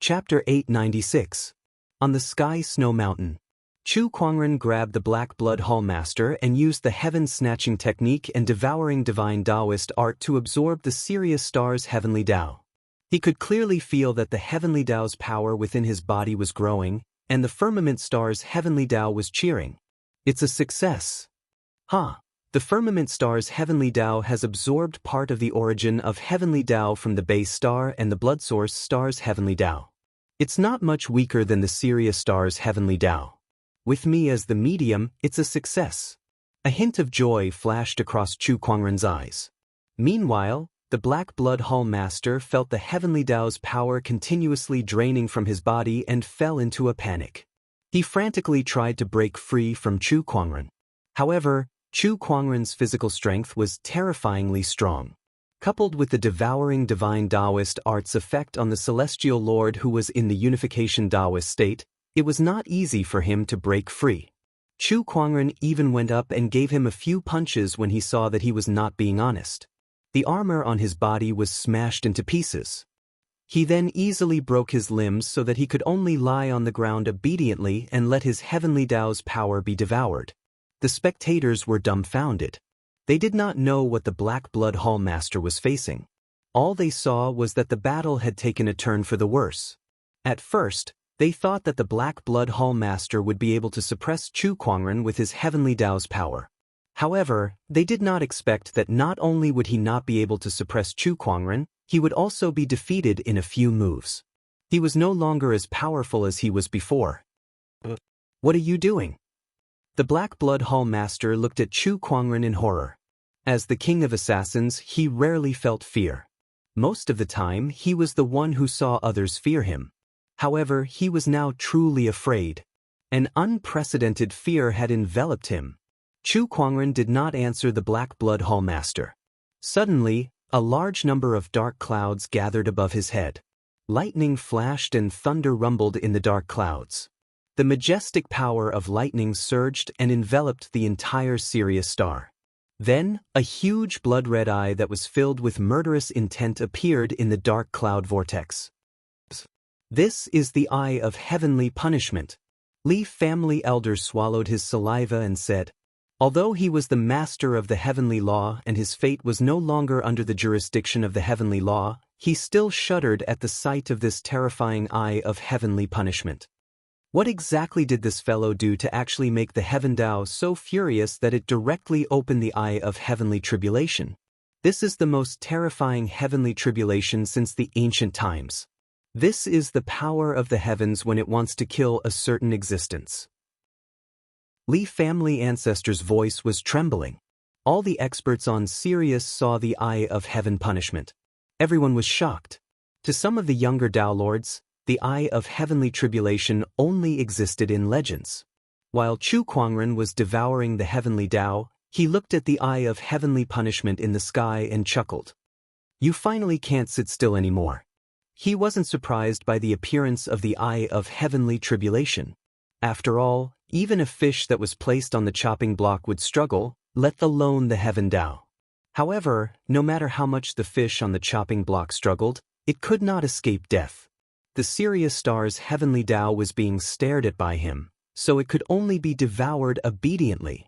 Chapter 896. On the Sky Snow Mountain. Chu Kuangren grabbed the Black Blood Hallmaster and used the heaven-snatching technique and devouring divine Taoist art to absorb the Sirius star's heavenly Tao. He could clearly feel that the heavenly Tao's power within his body was growing, and the firmament star's heavenly Tao was cheering. It's a success. The firmament star's heavenly Tao has absorbed part of the origin of heavenly Tao from the base star and the blood source star's heavenly Tao. It's not much weaker than the Sirius star's heavenly Tao. With me as the medium, it's a success. A hint of joy flashed across Chu Kuangren's eyes. Meanwhile, the Black Blood Hallmaster felt the heavenly Tao's power continuously draining from his body and fell into a panic. He frantically tried to break free from Chu Kuangren. However, Chu Kuangren's physical strength was terrifyingly strong. Coupled with the devouring divine Taoist art's effect on the celestial lord who was in the unification Taoist state, it was not easy for him to break free. Chu Kuangren even went up and gave him a few punches when he saw that he was not being honest. The armor on his body was smashed into pieces. He then easily broke his limbs so that he could only lie on the ground obediently and let his heavenly Tao's power be devoured. The spectators were dumbfounded. They did not know what the Black Blood Hallmaster was facing. All they saw was that the battle had taken a turn for the worse. At first, they thought that the Black Blood Hallmaster would be able to suppress Chu Kuangren with his heavenly Tao's power. However, they did not expect that not only would he not be able to suppress Chu Kuangren, he would also be defeated in a few moves. He was no longer as powerful as he was before. What are you doing? The Black Blood Hallmaster looked at Chu Kuangren in horror. As the king of assassins, he rarely felt fear. Most of the time, he was the one who saw others fear him. However, he was now truly afraid. An unprecedented fear had enveloped him. Chu Kuangren did not answer the Black Blood Hallmaster. Suddenly, a large number of dark clouds gathered above his head. Lightning flashed and thunder rumbled in the dark clouds. The majestic power of lightning surged and enveloped the entire Sirius star. Then, a huge blood-red eye that was filled with murderous intent appeared in the dark cloud vortex. This is the eye of heavenly punishment. Li family elder swallowed his saliva and said, although he was the master of the heavenly law and his fate was no longer under the jurisdiction of the heavenly law, he still shuddered at the sight of this terrifying eye of heavenly punishment. What exactly did this fellow do to actually make the Heaven Tao so furious that it directly opened the eye of heavenly tribulation? This is the most terrifying heavenly tribulation since the ancient times. This is the power of the heavens when it wants to kill a certain existence. Li family ancestor's voice was trembling. All the experts on Sirius saw the eye of heaven punishment. Everyone was shocked. To some of the younger Tao lords, the eye of heavenly tribulation only existed in legends. While Chu Kuangren was devouring the heavenly Tao, he looked at the eye of heavenly punishment in the sky and chuckled. You finally can't sit still anymore. He wasn't surprised by the appearance of the eye of heavenly tribulation. After all, even a fish that was placed on the chopping block would struggle, let alone the heaven Tao. However, no matter how much the fish on the chopping block struggled, it could not escape death. The Sirius star's heavenly Tao was being stared at by him, so it could only be devoured obediently.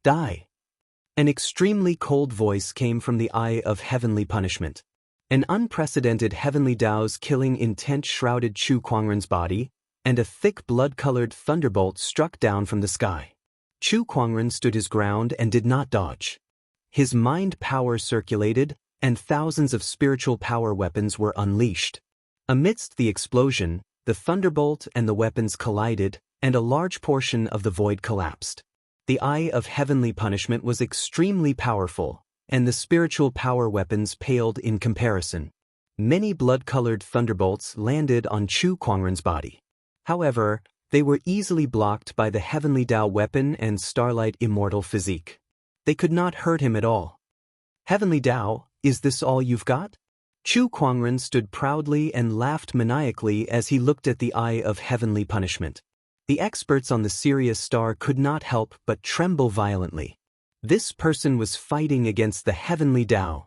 Die. An extremely cold voice came from the eye of heavenly punishment. An unprecedented heavenly Tao's killing intent shrouded Chu Kuangren's body, and a thick blood-colored thunderbolt struck down from the sky. Chu Kuangren stood his ground and did not dodge. His mind power circulated, and thousands of spiritual power weapons were unleashed. Amidst the explosion, the thunderbolt and the weapons collided, and a large portion of the void collapsed. The eye of heavenly punishment was extremely powerful, and the spiritual power weapons paled in comparison. Many blood-colored thunderbolts landed on Chu Kuangren's body. However, they were easily blocked by the heavenly Tao weapon and starlight immortal physique. They could not hurt him at all. Heavenly Tao, is this all you've got? Chu Kuangren stood proudly and laughed maniacally as he looked at the eye of heavenly punishment. The experts on the Sirius star could not help but tremble violently. This person was fighting against the heavenly Tao.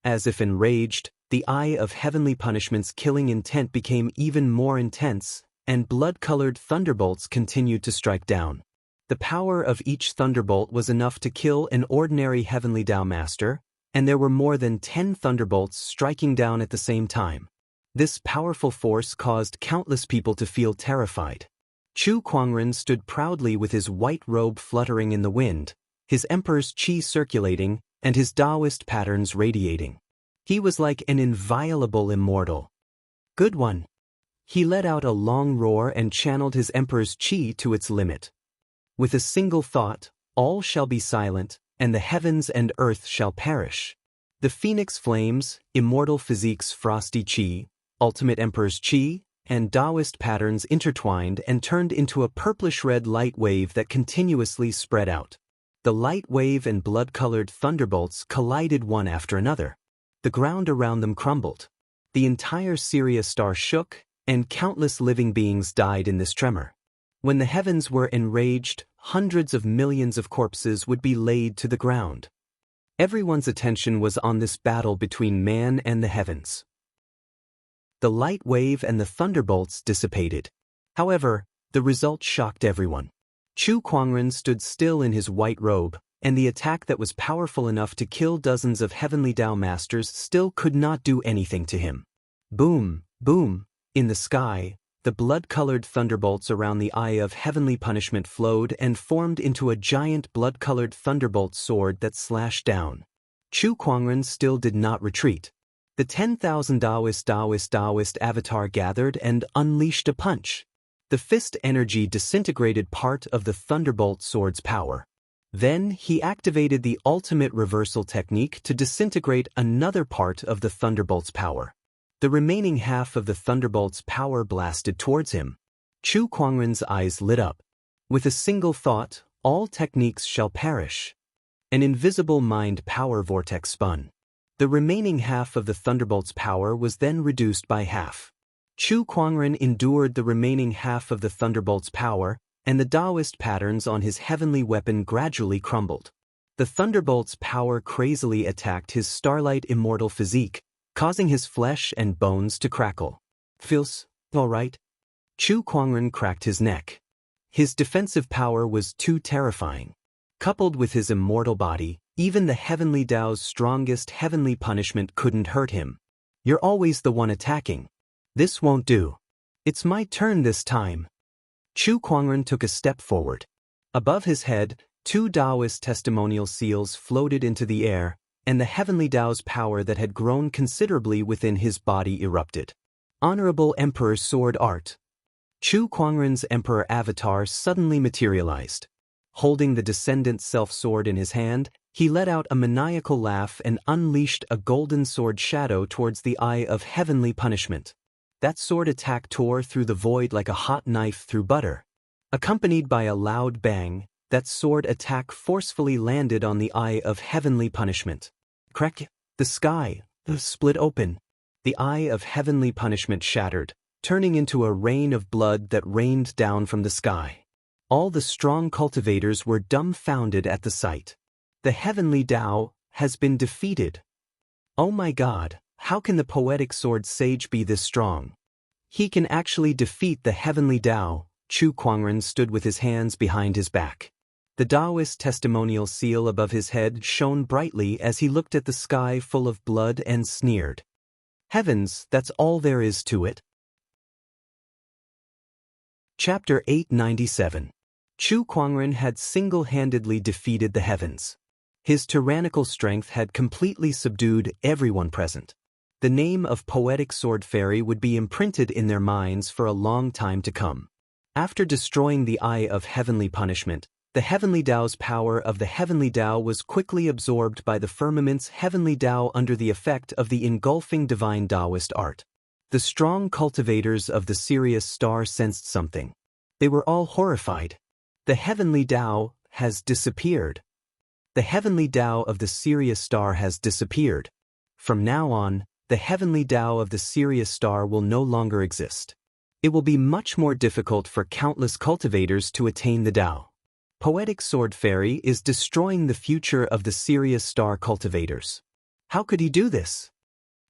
As if enraged, the eye of heavenly punishment's killing intent became even more intense, and blood-colored thunderbolts continued to strike down. The power of each thunderbolt was enough to kill an ordinary heavenly Tao master, and there were more than 10 thunderbolts striking down at the same time. This powerful force caused countless people to feel terrified. Chu Kuangren stood proudly with his white robe fluttering in the wind, his emperor's qi circulating, and his Taoist patterns radiating. He was like an inviolable immortal. Good one. He let out a long roar and channeled his emperor's qi to its limit. With a single thought, all shall be silent, and the heavens and earth shall perish. The phoenix flames, immortal physique's frosty qi, ultimate emperor's qi, and Taoist patterns intertwined and turned into a purplish-red light wave that continuously spread out. The light wave and blood-colored thunderbolts collided one after another. The ground around them crumbled. The entire Sirius star shook, and countless living beings died in this tremor. When the heavens were enraged, hundreds of millions of corpses would be laid to the ground. Everyone's attention was on this battle between man and the heavens. The light wave and the thunderbolts dissipated. However, the result shocked everyone. Chu Kuangren stood still in his white robe, and the attack that was powerful enough to kill dozens of heavenly Tao masters still could not do anything to him. Boom, boom, in the sky, the blood-colored thunderbolts around the eye of heavenly punishment flowed and formed into a giant blood-colored thunderbolt sword that slashed down. Chu Kuangren still did not retreat. The 10,000 Taoist avatar gathered and unleashed a punch. The fist energy disintegrated part of the thunderbolt sword's power. Then he activated the ultimate reversal technique to disintegrate another part of the thunderbolt's power. The remaining half of the thunderbolt's power blasted towards him. Chu Kuangren's eyes lit up. With a single thought, all techniques shall perish. An invisible mind power vortex spun. The remaining half of the thunderbolt's power was then reduced by half. Chu Kuangren endured the remaining half of the thunderbolt's power, and the Taoist patterns on his heavenly weapon gradually crumbled. The thunderbolt's power crazily attacked his starlight immortal physique, causing his flesh and bones to crackle. Feels all right? Chu Kuangren cracked his neck. His defensive power was too terrifying. Coupled with his immortal body, even the heavenly Tao's strongest heavenly punishment couldn't hurt him. You're always the one attacking. This won't do. It's my turn this time. Chu Kuangren took a step forward. Above his head, 2 Taoist testimonial seals floated into the air, and the heavenly Tao's power that had grown considerably within his body erupted. Honorable Emperor Sword Art. Chu Kuangren's Emperor avatar suddenly materialized. Holding the Descendant Self-Sword in his hand, he let out a maniacal laugh and unleashed a golden sword shadow towards the eye of heavenly punishment. That sword attack tore through the void like a hot knife through butter. Accompanied by a loud bang, that sword attack forcefully landed on the eye of heavenly punishment. Crack! The sky split open. The eye of heavenly punishment shattered, turning into a rain of blood that rained down from the sky. All the strong cultivators were dumbfounded at the sight. The heavenly Tao has been defeated. Oh my God, how can the poetic sword sage be this strong? He can actually defeat the heavenly Tao. Chu Kuangren stood with his hands behind his back. The Taoist testimonial seal above his head shone brightly as he looked at the sky full of blood and sneered. Heavens, that's all there is to it. Chapter 897. Chu Kuangren had single-handedly defeated the heavens. His tyrannical strength had completely subdued everyone present. The name of Poetic Sword Fairy would be imprinted in their minds for a long time to come. After destroying the eye of heavenly punishment, the heavenly Tao's power of the heavenly Tao was quickly absorbed by the firmament's heavenly Tao under the effect of the engulfing divine Taoist art. The strong cultivators of the Sirius star sensed something. They were all horrified. The heavenly Tao has disappeared. The heavenly Tao of the Sirius star has disappeared. From now on, the heavenly Tao of the Sirius star will no longer exist. It will be much more difficult for countless cultivators to attain the Tao. Poetic Sword Fairy is destroying the future of the Sirius star cultivators. How could he do this?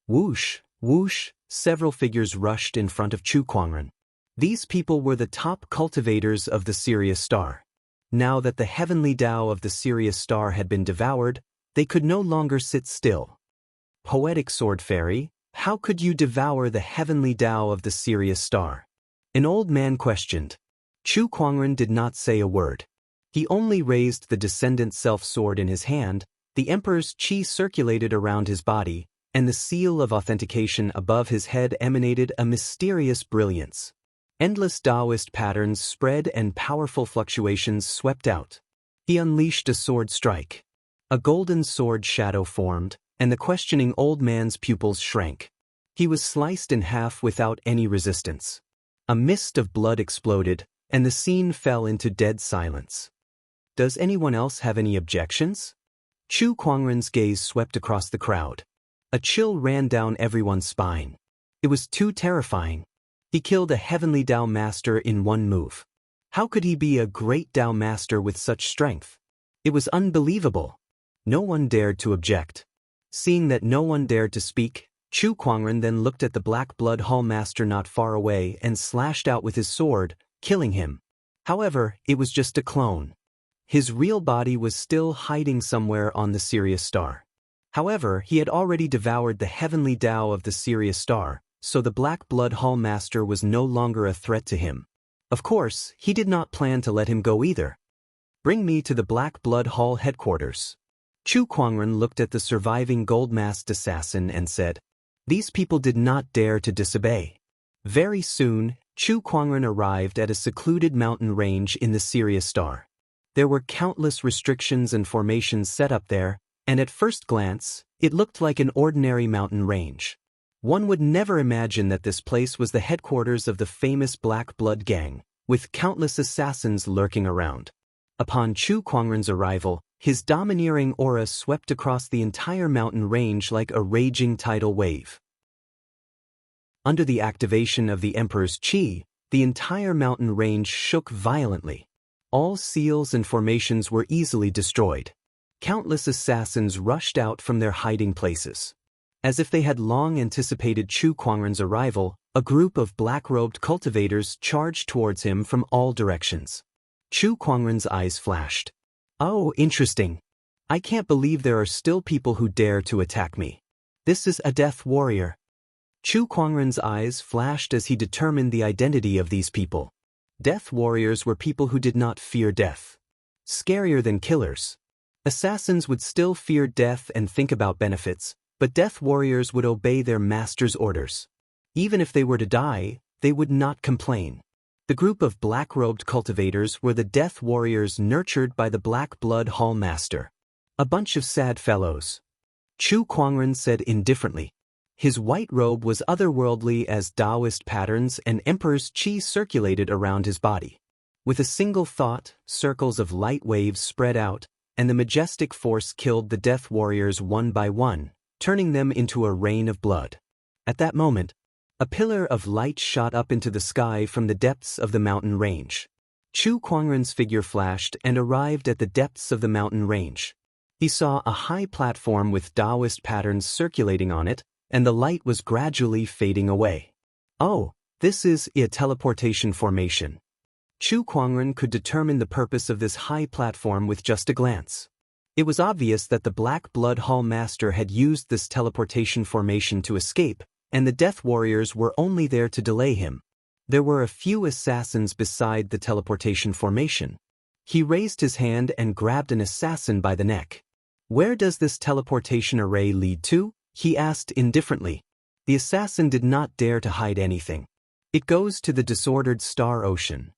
Whoosh, whoosh, several figures rushed in front of Chu Kuangren. These people were the top cultivators of the Sirius Star. Now that the heavenly Tao of the Sirius Star had been devoured, they could no longer sit still. Poetic Sword Fairy, how could you devour the heavenly Tao of the Sirius Star? An old man questioned. Chu Kuangren did not say a word. He only raised the descendant self-sword in his hand, the Emperor's qi circulated around his body, and the seal of authentication above his head emanated a mysterious brilliance. Endless Taoist patterns spread and powerful fluctuations swept out. He unleashed a sword strike. A golden sword shadow formed, and the questioning old man's pupils shrank. He was sliced in half without any resistance. A mist of blood exploded, and the scene fell into dead silence. Does anyone else have any objections? Chu Kuangren's gaze swept across the crowd. A chill ran down everyone's spine. It was too terrifying. He killed a heavenly Tao master in one move. How could he be a great Tao master with such strength? It was unbelievable. No one dared to object. Seeing that no one dared to speak, Chu Kuangren then looked at the Black Blood Hall master not far away and slashed out with his sword, killing him. However, it was just a clone. His real body was still hiding somewhere on the Sirius Star. However, he had already devoured the heavenly Tao of the Sirius Star, so the Black Blood Hall master was no longer a threat to him. Of course, he did not plan to let him go either. Bring me to the Black Blood Hall headquarters. Chu Kuangren looked at the surviving gold-masked assassin and said, "These people did not dare to disobey." Very soon, Chu Kuangren arrived at a secluded mountain range in the Sirius Star. There were countless restrictions and formations set up there, and at first glance, it looked like an ordinary mountain range. One would never imagine that this place was the headquarters of the famous Black Blood Gang, with countless assassins lurking around. Upon Chu Kuangren's arrival, his domineering aura swept across the entire mountain range like a raging tidal wave. Under the activation of the Emperor's qi, the entire mountain range shook violently. All seals and formations were easily destroyed. Countless assassins rushed out from their hiding places. As if they had long anticipated Chu Kuangren's arrival, a group of black-robed cultivators charged towards him from all directions. Chu Kuangren's eyes flashed. Oh, interesting. I can't believe there are still people who dare to attack me. This is a death warrior. Chu Kuangren's eyes flashed as he determined the identity of these people. Death warriors were people who did not fear death. Scarier than killers. Assassins would still fear death and think about benefits, but death warriors would obey their master's orders. Even if they were to die, they would not complain. The group of black-robed cultivators were the death warriors nurtured by the Black Blood Hall master. A bunch of sad fellows. Chu Kuangren said indifferently. His white robe was otherworldly as Taoist patterns and Emperor's qi circulated around his body. With a single thought, circles of light waves spread out, and the majestic force killed the death warriors one by one, turning them into a rain of blood. At that moment, a pillar of light shot up into the sky from the depths of the mountain range. Chu Kuangren's figure flashed and arrived at the depths of the mountain range. He saw a high platform with Taoist patterns circulating on it, and the light was gradually fading away. Oh, this is a teleportation formation. Chu Kuangren could determine the purpose of this high platform with just a glance. It was obvious that the Black Blood Hall master had used this teleportation formation to escape, and the death warriors were only there to delay him. There were a few assassins beside the teleportation formation. He raised his hand and grabbed an assassin by the neck. Where does this teleportation array lead to? He asked indifferently. The assassin did not dare to hide anything. It goes to the disordered Star Ocean.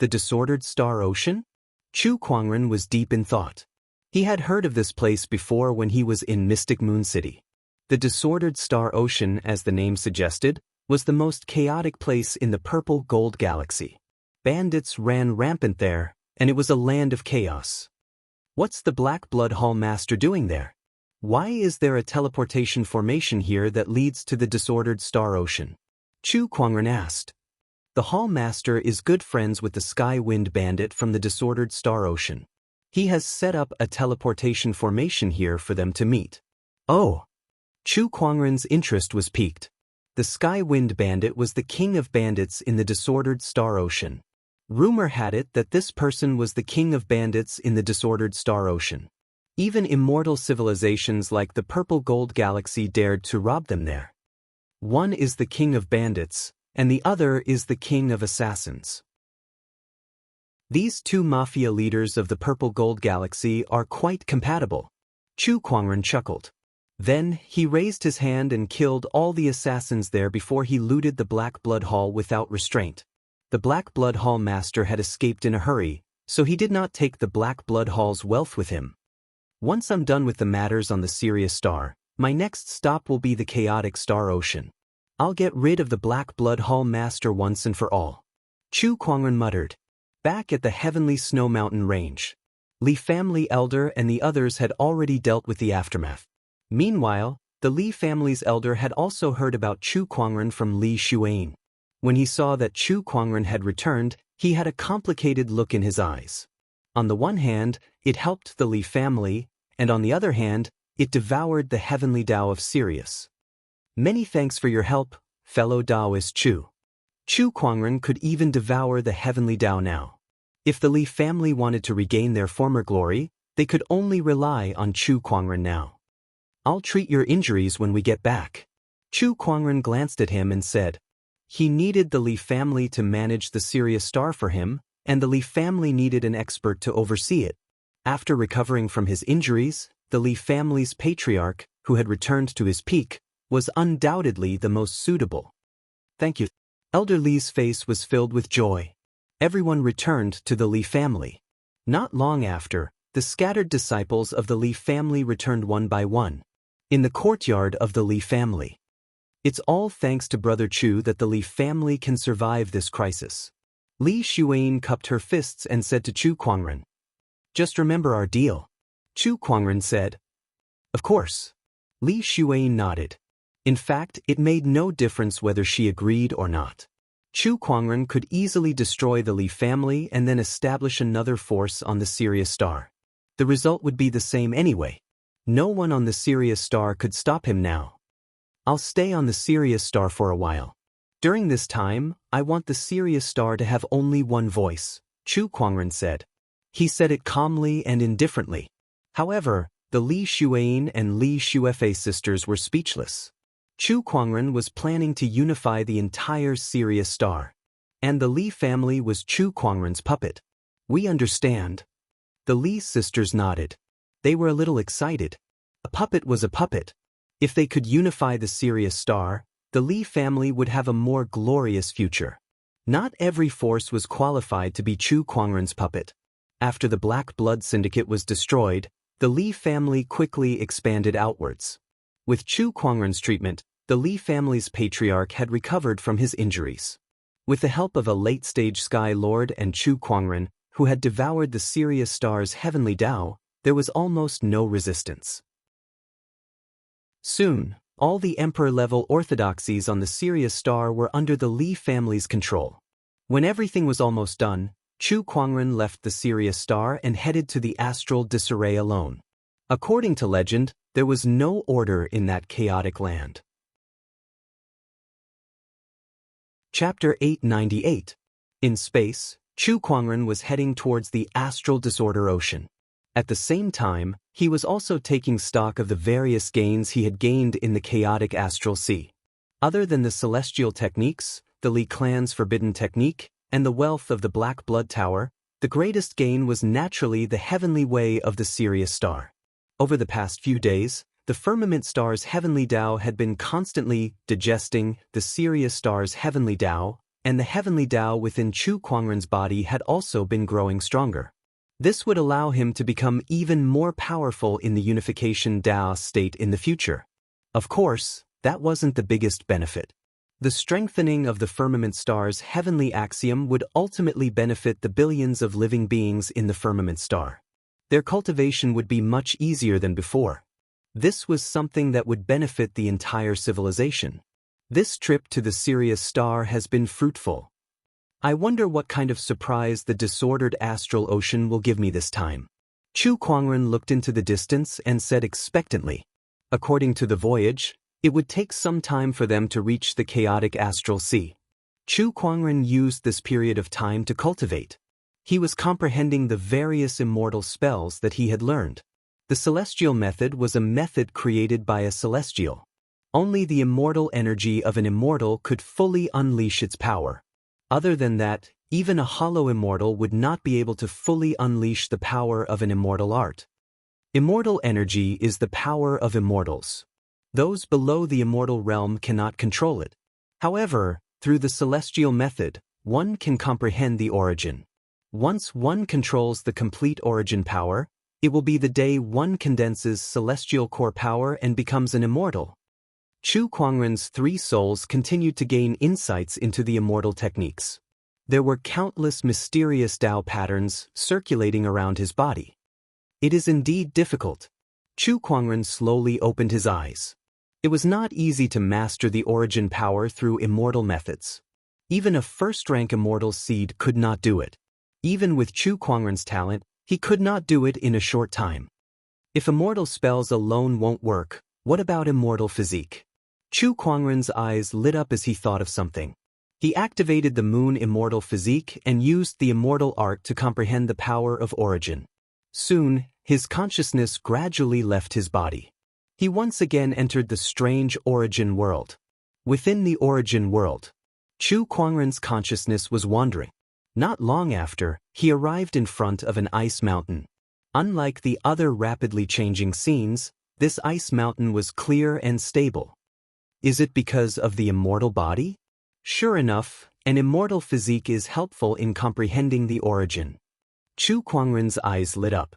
The disordered Star Ocean? Chu Kuangren was deep in thought. He had heard of this place before when he was in Mystic Moon City. The disordered Star Ocean, as the name suggested, was the most chaotic place in the purple gold galaxy. Bandits ran rampant there, and it was a land of chaos. What's the Black Blood Hall master doing there? Why is there a teleportation formation here that leads to the disordered Star Ocean? Chu Kuangren asked. The Hall master is good friends with the Sky Wind Bandit from the disordered Star Ocean. He has set up a teleportation formation here for them to meet. Oh! Chu Kuangren's interest was piqued. The Sky Wind Bandit was the king of bandits in the disordered Star Ocean. Rumor had it that this person was the king of bandits in the disordered Star Ocean. Even immortal civilizations like the Purple Gold Galaxy dared to rob them there. One is the king of bandits, and the other is the king of assassins. These two mafia leaders of the Purple Gold Galaxy are quite compatible. Chu Kuangren chuckled. Then, he raised his hand and killed all the assassins there before he looted the Black Blood Hall without restraint. The Black Blood Hall master had escaped in a hurry, so he did not take the Black Blood Hall's wealth with him. Once I'm done with the matters on the Sirius Star, my next stop will be the chaotic Star Ocean. I'll get rid of the Black Blood Hall master once and for all. Chu Kuangren muttered. Back at the heavenly Snow Mountain range, Li family elder and the others had already dealt with the aftermath. Meanwhile, the Li family's elder had also heard about Chu Kuangren from Li Xuan. When he saw that Chu Kuangren had returned, he had a complicated look in his eyes. On the one hand, it helped the Li family, and on the other hand, it devoured the heavenly Tao of Sirius. Many thanks for your help, fellow Taoist Chu. Chu Kuangren could even devour the heavenly Tao now. If the Li family wanted to regain their former glory, they could only rely on Chu Kuangren now. I'll treat your injuries when we get back. Chu Kuangren glanced at him and said. He needed the Li family to manage the Sirius Star for him, and the Li family needed an expert to oversee it. After recovering from his injuries, the Li family's patriarch, who had returned to his peak, was undoubtedly the most suitable. Thank you. Elder Li's face was filled with joy. Everyone returned to the Li family. Not long after, the scattered disciples of the Li family returned one by one. In the courtyard of the Li family. It's all thanks to Brother Chu that the Li family can survive this crisis. Li Xuan cupped her fists and said to Chu Kuangren. Just remember our deal. Chu Kuangren said. Of course. Li Xuan nodded. In fact, it made no difference whether she agreed or not. Chu Kuangren could easily destroy the Li family and then establish another force on the Sirius Star. The result would be the same anyway. No one on the Sirius Star could stop him now. I'll stay on the Sirius Star for a while. During this time, I want the Sirius Star to have only one voice, Chu Kuangren said. He said it calmly and indifferently. However, the Li Xuan and Li Xuefei sisters were speechless. Chu Kuangren was planning to unify the entire Sirius Star. And the Li family was Chu Kuangren's puppet. We understand. The Li sisters nodded. They were a little excited. A puppet was a puppet. If they could unify the Sirius Star, the Li family would have a more glorious future. Not every force was qualified to be Chu Kuangren's puppet. After the Black Blood Syndicate was destroyed, the Li family quickly expanded outwards. With Chu Kuangren's treatment, the Li family's patriarch had recovered from his injuries. With the help of a late-stage Sky Lord and Chu Kuangren, who had devoured the Sirius Star's heavenly Tao, there was almost no resistance. Soon, all the Emperor-level orthodoxies on the Sirius Star were under the Li family's control. When everything was almost done, Chu Kuangren left the Sirius Star and headed to the astral disarray alone. According to legend, there was no order in that chaotic land. Chapter 898. In space, Chu Kuangren was heading towards the astral disorder ocean. At the same time, he was also taking stock of the various gains he had gained in the chaotic astral sea. Other than the celestial techniques, the Li clan's forbidden technique, and the wealth of the Black Blood Tower, the greatest gain was naturally the heavenly way of the Sirius Star. Over the past few days, the firmament star's heavenly Tao had been constantly digesting the Sirius Star's heavenly Tao, and the heavenly Tao within Chu Kuangren's body had also been growing stronger. This would allow him to become even more powerful in the unification Tao state in the future. Of course, that wasn't the biggest benefit. The strengthening of the firmament star's heavenly axiom would ultimately benefit the billions of living beings in the firmament star. Their cultivation would be much easier than before. This was something that would benefit the entire civilization. This trip to the Sirius Star has been fruitful. I wonder what kind of surprise the disordered astral ocean will give me this time. Chu Kuangren looked into the distance and said expectantly. According to the voyage, it would take some time for them to reach the chaotic astral sea. Chu Kuangren used this period of time to cultivate. He was comprehending the various immortal spells that he had learned. The celestial method was a method created by a celestial. Only the immortal energy of an immortal could fully unleash its power. Other than that, even a hollow immortal would not be able to fully unleash the power of an immortal art. Immortal energy is the power of immortals. Those below the immortal realm cannot control it. However, through the celestial method, one can comprehend the origin. Once one controls the complete origin power, it will be the day one condenses celestial core power and becomes an immortal. Chu Kuangren's 3 souls continued to gain insights into the immortal techniques. There were countless mysterious Tao patterns circulating around his body. It is indeed difficult. Chu Kuangren slowly opened his eyes. It was not easy to master the origin power through immortal methods. Even a first-rank immortal seed could not do it. Even with Chu Kuangren's talent, he could not do it in a short time. If immortal spells alone won't work, what about immortal physique? Chu Kuangren's eyes lit up as he thought of something. He activated the moon immortal physique and used the immortal art to comprehend the power of origin. Soon, his consciousness gradually left his body. He once again entered the strange origin world. Within the origin world, Chu Kuangren's consciousness was wandering. Not long after, he arrived in front of an ice mountain. Unlike the other rapidly changing scenes, this ice mountain was clear and stable. Is it because of the immortal body? Sure enough, an immortal physique is helpful in comprehending the origin. Chu Kuangren's eyes lit up.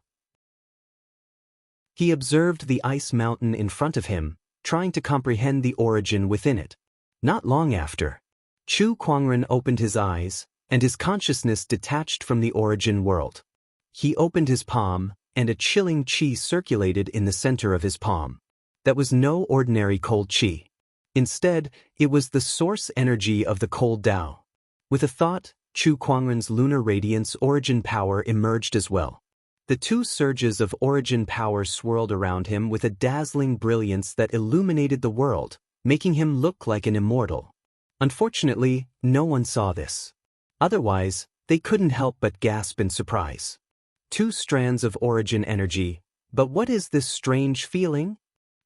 He observed the ice mountain in front of him, trying to comprehend the origin within it. Not long after, Chu Kuangren opened his eyes, and his consciousness detached from the origin world. He opened his palm, and a chilling qi circulated in the center of his palm. That was no ordinary cold qi. Instead, it was the source energy of the cold Tao. With a thought, Chu Kuangren's lunar radiance origin power emerged as well. The 2 surges of origin power swirled around him with a dazzling brilliance that illuminated the world, making him look like an immortal. Unfortunately, no one saw this. Otherwise, they couldn't help but gasp in surprise. 2 strands of origin energy, but what is this strange feeling?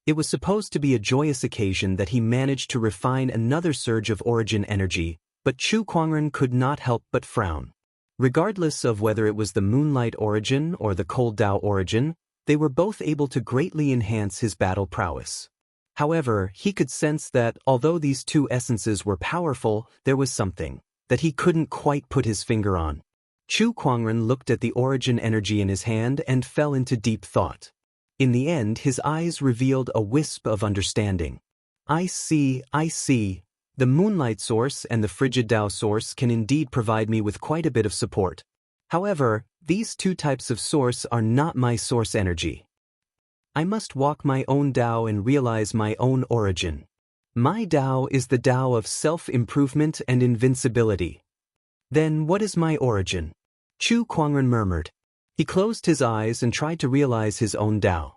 It was supposed to be a joyous occasion that he managed to refine another surge of origin energy, but Chu Kuangren could not help but frown. Regardless of whether it was the moonlight origin or the cold Tao origin, they were both able to greatly enhance his battle prowess. However, he could sense that, although these 2 essences were powerful, there was something that he couldn't quite put his finger on. Chu Kuangren looked at the origin energy in his hand and fell into deep thought. In the end, his eyes revealed a wisp of understanding. I see. The moonlight source and the frigid Tao source can indeed provide me with quite a bit of support. However, these 2 types of source are not my source energy. I must walk my own Tao and realize my own origin. My Tao is the Tao of self-improvement and invincibility. Then what is my origin? Chu Kuangren murmured. He closed his eyes and tried to realize his own Tao.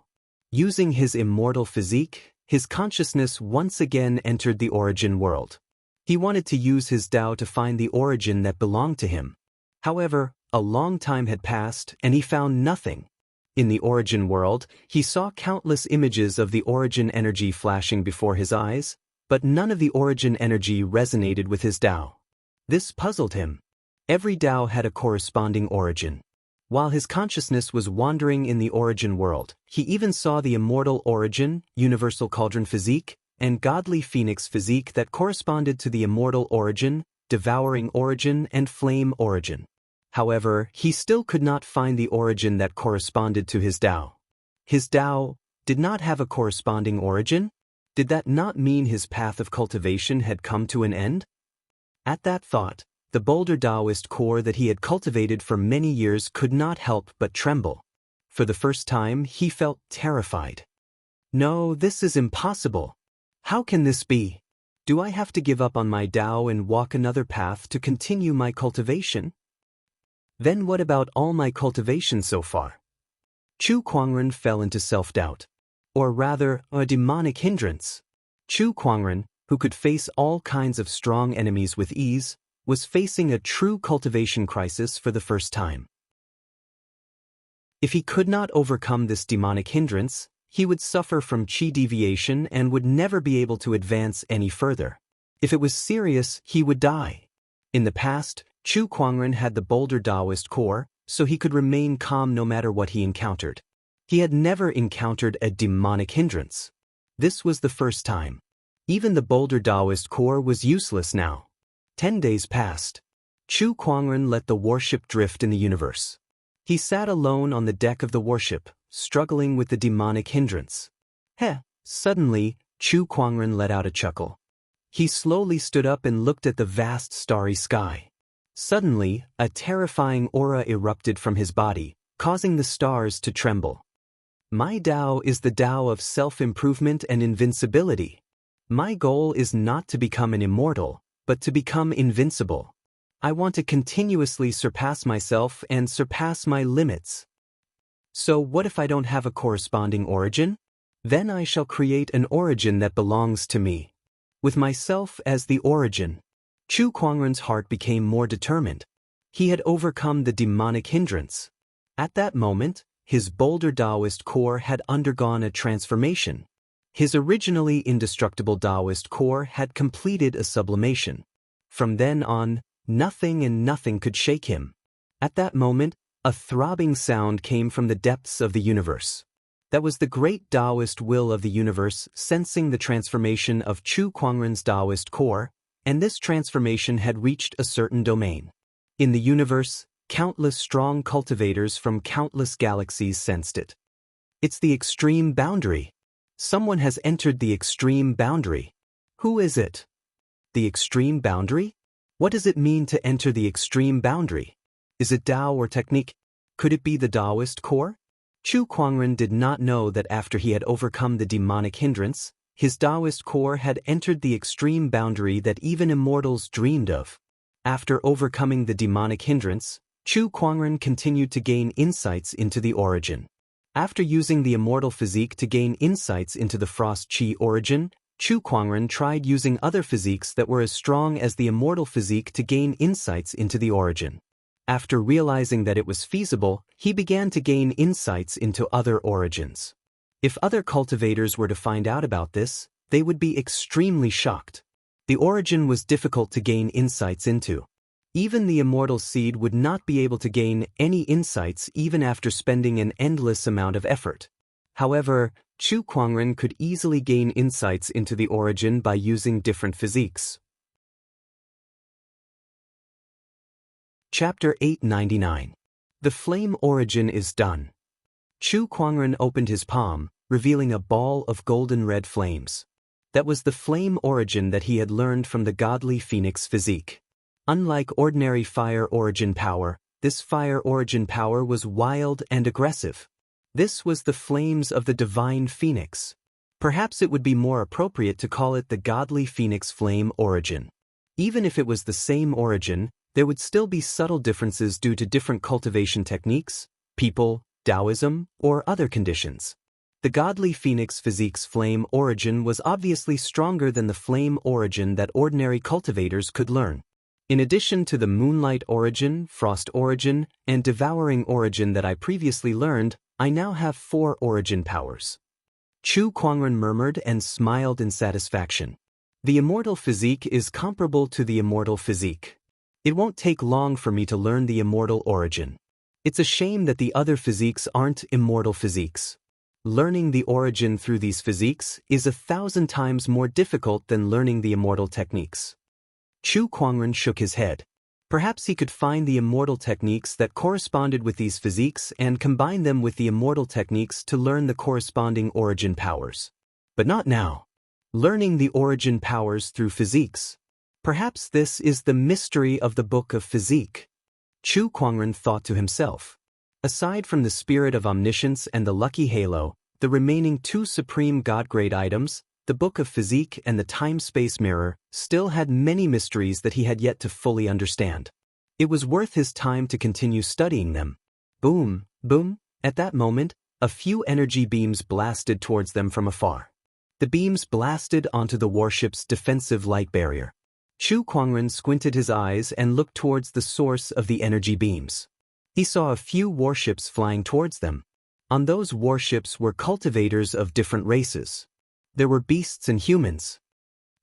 Using his immortal physique, his consciousness once again entered the origin world. He wanted to use his Tao to find the origin that belonged to him. However, a long time had passed and he found nothing. In the origin world, he saw countless images of the origin energy flashing before his eyes, but none of the origin energy resonated with his Tao. This puzzled him. Every Tao had a corresponding origin. While his consciousness was wandering in the origin world, he even saw the immortal origin, universal cauldron physique, and godly phoenix physique that corresponded to the immortal origin, devouring origin, and flame origin. However, he still could not find the origin that corresponded to his Tao. His Tao did not have a corresponding origin? Did that not mean his path of cultivation had come to an end? At that thought, the bolder Taoist core that he had cultivated for many years could not help but tremble. For the first time, he felt terrified. No, this is impossible. How can this be? Do I have to give up on my Tao and walk another path to continue my cultivation? Then what about all my cultivation so far? Chu Kuangren fell into self-doubt. or rather, a demonic hindrance. Chu Kuangren, who could face all kinds of strong enemies with ease, was facing a true cultivation crisis for the first time. If he could not overcome this demonic hindrance, he would suffer from chi deviation and would never be able to advance any further. If it was serious, he would die. In the past, Chu Kuangren had the bolder Taoist core, so he could remain calm no matter what he encountered. He had never encountered a demonic hindrance. This was the first time. Even the bolder Taoist core was useless now. 10 days passed. Chu Kuangren let the warship drift in the universe. He sat alone on the deck of the warship, struggling with the demonic hindrance. Suddenly, Chu Kuangren let out a chuckle. He slowly stood up and looked at the vast starry sky. Suddenly, a terrifying aura erupted from his body, causing the stars to tremble. My Tao is the Tao of self-improvement and invincibility. My goal is not to become an immortal, but to become invincible. I want to continuously surpass myself and surpass my limits. So what if I don't have a corresponding origin? Then I shall create an origin that belongs to me. With myself as the origin. Chu Kuangren's heart became more determined. He had overcome the demonic hindrance. At that moment, his bolder Taoist core had undergone a transformation. His originally indestructible Taoist core had completed a sublimation. From then on, nothing and nothing could shake him. At that moment, a throbbing sound came from the depths of the universe. That was the great Taoist will of the universe sensing the transformation of Chu Kuangren's Taoist core, and this transformation had reached a certain domain. In the universe, countless strong cultivators from countless galaxies sensed it. It's the extreme boundary. Someone has entered the extreme boundary. Who is it? The extreme boundary? What does it mean to enter the extreme boundary? Is it Tao or technique? Could it be the Taoist core? Chu Kuangren did not know that after he had overcome the demonic hindrance, his Taoist core had entered the extreme boundary that even immortals dreamed of. After overcoming the demonic hindrance, Chu Kuangren continued to gain insights into the origin. After using the immortal physique to gain insights into the frost chi origin, Chu Kuangren tried using other physiques that were as strong as the immortal physique to gain insights into the origin. After realizing that it was feasible, he began to gain insights into other origins. If other cultivators were to find out about this, they would be extremely shocked. The origin was difficult to gain insights into. Even the immortal seed would not be able to gain any insights even after spending an endless amount of effort. However, Chu Kuangren could easily gain insights into the origin by using different physiques. Chapter 899. The flame origin is done. Chu Kuangren opened his palm, revealing a ball of golden red flames. That was the flame origin that he had learned from the godly phoenix physique. Unlike ordinary fire origin power, this fire origin power was wild and aggressive. This was the flames of the divine phoenix. Perhaps it would be more appropriate to call it the godly phoenix flame origin. Even if it was the same origin, there would still be subtle differences due to different cultivation techniques, people, Taoism, or other conditions. The godly phoenix physique's flame origin was obviously stronger than the flame origin that ordinary cultivators could learn. In addition to the moonlight origin, frost origin, and devouring origin that I previously learned, I now have 4 origin powers. Chu Kuangren murmured and smiled in satisfaction. The immortal physique is comparable to the immortal physique. It won't take long for me to learn the immortal origin. It's a shame that the other physiques aren't immortal physiques. Learning the origin through these physiques is 1,000 times more difficult than learning the immortal techniques. Chu Kuangren shook his head. Perhaps he could find the immortal techniques that corresponded with these physiques and combine them with the immortal techniques to learn the corresponding origin powers. But not now. Learning the origin powers through physiques. Perhaps this is the mystery of the Book of Physique. Chu Kuangren thought to himself. Aside from the spirit of omniscience and the lucky halo, the remaining 2 supreme god-grade items, the Book of Physique and the time-space mirror, still had many mysteries that he had yet to fully understand. It was worth his time to continue studying them. Boom, boom. At that moment, A few energy beams blasted towards them from afar. The beams blasted onto the warship's defensive light barrier. Chu Kuangren squinted his eyes and looked towards the source of the energy beams. He saw a few warships flying towards them. On those warships were cultivators of different races. There were beasts and humans.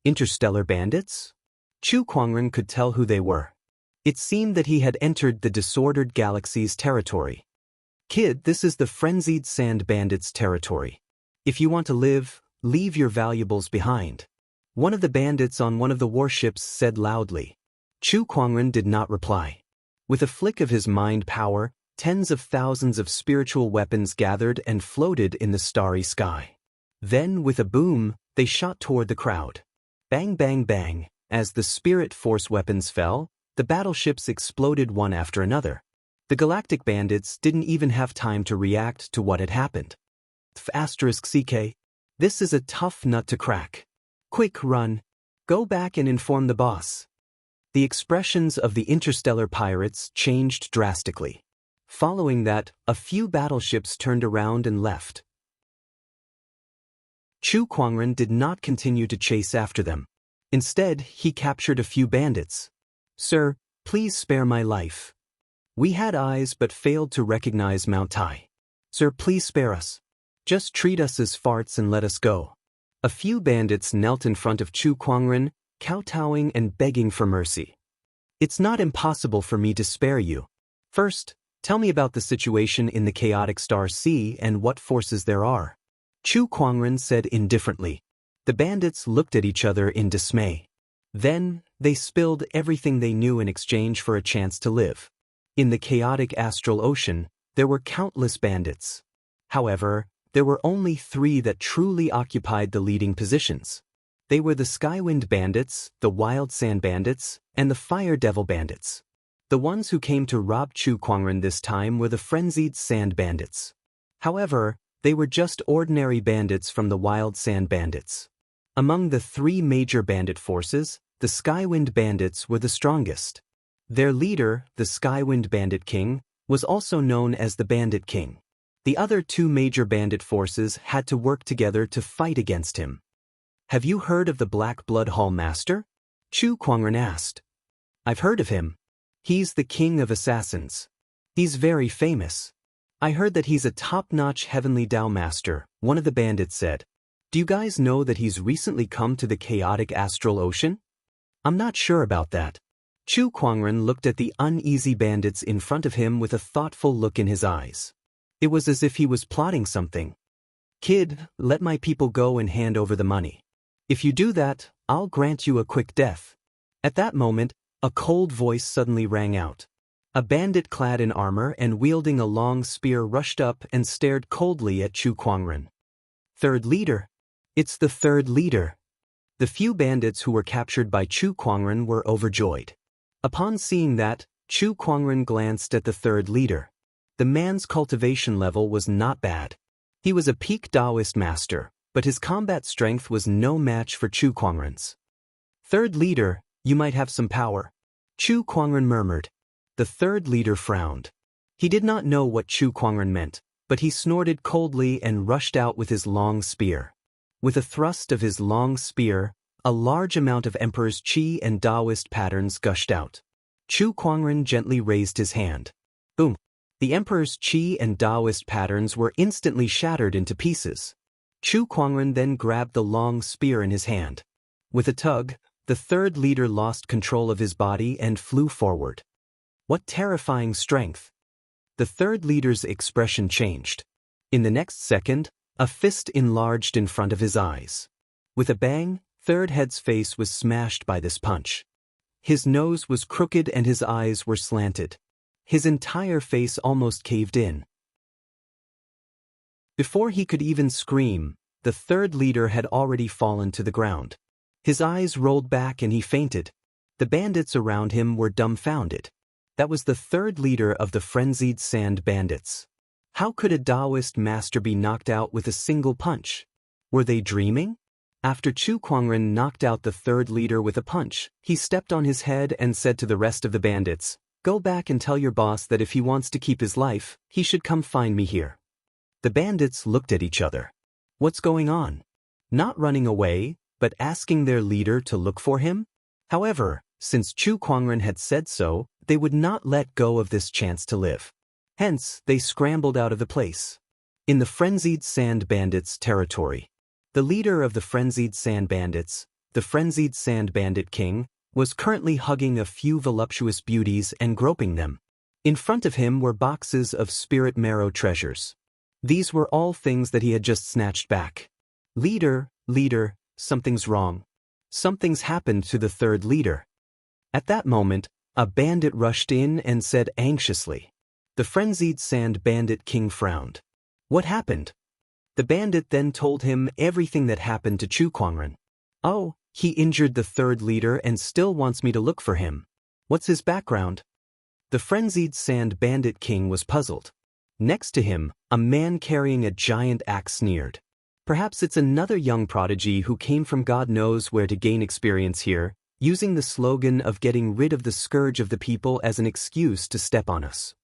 Interstellar bandits? Chu Kuangren could tell who they were. It seemed that he had entered the disordered galaxy's territory. Kid, this is the frenzied sand bandits' territory. If you want to live, leave your valuables behind. One of the bandits on one of the warships said loudly. Chu Kuangren did not reply. With a flick of his mind power, tens of thousands of spiritual weapons gathered and floated in the starry sky. Then, with a boom, they shot toward the crowd. Bang bang bang, as the spirit force weapons fell, the battleships exploded one after another. The galactic bandits didn't even have time to react to what had happened. *CK. This is a tough nut to crack. Quick, run. Go back and inform the boss. The expressions of the interstellar pirates changed drastically. Following that, a few battleships turned around and left. Chu Kuangren did not continue to chase after them. Instead, he captured a few bandits. Sir, please spare my life. We had eyes but failed to recognize Mount Tai. Sir, please spare us. Just treat us as farts and let us go. A few bandits knelt in front of Chu Kuangren, kowtowing and begging for mercy. It's not impossible for me to spare you. First, tell me about the situation in the chaotic star sea and what forces there are. Chu Kuangren said indifferently. The bandits looked at each other in dismay. Then, they spilled everything they knew in exchange for a chance to live. In the chaotic astral ocean, there were countless bandits. However, there were only 3 that truly occupied the leading positions. They were the Skywind Bandits, the Wild Sand Bandits, and the Fire Devil Bandits. The ones who came to rob Chu Kuangren this time were the Frenzied Sand Bandits. However, they were just ordinary bandits from the Wild Sand Bandits. Among the 3 major bandit forces, the Skywind Bandits were the strongest. Their leader, the Skywind Bandit King, was also known as the Bandit King. The other 2 major bandit forces had to work together to fight against him. Have you heard of the Black Blood Hall Master? Chu Kuangren asked. I've heard of him. He's the king of assassins. He's very famous. I heard that he's a top-notch heavenly Dao master, one of the bandits said. Do you guys know that he's recently come to the chaotic astral ocean? I'm not sure about that. Chu Kuangren looked at the uneasy bandits in front of him with a thoughtful look in his eyes. It was as if he was plotting something. Kid, let my people go and hand over the money. If you do that, I'll grant you a quick death. At that moment, a cold voice suddenly rang out. A bandit clad in armor and wielding a long spear rushed up and stared coldly at Chu Kuangren. Third leader. It's the third leader. The few bandits who were captured by Chu Kuangren were overjoyed. Upon seeing that, Chu Kuangren glanced at the third leader. The man's cultivation level was not bad. He was a peak Taoist master, but his combat strength was no match for Chu Kuangren's. Third leader, you might have some power. Chu Kuangren murmured. The third leader frowned. He did not know what Chu Kuangren meant, but he snorted coldly and rushed out with his long spear. With a thrust of his long spear, a large amount of Emperor's Qi and Taoist patterns gushed out. Chu Kuangren gently raised his hand. Boom! The Emperor's Qi and Taoist patterns were instantly shattered into pieces. Chu Kuangren then grabbed the long spear in his hand. With a tug, the third leader lost control of his body and flew forward. What terrifying strength! The third leader's expression changed. In the next second, a fist enlarged in front of his eyes. With a bang, Third Head's face was smashed by this punch. His nose was crooked and his eyes were slanted. His entire face almost caved in. Before he could even scream, the third leader had already fallen to the ground. His eyes rolled back and he fainted. The bandits around him were dumbfounded. That was the third leader of the frenzied sand bandits. How could a Taoist master be knocked out with a single punch? Were they dreaming? After Chu Kuangren knocked out the third leader with a punch, he stepped on his head and said to the rest of the bandits, "Go back and tell your boss that if he wants to keep his life, he should come find me here." The bandits looked at each other. What's going on? Not running away, but asking their leader to look for him? However, since Chu Kuangren had said so, they would not let go of this chance to live. Hence, they scrambled out of the place. In the frenzied sand bandits' territory, the leader of the frenzied sand bandits, the frenzied sand bandit king, was currently hugging a few voluptuous beauties and groping them. In front of him were boxes of spirit marrow treasures. These were all things that he had just snatched back. Leader, something's wrong. Something's happened to the third leader. At that moment, a bandit rushed in and said anxiously. The frenzied sand bandit king frowned. What happened? The bandit then told him everything that happened to Chu Kuangren. Oh, he injured the third leader and still wants me to look for him. What's his background? The frenzied sand bandit king was puzzled. Next to him, a man carrying a giant axe sneered. Perhaps it's another young prodigy who came from God knows where to gain experience here, using the slogan of getting rid of the scourge of the people as an excuse to step on us.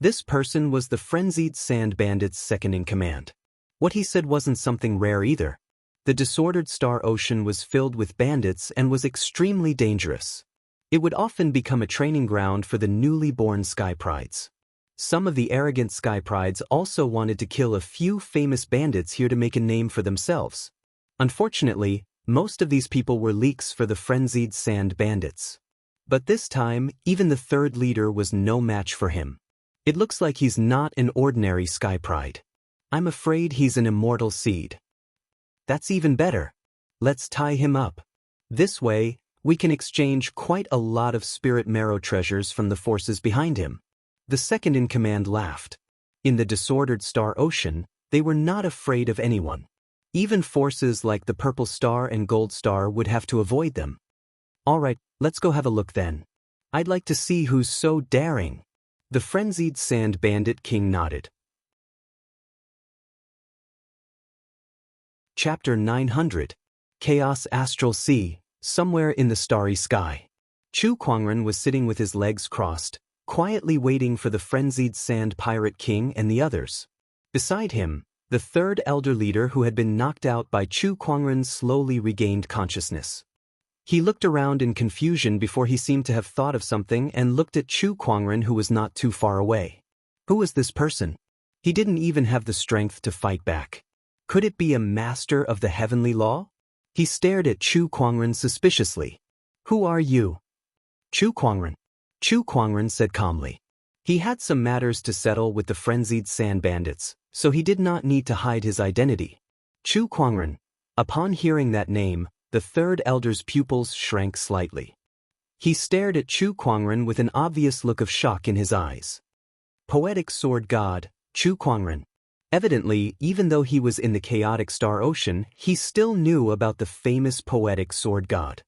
This person was the frenzied sand bandit's second-in-command. What he said wasn't something rare either. The disordered star ocean was filled with bandits and was extremely dangerous. It would often become a training ground for the newly born sky prides. Some of the arrogant sky prides also wanted to kill a few famous bandits here to make a name for themselves. Unfortunately, most of these people were leaks for the frenzied sand bandits. But this time, even the third leader was no match for him. It looks like he's not an ordinary sky pride. I'm afraid he's an immortal seed. That's even better. Let's tie him up. This way, we can exchange quite a lot of spirit marrow treasures from the forces behind him. The second-in-command laughed. In the disordered star ocean, they were not afraid of anyone. Even forces like the Purple Star and Gold Star would have to avoid them. All right, let's go have a look then. I'd like to see who's so daring. The frenzied sand bandit king nodded. Chapter 900. Chaos Astral Sea, somewhere in the starry sky. Chu Kuangren was sitting with his legs crossed, quietly waiting for the frenzied sand pirate king and the others. Beside him, the third elder leader who had been knocked out by Chu Kuangren slowly regained consciousness. He looked around in confusion before he seemed to have thought of something and looked at Chu Kuangren, who was not too far away. Who was this person? He didn't even have the strength to fight back. Could it be a master of the heavenly law? He stared at Chu Kuangren suspiciously. Who are you? Chu Kuangren. Chu Kuangren said calmly. He had some matters to settle with the frenzied sand bandits, so he did not need to hide his identity. Chu Kuangren. Upon hearing that name, the third elder's pupils shrank slightly. He stared at Chu Kuangren with an obvious look of shock in his eyes. Poetic sword god, Chu Kuangren. Evidently, even though he was in the chaotic star ocean, he still knew about the famous poetic sword god.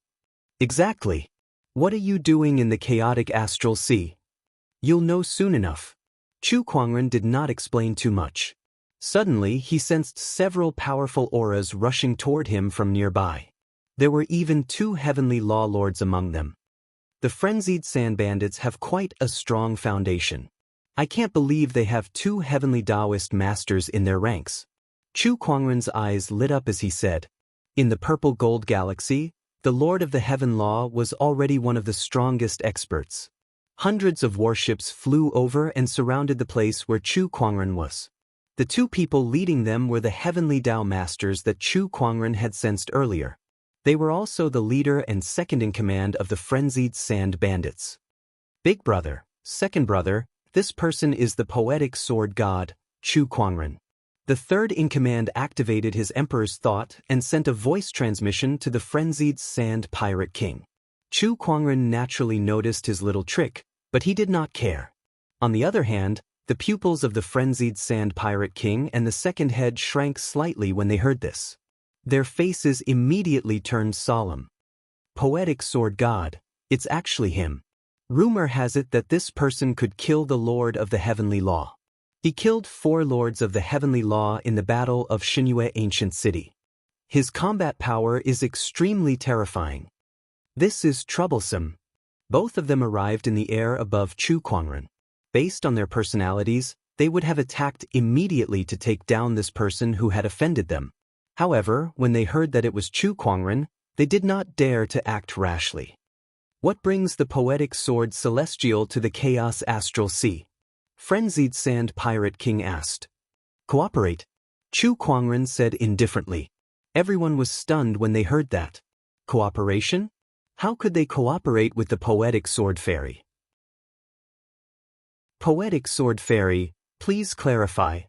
Exactly. What are you doing in the chaotic astral sea? You'll know soon enough. Chu Kuangren did not explain too much. Suddenly, he sensed several powerful auras rushing toward him from nearby. There were even two heavenly law lords among them. The frenzied sand bandits have quite a strong foundation. I can't believe they have two heavenly Taoist masters in their ranks. Chu Kuangren's eyes lit up as he said, in the purple gold galaxy, the Lord of the Heaven Law was already one of the strongest experts. Hundreds of warships flew over and surrounded the place where Chu Kuangren was. The two people leading them were the heavenly Tao masters that Chu Kuangren had sensed earlier. They were also the leader and second-in-command of the frenzied sand bandits. Big brother, second brother, this person is the poetic sword god, Chu Kuangren. The third-in-command activated his emperor's thought and sent a voice transmission to the frenzied sand pirate king. Chu Kuangren naturally noticed his little trick, but he did not care. On the other hand, the pupils of the frenzied sand pirate king and the second head shrank slightly when they heard this. Their faces immediately turned solemn. Poetic sword god, it's actually him. Rumor has it that this person could kill the Lord of the Heavenly Law. He killed 4 lords of the Heavenly Law in the Battle of Xinyue Ancient City. His combat power is extremely terrifying. This is troublesome. Both of them arrived in the air above Chu Kuangren. Based on their personalities, they would have attacked immediately to take down this person who had offended them. However, when they heard that it was Chu Kuangren, they did not dare to act rashly. What brings the poetic sword celestial to the chaos astral sea? Frenzied Sand Pirate King asked. Cooperate, Chu Kuangren said indifferently. Everyone was stunned when they heard that. Cooperation? How could they cooperate with the poetic sword fairy? Poetic sword fairy, please clarify.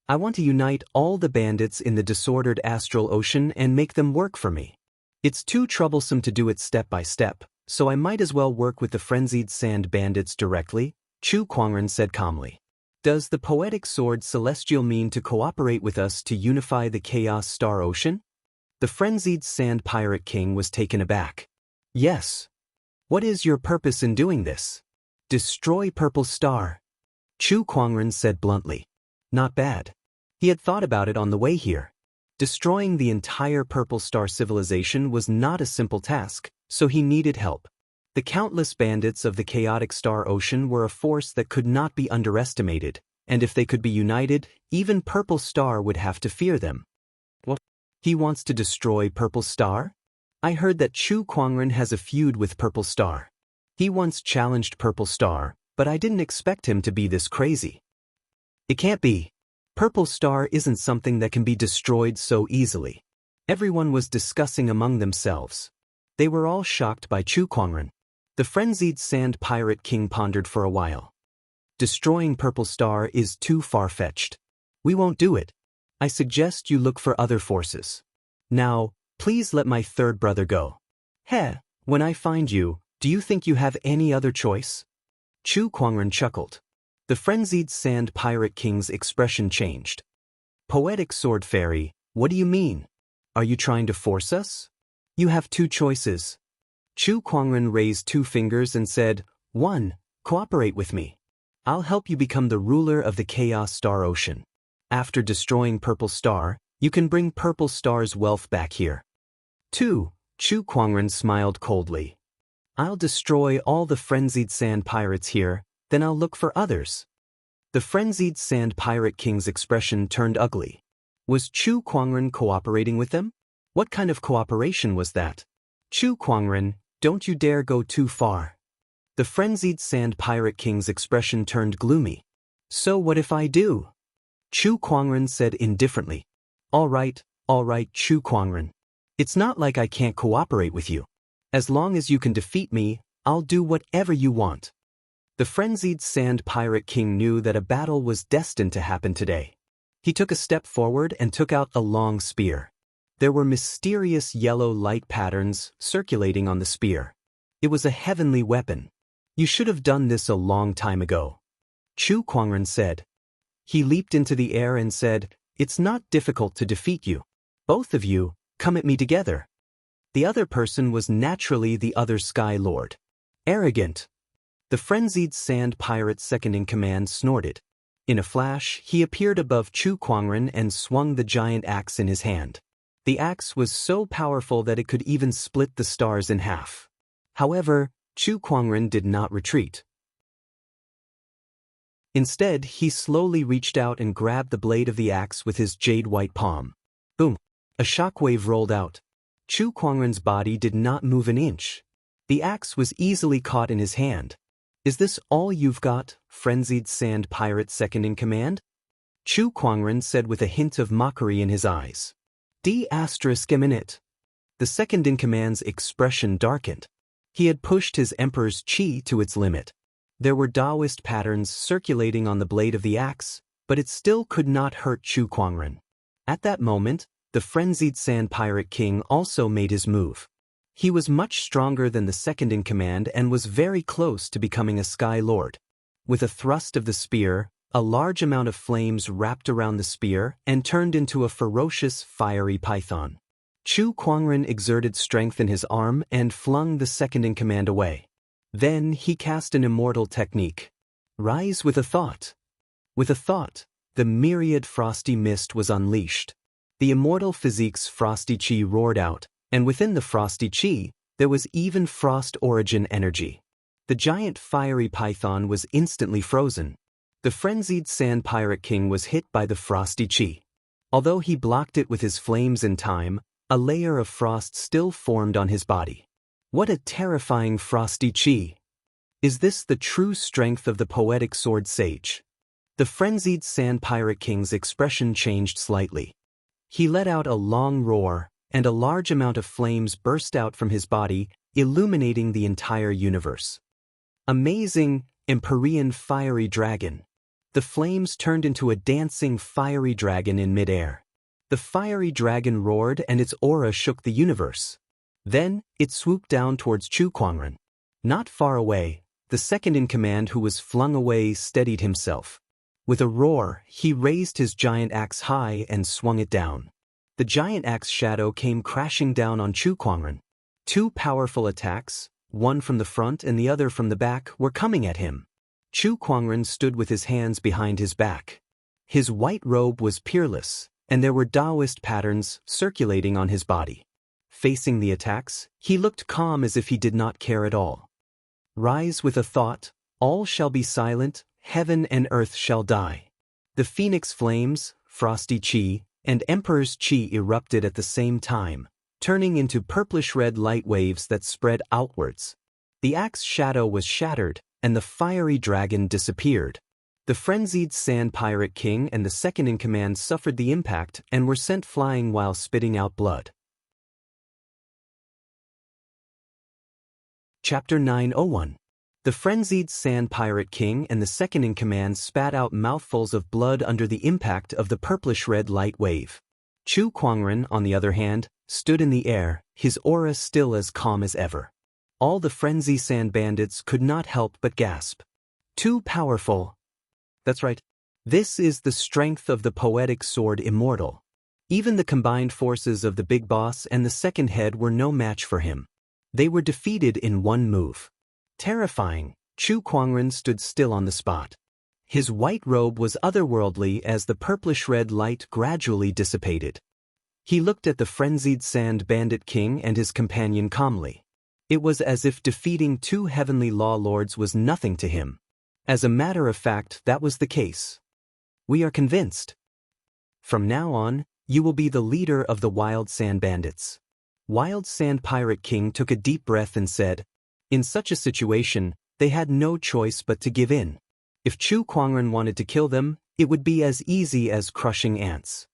I want to unite all the bandits in the disordered astral ocean and make them work for me. It's too troublesome to do it step by step, so I might as well work with the frenzied sand bandits directly, Chu Kuangren said calmly. Does the poetic sword celestial mean to cooperate with us to unify the chaos star ocean? The frenzied sand pirate king was taken aback. Yes. What is your purpose in doing this? Destroy Purple Star. Chu Kuangren said bluntly. Not bad. He had thought about it on the way here. Destroying the entire Purple Star civilization was not a simple task, so he needed help. The countless bandits of the chaotic star ocean were a force that could not be underestimated, and if they could be united, even Purple Star would have to fear them. What? He wants to destroy Purple Star? I heard that Chu Kuangren has a feud with Purple Star. He once challenged Purple Star, but I didn't expect him to be this crazy. It can't be. Purple Star isn't something that can be destroyed so easily. Everyone was discussing among themselves. They were all shocked by Chu Kuangren. The frenzied sand pirate king pondered for a while. Destroying Purple Star is too far-fetched. We won't do it. I suggest you look for other forces. Now, please let my third brother go. Heh, when I find you, do you think you have any other choice? Chu Kuangren chuckled. The frenzied sand pirate king's expression changed. Poetic sword fairy, what do you mean? Are you trying to force us? You have two choices. Chu Kuangren raised two fingers and said, 1. Cooperate with me. I'll help you become the ruler of the Chaos Star Ocean. After destroying Purple Star, you can bring Purple Star's wealth back here. 2. Chu Kuangren smiled coldly. I'll destroy all the frenzied sand pirates here, then I'll look for others. The frenzied sand pirate king's expression turned ugly. Was Chu Kuangren cooperating with them? What kind of cooperation was that? Chu Kuangren, don't you dare go too far. The frenzied sand pirate king's expression turned gloomy. So what if I do? Chu Kuangren said indifferently. All right, Chu Kuangren. It's not like I can't cooperate with you. As long as you can defeat me, I'll do whatever you want. The frenzied sand pirate king knew that a battle was destined to happen today. He took a step forward and took out a long spear. There were mysterious yellow light patterns circulating on the spear. It was a heavenly weapon. You should have done this a long time ago. Chu Kuangren said. He leaped into the air and said, It's not difficult to defeat you. Both of you, come at me together. The other person was naturally the other Sky Lord. Arrogant. The frenzied sand pirate second-in-command snorted. In a flash, he appeared above Chu Kuangren and swung the giant axe in his hand. The axe was so powerful that it could even split the stars in half. However, Chu Kuangren did not retreat. Instead, he slowly reached out and grabbed the blade of the axe with his jade-white palm. Boom! A shockwave rolled out. Chu Kuangren's body did not move an inch. The axe was easily caught in his hand. Is this all you've got, frenzied sand pirate second-in-command? Chu Kuangren said with a hint of mockery in his eyes. D***. The second-in-command's expression darkened. He had pushed his emperor's chi to its limit. There were Taoist patterns circulating on the blade of the axe, but it still could not hurt Chu Kuangren. At that moment, the frenzied sand pirate king also made his move. He was much stronger than the second-in-command and was very close to becoming a Sky Lord. With a thrust of the spear, a large amount of flames wrapped around the spear and turned into a ferocious, fiery python. Chu Kuangren exerted strength in his arm and flung the second-in-command away. Then he cast an immortal technique. Rise with a thought. With a thought, the myriad frosty mist was unleashed. The immortal physique's frosty chi roared out, and within the frosty chi, there was even frost origin energy. The giant fiery python was instantly frozen. The frenzied Sand Pirate King was hit by the frosty chi. Although he blocked it with his flames in time, a layer of frost still formed on his body. What a terrifying frosty chi! Is this the true strength of the poetic sword sage? The frenzied Sand Pirate King's expression changed slightly. He let out a long roar, and a large amount of flames burst out from his body, illuminating the entire universe. Amazing, Empyrean fiery dragon. The flames turned into a dancing fiery dragon in midair. The fiery dragon roared and its aura shook the universe. Then, it swooped down towards Chu Kuangren. Not far away, the second-in-command who was flung away steadied himself. With a roar, he raised his giant axe high and swung it down. The giant axe shadow came crashing down on Chu Kuangren. Two powerful attacks, one from the front and the other from the back, were coming at him. Chu Kuangren stood with his hands behind his back. His white robe was peerless, and there were Taoist patterns circulating on his body. Facing the attacks, he looked calm as if he did not care at all. Rise with a thought, all shall be silent, heaven and earth shall die. The phoenix flames, frosty chi, and emperor's chi erupted at the same time, turning into purplish-red light waves that spread outwards. The axe shadow was shattered, and the fiery dragon disappeared. The frenzied Sand Pirate King and the second-in-command suffered the impact and were sent flying while spitting out blood. Chapter 901. The frenzied Sand Pirate King and the second-in-command spat out mouthfuls of blood under the impact of the purplish-red light wave. Chu Kuangren, on the other hand, stood in the air, his aura still as calm as ever. All the frenzy sand bandits could not help but gasp. Too powerful. That's right. This is the strength of the poetic sword immortal. Even the combined forces of the big boss and the second head were no match for him. They were defeated in one move. Terrifying, Chu Kuangren stood still on the spot. His white robe was otherworldly as the purplish-red light gradually dissipated. He looked at the frenzied Sand Bandit King and his companion calmly. It was as if defeating two heavenly law lords was nothing to him. As a matter of fact, that was the case. We are convinced. From now on, you will be the leader of the Wild Sand Bandits. Wild Sand Pirate King took a deep breath and said, in such a situation, they had no choice but to give in. If Chu Kuangren wanted to kill them, it would be as easy as crushing ants.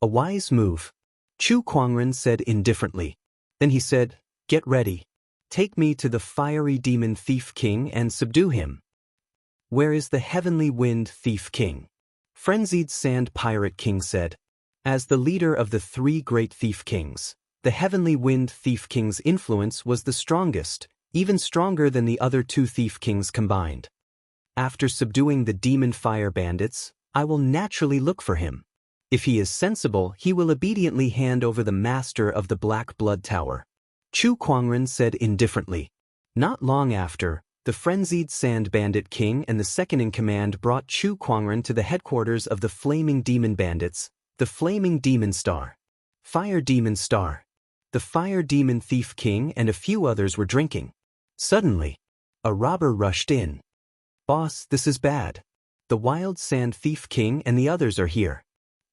A wise move, Chu Kuangren said indifferently. Then he said, get ready. Take me to the fiery demon thief king and subdue him. Where is the heavenly wind thief king? Frenzied Sand Pirate King said. As the leader of the three great thief kings, the heavenly wind thief king's influence was the strongest, even stronger than the other two thief kings combined. After subduing the demon fire bandits, I will naturally look for him. If he is sensible, he will obediently hand over the master of the Black Blood Tower. Chu Kuangren said indifferently. Not long after, the frenzied Sand Bandit King and the second-in-command brought Chu Kuangren to the headquarters of the Flaming Demon Bandits, the Flaming Demon Star. Fire Demon Star. The Fire Demon Thief King and a few others were drinking. Suddenly, a robber rushed in. Boss, this is bad. The Wild Sand Thief King and the others are here.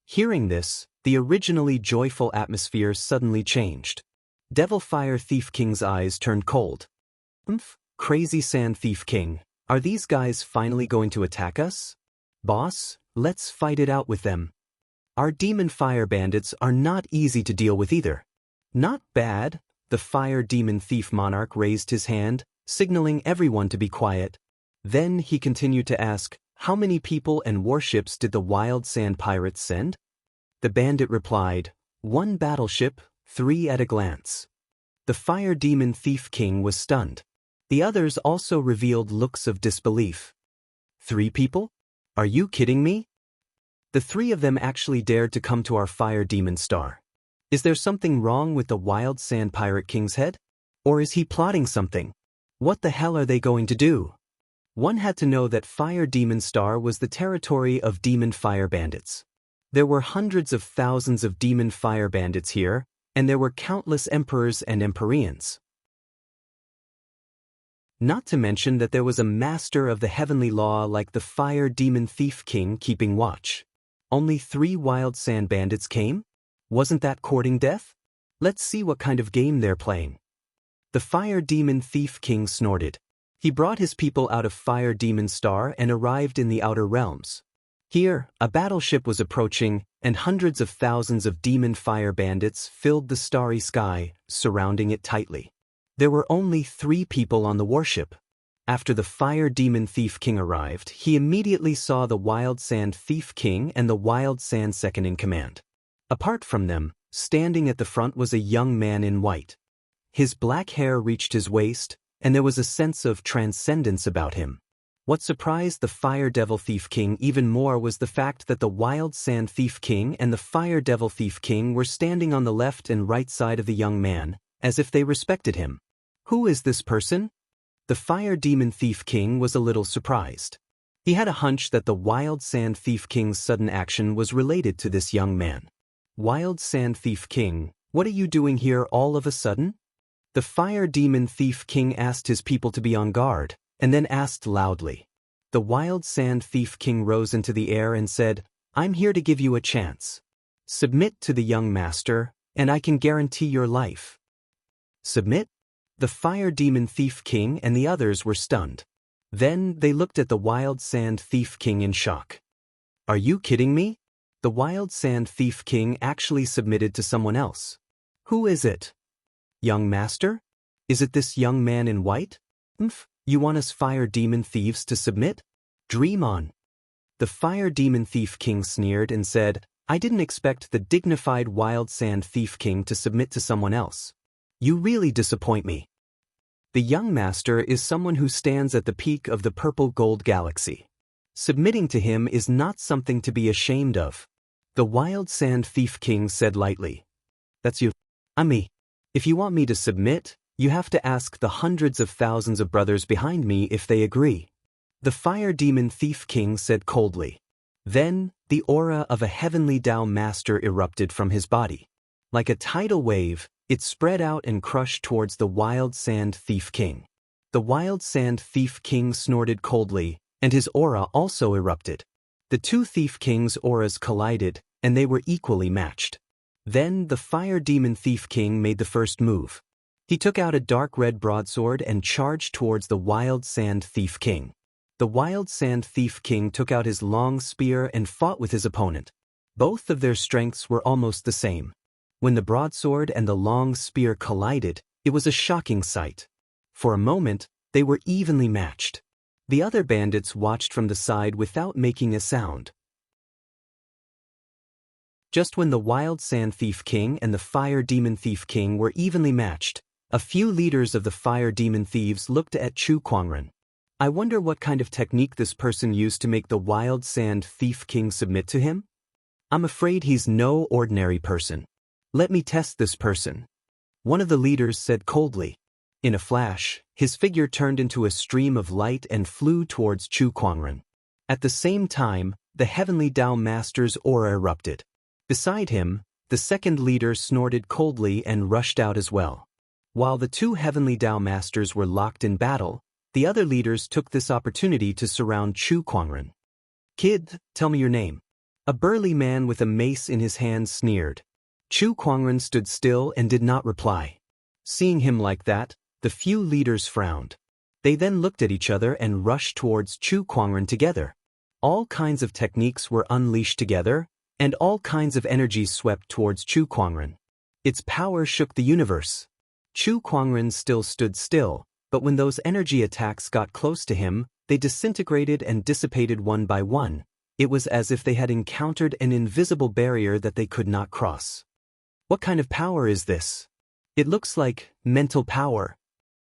Hearing this, the originally joyful atmosphere suddenly changed. Devil Fire Thief King's eyes turned cold. Crazy Sand Thief King, are these guys finally going to attack us? Boss, let's fight it out with them. Our demon fire bandits are not easy to deal with either. Not bad, the Fire Demon Thief Monarch raised his hand, signaling everyone to be quiet. Then he continued to ask, how many people and warships did the Wild Sand Pirates send? The bandit replied, 1 battleship, 3 at a glance. The Fire Demon Thief King was stunned. The others also revealed looks of disbelief. 3 people? Are you kidding me? The 3 of them actually dared to come to our Fire Demon Star. Is there something wrong with the Wild Sand Pirate King's head? Or is he plotting something? What the hell are they going to do? One had to know that Fire Demon Star was the territory of demon fire bandits. There were hundreds of thousands of demon fire bandits here, and there were countless emperors and empyreans. Not to mention that there was a master of the heavenly law like the fire demon thief king keeping watch. Only 3 wild sand bandits came? Wasn't that courting death? Let's see what kind of game they're playing. The fire demon thief king snorted. He brought his people out of Fire Demon Star and arrived in the outer realms. Here, a battleship was approaching, and hundreds of thousands of demon fire bandits filled the starry sky, surrounding it tightly. There were only 3 people on the warship. After the Fire Demon Thief King arrived, he immediately saw the Wild Sand Thief King and the Wild Sand Second in command. Apart from them, standing at the front was a young man in white. His black hair reached his waist, and there was a sense of transcendence about him. What surprised the Fire Devil Thief King even more was the fact that the Wild Sand Thief King and the Fire Devil Thief King were standing on the left and right side of the young man, as if they respected him. Who is this person? The Fire Demon Thief King was a little surprised. He had a hunch that the Wild Sand Thief King's sudden action was related to this young man. Wild Sand Thief King, what are you doing here all of a sudden? The Fire Demon Thief King asked his people to be on guard, and then asked loudly. The Wild Sand Thief King rose into the air and said, "I'm here to give you a chance. Submit to the young master, and I can guarantee your life." Submit? The Fire Demon Thief King and the others were stunned. Then they looked at the Wild Sand Thief King in shock. Are you kidding me? The Wild Sand Thief King actually submitted to someone else. Who is it? Young master? Is it this young man in white? You want us fire demon thieves to submit? Dream on. The Fire Demon Thief King sneered and said, I didn't expect the dignified Wild Sand Thief King to submit to someone else. You really disappoint me. The young master is someone who stands at the peak of the purple gold galaxy. Submitting to him is not something to be ashamed of. The Wild Sand Thief King said lightly. That's you. I'm me. If you want me to submit, you have to ask the hundreds of thousands of brothers behind me if they agree. The Fire Demon Thief King said coldly. Then, the aura of a heavenly Tao master erupted from his body. Like a tidal wave, it spread out and crushed towards the Wild Sand Thief King. The Wild Sand Thief King snorted coldly, and his aura also erupted. The 2 Thief Kings' auras collided, and they were equally matched. Then the Fire Demon Thief King made the first move. He took out a dark red broadsword and charged towards the Wild Sand Thief King. The Wild Sand Thief King took out his long spear and fought with his opponent. Both of their strengths were almost the same. When the broadsword and the long spear collided, it was a shocking sight. For a moment, they were evenly matched. The other bandits watched from the side without making a sound. Just when the Wild Sand Thief King and the Fire Demon Thief King were evenly matched, a few leaders of the Fire Demon Thieves looked at Chu Kuangren. I wonder what kind of technique this person used to make the Wild Sand Thief King submit to him? I'm afraid he's no ordinary person. Let me test this person. One of the leaders said coldly. In a flash, his figure turned into a stream of light and flew towards Chu Kuangren. At the same time, the Heavenly Tao Master's aura erupted. Beside him, the second leader snorted coldly and rushed out as well. While the 2 Heavenly Tao Masters were locked in battle, the other leaders took this opportunity to surround Chu Kuangren. Kid, tell me your name. A burly man with a mace in his hand sneered. Chu Kuangren stood still and did not reply. Seeing him like that, the few leaders frowned. They then looked at each other and rushed towards Chu Kuangren together. All kinds of techniques were unleashed together, and all kinds of energies swept towards Chu Kuangren. Its power shook the universe. Chu Kuangren still stood still, but when those energy attacks got close to him, they disintegrated and dissipated one by one. It was as if they had encountered an invisible barrier that they could not cross. What kind of power is this? It looks like mental power.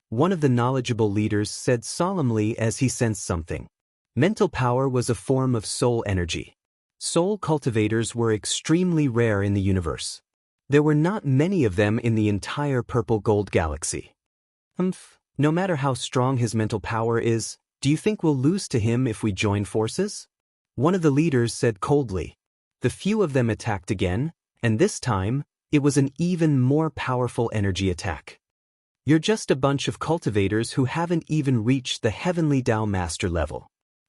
One of the knowledgeable leaders said solemnly as he sensed something. Mental power was a form of soul energy. Soul cultivators were extremely rare in the universe. There were not many of them in the entire purple gold galaxy. No matter how strong his mental power is, do you think we'll lose to him if we join forces? One of the leaders said coldly. The few of them attacked again, and this time, it was an even more powerful energy attack. You're just a bunch of cultivators who haven't even reached the heavenly Tao master level.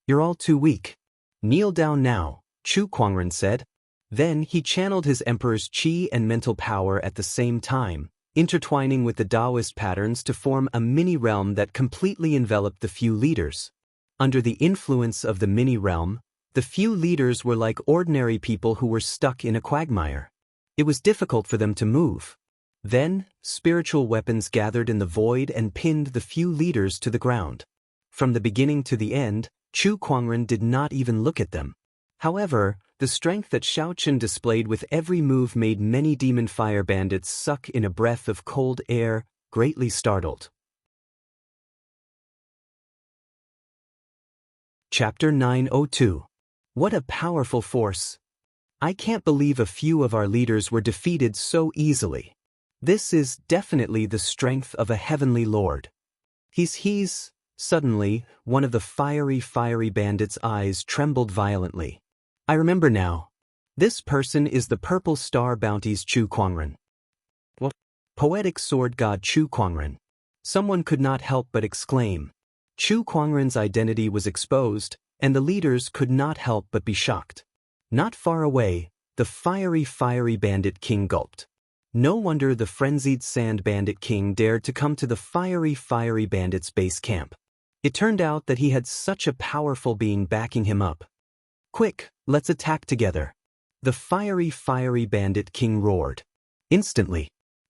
You're all too weak. Kneel down now, Chu Kuangren said. Then he channeled his emperor's qi and mental power at the same time, intertwining with the Taoist patterns to form a mini-realm that completely enveloped the few leaders. Under the influence of the mini-realm, the few leaders were like ordinary people who were stuck in a quagmire. It was difficult for them to move. Then, spiritual weapons gathered in the void and pinned the few leaders to the ground. From the beginning to the end, Chu Kuangren did not even look at them. However, the strength that Xiaochen displayed with every move made many demon fire bandits suck in a breath of cold air, greatly startled. Chapter 902. What a powerful force! I can't believe a few of our leaders were defeated so easily. This is definitely the strength of a heavenly lord. Suddenly, one of the fiery bandits' eyes trembled violently. I remember now. This person is the Purple Star Bounty's Chu Kuangren. What? Poetic sword god Chu Kuangren. Someone could not help but exclaim. Chu Kuangren's identity was exposed, and the leaders could not help but be shocked. Not far away, the fiery bandit king gulped. No wonder the frenzied sand bandit king dared to come to the fiery bandit's base camp. It turned out that he had such a powerful being backing him up. Quick, let's attack together. The fiery bandit king roared. Instantly,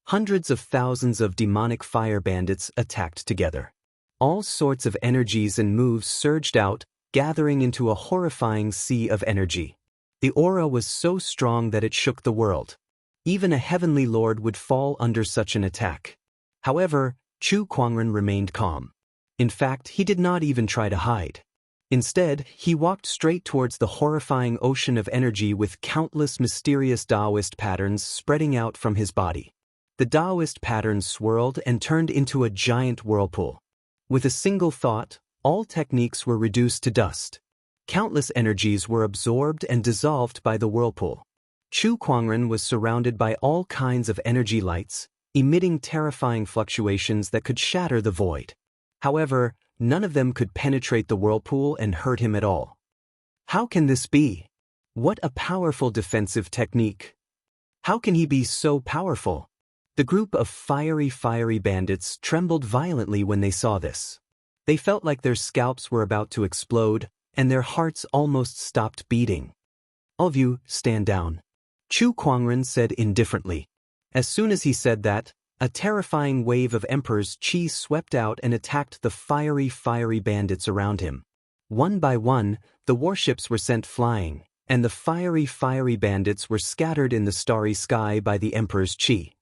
hundreds of thousands of demonic fire bandits attacked together. All sorts of energies and moves surged out, gathering into a horrifying sea of energy. The aura was so strong that it shook the world. Even a heavenly lord would fall under such an attack. However, Chu Kuangren remained calm. In fact, he did not even try to hide. Instead, he walked straight towards the horrifying ocean of energy with countless mysterious Taoist patterns spreading out from his body. The Taoist patterns swirled and turned into a giant whirlpool. With a single thought, all techniques were reduced to dust. Countless energies were absorbed and dissolved by the whirlpool. Chu Kuangren was surrounded by all kinds of energy lights, emitting terrifying fluctuations that could shatter the void. However, none of them could penetrate the whirlpool and hurt him at all. How can this be? What a powerful defensive technique! How can he be so powerful? The group of fiery bandits trembled violently when they saw this. They felt like their scalps were about to explode, and their hearts almost stopped beating. All of you, stand down. Chu Kuangren said indifferently. As soon as he said that, a terrifying wave of Emperor's qi swept out and attacked the fiery bandits around him. One by one, the warships were sent flying, and the fiery bandits were scattered in the starry sky by the Emperor's qi.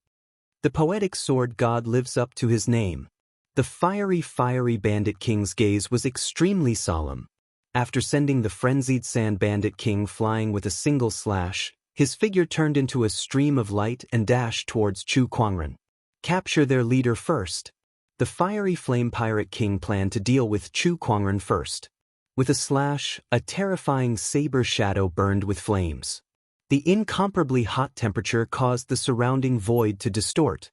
The poetic sword god lives up to his name. The fiery bandit king's gaze was extremely solemn. After sending the frenzied sand bandit king flying with a single slash, his figure turned into a stream of light and dashed towards Chu Kuangren. Capture their leader first. The fiery flame pirate king planned to deal with Chu Kuangren first. With a slash, a terrifying saber shadow burned with flames. The incomparably hot temperature caused the surrounding void to distort.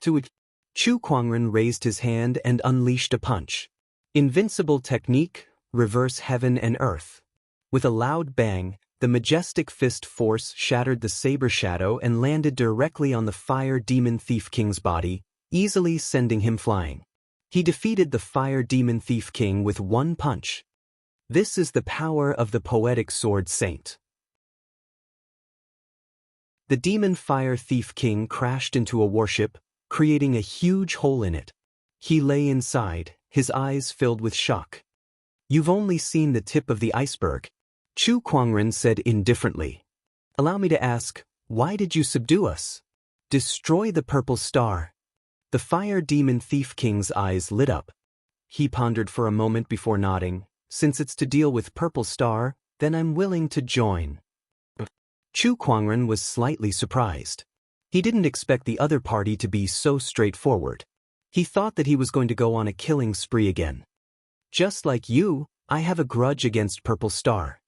To it, Chu Kuangren raised his hand and unleashed a punch. Invincible technique, reverse heaven and earth. With a loud bang, the majestic fist force shattered the saber shadow and landed directly on the fire demon thief king's body, easily sending him flying. He defeated the fire demon thief king with one punch. This is the power of the poetic sword saint. The demon fire thief king crashed into a warship, creating a huge hole in it. He lay inside, his eyes filled with shock. You've only seen the tip of the iceberg, Chu Kuangren said indifferently. Allow me to ask, why did you subdue us? Destroy the purple star. The fire demon thief king's eyes lit up. He pondered for a moment before nodding. Since it's to deal with purple star, then I'm willing to join. Chu Kuangren was slightly surprised. He didn't expect the other party to be so straightforward. He thought that he was going to go on a killing spree again. Just like you, I have a grudge against Purple Star.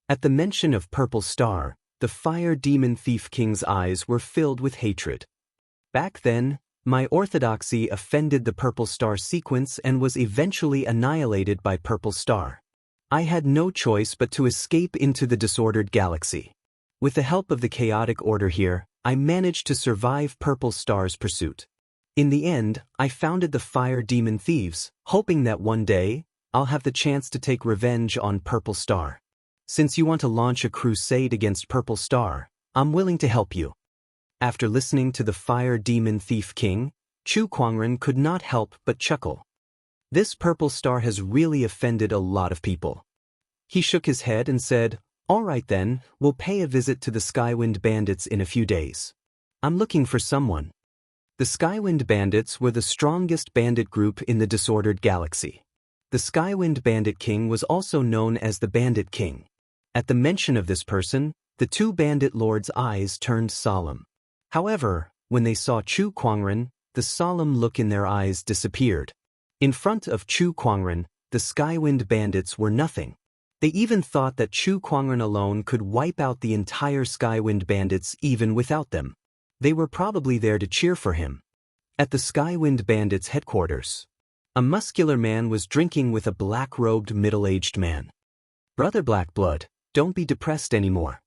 At the mention of Purple Star, the fire demon thief king's eyes were filled with hatred. Back then, My orthodoxy offended the Purple Star sequence and was eventually annihilated by Purple Star. I had no choice but to escape into the disordered galaxy. With the help of the chaotic order here, I managed to survive Purple Star's pursuit. In the end, I founded the Fire Demon Thieves, hoping that one day, I'll have the chance to take revenge on Purple Star. Since you want to launch a crusade against Purple Star, I'm willing to help you. After listening to the Fire Demon Thief King, Chu Kuangren could not help but chuckle. This Purple Star has really offended a lot of people. He shook his head and said, "All right then, we'll pay a visit to the Skywind Bandits in a few days. I'm looking for someone." The Skywind Bandits were the strongest bandit group in the disordered galaxy. The Skywind Bandit King was also known as the Bandit King. At the mention of this person, the two bandit lords' eyes turned solemn. However, when they saw Chu Kuangren, the solemn look in their eyes disappeared. In front of Chu Kuangren, the Skywind Bandits were nothing. They even thought that Chu Kuangren alone could wipe out the entire Skywind Bandits even without them. They were probably there to cheer for him. At the Skywind Bandits' headquarters, a muscular man was drinking with a black-robed middle-aged man. "Brother Black Blood, don't be depressed anymore.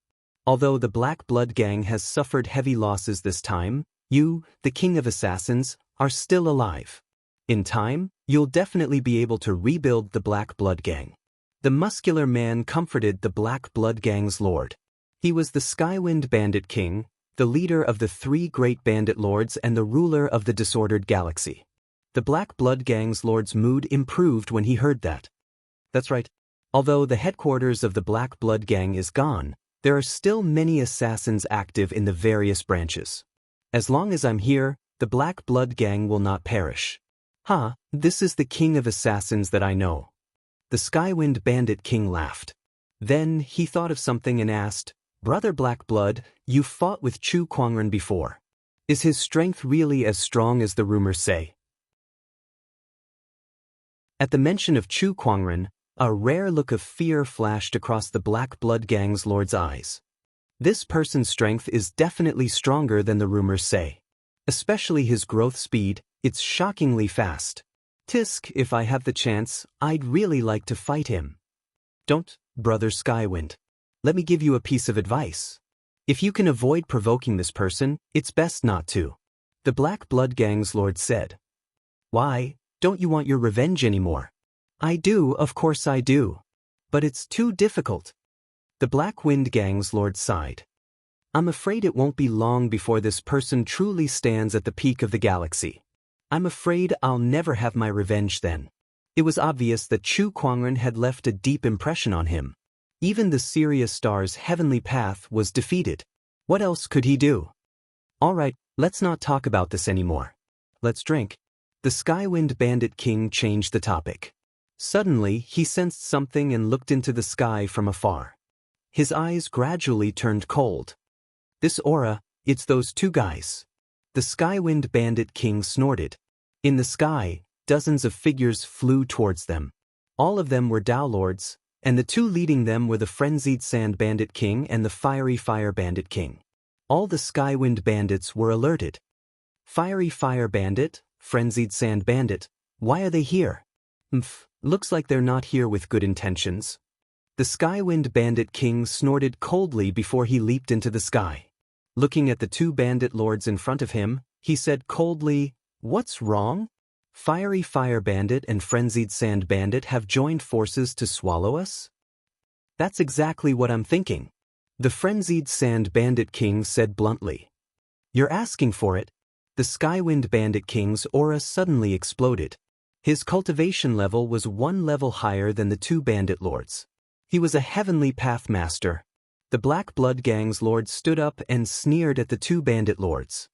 Although the Black Blood Gang has suffered heavy losses this time, you, the King of Assassins, are still alive. In time, you'll definitely be able to rebuild the Black Blood Gang." The muscular man comforted the Black Blood Gang's lord. He was the Skywind Bandit King, the leader of the three great bandit lords and the ruler of the disordered galaxy. The Black Blood Gang's lord's mood improved when he heard that. That's right. Although the headquarters of the Black Blood Gang is gone, there are still many assassins active in the various branches. As long as I'm here, the Black Blood Gang will not perish. This is the King of Assassins that I know. The Skywind Bandit King laughed. Then he thought of something and asked, "Brother Black Blood, you fought with Chu Kuangren before. Is his strength really as strong as the rumors say?" At the mention of Chu Kuangren, a rare look of fear flashed across the Black Blood Gang's lord's eyes. This person's strength is definitely stronger than the rumors say. Especially his growth speed, it's shockingly fast. Tisk, if I have the chance, I'd really like to fight him. Don't, Brother Skywind. Let me give you a piece of advice. If you can avoid provoking this person, it's best not to. The Black Blood Gang's lord said. Why, don't you want your revenge anymore? I do, of course I do. But it's too difficult. The Black Wind Gang's lord sighed. I'm afraid it won't be long before this person truly stands at the peak of the galaxy. I'm afraid I'll never have my revenge then. It was obvious that Chu Kuangren had left a deep impression on him. Even the Sirius Star's heavenly path was defeated. What else could he do? All right, let's not talk about this anymore. Let's drink. The Skywind Bandit King changed the topic. Suddenly, he sensed something and looked into the sky from afar. His eyes gradually turned cold. This aura, it's those two guys. The Skywind Bandit King snorted. In the sky, dozens of figures flew towards them. All of them were Dao Lords, and the two leading them were the Frenzied Sand Bandit King and the Fiery Fire Bandit King. All the Skywind Bandits were alerted. Fiery Fire Bandit, Frenzied Sand Bandit, why are they here? Looks like they're not here with good intentions. The Skywind Bandit King snorted coldly before he leaped into the sky. Looking at the two bandit lords in front of him, he said coldly, "What's wrong? Fiery Fire Bandit and Frenzied Sand Bandit have joined forces to swallow us?" That's exactly what I'm thinking. The Frenzied Sand Bandit King said bluntly. You're asking for it. The Skywind Bandit King's aura suddenly exploded. His cultivation level was one level higher than the two bandit lords. He was a heavenly path master. The Black Blood Gang's lord stood up and sneered at the two bandit lords.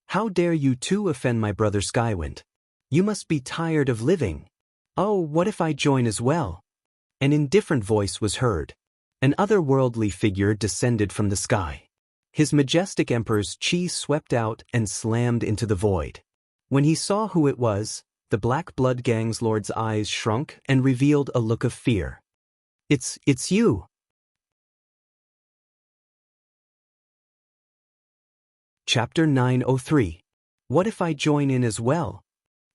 How dare you two offend my brother Skywind? You must be tired of living. Oh, what if I join as well? An indifferent voice was heard. An otherworldly figure descended from the sky. His majestic emperor's chi swept out and slammed into the void. When he saw who it was, the Black Blood Gang's lord's eyes shrunk and revealed a look of fear. It's you. Chapter 903. What if I join in as well?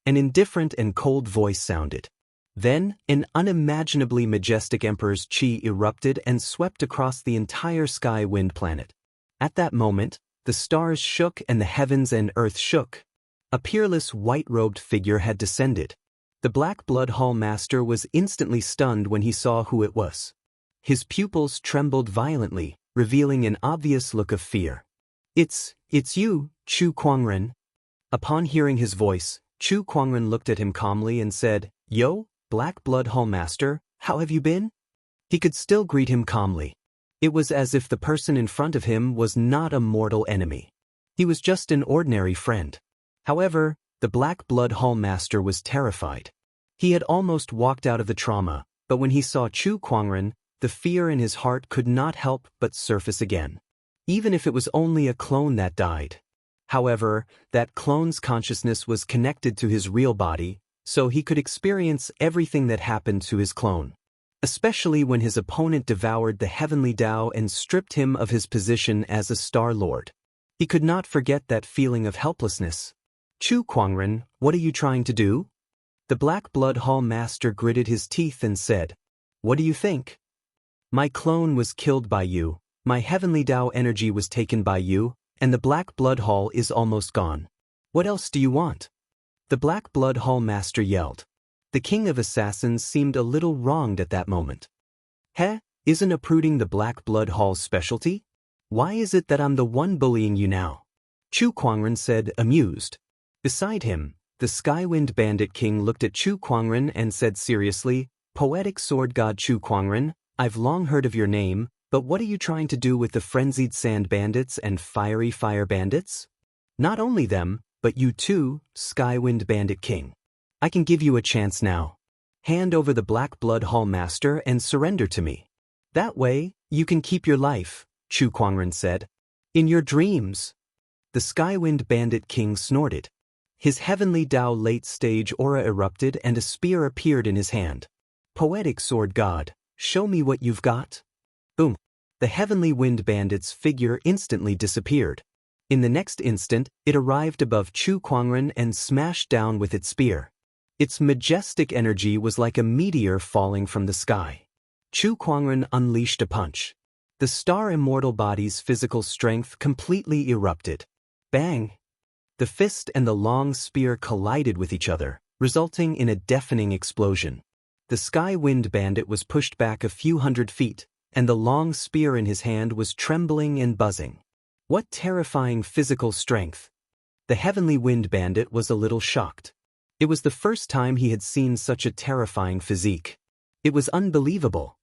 An indifferent and cold voice sounded. Then, an unimaginably majestic emperor's chi erupted and swept across the entire sky wind planet. At that moment, the stars shook and the heavens and earth shook. A peerless white-robed figure had descended. The Black Blood Hall Master was instantly stunned when he saw who it was. His pupils trembled violently, revealing an obvious look of fear. It's you, Chu Kuangren." Upon hearing his voice, Chu Kuangren looked at him calmly and said, "Yo, Black Blood Hall Master, how have you been?" He could still greet him calmly. It was as if the person in front of him was not a mortal enemy. He was just an ordinary friend. However, the Black Blood Hall Master was terrified. He had almost walked out of the trauma, but when he saw Chu Kuangren, the fear in his heart could not help but surface again. Even if it was only a clone that died. However, that clone's consciousness was connected to his real body, so he could experience everything that happened to his clone. Especially when his opponent devoured the heavenly Tao and stripped him of his position as a Star Lord. He could not forget that feeling of helplessness. "Chu Kuangren, what are you trying to do?" The Black Blood Hall Master gritted his teeth and said, "What do you think? My clone was killed by you, my heavenly Tao energy was taken by you, and the Black Blood Hall is almost gone. What else do you want?" The Black Blood Hall Master yelled. The King of Assassins seemed a little wronged at that moment. Isn't uprooting the Black Blood Hall's specialty? Why is it that I'm the one bullying you now?" Chu Kuangren said, amused. Beside him, the Skywind Bandit King looked at Chu Kuangren and said seriously, "Poetic Sword God Chu Kuangren, I've long heard of your name, but what are you trying to do with the Frenzied Sand Bandits and Fiery Fire Bandits? Not only them, but you too, Skywind Bandit King. I can give you a chance now. Hand over the Black Blood Hall Master and surrender to me. That way, you can keep your life," Chu Kuangren said. "In your dreams." The Skywind Bandit King snorted. His heavenly Tao late-stage aura erupted and a spear appeared in his hand. "Poetic Sword God, show me what you've got." Boom. The Heavenly Wind Bandit's figure instantly disappeared. In the next instant, it arrived above Chu Kuangren and smashed down with its spear. Its majestic energy was like a meteor falling from the sky. Chu Kuangren unleashed a punch. The Star Immortal body's physical strength completely erupted. Bang! The fist and the long spear collided with each other, resulting in a deafening explosion. The Sky Wind Bandit was pushed back a few hundred feet, and the long spear in his hand was trembling and buzzing. What terrifying physical strength! The Heavenly Wind Bandit was a little shocked. It was the first time he had seen such a terrifying physique. It was unbelievable.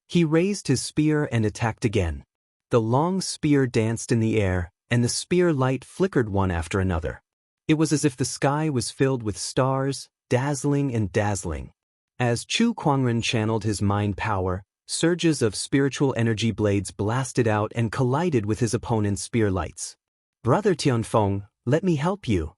He raised his spear and attacked again. The long spear danced in the air, and the spear light flickered one after another. It was as if the sky was filled with stars, dazzling and dazzling. As Chu Kuangren channeled his mind power, surges of spiritual energy blades blasted out and collided with his opponent's spear lights. "Brother Tianfeng, let me help you."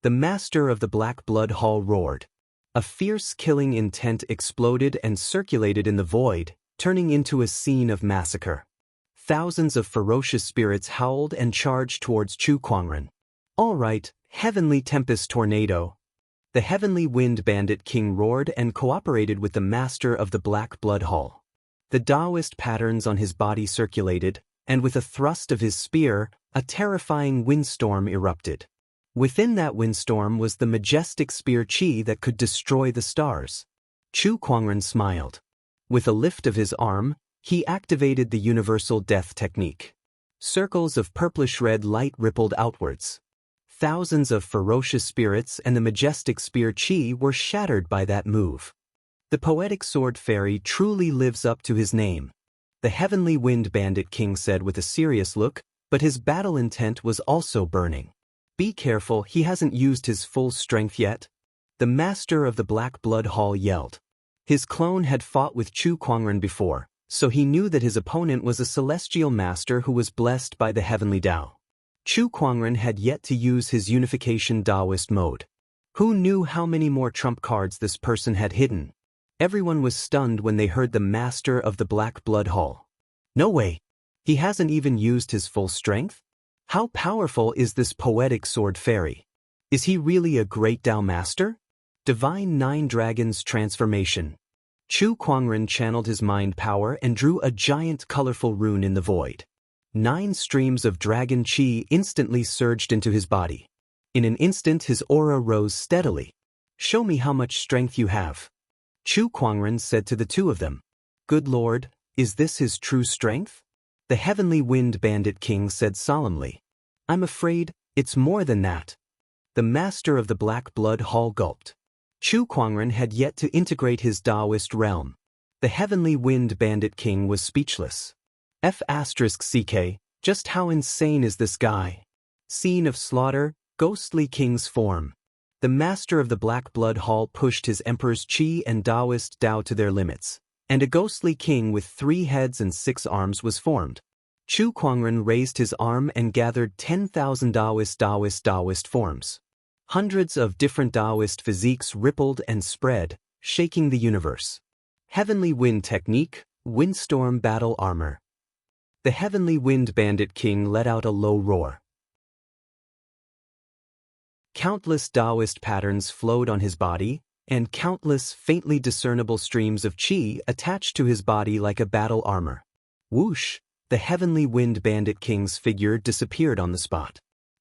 The master of the Black Blood Hall roared. A fierce killing intent exploded and circulated in the void, turning into a scene of massacre. Thousands of ferocious spirits howled and charged towards Chu Kuangren. "All right, Heavenly Tempest Tornado." The Heavenly Wind Bandit King roared and cooperated with the master of the Black Blood Hall. The Taoist patterns on his body circulated, and with a thrust of his spear, a terrifying windstorm erupted. Within that windstorm was the majestic spear chi that could destroy the stars. Chu Kuangren smiled. With a lift of his arm, he activated the universal death technique. Circles of purplish-red light rippled outwards. Thousands of ferocious spirits and the majestic spear chi were shattered by that move. The Poetic Sword Fairy truly lives up to his name. The Heavenly Wind Bandit King said with a serious look, but his battle intent was also burning. "Be careful, he hasn't used his full strength yet." The master of the Black Blood Hall yelled. His clone had fought with Chu Kuangren before, so he knew that his opponent was a celestial master who was blessed by the heavenly Tao. Chu Kuangren had yet to use his unification Taoist mode. Who knew how many more trump cards this person had hidden? Everyone was stunned when they heard the master of the Black Blood Hall. "No way! He hasn't even used his full strength?" How powerful is this poetic sword fairy? Is he really a great Tao master? Divine Nine Dragons Transformation. Chu Kuangren channeled his mind power and drew a giant colorful rune in the void. 9 streams of dragon chi instantly surged into his body. In an instant his aura rose steadily. Show me how much strength you have. Chu Kuangren said to the two of them. Good Lord, is this his true strength? The Heavenly Wind Bandit King said solemnly. I'm afraid it's more than that. The master of the Black Blood Hall gulped. Chu Kuangren had yet to integrate his Taoist realm. The Heavenly Wind Bandit King was speechless. F***ck, just how insane is this guy? Scene of slaughter, ghostly king's form. The master of the Black Blood Hall pushed his emperor's chi and Taoist Tao to their limits, and a ghostly king with 3 heads and 6 arms was formed. Chu Kuangren raised his arm and gathered 10,000 Taoist forms. Hundreds of different Taoist physiques rippled and spread, shaking the universe. Heavenly Wind Technique, Windstorm Battle Armor. The Heavenly Wind Bandit King let out a low roar. Countless Taoist patterns flowed on his body, and countless faintly discernible streams of chi attached to his body like a battle armor. Whoosh! The Heavenly Wind Bandit King's figure disappeared on the spot.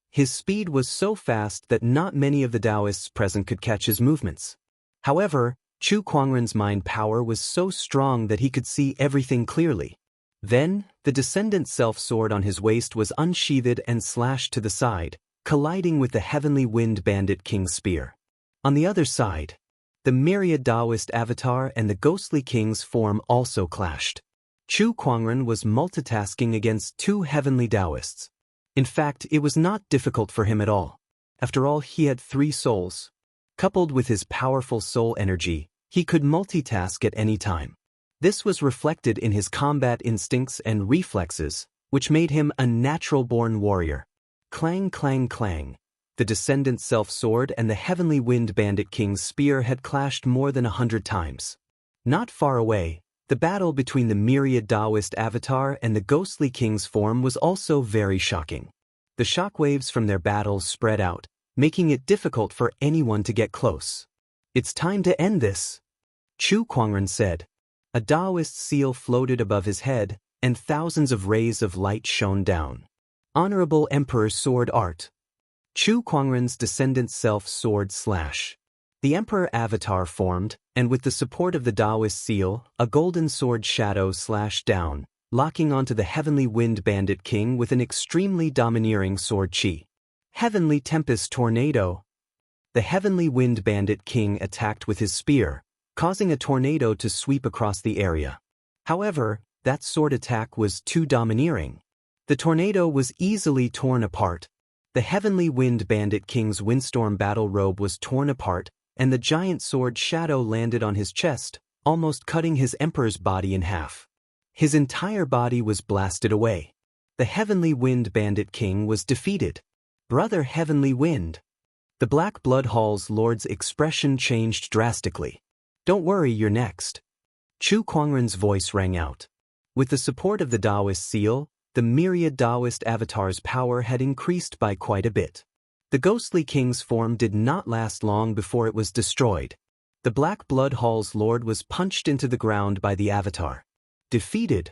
His speed was so fast that not many of the Taoists present could catch his movements. However, Chu Kuangren's mind power was so strong that he could see everything clearly. Then, the Descendant Self-Sword on his waist was unsheathed and slashed to the side, colliding with the Heavenly Wind Bandit King's spear. On the other side, the myriad Taoist avatar and the ghostly king's form also clashed. Chu Kuangren was multitasking against 2 heavenly Taoists. In fact, it was not difficult for him at all. After all, he had 3 souls. Coupled with his powerful soul energy, he could multitask at any time. This was reflected in his combat instincts and reflexes, which made him a natural-born warrior. Clang, clang, clang. The Descendant Self-Sword and the Heavenly Wind Bandit King's spear had clashed more than 100 times. Not far away, the battle between the myriad Taoist avatar and the ghostly king's form was also very shocking. The shockwaves from their battles spread out, making it difficult for anyone to get close. It's time to end this, Chu Kuangren said. A Taoist seal floated above his head, and thousands of rays of light shone down. Honorable Emperor Sword Art. Chu Kuangren's Descendant Self-Sword slash. The Emperor Avatar formed, and with the support of the Taoist seal, a golden sword shadow slashed down, locking onto the Heavenly Wind Bandit King with an extremely domineering sword chi. Heavenly Tempest Tornado. The Heavenly Wind Bandit King attacked with his spear, causing a tornado to sweep across the area. However, that sword attack was too domineering. The tornado was easily torn apart. The Heavenly Wind Bandit King's windstorm battle robe was torn apart, and the giant sword shadow landed on his chest, almost cutting his emperor's body in half. His entire body was blasted away. The Heavenly Wind Bandit King was defeated. Brother Heavenly Wind. The Black Blood Hall's lord's expression changed drastically. Don't worry, you're next. Chu Kuangren's voice rang out. With the support of the Taoist seal, the myriad Taoist avatar's power had increased by quite a bit. The ghostly king's form did not last long before it was destroyed. The Black Blood Hall's lord was punched into the ground by the avatar. Defeated.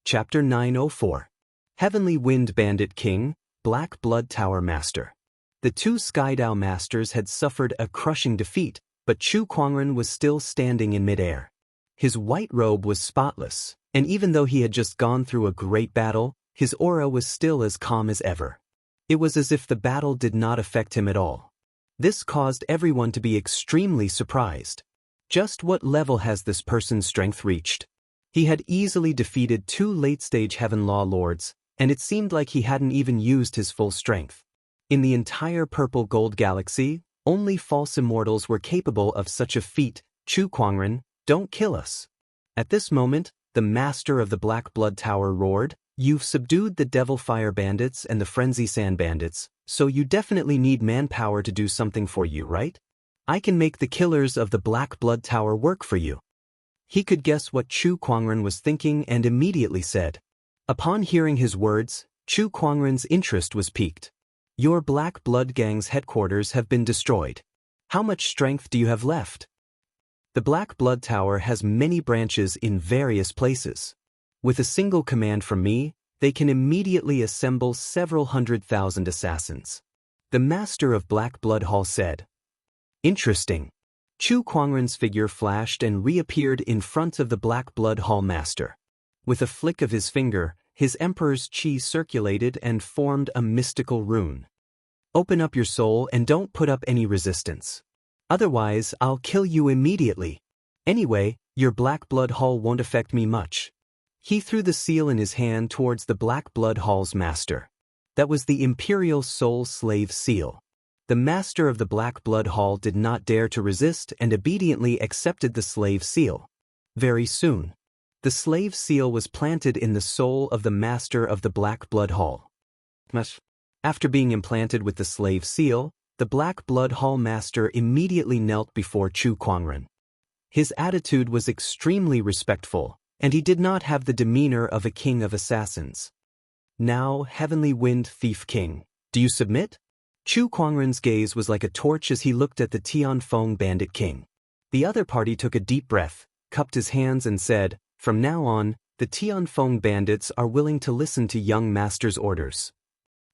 Chapter 904. Heavenly Wind Bandit King, Black Blood Tower Master. The 2 Skydao masters had suffered a crushing defeat, but Chu Kuangren was still standing in midair. His white robe was spotless, and even though he had just gone through a great battle, his aura was still as calm as ever. It was as if the battle did not affect him at all. This caused everyone to be extremely surprised. Just what level has this person's strength reached? He had easily defeated 2 late-stage Heaven Law Lords, and it seemed like he hadn't even used his full strength. In the entire Purple Gold Galaxy, only false immortals were capable of such a feat. Chu Kuangren, don't kill us. At this moment, the master of the Black Blood Tower roared, You've subdued the Devil Fire Bandits and the Frenzy Sand Bandits, so you definitely need manpower to do something for you, right? I can make the killers of the Black Blood Tower work for you. He could guess what Chu Kuangren was thinking and immediately said. Upon hearing his words, Chu Kuangren's interest was piqued. Your Black Blood Gang's headquarters have been destroyed. How much strength do you have left? The Black Blood Tower has many branches in various places. With a single command from me, they can immediately assemble several 100,000 assassins. The master of Black Blood Hall said. Interesting. Chu Kuangren's figure flashed and reappeared in front of the Black Blood Hall master. With a flick of his finger, his emperor's chi circulated and formed a mystical rune. Open up your soul and don't put up any resistance. Otherwise, I'll kill you immediately. Anyway, your Black Blood Hall won't affect me much. He threw the seal in his hand towards the Black Blood Hall's master. That was the Imperial Soul Slave Seal. The master of the Black Blood Hall did not dare to resist and obediently accepted the slave seal. Very soon, the slave seal was planted in the soul of the master of the Black Blood Hall. After being implanted with the slave seal, the Black Blood Hall master immediately knelt before Chu Kuangren. His attitude was extremely respectful, and he did not have the demeanor of a king of assassins. Now, Heavenly Wind Thief King, do you submit? Chu Kuangren's gaze was like a torch as he looked at the Tianfeng Bandit King. The other party took a deep breath, cupped his hands and said, from now on, the Tianfeng bandits are willing to listen to young master's orders.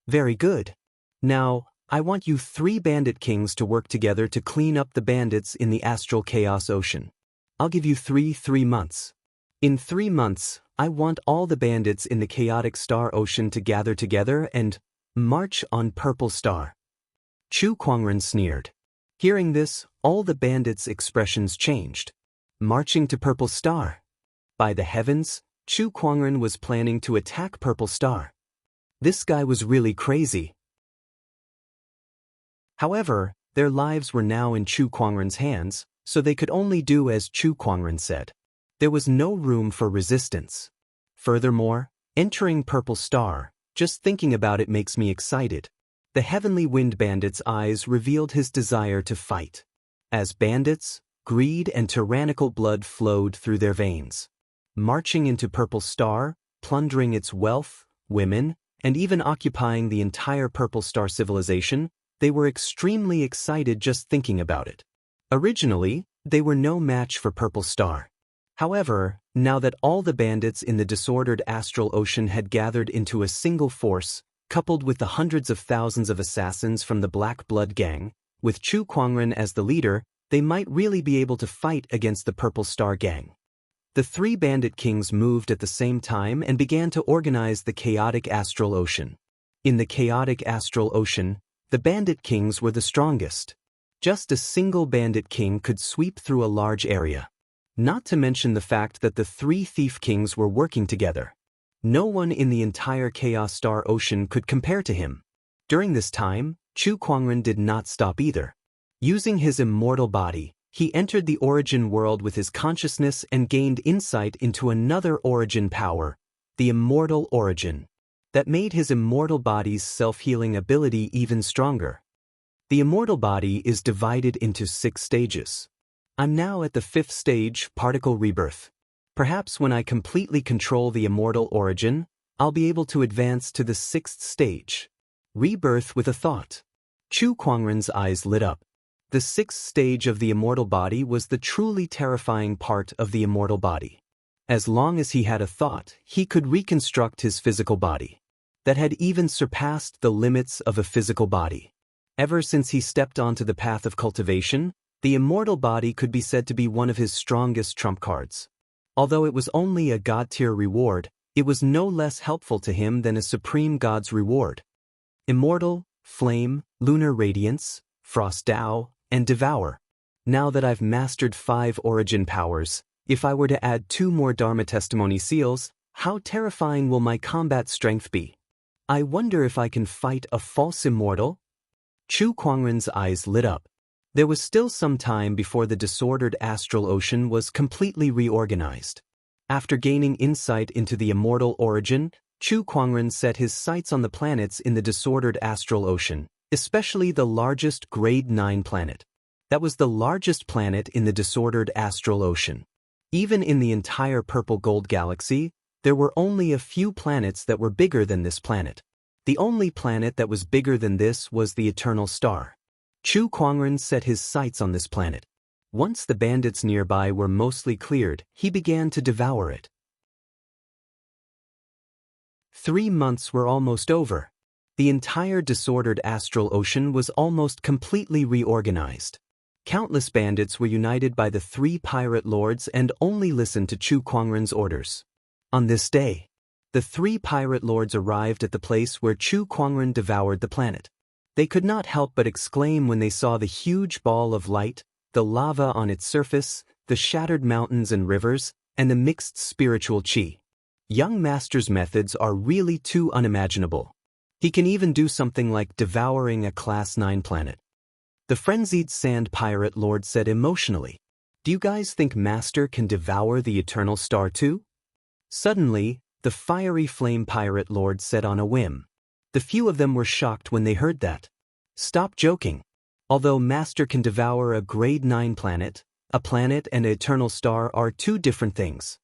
Very good. Now, I want you 3 bandit kings to work together to clean up the bandits in the Astral Chaos Ocean. I'll give you 3 months. In 3 months, I want all the bandits in the Chaotic Star Ocean to gather together and march on Purple Star. Chu Kuangren sneered. Hearing this, all the bandits' expressions changed. Marching to Purple Star. By the heavens, Chu Kuangren was planning to attack Purple Star. This guy was really crazy. However, their lives were now in Chu Kuangren's hands, so they could only do as Chu Kuangren said. There was no room for resistance. Furthermore, entering Purple Star, just thinking about it makes me excited. The Heavenly Wind Bandit's eyes revealed his desire to fight. As bandits, greed and tyrannical blood flowed through their veins. Marching into Purple Star, plundering its wealth, women, and even occupying the entire Purple Star civilization, they were extremely excited just thinking about it. Originally, they were no match for Purple Star. However, now that all the bandits in the disordered astral ocean had gathered into a single force, coupled with the hundreds of thousands of assassins from the Black Blood Gang, with Chu Kuangren as the leader, they might really be able to fight against the Purple Star Gang. The 3 bandit kings moved at the same time and began to organize the Chaotic Astral Ocean. In the Chaotic Astral Ocean, the bandit kings were the strongest. Just a single bandit king could sweep through a large area. Not to mention the fact that the 3 thief kings were working together. No one in the entire Chaos Star Ocean could compare to him. During this time, Chu Kuangren did not stop either. Using his immortal body, he entered the origin world with his consciousness and gained insight into another origin power, the immortal origin, that made his immortal body's self-healing ability even stronger. The immortal body is divided into 6 stages. I'm now at the 5th stage, particle rebirth. Perhaps when I completely control the immortal origin, I'll be able to advance to the 6th stage. Rebirth with a thought. Chu Kuangren's eyes lit up. The 6th stage of the immortal body was the truly terrifying part of the immortal body. As long as he had a thought, he could reconstruct his physical body. That had even surpassed the limits of a physical body. Ever since he stepped onto the path of cultivation, the immortal body could be said to be one of his strongest trump cards. Although it was only a god-tier reward, it was no less helpful to him than a supreme god's reward. Immortal, Flame, Lunar Radiance, Frost Tao, and Devour. Now that I've mastered 5 origin powers, if I were to add 2 more Dharma Testimony seals, how terrifying will my combat strength be? I wonder if I can fight a false immortal? Chu Kuangren's eyes lit up. There was still some time before the disordered astral ocean was completely reorganized. After gaining insight into the immortal origin, Chu Kuangren set his sights on the planets in the disordered astral ocean, especially the largest Grade 9 planet. That was the largest planet in the disordered astral ocean. Even in the entire purple gold galaxy, there were only a few planets that were bigger than this planet. The only planet that was bigger than this was the Eternal Star. Chu Kuangren set his sights on this planet. Once the bandits nearby were mostly cleared, he began to devour it. 3 months were almost over. The entire disordered astral ocean was almost completely reorganized. Countless bandits were united by the 3 pirate lords and only listened to Chu Kuangren's orders. On this day, the 3 pirate lords arrived at the place where Chu Kuangren devoured the planet. They could not help but exclaim when they saw the huge ball of light, the lava on its surface, the shattered mountains and rivers, and the mixed spiritual qi. Young Master's methods are really too unimaginable. He can even do something like devouring a Class 9 planet. The frenzied sand pirate lord said emotionally, "Do you guys think Master can devour the Eternal Star too?" Suddenly, the fiery flame pirate lord said on a whim. The few of them were shocked when they heard that. Stop joking. Although Master can devour a grade 9 planet, a planet and an Eternal Star are 2 different things.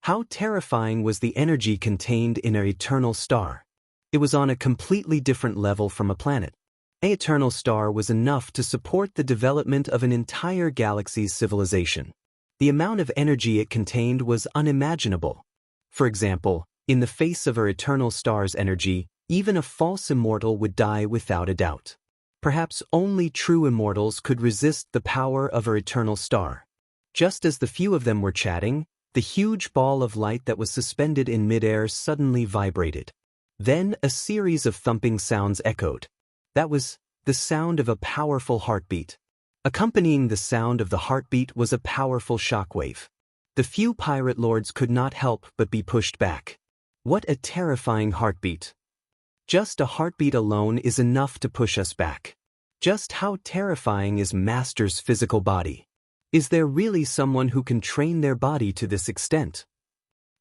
How terrifying was the energy contained in an Eternal Star? It was on a completely different level from a planet. An Eternal Star was enough to support the development of an entire galaxy's civilization. The amount of energy it contained was unimaginable. For example, in the face of our Eternal Star's energy, even a false immortal would die without a doubt. Perhaps only true immortals could resist the power of our Eternal Star. Just as the few of them were chatting, the huge ball of light that was suspended in midair suddenly vibrated. Then a series of thumping sounds echoed. That was the sound of a powerful heartbeat. Accompanying the sound of the heartbeat was a powerful shockwave. The few pirate lords could not help but be pushed back. What a terrifying heartbeat. Just a heartbeat alone is enough to push us back. Just how terrifying is Master's physical body? Is there really someone who can train their body to this extent?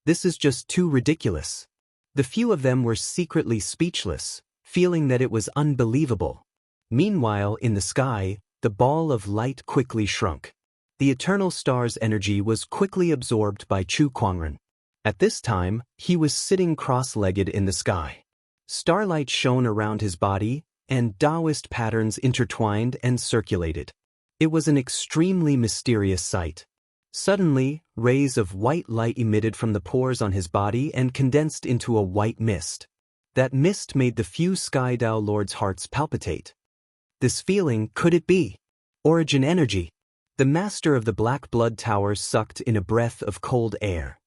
This is just too ridiculous. The few of them were secretly speechless, feeling that it was unbelievable. Meanwhile, in the sky, the ball of light quickly shrunk. The Eternal Star's energy was quickly absorbed by Chu Kuangren. At this time, he was sitting cross-legged in the sky. Starlight shone around his body, and Taoist patterns intertwined and circulated. It was an extremely mysterious sight. Suddenly, rays of white light emitted from the pores on his body and condensed into a white mist. That mist made the few Sky Dao Lords' hearts palpitate. This feeling, could it be origin energy? The master of the Black Blood Tower sucked in a breath of cold air.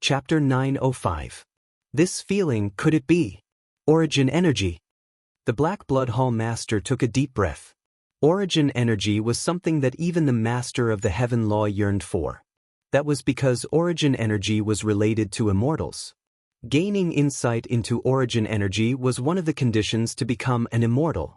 Chapter 905. This feeling, could it be origin energy? The Black Blood Hall Master took a deep breath. Origin energy was something that even the Master of the Heaven Law yearned for. That was because origin energy was related to immortals. Gaining insight into origin energy was one of the conditions to become an immortal.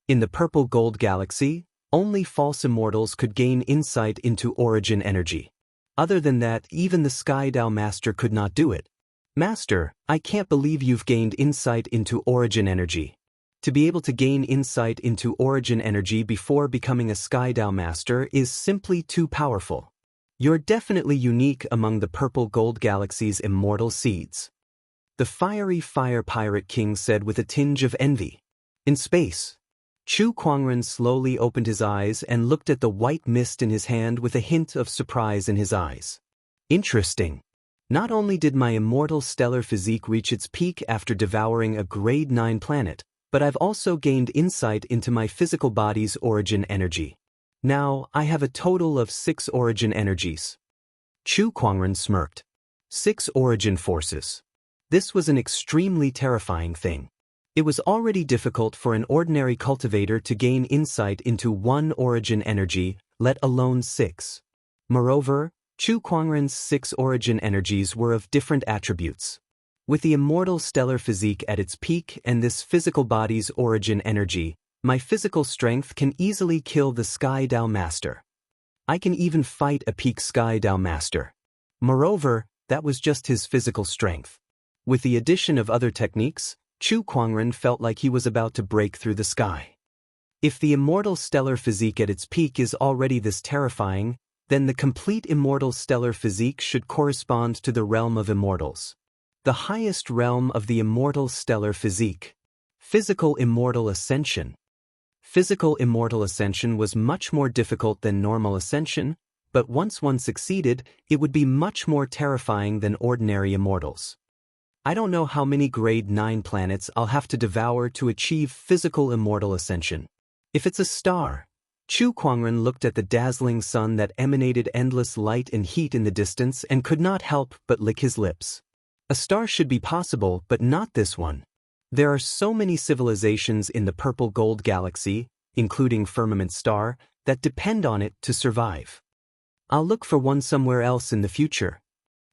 In the Purple Gold Galaxy, only false immortals could gain insight into origin energy. Other than that, even the Sky Dao Master could not do it. Master, I can't believe you've gained insight into origin energy. To be able to gain insight into origin energy before becoming a Sky Dao Master is simply too powerful. You're definitely unique among the Purple Gold Galaxy's immortal seeds. The fiery Fire Pirate King said with a tinge of envy. In space, Chu Kuangren slowly opened his eyes and looked at the white mist in his hand with a hint of surprise in his eyes. Interesting. Not only did my immortal stellar physique reach its peak after devouring a grade 9 planet, but I've also gained insight into my physical body's origin energy. Now, I have a total of 6 origin energies. Chu Kuangren smirked. 6 origin forces. This was an extremely terrifying thing. It was already difficult for an ordinary cultivator to gain insight into 1 origin energy, let alone 6. Moreover, Chu Kuangren's 6 origin energies were of different attributes. With the immortal stellar physique at its peak and this physical body's origin energy, my physical strength can easily kill the Sky Dao Master. I can even fight a peak Sky Dao Master. Moreover, that was just his physical strength. With the addition of other techniques, Chu Kuangren felt like he was about to break through the sky. If the immortal stellar physique at its peak is already this terrifying, then the complete immortal stellar physique should correspond to the realm of immortals. The highest realm of the immortal stellar physique. Physical immortal ascension. Physical immortal ascension was much more difficult than normal ascension, but once one succeeded, it would be much more terrifying than ordinary immortals. I don't know how many grade 9 planets I'll have to devour to achieve physical immortal ascension. If it's a star. Chu Kuangren looked at the dazzling sun that emanated endless light and heat in the distance and could not help but lick his lips. A star should be possible, but not this one. There are so many civilizations in the purple gold galaxy, including Firmament Star, that depend on it to survive. I'll look for one somewhere else in the future.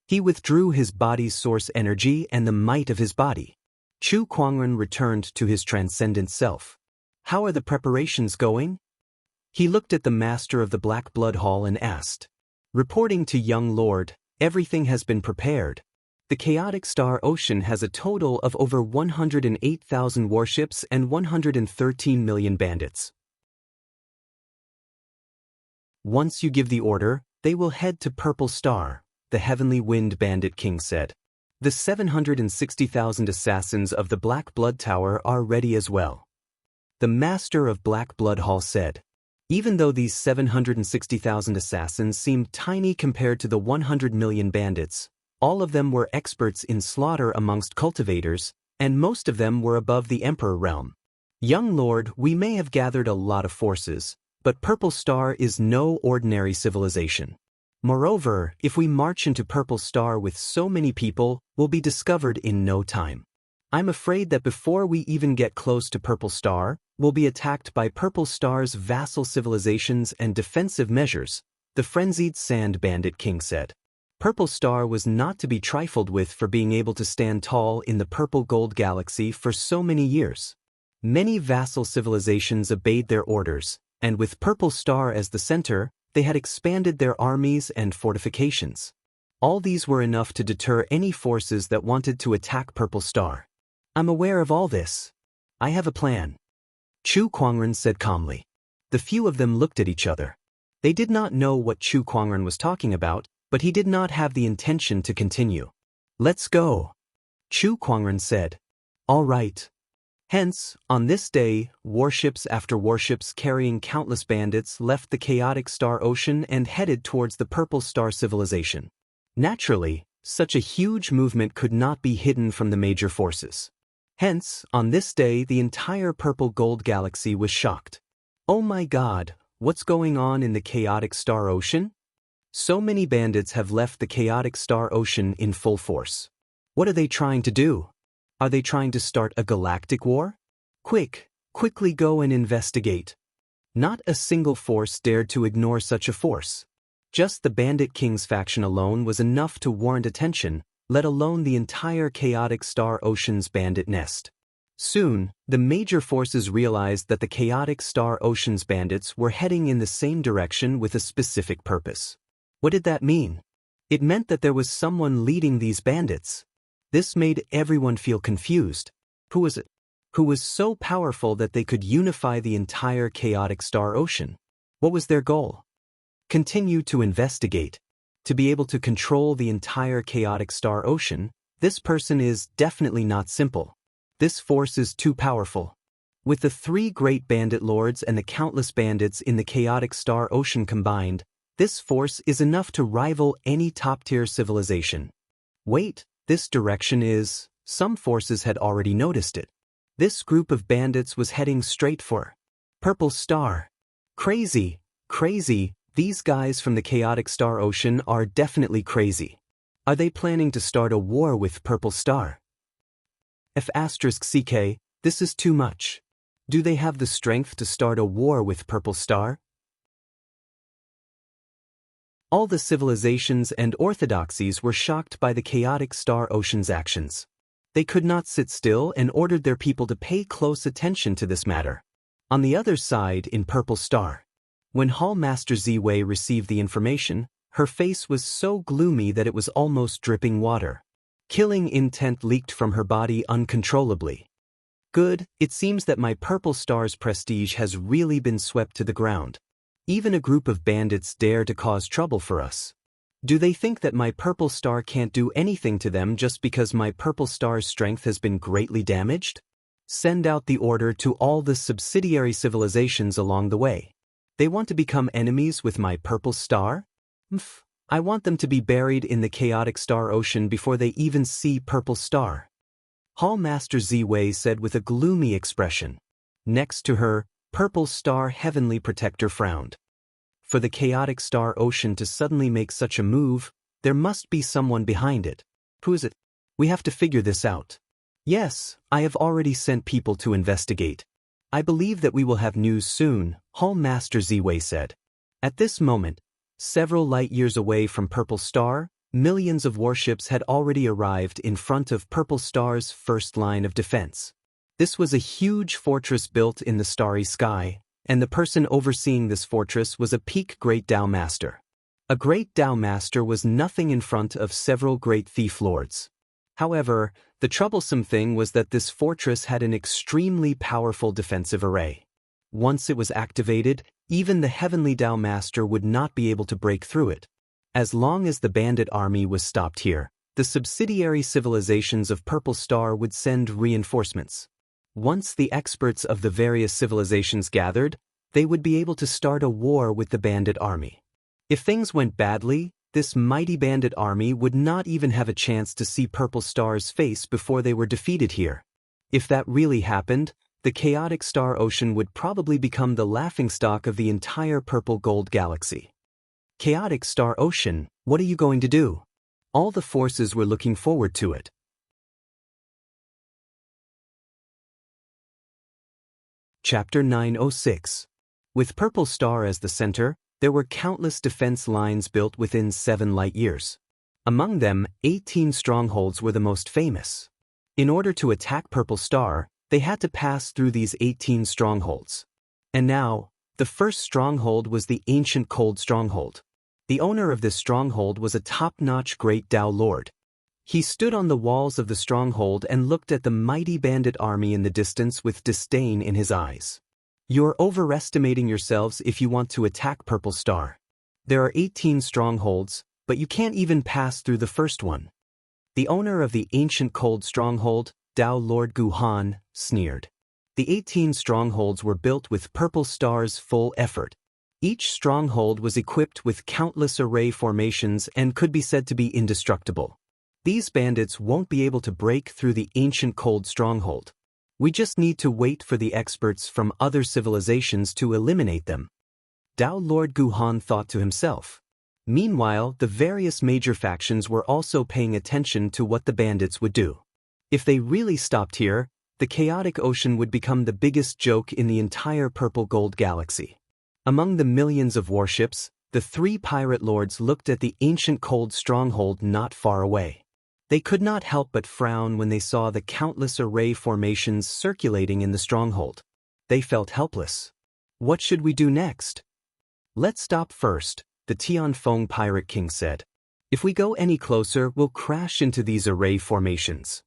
He withdrew his body's source energy and the might of his body. Chu Kuangren returned to his transcendent self. How are the preparations going? He looked at the master of the Black Blood Hall and asked. Reporting to young lord, everything has been prepared. The chaotic star ocean has a total of over 108,000 warships and 113 million bandits. Once you give the order, they will head to Purple Star, the Heavenly Wind Bandit King said. The 760,000 assassins of the Black Blood Tower are ready as well. The master of Black Blood Hall said. Even though these 760,000 assassins seemed tiny compared to the 100 million bandits, all of them were experts in slaughter amongst cultivators, and most of them were above the Emperor realm. Young Lord, we may have gathered a lot of forces, but Purple Star is no ordinary civilization. Moreover, if we march into Purple Star with so many people, we'll be discovered in no time. I'm afraid that before we even get close to Purple Star, we'll be attacked by Purple Star's vassal civilizations and defensive measures, the frenzied Sand Bandit King said. Purple Star was not to be trifled with for being able to stand tall in the purple gold galaxy for so many years. Many vassal civilizations obeyed their orders, and with Purple Star as the center, they had expanded their armies and fortifications. All these were enough to deter any forces that wanted to attack Purple Star. I'm aware of all this. I have a plan. Chu Kuangren said calmly. The few of them looked at each other. They did not know what Chu Kuangren was talking about, but he did not have the intention to continue. Let's go. Chu Kuangren said. All right. Hence, on this day, warships after warships carrying countless bandits left the chaotic star ocean and headed towards the Purple Star civilization. Naturally, such a huge movement could not be hidden from the major forces. Hence, on this day the entire purple gold galaxy was shocked. Oh my God, what's going on in the chaotic star ocean? So many bandits have left the chaotic star ocean in full force. What are they trying to do? Are they trying to start a galactic war? Quickly go and investigate. Not a single force dared to ignore such a force. Just the Bandit King's faction alone was enough to warrant attention, let alone the entire chaotic star ocean's bandit nest. Soon, the major forces realized that the chaotic star ocean's bandits were heading in the same direction with a specific purpose. What did that mean? It meant that there was someone leading these bandits. This made everyone feel confused. Who was it? Who was so powerful that they could unify the entire chaotic star ocean? What was their goal? Continue to investigate. To be able to control the entire chaotic star ocean, this person is definitely not simple. This force is too powerful. With the 3 great bandit lords and the countless bandits in the chaotic star ocean combined, this force is enough to rival any top-tier civilization. Wait, this direction is... Some forces had already noticed it. This group of bandits was heading straight for Purple Star. Crazy. These guys from the chaotic star ocean are definitely crazy. Are they planning to start a war with Purple Star? F***CK, this is too much. Do they have the strength to start a war with Purple Star? All the civilizations and orthodoxies were shocked by the chaotic star ocean's actions. They could not sit still and ordered their people to pay close attention to this matter. On the other side in Purple Star, when Hall Master Ziwei received the information, her face was so gloomy that it was almost dripping water. Killing intent leaked from her body uncontrollably. Good, it seems that my purple star's prestige has really been swept to the ground. Even a group of bandits dare to cause trouble for us. Do they think that my purple star can't do anything to them just because my purple star's strength has been greatly damaged? Send out the order to all the subsidiary civilizations along the way. They want to become enemies with my purple star? I want them to be buried in the chaotic star ocean before they even see purple star. Hall Master Ziwei said with a gloomy expression. Next to her, purple star heavenly protector frowned. For the chaotic star ocean to suddenly make such a move, there must be someone behind it. Who is it? We have to figure this out. Yes, I have already sent people to investigate. I believe that we will have news soon, Hall Master Ziwei said. At this moment, several light years away from Purple Star, millions of warships had already arrived in front of Purple Star's first line of defense. This was a huge fortress built in the starry sky, and the person overseeing this fortress was a peak Great Tao Master. A Great Tao Master was nothing in front of several great thief lords. However, the troublesome thing was that this fortress had an extremely powerful defensive array. Once it was activated, even the Heavenly Tao Master would not be able to break through it. As long as the bandit army was stopped here, the subsidiary civilizations of Purple Star would send reinforcements. Once the experts of the various civilizations gathered, they would be able to start a war with the bandit army. If things went badly, this mighty bandit army would not even have a chance to see Purple Star's face before they were defeated here. If that really happened, the chaotic star ocean would probably become the laughingstock of the entire purple gold galaxy. Chaotic star ocean, what are you going to do? All the forces were looking forward to it. Chapter 906. With Purple Star as the center, there were countless defense lines built within 7 light years. Among them, 18 strongholds were the most famous. In order to attack Purple Star, they had to pass through these 18 strongholds. And now, the first stronghold was the ancient cold stronghold. The owner of this stronghold was a top-notch Great Tao Lord. He stood on the walls of the stronghold and looked at the mighty bandit army in the distance with disdain in his eyes. You're overestimating yourselves if you want to attack Purple Star. There are 18 strongholds, but you can't even pass through the first one. The owner of the ancient cold stronghold, Tao Lord Guhan, sneered. The 18 strongholds were built with Purple Star's full effort. Each stronghold was equipped with countless array formations and could be said to be indestructible. These bandits won't be able to break through the ancient cold stronghold. We just need to wait for the experts from other civilizations to eliminate them. Tao Lord Guhan thought to himself. Meanwhile, the various major factions were also paying attention to what the bandits would do. If they really stopped here, the chaotic ocean would become the biggest joke in the entire purple gold galaxy. Among the millions of warships, the 3 pirate lords looked at the ancient cold stronghold not far away. They could not help but frown when they saw the countless array formations circulating in the stronghold. They felt helpless. What should we do next? Let's stop first, the Tianfeng Pirate King said. If we go any closer, we'll crash into these array formations.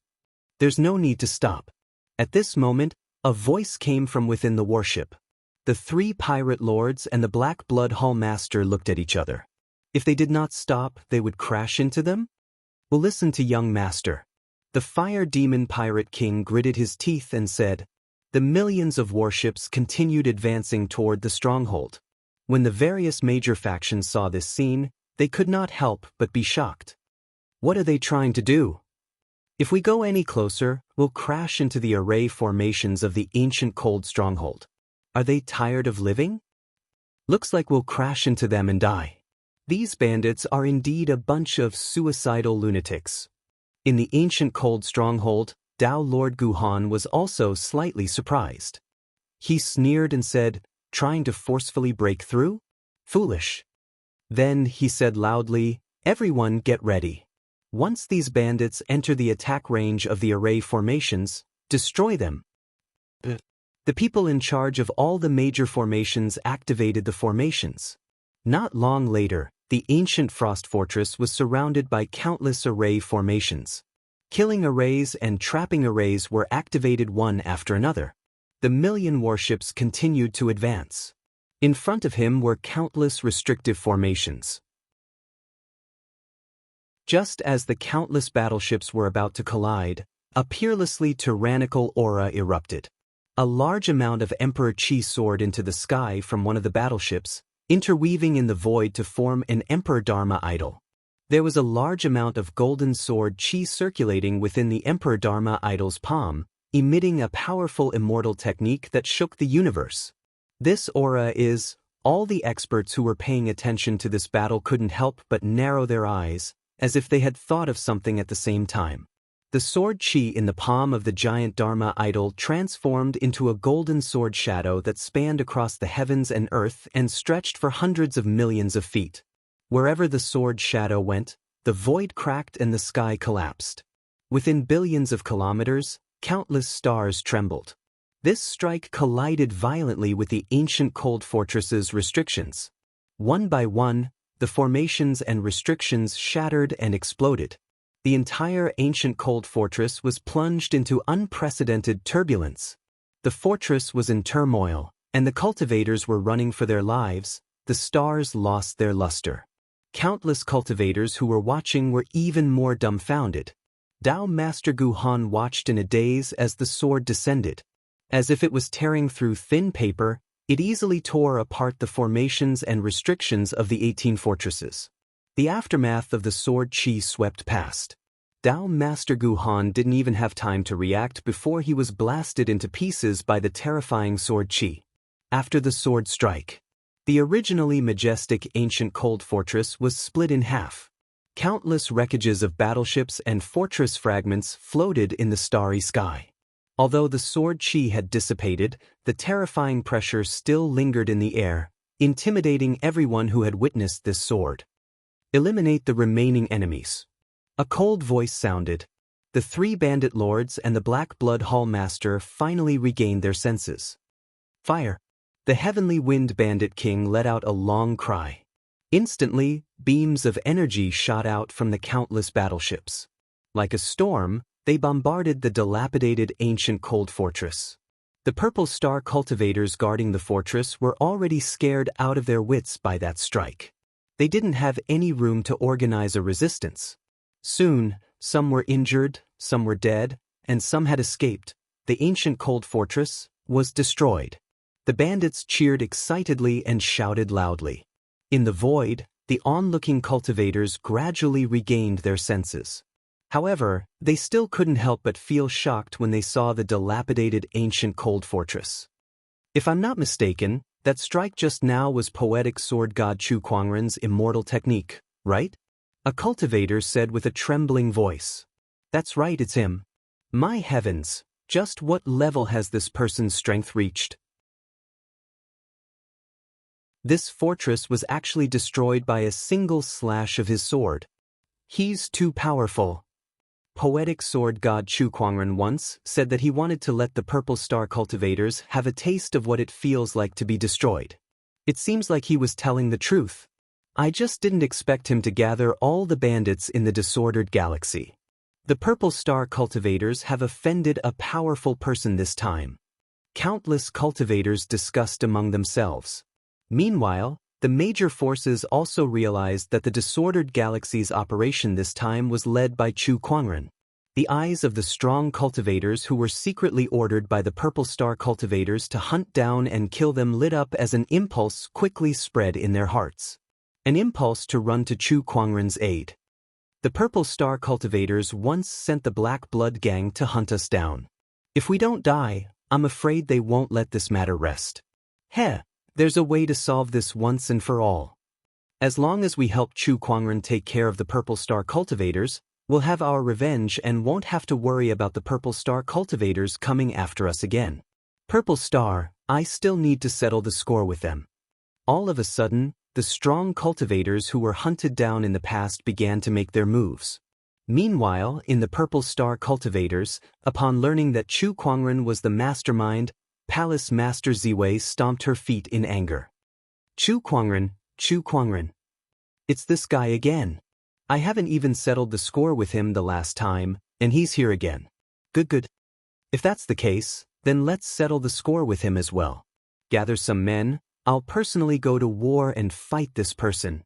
There's no need to stop. At this moment, a voice came from within the warship. The 3 pirate lords and the Black Blood Hall Master looked at each other. If they did not stop, they would crash into them? Well, listen to young master. The Fire Demon Pirate King gritted his teeth and said. The millions of warships continued advancing toward the stronghold. When the various major factions saw this scene, they could not help but be shocked. What are they trying to do? If we go any closer, we'll crash into the array formations of the ancient cold stronghold. Are they tired of living? Looks like we'll crash into them and die. These bandits are indeed a bunch of suicidal lunatics. In the ancient cold stronghold, Tao Lord Guhan was also slightly surprised. He sneered and said, trying to forcefully break through? Foolish. Then he said loudly, everyone get ready. Once these bandits enter the attack range of the array formations, destroy them. The people in charge of all the major formations activated the formations. Not long later, the ancient Frost Fortress was surrounded by countless array formations. Killing arrays and trapping arrays were activated one after another. The million warships continued to advance. In front of him were countless restrictive formations. Just as the countless battleships were about to collide, a peerlessly tyrannical aura erupted. A large amount of Emperor Qi soared into the sky from one of the battleships, interweaving in the void to form an Emperor Dharma idol. There was a large amount of golden sword Qi circulating within the Emperor Dharma idol's palm, emitting a powerful immortal technique that shook the universe. This aura is... All the experts who were paying attention to this battle couldn't help but narrow their eyes, as if they had thought of something at the same time. The sword Qi in the palm of the giant Dharma idol transformed into a golden sword shadow that spanned across the heavens and earth and stretched for hundreds of millions of feet. Wherever the sword shadow went, the void cracked and the sky collapsed. Within billions of kilometers, countless stars trembled. This strike collided violently with the ancient cold fortress's restrictions. One by one, the formations and restrictions shattered and exploded. The entire ancient cold fortress was plunged into unprecedented turbulence. The fortress was in turmoil, and the cultivators were running for their lives. The stars lost their luster. Countless cultivators who were watching were even more dumbfounded. Dao Master Gu Han watched in a daze as the sword descended. As if it was tearing through thin paper, it easily tore apart the formations and restrictions of the 18 fortresses. The aftermath of the sword Qi swept past. Dao Master Gu Han didn't even have time to react before he was blasted into pieces by the terrifying sword Qi. After the sword strike, the originally majestic ancient cold fortress was split in half. Countless wreckages of battleships and fortress fragments floated in the starry sky. Although the sword Qi had dissipated, the terrifying pressure still lingered in the air, intimidating everyone who had witnessed this sword. Eliminate the remaining enemies. A cold voice sounded. The 3 bandit lords and the Black Blood Hall Master finally regained their senses. Fire! The Heavenly Wind Bandit King let out a long cry. Instantly, beams of energy shot out from the countless battleships. Like a storm, they bombarded the dilapidated ancient cold fortress. The Purple Star cultivators guarding the fortress were already scared out of their wits by that strike. They didn't have any room to organize a resistance. Soon, some were injured, some were dead, and some had escaped. The ancient cold fortress was destroyed. The bandits cheered excitedly and shouted loudly. In the void, the onlooking cultivators gradually regained their senses. However, they still couldn't help but feel shocked when they saw the dilapidated ancient cold fortress. If I'm not mistaken, that strike just now was poetic sword god Chu Kuangren's immortal technique, right? A cultivator said with a trembling voice. That's right, it's him. My heavens, just what level has this person's strength reached? This fortress was actually destroyed by a single slash of his sword. He's too powerful. Poetic sword god Chu Kuangren once said that he wanted to let the Purple Star cultivators have a taste of what it feels like to be destroyed. It seems like he was telling the truth. I just didn't expect him to gather all the bandits in the disordered galaxy. The Purple Star cultivators have offended a powerful person this time. Countless cultivators discussed among themselves. Meanwhile, the major forces also realized that the disordered galaxy's operation this time was led by Chu Kuangren. The eyes of the strong cultivators who were secretly ordered by the Purple Star cultivators to hunt down and kill them lit up as an impulse quickly spread in their hearts. An impulse to run to Chu Kuangren's aid. The Purple Star cultivators once sent the Black Blood Gang to hunt us down. If we don't die, I'm afraid they won't let this matter rest. Heh! There's a way to solve this once and for all. As long as we help Chu Kuangren take care of the Purple Star cultivators, we'll have our revenge and won't have to worry about the Purple Star cultivators coming after us again. Purple Star, I still need to settle the score with them. All of a sudden, the strong cultivators who were hunted down in the past began to make their moves. Meanwhile, in the Purple Star cultivators, upon learning that Chu Kuangren was the mastermind, Palace Master Ziwei stomped her feet in anger. Chu Kuangren, Chu Kuangren. It's this guy again. I haven't even settled the score with him the last time, And he's here again. Good. If that's the case, then let's settle the score with him as well. Gather some men, I'll personally go to war and fight this person.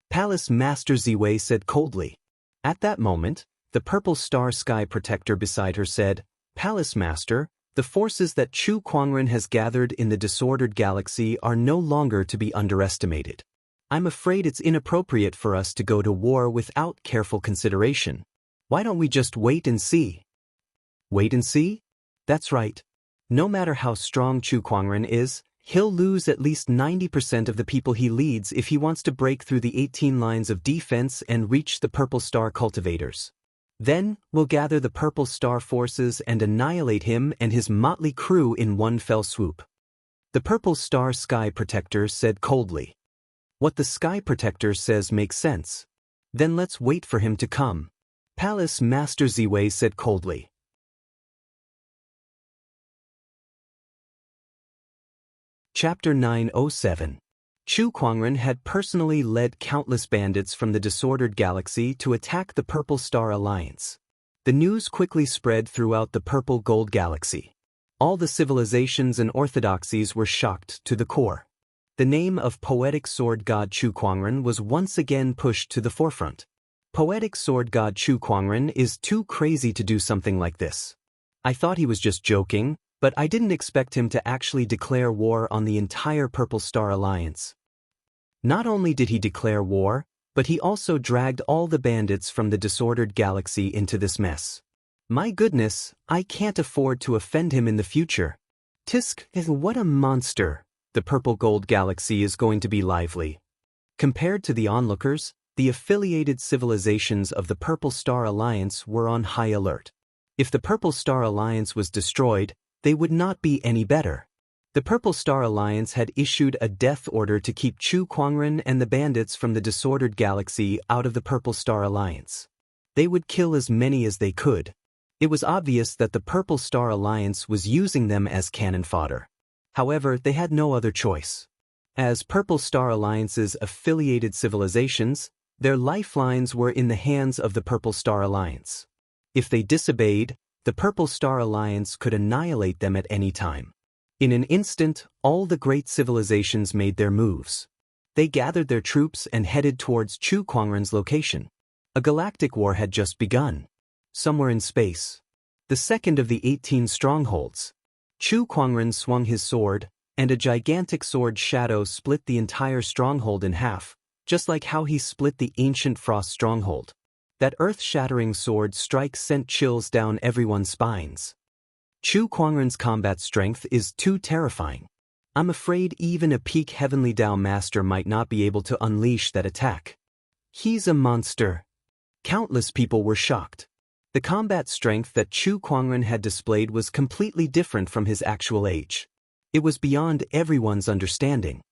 Palace Master Ziwei said coldly. At that moment, the purple star sky protector beside her said, Palace Master, the forces that Chu Kuangren has gathered in the disordered galaxy are no longer to be underestimated. I'm afraid it's inappropriate for us to go to war without careful consideration. Why don't we just wait and see? Wait and see? That's right. No matter how strong Chu Kuangren is, he'll lose at least 90% of the people he leads if he wants to break through the 18 lines of defense and reach the Purple Star cultivators. Then, we'll gather the Purple Star forces and annihilate him and his motley crew in one fell swoop. The Purple Star Sky Protector said coldly. What the Sky Protector says makes sense. Then let's wait for him to come. Palace Master Ziwei said coldly. Chapter 907. Chu Kuangren had personally led countless bandits from the disordered galaxy to attack the Purple Star Alliance. The news quickly spread throughout the Purple Gold Galaxy. All the civilizations and orthodoxies were shocked to the core. The name of poetic sword god Chu Kuangren was once again pushed to the forefront. Poetic sword god Chu Kuangren is too crazy to do something like this. I thought he was just joking, but I didn't expect him to actually declare war on the entire Purple Star Alliance. Not only did he declare war, but he also dragged all the bandits from the disordered galaxy into this mess. My goodness, I can't afford to offend him in the future. Tisk, what a monster. The Purple Gold Galaxy is going to be lively. Compared to the onlookers, the affiliated civilizations of the Purple Star Alliance were on high alert. If the Purple Star Alliance was destroyed, they would not be any better. The Purple Star Alliance had issued a death order to keep Chu Kuangren and the bandits from the disordered galaxy out of the Purple Star Alliance. They would kill as many as they could. It was obvious that the Purple Star Alliance was using them as cannon fodder. However, they had no other choice. As Purple Star Alliance's affiliated civilizations, their lifelines were in the hands of the Purple Star Alliance. If they disobeyed, the Purple Star Alliance could annihilate them at any time. In an instant, all the great civilizations made their moves. They gathered their troops and headed towards Chu Kuangren's location. A galactic war had just begun. Somewhere in space. The second of the 18 strongholds. Chu Kuangren swung his sword, and a gigantic sword shadow split the entire stronghold in half, just like how he split the ancient Frost stronghold. That earth-shattering sword strike sent chills down everyone's spines. Chu Kuangren's combat strength is too terrifying. I'm afraid even a peak Heavenly Dao Master might not be able to unleash that attack. He's a monster. Countless people were shocked. The combat strength that Chu Kuangren had displayed was completely different from his actual age. It was beyond everyone's understanding.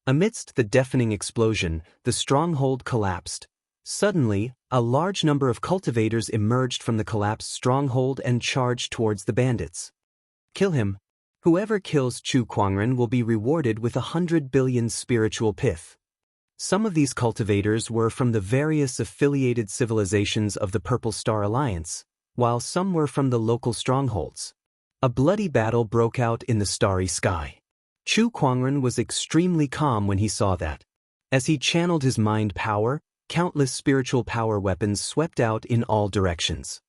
Amidst the deafening explosion, the stronghold collapsed. Suddenly, a large number of cultivators emerged from the collapsed stronghold and charged towards the bandits. Kill him. Whoever kills Chu Kuangren will be rewarded with 100 billion spiritual pith. Some of these cultivators were from the various affiliated civilizations of the Purple Star Alliance, while some were from the local strongholds. A bloody battle broke out in the starry sky. Chu Kuangren was extremely calm when he saw that. As he channeled his mind power, countless spiritual power weapons swept out in all directions.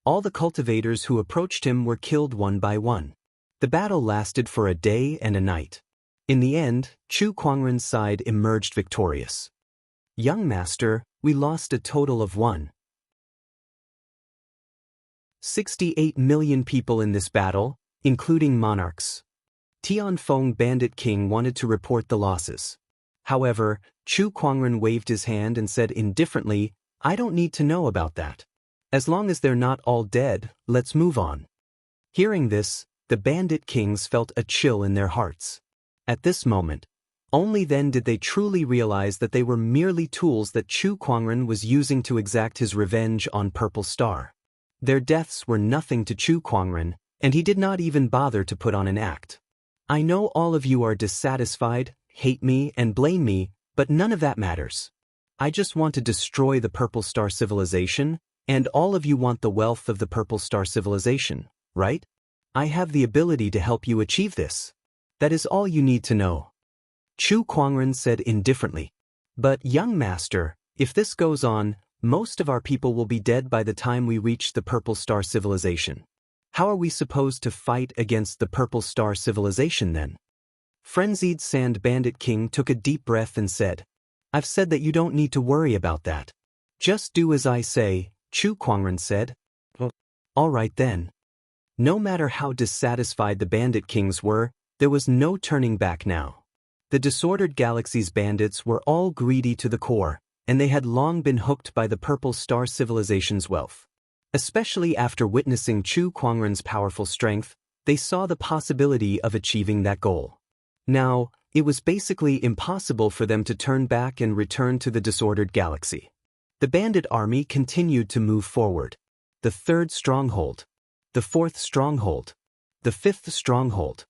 All the cultivators who approached him were killed one by one. The battle lasted for a day and a night. In the end, Chu Kuangren's side emerged victorious. Young Master, we lost a total of 168 million people in this battle, including monarchs. Tianfeng Bandit King wanted to report the losses. However, Chu Kuangren waved his hand and said indifferently, I don't need to know about that. As long as they're not all dead, let's move on. Hearing this, the Bandit Kings felt a chill in their hearts. At this moment, only then did they truly realize that they were merely tools that Chu Kuangren was using to exact his revenge on Purple Star. Their deaths were nothing to Chu Kuangren, and he did not even bother to put on an act. I know all of you are dissatisfied, hate me, and blame me, but none of that matters. I just want to destroy the Purple Star civilization, And all of you want the wealth of the Purple Star civilization, right? I have the ability to help you achieve this. That is all you need to know. Chu Kuangren said indifferently. But, young master, if this goes on, most of our people will be dead by the time we reach the Purple Star civilization. How are we supposed to fight against the Purple Star civilization then? Frenzied Sand Bandit King took a deep breath and said, I've said that you don't need to worry about that. Just do as I say, Chu Kuangren said. All right then. No matter how dissatisfied the Bandit Kings were, there was no turning back now. The disordered galaxy's bandits were all greedy to the core, and they had long been hooked by the Purple Star civilization's wealth. Especially after witnessing Chu Kuangren's powerful strength, they saw the possibility of achieving that goal. Now, it was basically impossible for them to turn back and return to the disordered galaxy. The bandit army continued to move forward. The third stronghold. The fourth stronghold. The fifth stronghold.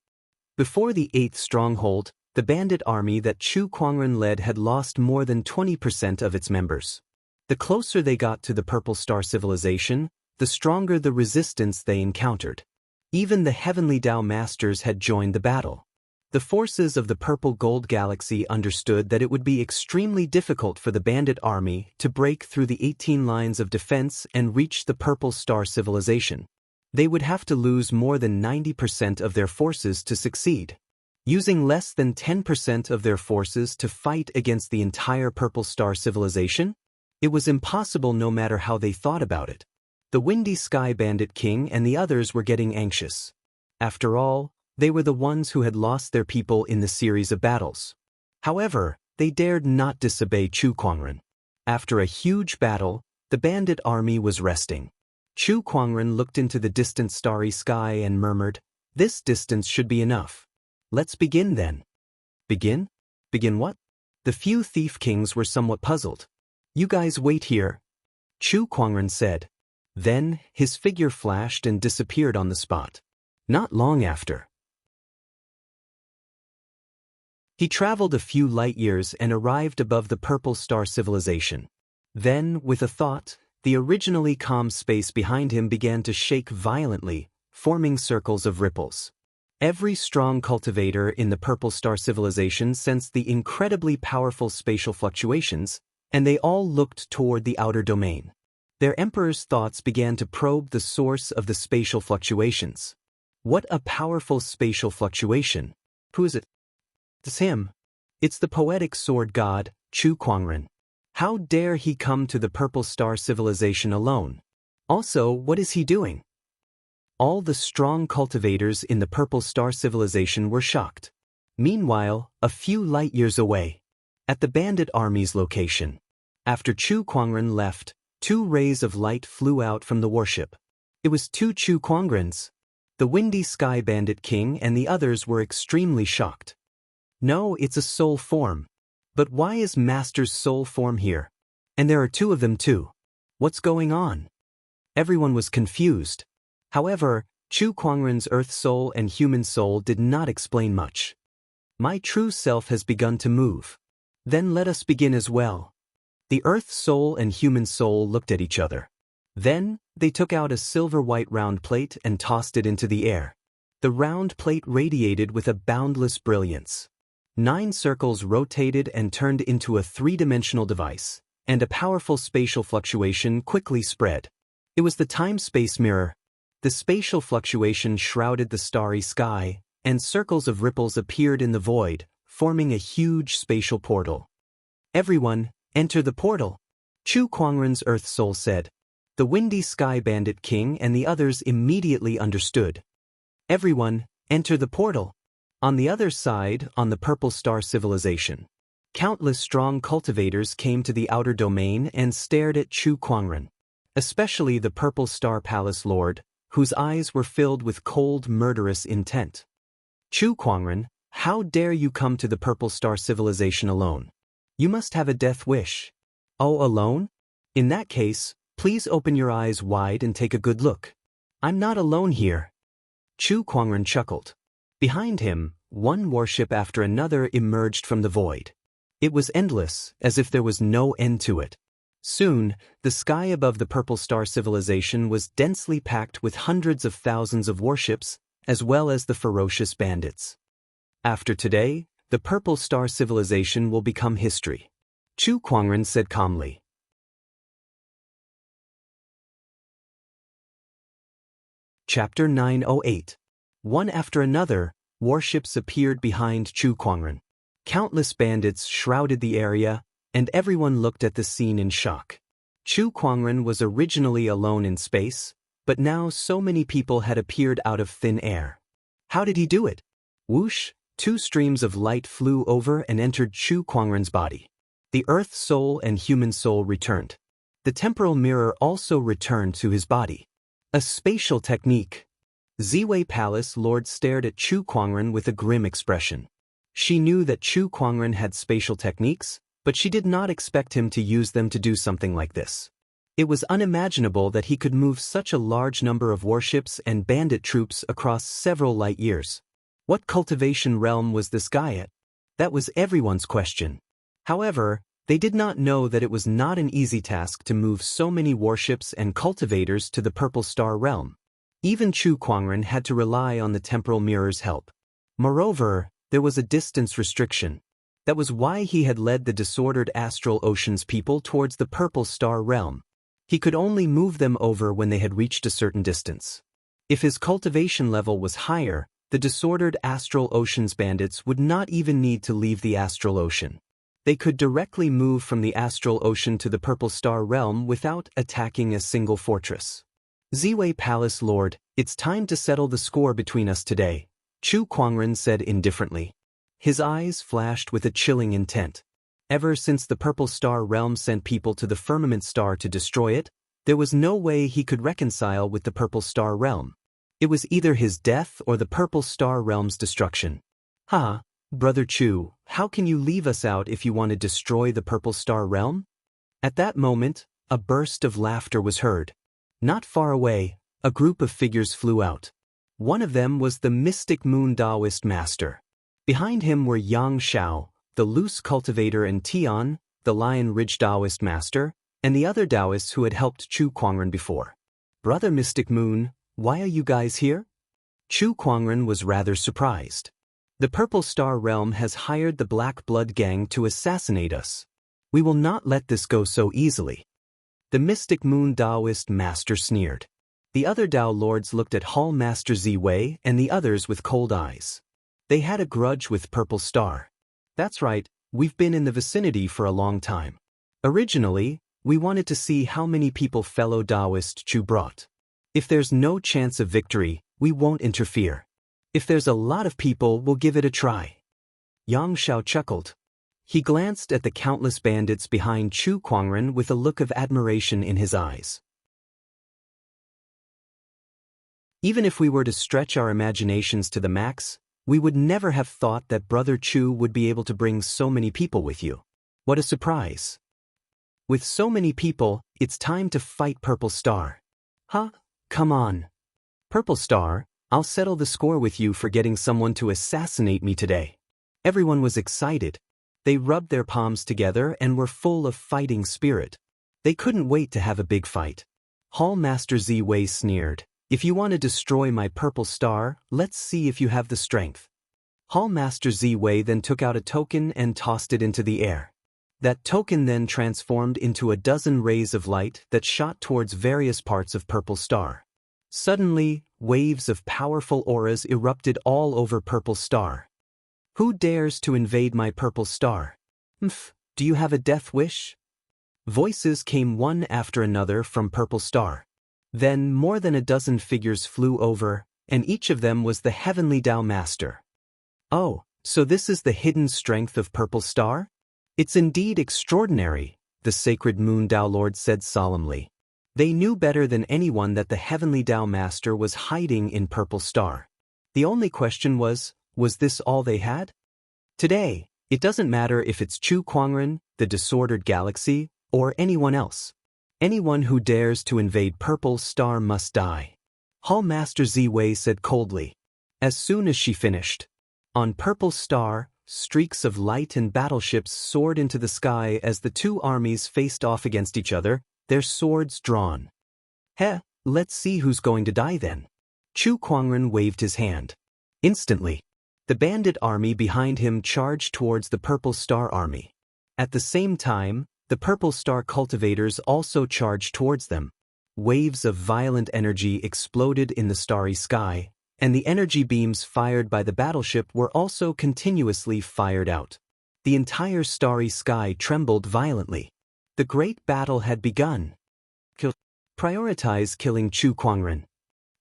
Before the eighth stronghold, the bandit army that Chu Kuangren led had lost more than 20% of its members. The closer they got to the Purple Star civilization, the stronger the resistance they encountered. Even the Heavenly Dao Masters had joined the battle. The forces of the Purple Gold Galaxy understood that it would be extremely difficult for the bandit army to break through the 18 lines of defense and reach the Purple Star civilization. They would have to lose more than 90% of their forces to succeed. Using less than 10% of their forces to fight against the entire Purple Star civilization? It was impossible no matter how they thought about it. The Windy Sky Bandit King and the others were getting anxious. After all, they were the ones who had lost their people in the series of battles. However, they dared not disobey Chu Kuangren. After a huge battle, the bandit army was resting. Chu Kuangren looked into the distant starry sky and murmured, "This distance should be enough. Let's begin then." Begin? Begin what? The few thief kings were somewhat puzzled. "You guys wait here," Chu Kuangren said. Then, his figure flashed and disappeared on the spot. Not long after, he traveled a few light years and arrived above the Purple Star civilization. Then, with a thought, the originally calm space behind him began to shake violently, forming circles of ripples. Every strong cultivator in the Purple Star civilization sensed the incredibly powerful spatial fluctuations, and they all looked toward the outer domain. Their emperor's thoughts began to probe the source of the spatial fluctuations. What a powerful spatial fluctuation! Who is it? It's him. It's the poetic sword god, Chu Kuangren. How dare he come to the Purple Star civilization alone? Also, what is he doing? All the strong cultivators in the Purple Star civilization were shocked. Meanwhile, a few light years away, at the bandit army's location, after Chu Kuangren left, 2 rays of light flew out from the warship. It was 2 Chu Kuangrens. The Windy Sky Bandit King and the others were extremely shocked. No, it's a soul form. But why is Master's soul form here? And there are 2 of them too. What's going on? Everyone was confused. However, Chu Kuangren's Earth Soul and Human Soul did not explain much. My true self has begun to move. Then let us begin as well. The Earth Soul and Human Soul looked at each other. Then, they took out a silver-white round plate and tossed it into the air. The round plate radiated with a boundless brilliance. 9 circles rotated and turned into a 3-dimensional device, and a powerful spatial fluctuation quickly spread. It was the time-space mirror. The spatial fluctuation shrouded the starry sky, and circles of ripples appeared in the void, forming a huge spatial portal. "Everyone, enter the portal," Chu Kuangren's Earth Soul said. The Windy Sky Bandit King and the others immediately understood. "Everyone, enter the portal." On the other side, on the Purple Star civilization, countless strong cultivators came to the outer domain and stared at Chu Kuangren, especially the Purple Star Palace Lord, whose eyes were filled with cold, murderous intent. "Chu Kuangren, how dare you come to the Purple Star civilization alone? You must have a death wish." "Oh, alone? In that case, please open your eyes wide and take a good look. I'm not alone here." Chu Kuangren chuckled. Behind him, one warship after another emerged from the void. It was endless, as if there was no end to it. Soon, the sky above the Purple Star civilization was densely packed with hundreds of thousands of warships, as well as the ferocious bandits. After today, the Purple Star civilization will become history, Chu Kuangren said calmly. Chapter 908. One after another, warships appeared behind Chu Kuangren. Countless bandits shrouded the area, and everyone looked at the scene in shock. Chu Kuangren was originally alone in space, but now so many people had appeared out of thin air. How did he do it? Whoosh, two streams of light flew over and entered Chu Kuangren's body. The Earth soul and human soul returned. The temporal mirror also returned to his body. A spatial technique. Ziwei Palace Lord stared at Chu Kuangren with a grim expression. She knew that Chu Kuangren had spatial techniques, but she did not expect him to use them to do something like this. It was unimaginable that he could move such a large number of warships and bandit troops across several light years. What cultivation realm was this guy at? That was everyone's question. However, they did not know that it was not an easy task to move so many warships and cultivators to the Purple Star realm. Even Chu Kuangren had to rely on the temporal mirror's help. Moreover, there was a distance restriction. That was why he had led the disordered astral ocean's people towards the Purple Star realm. He could only move them over when they had reached a certain distance. If his cultivation level was higher, the disordered astral ocean's bandits would not even need to leave the astral ocean. They could directly move from the astral ocean to the Purple Star realm without attacking a single fortress. Ziwei Palace Lord, it's time to settle the score between us today, Chu Kuangren said indifferently. His eyes flashed with a chilling intent. Ever since the Purple Star realm sent people to the Firmament Star to destroy it, there was no way he could reconcile with the Purple Star realm. It was either his death or the Purple Star realm's destruction. Brother Chu, how can you leave us out if you want to destroy the Purple Star realm? At that moment, a burst of laughter was heard. Not far away, a group of figures flew out. One of them was the Mystic Moon Taoist Master. Behind him were Yang Xiao, the loose cultivator, and Tian, the Lion Ridge Taoist Master, and the other Taoists who had helped Chu Kuangren before. Brother Mystic Moon, why are you guys here? Chu Kuangren was rather surprised. The Purple Star realm has hired the Black Blood Gang to assassinate us. We will not let this go so easily. The Mystic Moon Taoist Master sneered. The other Tao Lords looked at Hall Master Ziwei and the others with cold eyes. They had a grudge with Purple Star. That's right, we've been in the vicinity for a long time. Originally, we wanted to see how many people fellow Taoist Chu brought. If there's no chance of victory, we won't interfere. If there's a lot of people, we'll give it a try. Yang Xiao chuckled. He glanced at the countless bandits behind Chu Kuangren with a look of admiration in his eyes. Even if we were to stretch our imaginations to the max, we would never have thought that Brother Chu would be able to bring so many people with you. What a surprise. With so many people, it's time to fight Purple Star. Come on. Purple Star, I'll settle the score with you for getting someone to assassinate me today. Everyone was excited. They rubbed their palms together and were full of fighting spirit. They couldn't wait to have a big fight. Hall Master Ziwei sneered. If you want to destroy my Purple Star, let's see if you have the strength. Hall Master Ziwei then took out a token and tossed it into the air. That token then transformed into a dozen rays of light that shot towards various parts of Purple Star. Suddenly, waves of powerful auras erupted all over Purple Star. Who dares to invade my Purple Star? Do you have a death wish? Voices came one after another from Purple Star. Then more than a dozen figures flew over, and each of them was the Heavenly Tao Master. Oh, so this is the hidden strength of Purple Star? It's indeed extraordinary, the Sacred Moon Tao Lord said solemnly. They knew better than anyone that the Heavenly Tao Master was hiding in Purple Star. The only question was this all they had? Today, it doesn't matter if it's Chu Kuangren, the Disordered Galaxy, or anyone else. Anyone who dares to invade Purple Star must die. Hall Master Ziwei said coldly. As soon as she finished. On Purple Star, Streaks of light and battleships soared into the sky as the two armies faced off against each other, their swords drawn. Heh, let's see who's going to die then. Chu Kuangren waved his hand. Instantly, the bandit army behind him charged towards the Purple Star army. At the same time, the Purple Star cultivators also charged towards them. Waves of violent energy exploded in the starry sky, and the energy beams fired by the battleship were also continuously fired out. The entire starry sky trembled violently. The great battle had begun. Prioritize killing Chu Kuangren.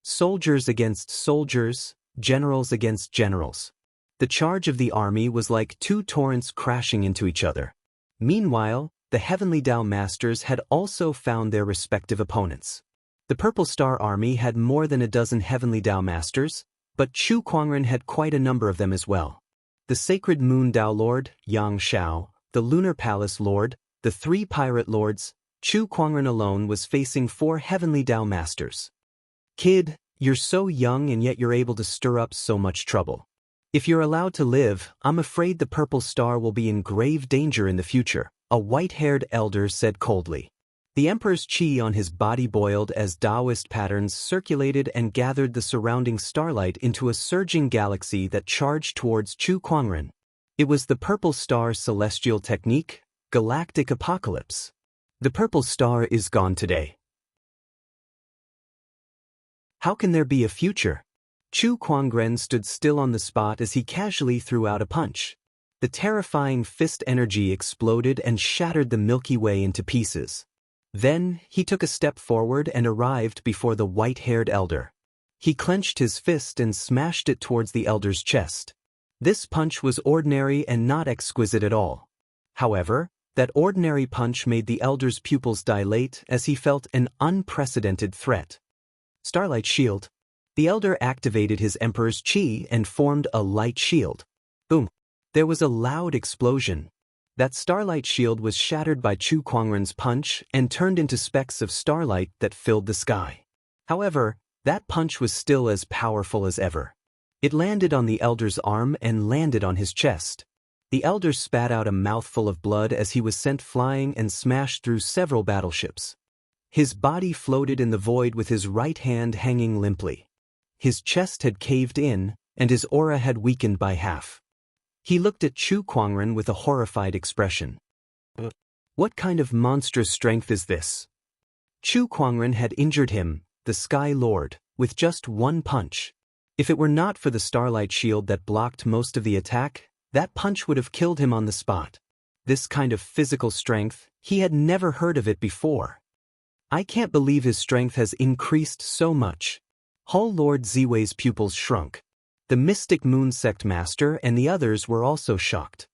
Soldiers against soldiers, generals against generals. The charge of the army was like two torrents crashing into each other. Meanwhile, the Heavenly Tao Masters had also found their respective opponents. The Purple Star Army had more than a dozen Heavenly Tao Masters, but Chu Kuangren had quite a number of them as well. The Sacred Moon Tao Lord, Yang Shao, the Lunar Palace Lord, the three Pirate Lords, Chu Kuangren alone was facing 4 Heavenly Tao Masters. Kid, you're so young and yet you're able to stir up so much trouble. If you're allowed to live, I'm afraid the Purple Star will be in grave danger in the future, a white-haired elder said coldly. The Emperor's chi on his body boiled as Taoist patterns circulated and gathered the surrounding starlight into a surging galaxy that charged towards Chu Kuangren. It was the Purple Star celestial technique, galactic apocalypse. The Purple Star is gone today. How can there be a future? Chu Kuangren stood still on the spot as he casually threw out a punch. The terrifying fist energy exploded and shattered the Milky Way into pieces. Then, he took a step forward and arrived before the white-haired elder. He clenched his fist and smashed it towards the elder's chest. This punch was ordinary and not exquisite at all. However, that ordinary punch made the elder's pupils dilate as he felt an unprecedented threat. Starlight Shield. The elder activated his Emperor's chi and formed a light shield. Boom. There was a loud explosion. That starlight shield was shattered by Chu Kuangren's punch and turned into specks of starlight that filled the sky. However, that punch was still as powerful as ever. It landed on the elder's arm and landed on his chest. The elder spat out a mouthful of blood as he was sent flying and smashed through several battleships. His body floated in the void with his right hand hanging limply. His chest had caved in, and his aura had weakened by half. He looked at Chu Kuangren with a horrified expression. What kind of monstrous strength is this? Chu Kuangren had injured him, the Sky Lord, with just one punch. If it were not for the starlight shield that blocked most of the attack, that punch would have killed him on the spot. This kind of physical strength, he had never heard of it before. I can't believe his strength has increased so much. Hull Lord Ziwei's pupils shrunk. The Mystic Moon Sect Master and the others were also shocked.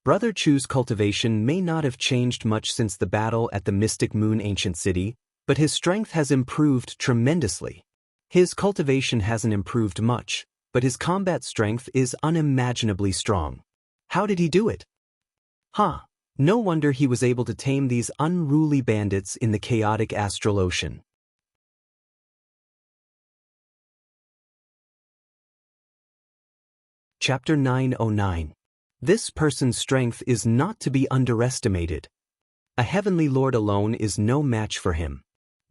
Brother Chu's cultivation may not have changed much since the battle at the Mystic Moon Ancient City, but his strength has improved tremendously. His cultivation hasn't improved much, but his combat strength is unimaginably strong. How did he do it? No wonder he was able to tame these unruly bandits in the chaotic astral ocean. Chapter 909. This person's strength is not to be underestimated. A heavenly lord alone is no match for him.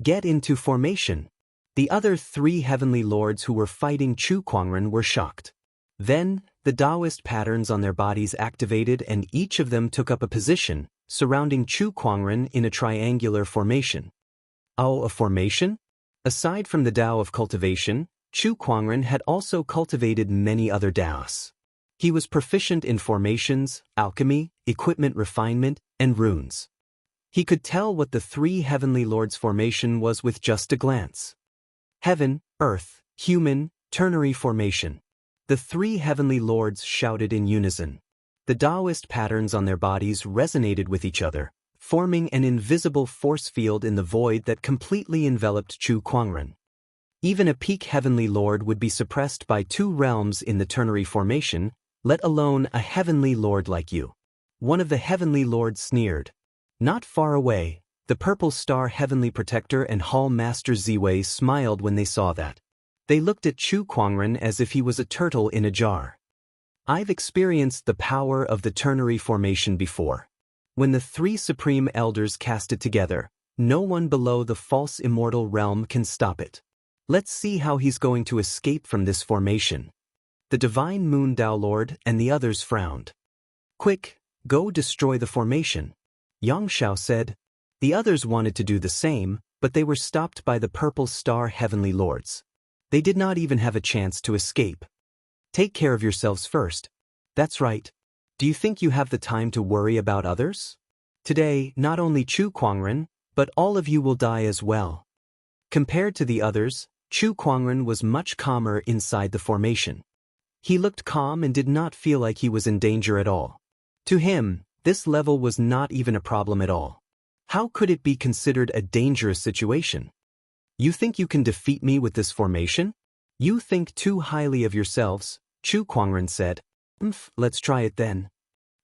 Get into formation. The other 3 heavenly lords who were fighting Chu Kuangren were shocked. Then, the Taoist patterns on their bodies activated and each of them took up a position, surrounding Chu Kuangren in a triangular formation. Oh, a formation? Aside from the Tao of cultivation, Chu Kuangren had also cultivated many other Taos. He was proficient in formations, alchemy, equipment refinement, and runes. He could tell what the 3 heavenly lords' formation was with just a glance. Heaven, earth, human, ternary formation. The 3 heavenly lords shouted in unison. The Taoist patterns on their bodies resonated with each other, forming an invisible force field in the void that completely enveloped Chu Kuangren. Even a peak heavenly lord would be suppressed by 2 realms in the ternary formation, let alone a heavenly lord like you. One of the heavenly lords sneered. Not far away, the Purple Star Heavenly Protector and Hall Master Ziwei smiled when they saw that. They looked at Chu Kuangren as if he was a turtle in a jar. I've experienced the power of the ternary formation before. When the three supreme elders cast it together, no one below the false immortal realm can stop it. Let's see how he's going to escape from this formation. The divine moon Tao Lord and the others frowned. Quick, go destroy the formation, Yang Shao said. The others wanted to do the same, but they were stopped by the purple star heavenly lords. They did not even have a chance to escape. Take care of yourselves first. That's right. Do you think you have the time to worry about others? Today, not only Chu Kuangren, but all of you will die as well. Compared to the others, Chu Kuangren was much calmer inside the formation. He looked calm and did not feel like he was in danger at all. To him, this level was not even a problem at all. How could it be considered a dangerous situation? You think you can defeat me with this formation? You think too highly of yourselves, Chu Kuangren said. Let's try it then.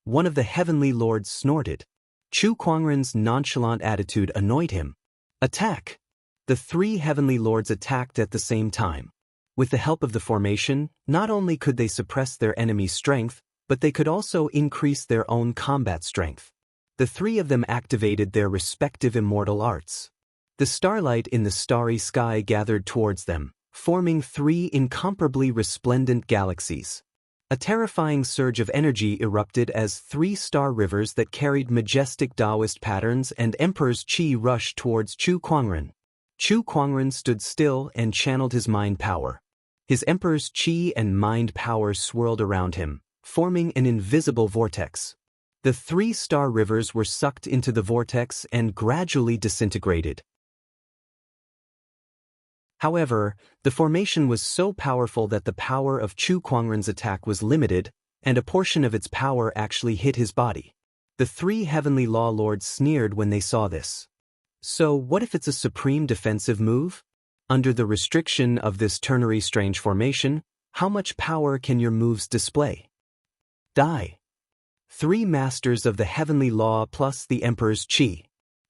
One of the heavenly lords snorted. Chu Kuangren's nonchalant attitude annoyed him. Attack! The three heavenly lords attacked at the same time. With the help of the formation, not only could they suppress their enemy's strength, but they could also increase their own combat strength. The three of them activated their respective immortal arts. The starlight in the starry sky gathered towards them, forming three incomparably resplendent galaxies. A terrifying surge of energy erupted as three star rivers that carried majestic Taoist patterns and Emperor's Qi rushed towards Chu Kuangren. Chu Kuangren stood still and channeled his mind power. His Emperor's Qi and mind power swirled around him, forming an invisible vortex. The three star rivers were sucked into the vortex and gradually disintegrated. However, the formation was so powerful that the power of Chu Kuangren's attack was limited, and a portion of its power actually hit his body. The three heavenly law lords sneered when they saw this. So what if it's a supreme defensive move? Under the restriction of this ternary strange formation, how much power can your moves display? Die. Three masters of the heavenly law plus the Emperor's Qi.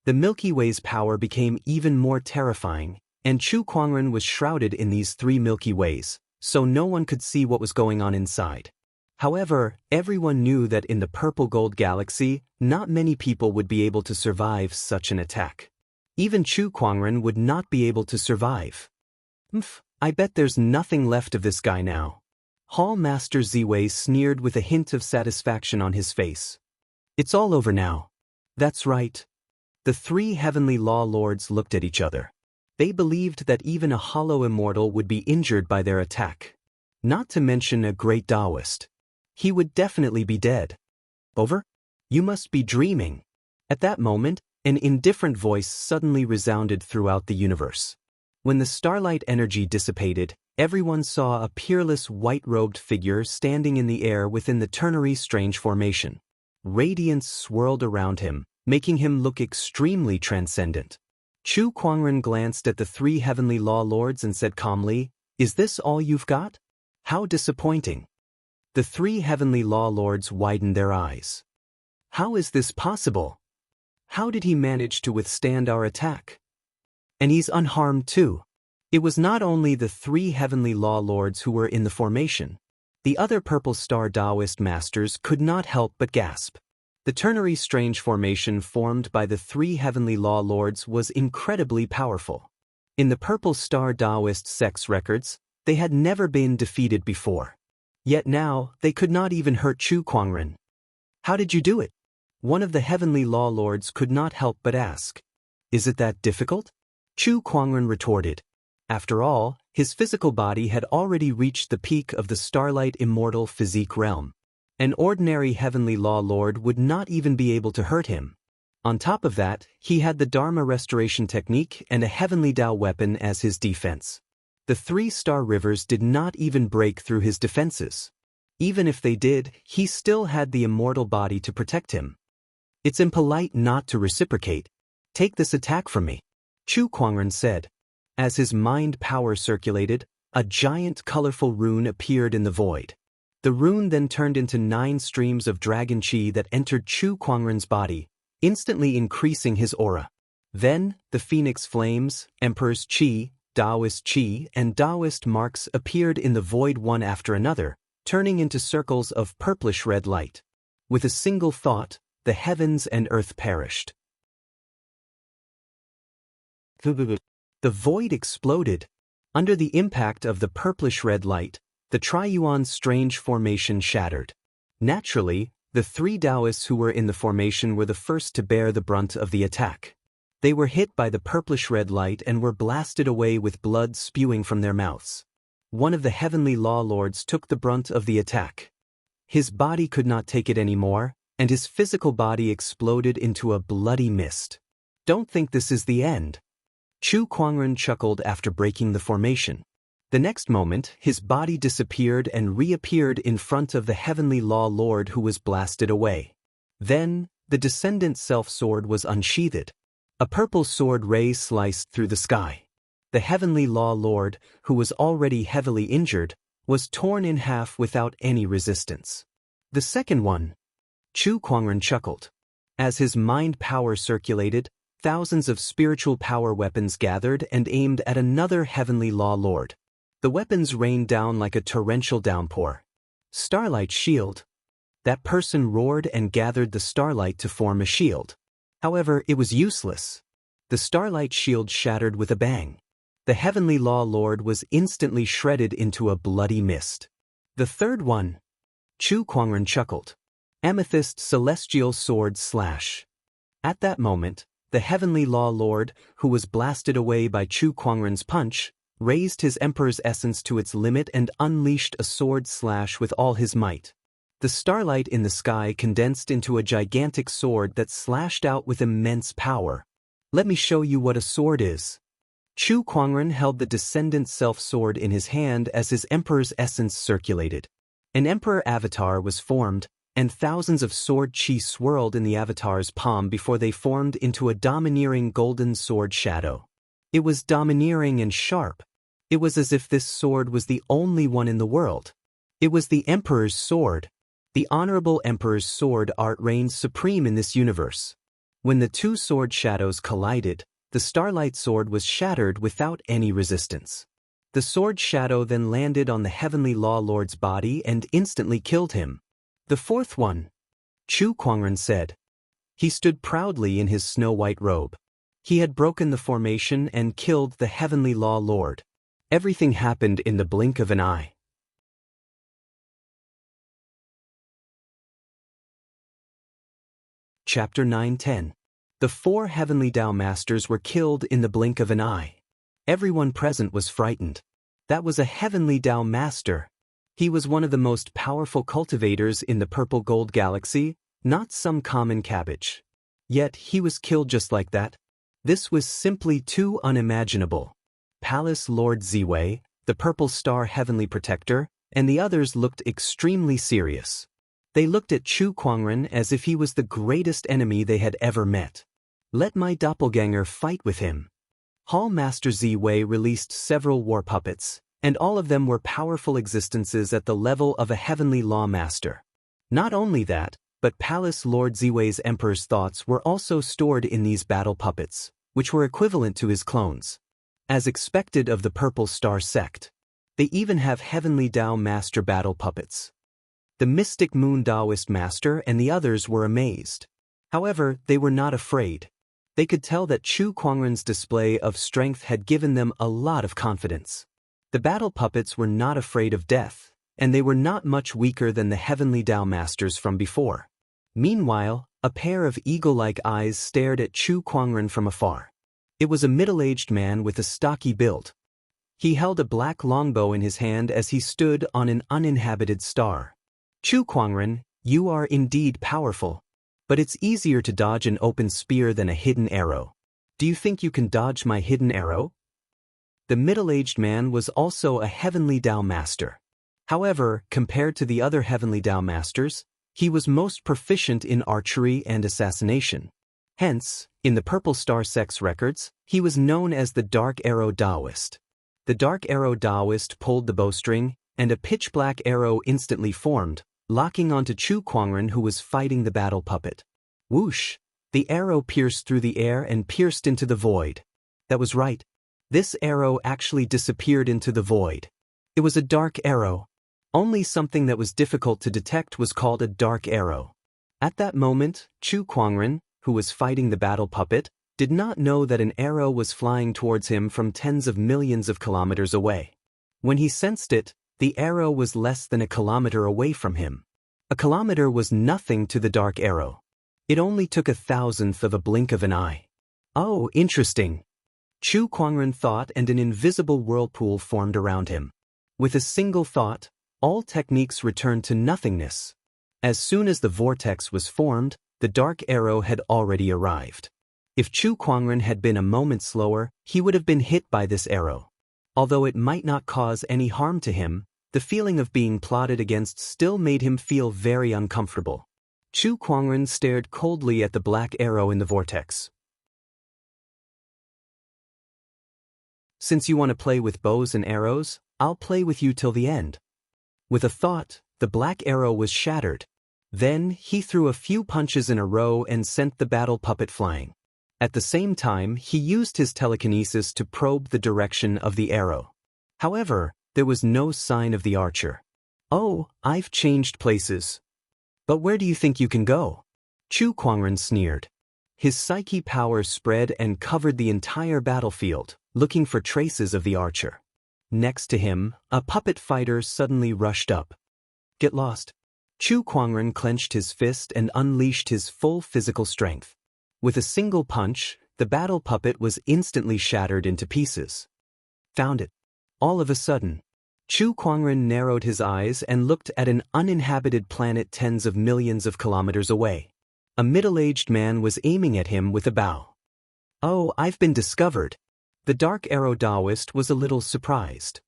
The Milky Way's power became even more terrifying, and Chu Kuangren was shrouded in these three Milky Ways, so no one could see what was going on inside. However, everyone knew that in the purple gold galaxy, not many people would be able to survive such an attack. Even Chu Kuangren would not be able to survive. I bet there's nothing left of this guy now. Hall Master Ziwei sneered with a hint of satisfaction on his face. It's all over now. That's right. The three heavenly law lords looked at each other. They believed that even a hollow immortal would be injured by their attack. Not to mention a great Taoist. He would definitely be dead. Over? You must be dreaming. At that moment, an indifferent voice suddenly resounded throughout the universe. When the starlight energy dissipated, everyone saw a peerless white-robed figure standing in the air within the ternary strange formation. Radiance swirled around him, making him look extremely transcendent. Chu Kuangren glanced at the three heavenly law lords and said calmly, "Is this all you've got? How disappointing." The three heavenly law lords widened their eyes. How is this possible? How did he manage to withstand our attack? And he's unharmed too. It was not only the three heavenly law lords who were in the formation. The other purple star Taoist masters could not help but gasp. The ternary strange formation formed by the three heavenly law lords was incredibly powerful. In the purple star Taoist sect's records, they had never been defeated before. Yet now, they could not even hurt Chu Kuangren. How did you do it? One of the heavenly law lords could not help but ask. Is it that difficult? Chu Kuangren retorted. After all, his physical body had already reached the peak of the starlight immortal physique realm. An ordinary heavenly law lord would not even be able to hurt him. On top of that, he had the Dharma restoration technique and a heavenly Tao weapon as his defense. The three-star rivers did not even break through his defenses. Even if they did, he still had the immortal body to protect him. It's impolite not to reciprocate. Take this attack from me, Chu Kuangren said. As his mind power circulated, a giant colorful rune appeared in the void. The rune then turned into 9 streams of dragon qi that entered Chu Kuangren's body, instantly increasing his aura. Then, the phoenix flames, Emperor's Qi, Taoist Qi, and Taoist marks appeared in the void one after another, turning into circles of purplish-red light. With a single thought, the heavens and earth perished. The void exploded. Under the impact of the purplish-red light, the Triuon's strange formation shattered. Naturally, the three Taoists who were in the formation were the first to bear the brunt of the attack. They were hit by the purplish-red light and were blasted away with blood spewing from their mouths. One of the heavenly law lords took the brunt of the attack. His body could not take it anymore, and his physical body exploded into a bloody mist. Don't think this is the end. Chu Kuangren chuckled after breaking the formation. The next moment, his body disappeared and reappeared in front of the heavenly law lord who was blasted away. Then, the descendant self-sword was unsheathed. A purple sword ray sliced through the sky. The heavenly law lord, who was already heavily injured, was torn in half without any resistance. The second one. Chu Kuangren chuckled. As his mind power circulated, thousands of spiritual power weapons gathered and aimed at another heavenly law lord. The weapons rained down like a torrential downpour. Starlight shield. That person roared and gathered the starlight to form a shield. However, it was useless. The starlight shield shattered with a bang. The heavenly law lord was instantly shredded into a bloody mist. The third one. Chu Kuangren chuckled. Amethyst celestial sword slash. At that moment, the heavenly law lord, who was blasted away by Chu Kuangren's punch, raised his emperor's essence to its limit and unleashed a sword slash with all his might. The starlight in the sky condensed into a gigantic sword that slashed out with immense power. Let me show you what a sword is. Chu Kuangren held the descendant self-sword in his hand as his emperor's essence circulated. An emperor avatar was formed, and thousands of sword chi swirled in the avatar's palm before they formed into a domineering golden sword shadow. It was domineering and sharp. It was as if this sword was the only one in the world. It was the Emperor's sword. The honorable Emperor's sword art reigns supreme in this universe. When the two sword shadows collided, the starlight sword was shattered without any resistance. The sword shadow then landed on the heavenly law lord's body and instantly killed him. The fourth one. Chu Kuangren said. He stood proudly in his snow-white robe. He had broken the formation and killed the heavenly law lord. Everything happened in the blink of an eye. Chapter 9-10. The four heavenly Tao masters were killed in the blink of an eye. Everyone present was frightened. That was a heavenly Tao master. He was one of the most powerful cultivators in the purple gold galaxy, not some common cabbage. Yet he was killed just like that. This was simply too unimaginable. Palace Lord Ziwei, the Purple Star Heavenly Protector, and the others looked extremely serious. They looked at Chu Kuangren as if he was the greatest enemy they had ever met. Let my doppelganger fight with him. Hall Master Ziwei released several war puppets, and all of them were powerful existences at the level of a heavenly law master. Not only that, but Palace Lord Ziwei's Emperor's thoughts were also stored in these battle puppets, which were equivalent to his clones. As expected of the Purple Star sect, they even have heavenly Tao master battle puppets. The mystic Moon Taoist master and the others were amazed. However, they were not afraid. They could tell that Chu Kuangren's display of strength had given them a lot of confidence. The battle puppets were not afraid of death, and they were not much weaker than the heavenly Tao masters from before. Meanwhile, a pair of eagle-like eyes stared at Chu Kuangren from afar. It was a middle-aged man with a stocky build. He held a black longbow in his hand as he stood on an uninhabited star. Chu Kuangren, you are indeed powerful, but it's easier to dodge an open spear than a hidden arrow. Do you think you can dodge my hidden arrow? The middle-aged man was also a heavenly Tao master. However, compared to the other heavenly Tao masters, he was most proficient in archery and assassination. Hence, in the Purple Star sect's records, he was known as the Dark Arrow Taoist. The Dark Arrow Taoist pulled the bowstring, and a pitch-black arrow instantly formed, locking onto Chu Kuangren who was fighting the battle puppet. Whoosh! The arrow pierced through the air and pierced into the void. That was right. This arrow actually disappeared into the void. It was a dark arrow. Only something that was difficult to detect was called a dark arrow. At that moment, Chu Kuangren, who was fighting the battle puppet, did not know that an arrow was flying towards him from tens of millions of kilometers away. When he sensed it, the arrow was less than a kilometer away from him. A kilometer was nothing to the dark arrow. It only took 1,000th of a blink of an eye. Oh, interesting. Chu Kuangren thought, and an invisible whirlpool formed around him. With a single thought, all techniques returned to nothingness. As soon as the vortex was formed, the dark arrow had already arrived. If Chu Kuangren had been a moment slower, he would have been hit by this arrow. Although it might not cause any harm to him, the feeling of being plotted against still made him feel very uncomfortable. Chu Kuangren stared coldly at the black arrow in the vortex. Since you want to play with bows and arrows, I'll play with you till the end. With a thought, the black arrow was shattered. Then, he threw a few punches in a row and sent the battle puppet flying. At the same time, he used his telekinesis to probe the direction of the arrow. However, there was no sign of the archer. Oh, I've changed places. But where do you think you can go? Chu Kuangren sneered. His psyche power spread and covered the entire battlefield, looking for traces of the archer. Next to him, a puppet fighter suddenly rushed up. Get lost. Chu Kuangren clenched his fist and unleashed his full physical strength. With a single punch, the battle puppet was instantly shattered into pieces. Found it. All of a sudden, Chu Kuangren narrowed his eyes and looked at an uninhabited planet tens of millions of kilometers away. A middle-aged man was aiming at him with a bow. Oh, I've been discovered. The Dark Arrow Taoist was a little surprised.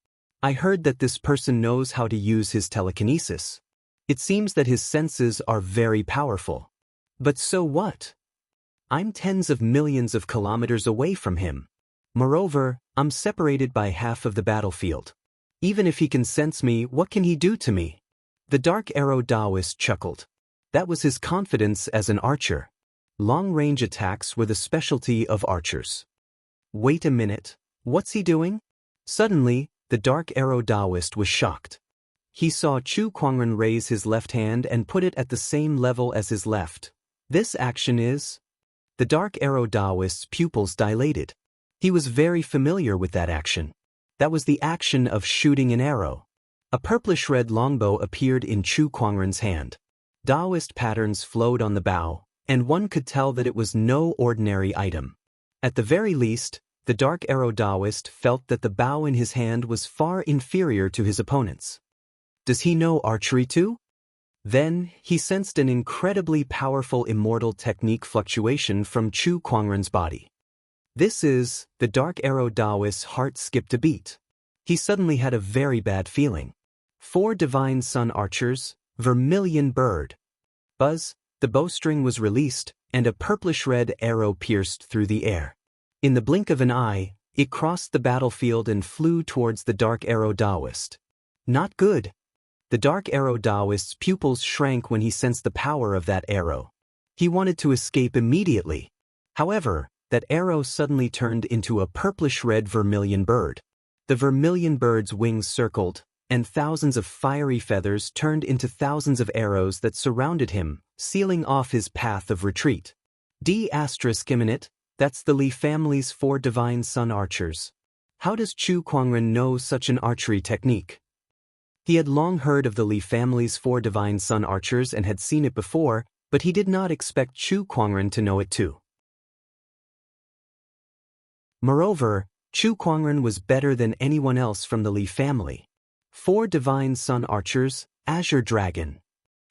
I heard that this person knows how to use his telekinesis. It seems that his senses are very powerful. But so what? I'm tens of millions of kilometers away from him. Moreover, I'm separated by half of the battlefield. Even if he can sense me, what can he do to me? The Dark Arrow Taoist chuckled. That was his confidence as an archer. Long-range attacks were the specialty of archers. Wait a minute, what's he doing? Suddenly, the Dark Arrow Taoist was shocked. He saw Chu Kuangren raise his left hand and put it at the same level as his left. This action is... The Dark Arrow Taoist's pupils dilated. He was very familiar with that action. That was the action of shooting an arrow. A purplish-red longbow appeared in Chu Kuangren's hand. Taoist patterns flowed on the bow, and one could tell that it was no ordinary item. At the very least, the Dark Arrow Taoist felt that the bow in his hand was far inferior to his opponent's. Does he know archery too? Then, he sensed an incredibly powerful immortal technique fluctuation from Chu Kuangren's body. This is, the Dark Arrow Taoist's heart skipped a beat. He suddenly had a very bad feeling. 4 Divine Sun Archers, Vermilion Bird. Buzz, the bowstring was released, and a purplish-red arrow pierced through the air. In the blink of an eye, it crossed the battlefield and flew towards the Dark Arrow Taoist. Not good. The Dark Arrow Taoist's pupils shrank when he sensed the power of that arrow. He wanted to escape immediately. However, that arrow suddenly turned into a purplish-red vermilion bird. The vermilion bird's wings circled, and thousands of fiery feathers turned into thousands of arrows that surrounded him, sealing off his path of retreat. ***, that's the Li family's 4 Divine Sun Archers. How does Chu Kuangren know such an archery technique? He had long heard of the Li family's 4 Divine Sun Archers and had seen it before, but he did not expect Chu Kuangren to know it too. Moreover, Chu Kuangren was better than anyone else from the Li family. 4 Divine Sun Archers, Azure Dragon.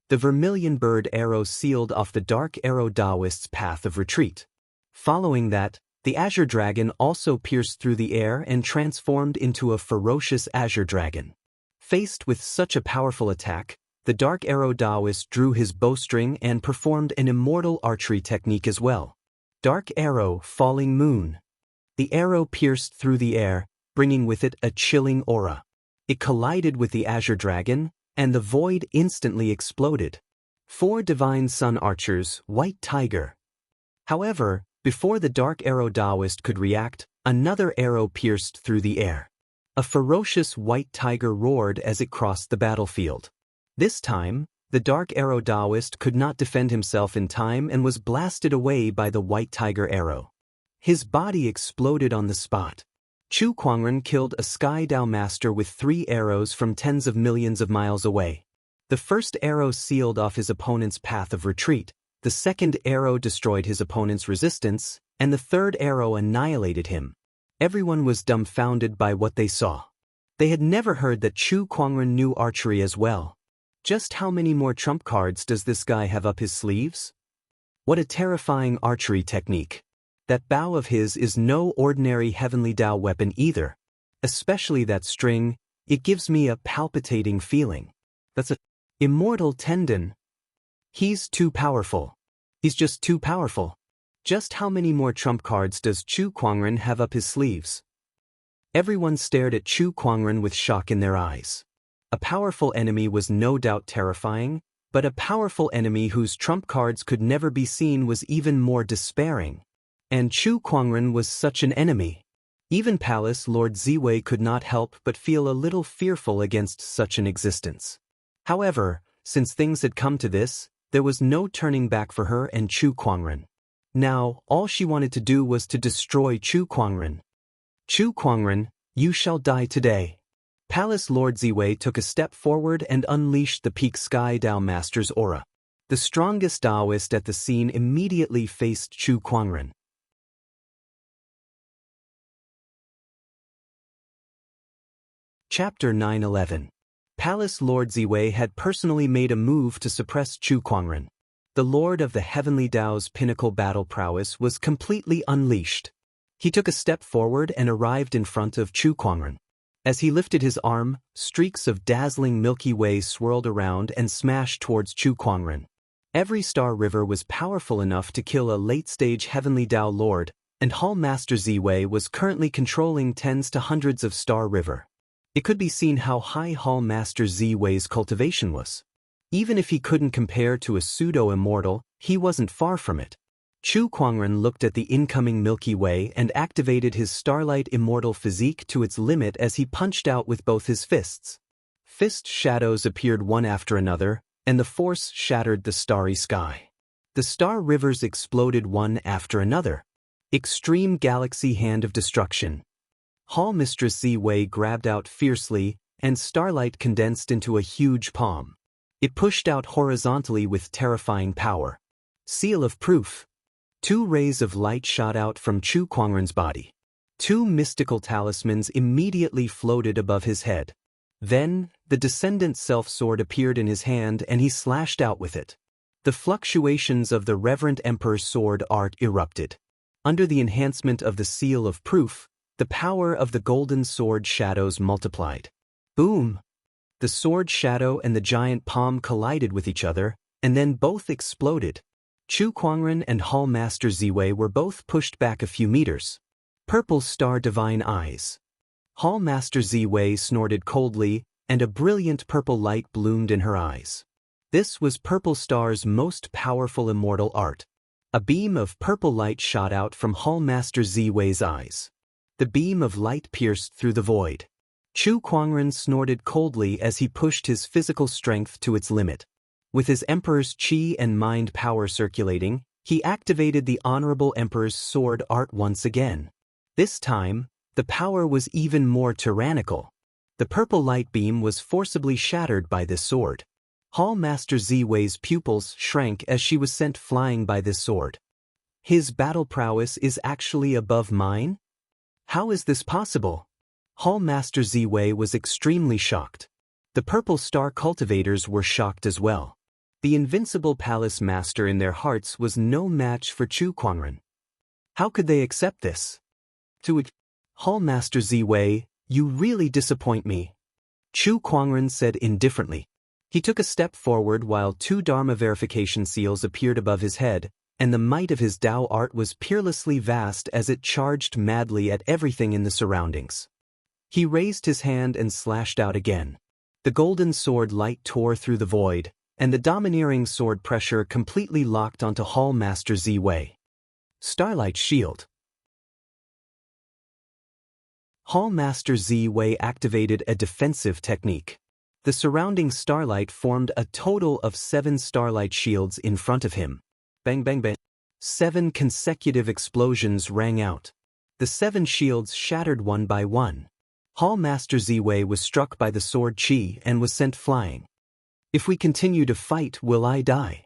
The vermilion bird arrow sealed off the Dark Arrow Taoist's path of retreat. Following that, the Azure Dragon also pierced through the air and transformed into a ferocious Azure Dragon. Faced with such a powerful attack, the Dark Arrow Taoist drew his bowstring and performed an immortal archery technique as well. Dark Arrow, Falling Moon. The arrow pierced through the air, bringing with it a chilling aura. It collided with the Azure Dragon, and the void instantly exploded. 4 Divine Sun Archers, White Tiger. However, before the Dark Arrow Taoist could react, another arrow pierced through the air. A ferocious white tiger roared as it crossed the battlefield. This time, the dark arrow Taoist could not defend himself in time and was blasted away by the white tiger arrow. His body exploded on the spot. Chu Kuangren killed a Sky Dao master with 3 arrows from tens of millions of miles away. The first arrow sealed off his opponent's path of retreat, the second arrow destroyed his opponent's resistance, and the third arrow annihilated him. Everyone was dumbfounded by what they saw. They had never heard that Chu Kuangren knew archery as well. Just how many more trump cards does this guy have up his sleeves? What a terrifying archery technique. That bow of his is no ordinary heavenly Dao weapon either. Especially that string, it gives me a palpitating feeling. That's a immortal tendon. He's too powerful. He's just too powerful. Just how many more trump cards does Chu Kuangren have up his sleeves? Everyone stared at Chu Kuangren with shock in their eyes. A powerful enemy was no doubt terrifying, but a powerful enemy whose trump cards could never be seen was even more despairing. And Chu Kuangren was such an enemy. Even Palace Lord Ziwei could not help but feel a little fearful against such an existence. However, since things had come to this, there was no turning back for her and Chu Kuangren. Now, all she wanted to do was to destroy Chu Kuangren. Chu Kuangren, you shall die today. Palace Lord Ziwei took a step forward and unleashed the peak Sky Dao Master's aura. The strongest Taoist at the scene immediately faced Chu Kuangren. Chapter 911. Palace Lord Ziwei had personally made a move to suppress Chu Kuangren. The Lord of the Heavenly Dao's pinnacle battle prowess was completely unleashed. He took a step forward and arrived in front of Chu Kuangren. As he lifted his arm, streaks of dazzling Milky Way swirled around and smashed towards Chu Kuangren. Every Star River was powerful enough to kill a late-stage Heavenly Dao Lord, and Hall Master Ziwei was currently controlling tens to hundreds of Star River. It could be seen how high Hall Master Ziwei's cultivation was. Even if he couldn't compare to a pseudo-immortal, he wasn't far from it. Chu Kuangren looked at the incoming Milky Way and activated his Starlight Immortal physique to its limit as he punched out with both his fists. Fist shadows appeared one after another, and the force shattered the starry sky. The star rivers exploded one after another. Extreme Galaxy Hand of Destruction. Hall Mistress Ziwei grabbed out fiercely, and starlight condensed into a huge palm. It pushed out horizontally with terrifying power. Seal of Proof. 2 rays of light shot out from Chu Kuangren's body. 2 mystical talismans immediately floated above his head. Then, the Descendant Self-Sword appeared in his hand and he slashed out with it. The fluctuations of the Reverent Emperor's sword art erupted. Under the enhancement of the Seal of Proof, the power of the golden sword shadows multiplied. Boom! The sword shadow and the giant palm collided with each other, and then both exploded. Chu Kuangren and Hall Master Ziwei were both pushed back a few meters. Purple Star Divine Eyes. Hall Master Ziwei snorted coldly, and a brilliant purple light bloomed in her eyes. This was Purple Star's most powerful immortal art. A beam of purple light shot out from Hall Master Ziwei's eyes. The beam of light pierced through the void. Chu Kuangren snorted coldly as he pushed his physical strength to its limit. With his Emperor's Qi and mind power circulating, he activated the Honorable Emperor's sword art once again. This time, the power was even more tyrannical. The purple light beam was forcibly shattered by this sword. Hall Master Ziwei's pupils shrank as she was sent flying by this sword. His battle prowess is actually above mine? How is this possible? Hall Master Ziwei was extremely shocked. The Purple Star cultivators were shocked as well. The invincible palace master in their hearts was no match for Chu Kuangren. How could they accept this? Hall Master Ziwei, you really disappoint me. Chu Kuangren said indifferently. He took a step forward while 2 Dharma verification seals appeared above his head, and the might of his Dao art was peerlessly vast as it charged madly at everything in the surroundings. He raised his hand and slashed out again. The golden sword light tore through the void, and the domineering sword pressure completely locked onto Hall Master Ziwei. Starlight Shield. Hall Master Z-Wei activated a defensive technique. The surrounding starlight formed a total of 7 starlight shields in front of him. Bang bang bang. 7 consecutive explosions rang out. The 7 shields shattered one by one. Hall Master Z-Wei was struck by the sword Qi and was sent flying. "If we continue to fight, will I die?"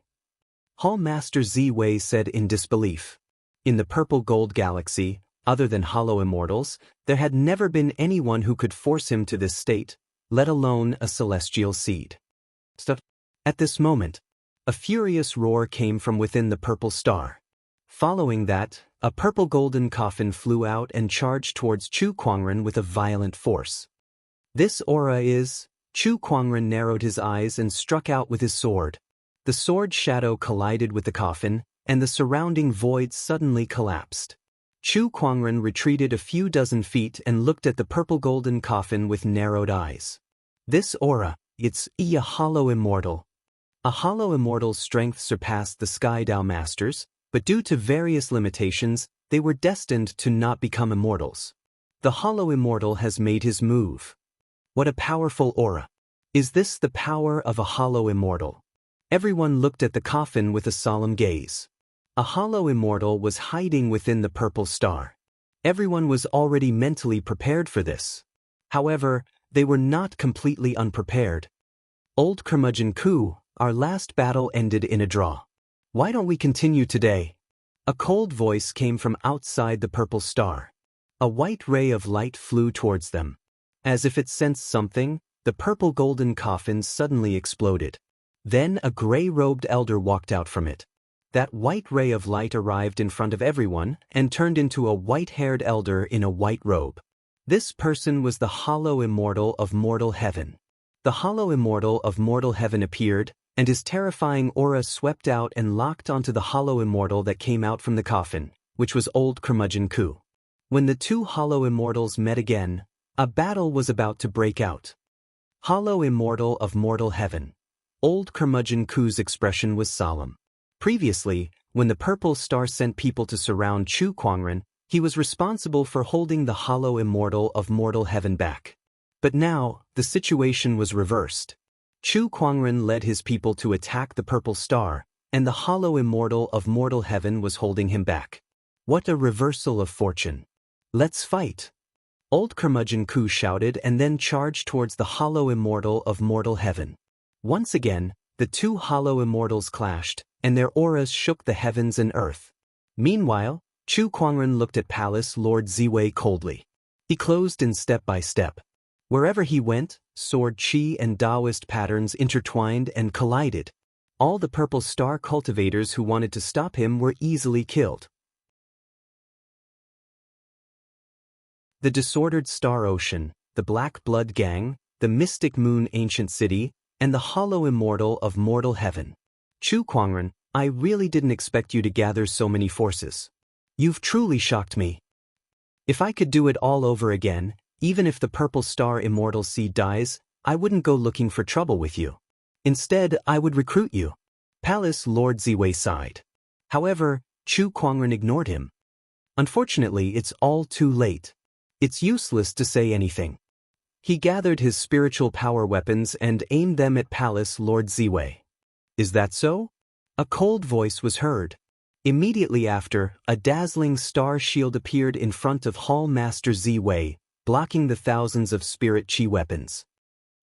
Hall Master Z-Wei said in disbelief. In the Purple Gold Galaxy, other than Hollow Immortals, there had never been anyone who could force him to this state, let alone a celestial seed. At this moment, a furious roar came from within the purple star. Following that, a purple golden coffin flew out and charged towards Chu Kuangren with a violent force. "This aura is..." Chu Kuangren narrowed his eyes and struck out with his sword. The sword shadow collided with the coffin, and the surrounding void suddenly collapsed. Chu Kuangren retreated a few dozen feet and looked at the purple golden coffin with narrowed eyes. "This aura, it's a hollow immortal." A hollow immortal's strength surpassed the Sky Dao Masters, but due to various limitations, they were destined to not become immortals. The hollow immortal has made his move. What a powerful aura! Is this the power of a hollow immortal? Everyone looked at the coffin with a solemn gaze. A hollow immortal was hiding within the purple star. Everyone was already mentally prepared for this. However, they were not completely unprepared. "Old Curmudgeon Ku, our last battle ended in a draw. Why don't we continue today?" A cold voice came from outside the purple star. A white ray of light flew towards them. As if it sensed something, the purple golden coffin suddenly exploded. Then a gray-robed elder walked out from it. That white ray of light arrived in front of everyone and turned into a white-haired elder in a white robe. This person was the Hollow Immortal of Mortal Heaven. The Hollow Immortal of Mortal Heaven appeared, and his terrifying aura swept out and locked onto the Hollow Immortal that came out from the coffin, which was Old Curmudgeon Ku. When the two Hollow Immortals met again, a battle was about to break out. Hollow Immortal of Mortal Heaven. Old Curmudgeon Ku's expression was solemn. Previously, when the purple star sent people to surround Chu Kuangren, he was responsible for holding the Hollow Immortal of Mortal Heaven back. But now, the situation was reversed. Chu Kuangren led his people to attack the purple star, and the Hollow Immortal of Mortal Heaven was holding him back. What a reversal of fortune. "Let's fight!" Old Curmudgeon Ku shouted and then charged towards the Hollow Immortal of Mortal Heaven. Once again, the two Hollow Immortals clashed, and their auras shook the heavens and earth. Meanwhile, Chu Kuangren looked at Palace Lord Z-Wei coldly. He closed in step by step. Wherever he went, sword Qi and Taoist patterns intertwined and collided. All the purple star cultivators who wanted to stop him were easily killed. The disordered Star Ocean, the Black Blood Gang, the Mystic Moon Ancient City, and the Hollow Immortal of Mortal Heaven. "Chu Kuangren, I really didn't expect you to gather so many forces. You've truly shocked me. If I could do it all over again, even if the Purple Star Immortal Seed dies, I wouldn't go looking for trouble with you. Instead, I would recruit you." Palace Lord Z-Wei sighed. However, Chu Kuangren ignored him. "Unfortunately, it's all too late. It's useless to say anything." He gathered his spiritual power weapons and aimed them at Palace Lord Z-Wei. "Is that so?" A cold voice was heard. Immediately after, a dazzling star shield appeared in front of Hall Master Z-Wei, blocking the thousands of spirit Qi weapons.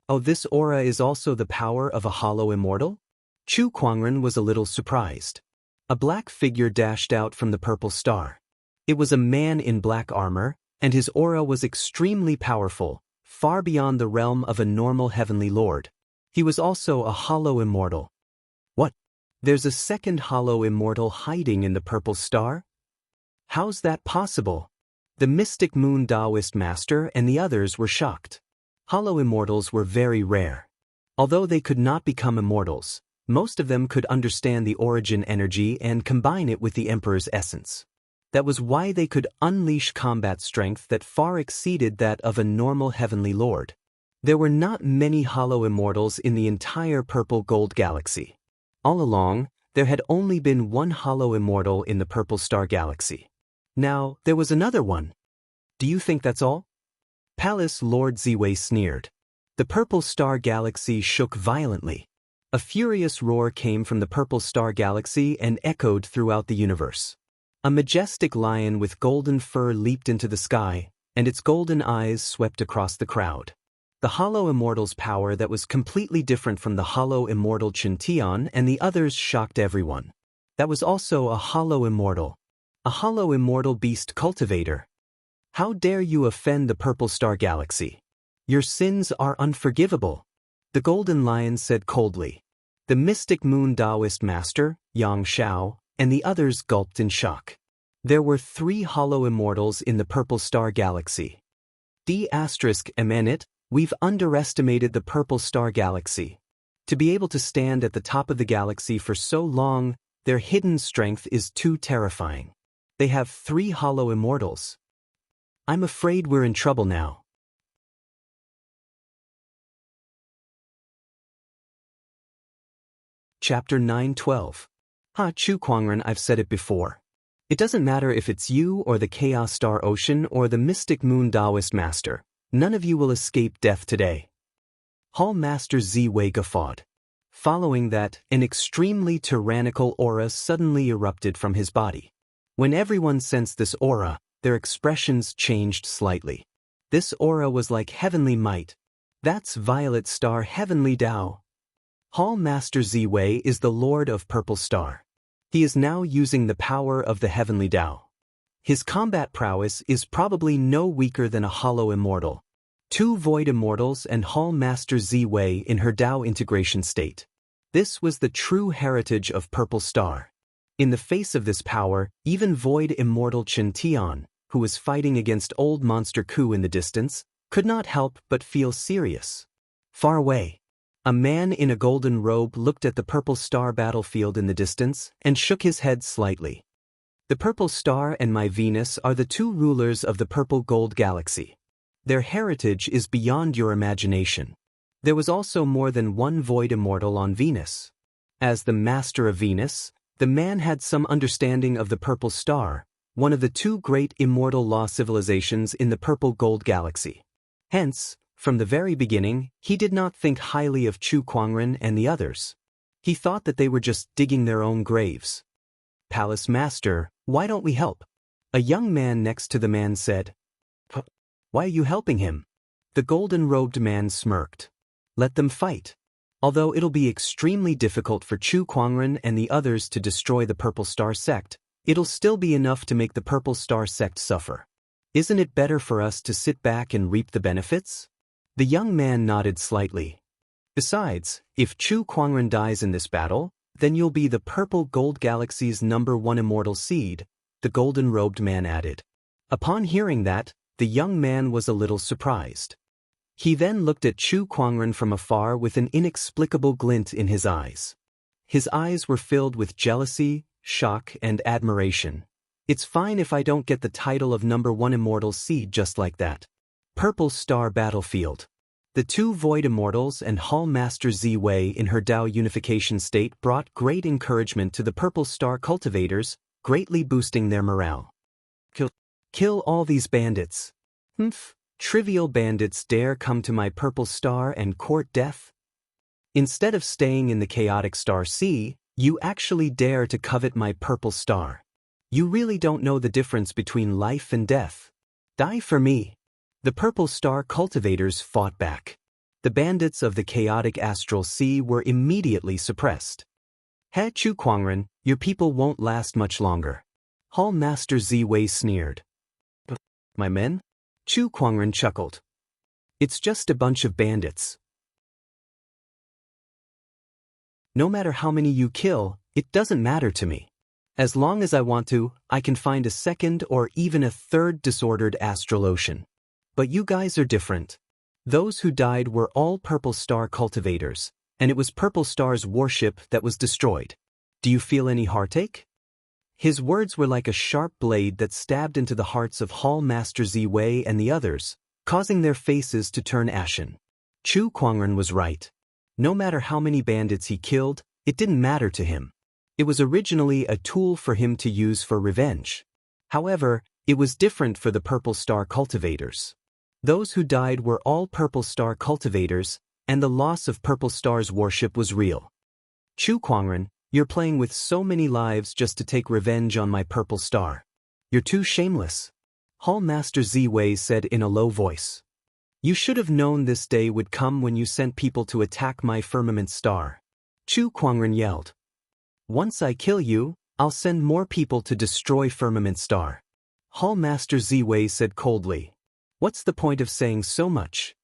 "Oh, this aura is also the power of a Hollow Immortal?" Chu Kuangren was a little surprised. A black figure dashed out from the purple star. It was a man in black armor, and his aura was extremely powerful, far beyond the realm of a normal heavenly lord. He was also a Hollow Immortal. "What? There's a second Hollow Immortal hiding in the purple star? How's that possible?" The Mystic Moon Taoist Master and the others were shocked. Hollow Immortals were very rare. Although they could not become immortals, most of them could understand the origin energy and combine it with the Emperor's essence. That was why they could unleash combat strength that far exceeded that of a normal heavenly lord. There were not many Hollow Immortals in the entire Purple Gold Galaxy. All along, there had only been one Hollow Immortal in the Purple Star Galaxy. Now, there was another one. Do you think that's all? Palace Lord Ziwei sneered. The Purple Star Galaxy shook violently. A furious roar came from the Purple Star Galaxy and echoed throughout the universe. A majestic lion with golden fur leaped into the sky, and its golden eyes swept across the crowd. The Hollow Immortal's power that was completely different from the Hollow Immortal Chintian and the others shocked everyone. That was also a Hollow Immortal. A Hollow Immortal beast cultivator. How dare you offend the Purple Star Galaxy? Your sins are unforgivable, the Golden Lion said coldly. The Mystic Moon Taoist Master, Yang Xiao, and the others gulped in shock. There were 3 Hollow Immortals in the Purple Star Galaxy. D***MNit, we've underestimated the Purple Star Galaxy. To be able to stand at the top of the galaxy for so long, their hidden strength is too terrifying. They have 3 Hollow Immortals. I'm afraid we're in trouble now. Chapter 9:12. Chu Kuangren, I've said it before. It doesn't matter if it's you or the Chaos Star Ocean or the Mystic Moon Taoist Master, none of you will escape death today. Hall Master Ziwei guffawed. Following that, an extremely tyrannical aura suddenly erupted from his body. When everyone sensed this aura, their expressions changed slightly. This aura was like heavenly might. That's Violet Star Heavenly Tao. Hall Master Ziwei is the Lord of Purple Star. He is now using the power of the Heavenly Tao. His combat prowess is probably no weaker than a Hollow Immortal. 2 Void Immortals and Hall Master Ziwei in her Tao integration state. This was the true heritage of Purple Star. In the face of this power, even Void Immortal Chintian, who was fighting against old Monster Ku in the distance, could not help but feel serious. Far away, a man in a golden robe looked at the Purple Star battlefield in the distance and shook his head slightly. The Purple Star and my Venus are the 2 rulers of the Purple Gold Galaxy. Their heritage is beyond your imagination. There was also more than 1 Void Immortal on Venus. As the Master of Venus, the man had some understanding of the Purple Star, one of the 2 great immortal law civilizations in the Purple Gold Galaxy. Hence, from the very beginning, he did not think highly of Chu Kuangren and the others. He thought that they were just digging their own graves. Palace Master, why don't we help? A young man next to the man said. Why are you helping him? The golden-robed man smirked. Let them fight. Although it'll be extremely difficult for Chu Kuangren and the others to destroy the Purple Star Sect, it'll still be enough to make the Purple Star Sect suffer. Isn't it better for us to sit back and reap the benefits? The young man nodded slightly. Besides, if Chu Kuangren dies in this battle, then you'll be the Purple Gold Galaxy's #1 immortal seed, the golden-robed man added. Upon hearing that, the young man was a little surprised. He then looked at Chu Kuangren from afar with an inexplicable glint in his eyes. His eyes were filled with jealousy, shock, and admiration. It's fine if I don't get the title of #1 immortal seed just like that. Purple Star Battlefield. The 2 Void Immortals and Hall Master Ziwei in her Tao unification state brought great encouragement to the Purple Star cultivators, greatly boosting their morale. Kill all these bandits. Trivial bandits dare come to my Purple Star and court death? Instead of staying in the chaotic Star Sea, you actually dare to covet my Purple Star. You really don't know the difference between life and death. Die for me. The Purple Star cultivators fought back. The bandits of the chaotic Astral Sea were immediately suppressed. He Chu Kuangren, your people won't last much longer. Hall Master Ziwei sneered. My men? Chu Kuangren chuckled. It's just a bunch of bandits. No matter how many you kill, it doesn't matter to me. As long as I want to, I can find a second or even a third disordered astral ocean. But you guys are different. Those who died were all Purple Star cultivators, and it was Purple Star's warship that was destroyed. Do you feel any heartache? His words were like a sharp blade that stabbed into the hearts of Hall Master Ziwei and the others, causing their faces to turn ashen. Chu Kuangren was right. No matter how many bandits he killed, it didn't matter to him. It was originally a tool for him to use for revenge. However, it was different for the Purple Star cultivators. Those who died were all Purple Star cultivators, and the loss of Purple Star's worship was real. Chu Kuangren, you're playing with so many lives just to take revenge on my Purple Star. You're too shameless. Hall Master Ziwei said in a low voice. You should have known this day would come when you sent people to attack my firmament star. Chu Kuangren yelled. Once I kill you, I'll send more people to destroy Firmament Star. Hall Master Ziwei said coldly. What's the point of saying so much?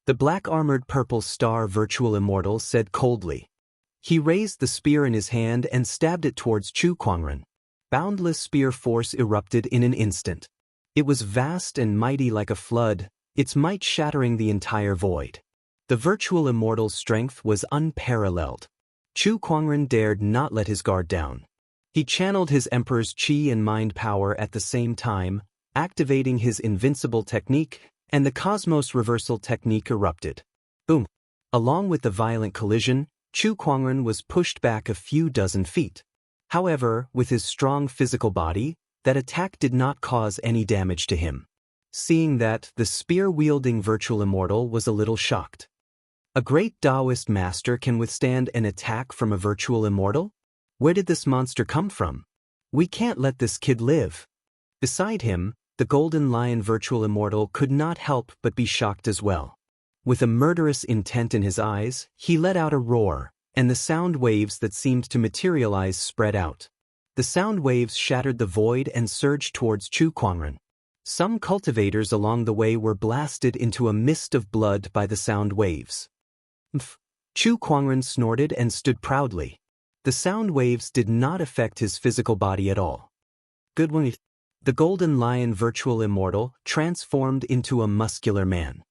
The black-armored Purple Star Virtual Immortal said coldly. He raised the spear in his hand and stabbed it towards Chu Kuangren. Boundless spear force erupted in an instant. It was vast and mighty like a flood, its might shattering the entire void. The Virtual Immortal's strength was unparalleled. Chu Kuangren dared not let his guard down. He channeled his Emperor's Qi and mind power at the same time, activating his invincible technique, and the Cosmos Reversal technique erupted. Boom! Along with the violent collision, Chu Kuangren was pushed back a few dozen feet. However, with his strong physical body, that attack did not cause any damage to him. Seeing that, the spear-wielding Virtual Immortal was a little shocked. A great Taoist master can withstand an attack from a Virtual Immortal? Where did this monster come from? We can't let this kid live. Beside him, the Golden Lion Virtual Immortal could not help but be shocked as well. With a murderous intent in his eyes, he let out a roar, and the sound waves that seemed to materialize spread out. The sound waves shattered the void and surged towards Chu Kuangren. Some cultivators along the way were blasted into a mist of blood by the sound waves. Chu Kuangren snorted and stood proudly. The sound waves did not affect his physical body at all. Good one. The Golden Lion Virtual Immortal transformed into a muscular man.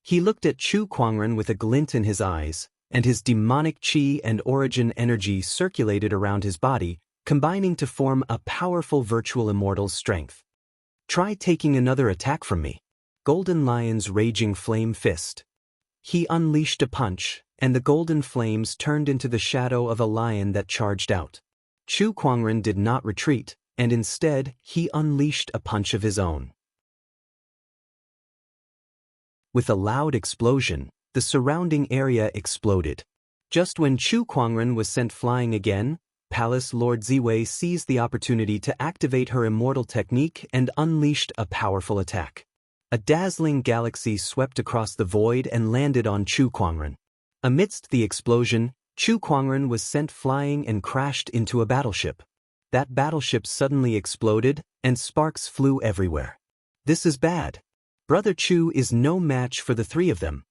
He looked at Chu Kuangren with a glint in his eyes, and his demonic qi and origin energy circulated around his body, combining to form a powerful Virtual Immortal's strength. Try taking another attack from me. Golden Lion's raging flame fist. He unleashed a punch, and the golden flames turned into the shadow of a lion that charged out. Chu Kuangren did not retreat, and instead, he unleashed a punch of his own. With a loud explosion, the surrounding area exploded. Just when Chu Kuangren was sent flying again, Palace Lord Ziwei seized the opportunity to activate her immortal technique and unleashed a powerful attack. A dazzling galaxy swept across the void and landed on Chu Kuangren. Amidst the explosion, Chu Kuangren was sent flying and crashed into a battleship. That battleship suddenly exploded, and sparks flew everywhere. This is bad. Brother Chu is no match for the three of them.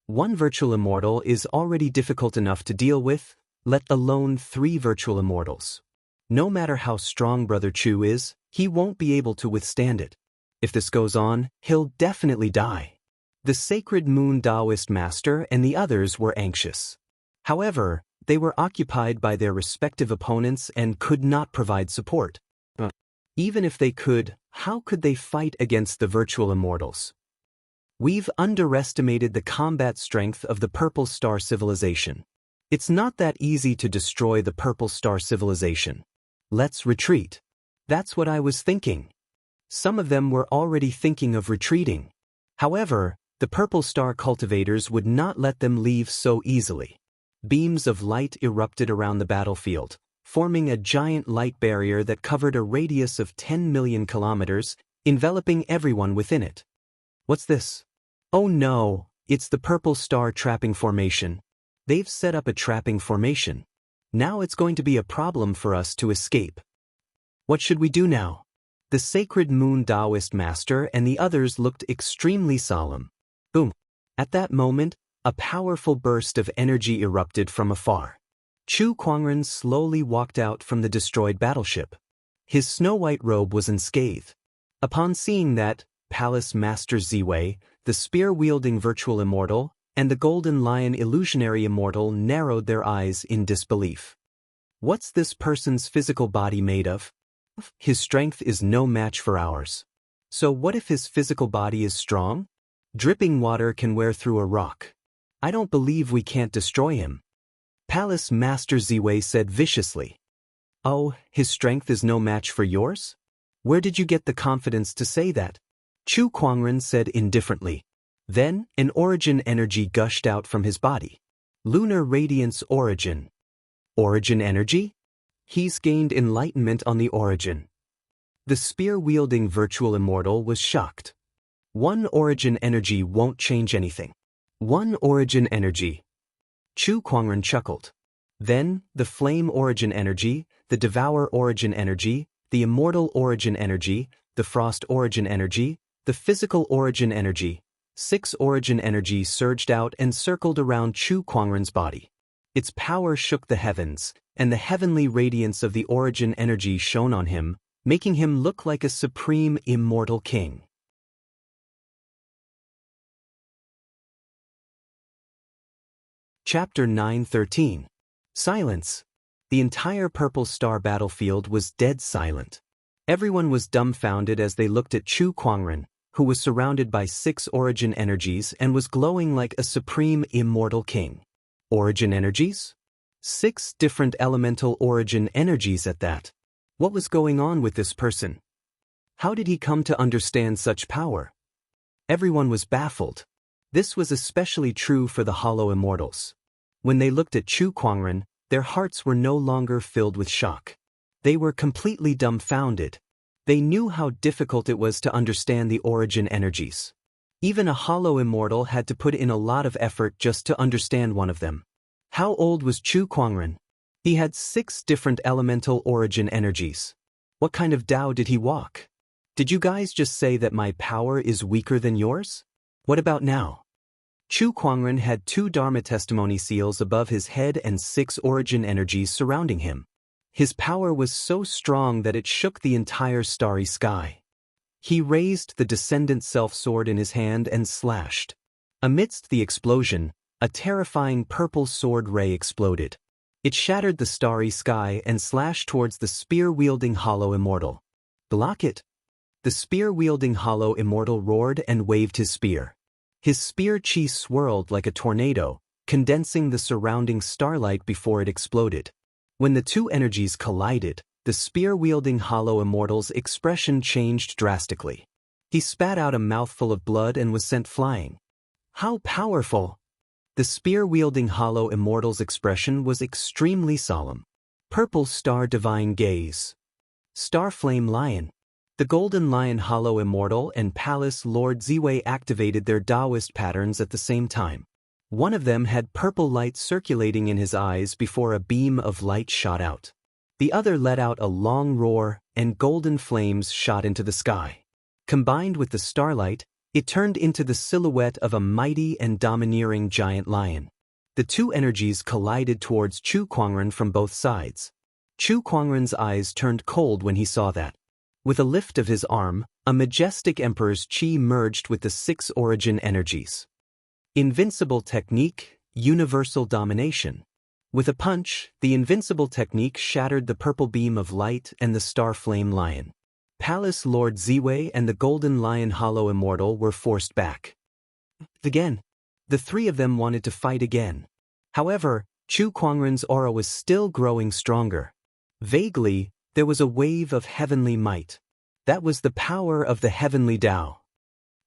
One Virtual Immortal is already difficult enough to deal with, let alone 3 Virtual Immortals. No matter how strong Brother Chu is, he won't be able to withstand it. If this goes on, he'll definitely die. The Sacred Moon Taoist Master and the others were anxious. However, they were occupied by their respective opponents and could not provide support. Even if they could, how could they fight against the Virtual Immortals? We've underestimated the combat strength of the Purple Star Civilization. It's not that easy to destroy the Purple Star Civilization. Let's retreat. That's what I was thinking. Some of them were already thinking of retreating. However, the Purple Star cultivators would not let them leave so easily. Beams of light erupted around the battlefield, forming a giant light barrier that covered a radius of 10 million kilometers, enveloping everyone within it. What's this? Oh no, it's the Purple Star Trapping Formation. They've set up a trapping formation. Now it's going to be a problem for us to escape. What should we do now? The Sacred Moon Taoist Master and the others looked extremely solemn. Boom! At that moment, a powerful burst of energy erupted from afar. Chu Kuangren slowly walked out from the destroyed battleship. His snow-white robe was unscathed. Upon seeing that, Palace Master Ziwei, the spear-wielding Virtual Immortal, and the Golden Lion Illusionary Immortal narrowed their eyes in disbelief. What's this person's physical body made of? His strength is no match for ours. So what if his physical body is strong? Dripping water can wear through a rock. I don't believe we can't destroy him. Palace Master Ziwei said viciously. Oh, his strength is no match for yours? Where did you get the confidence to say that? Chu Kuangren said indifferently. Then, an origin energy gushed out from his body. Lunar Radiance Origin. Origin energy? He's gained enlightenment on the origin. The spear-wielding virtual immortal was shocked. One origin energy won't change anything. One origin energy. Chu Kuangren chuckled. Then, the flame origin energy, the devour origin energy, the immortal origin energy, the frost origin energy, the physical origin energy. 6 origin energies surged out and circled around Chu Kuangren's body. Its power shook the heavens, and the heavenly radiance of the origin energy shone on him, making him look like a supreme immortal king. Chapter 9:13. Silence. The entire Purple Star battlefield was dead silent. Everyone was dumbfounded as they looked at Chu Kuangren, who was surrounded by 6 origin energies and was glowing like a supreme immortal king. Origin energies? 6 different elemental origin energies at that. What was going on with this person? How did he come to understand such power? Everyone was baffled. This was especially true for the Hollow Immortals. When they looked at Chu Kuangren, their hearts were no longer filled with shock. They were completely dumbfounded. They knew how difficult it was to understand the origin energies. Even a Hollow Immortal had to put in a lot of effort just to understand one of them. How old was Chu Kuangren? He had 6 different elemental origin energies. What kind of Tao did he walk? Did you guys just say that my power is weaker than yours? What about now? Chu Kuangren had 2 Dharma testimony seals above his head and 6 origin energies surrounding him. His power was so strong that it shook the entire starry sky. He raised the Descendant Self-Sword in his hand and slashed. Amidst the explosion, a terrifying purple sword ray exploded. It shattered the starry sky and slashed towards the spear-wielding Hollow Immortal. Block it! The spear-wielding Hollow Immortal roared and waved his spear. His spear chi swirled like a tornado, condensing the surrounding starlight before it exploded. When the 2 energies collided, the spear-wielding Hollow Immortal's expression changed drastically. He spat out a mouthful of blood and was sent flying. How powerful! The spear-wielding Hollow Immortal's expression was extremely solemn. Purple Star Divine Gaze. Starflame Lion. The Golden Lion Hollow Immortal and Palace Lord Ziwei activated their Taoist patterns at the same time. One of them had purple light circulating in his eyes before a beam of light shot out. The other let out a long roar, and golden flames shot into the sky. Combined with the starlight, it turned into the silhouette of a mighty and domineering giant lion. The 2 energies collided towards Chu Kuangren from both sides. Chu Kuangren's eyes turned cold when he saw that. With a lift of his arm, a majestic emperor's chi merged with the 6 origin energies. Invincible Technique, Universal Domination. With a punch, the invincible technique shattered the purple beam of light and the Starflame Lion. Palace Lord Ziwei and the Golden Lion Hollow Immortal were forced back. Again. The 3 of them wanted to fight again. However, Chu Kuangren's aura was still growing stronger. Vaguely, there was a wave of heavenly might. That was the power of the heavenly Tao.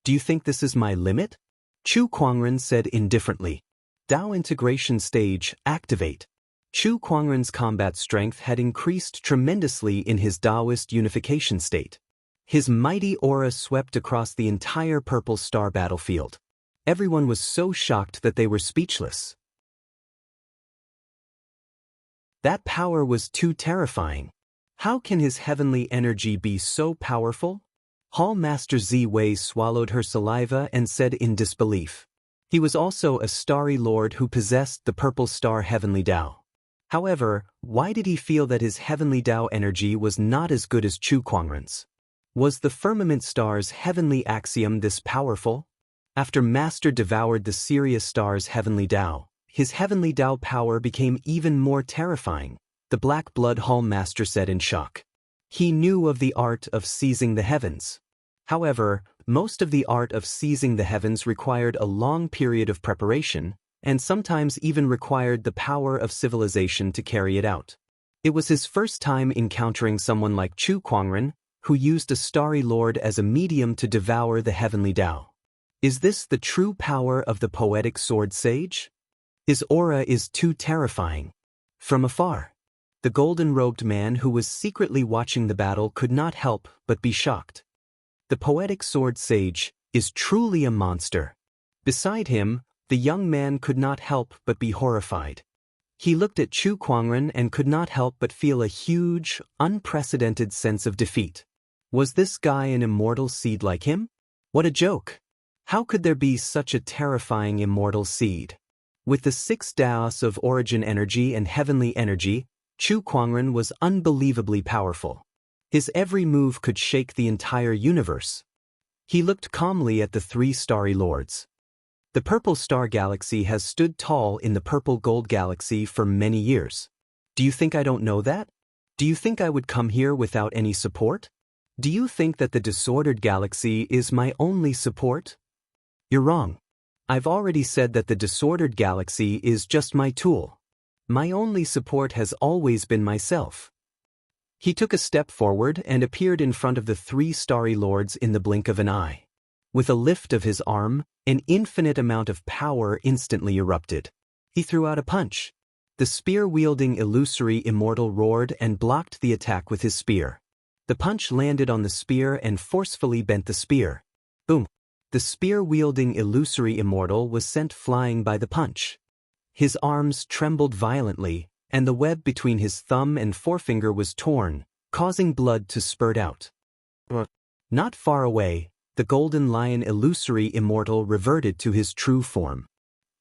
Do you think this is my limit? Chu Kuangren said indifferently. Tao integration stage, activate. Chu Kuangren's combat strength had increased tremendously in his Taoist unification state. His mighty aura swept across the entire Purple Star battlefield. Everyone was so shocked that they were speechless. That power was too terrifying. How can his heavenly energy be so powerful? Hall Master Ziwei swallowed her saliva and said in disbelief. He was also a starry lord who possessed the Purple Star Heavenly Tao. However, why did he feel that his Heavenly Tao energy was not as good as Chu Kuangren's? Was the firmament star's heavenly axiom this powerful? After Master devoured the Sirius star's Heavenly Tao, his Heavenly Tao power became even more terrifying. The Black Blood Hall Master said in shock. He knew of the art of seizing the heavens. However, most of the art of seizing the heavens required a long period of preparation, and sometimes even required the power of civilization to carry it out. It was his first time encountering someone like Chu Kuangren, who used a starry lord as a medium to devour the heavenly Tao. Is this the true power of the poetic sword sage? His aura is too terrifying. From afar, the golden-robed man who was secretly watching the battle could not help but be shocked. The poetic sword sage is truly a monster. Beside him, the young man could not help but be horrified. He looked at Chu Kuangren and could not help but feel a huge, unprecedented sense of defeat. Was this guy an immortal seed like him? What a joke! How could there be such a terrifying immortal seed? With the 6 Daos of origin energy and heavenly energy, Chu Kuangren was unbelievably powerful. His every move could shake the entire universe. He looked calmly at the 3 starry lords. The purple star galaxy has stood tall in the purple gold galaxy for many years. Do you think I don't know that? Do you think I would come here without any support? Do you think that the disordered galaxy is my only support? You're wrong. I've already said that the disordered galaxy is just my tool. My only support has always been myself. He took a step forward and appeared in front of the 3 starry lords in the blink of an eye. With a lift of his arm, an infinite amount of power instantly erupted. He threw out a punch. The spear-wielding illusory immortal roared and blocked the attack with his spear. The punch landed on the spear and forcefully bent the spear. Boom! The spear-wielding illusory immortal was sent flying by the punch. His arms trembled violently, and the web between his thumb and forefinger was torn, causing blood to spurt out. Not far away, the golden lion illusory immortal reverted to his true form.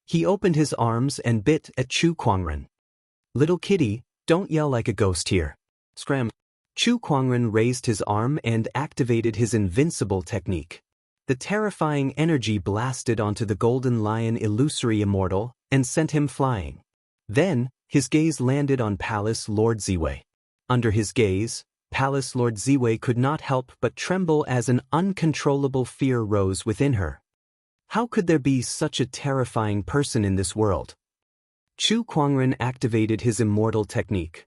He opened his arms and bit at Chu Kuangren. Little kitty, don't yell like a ghost here. Scram. Chu Kuangren raised his arm and activated his invincible technique. The terrifying energy blasted onto the golden lion illusory immortal and sent him flying. Then, his gaze landed on Palace Lord Ziwei. Under his gaze, Palace Lord Ziwei could not help but tremble as an uncontrollable fear rose within her. How could there be such a terrifying person in this world? Chu Kuangren activated his immortal technique.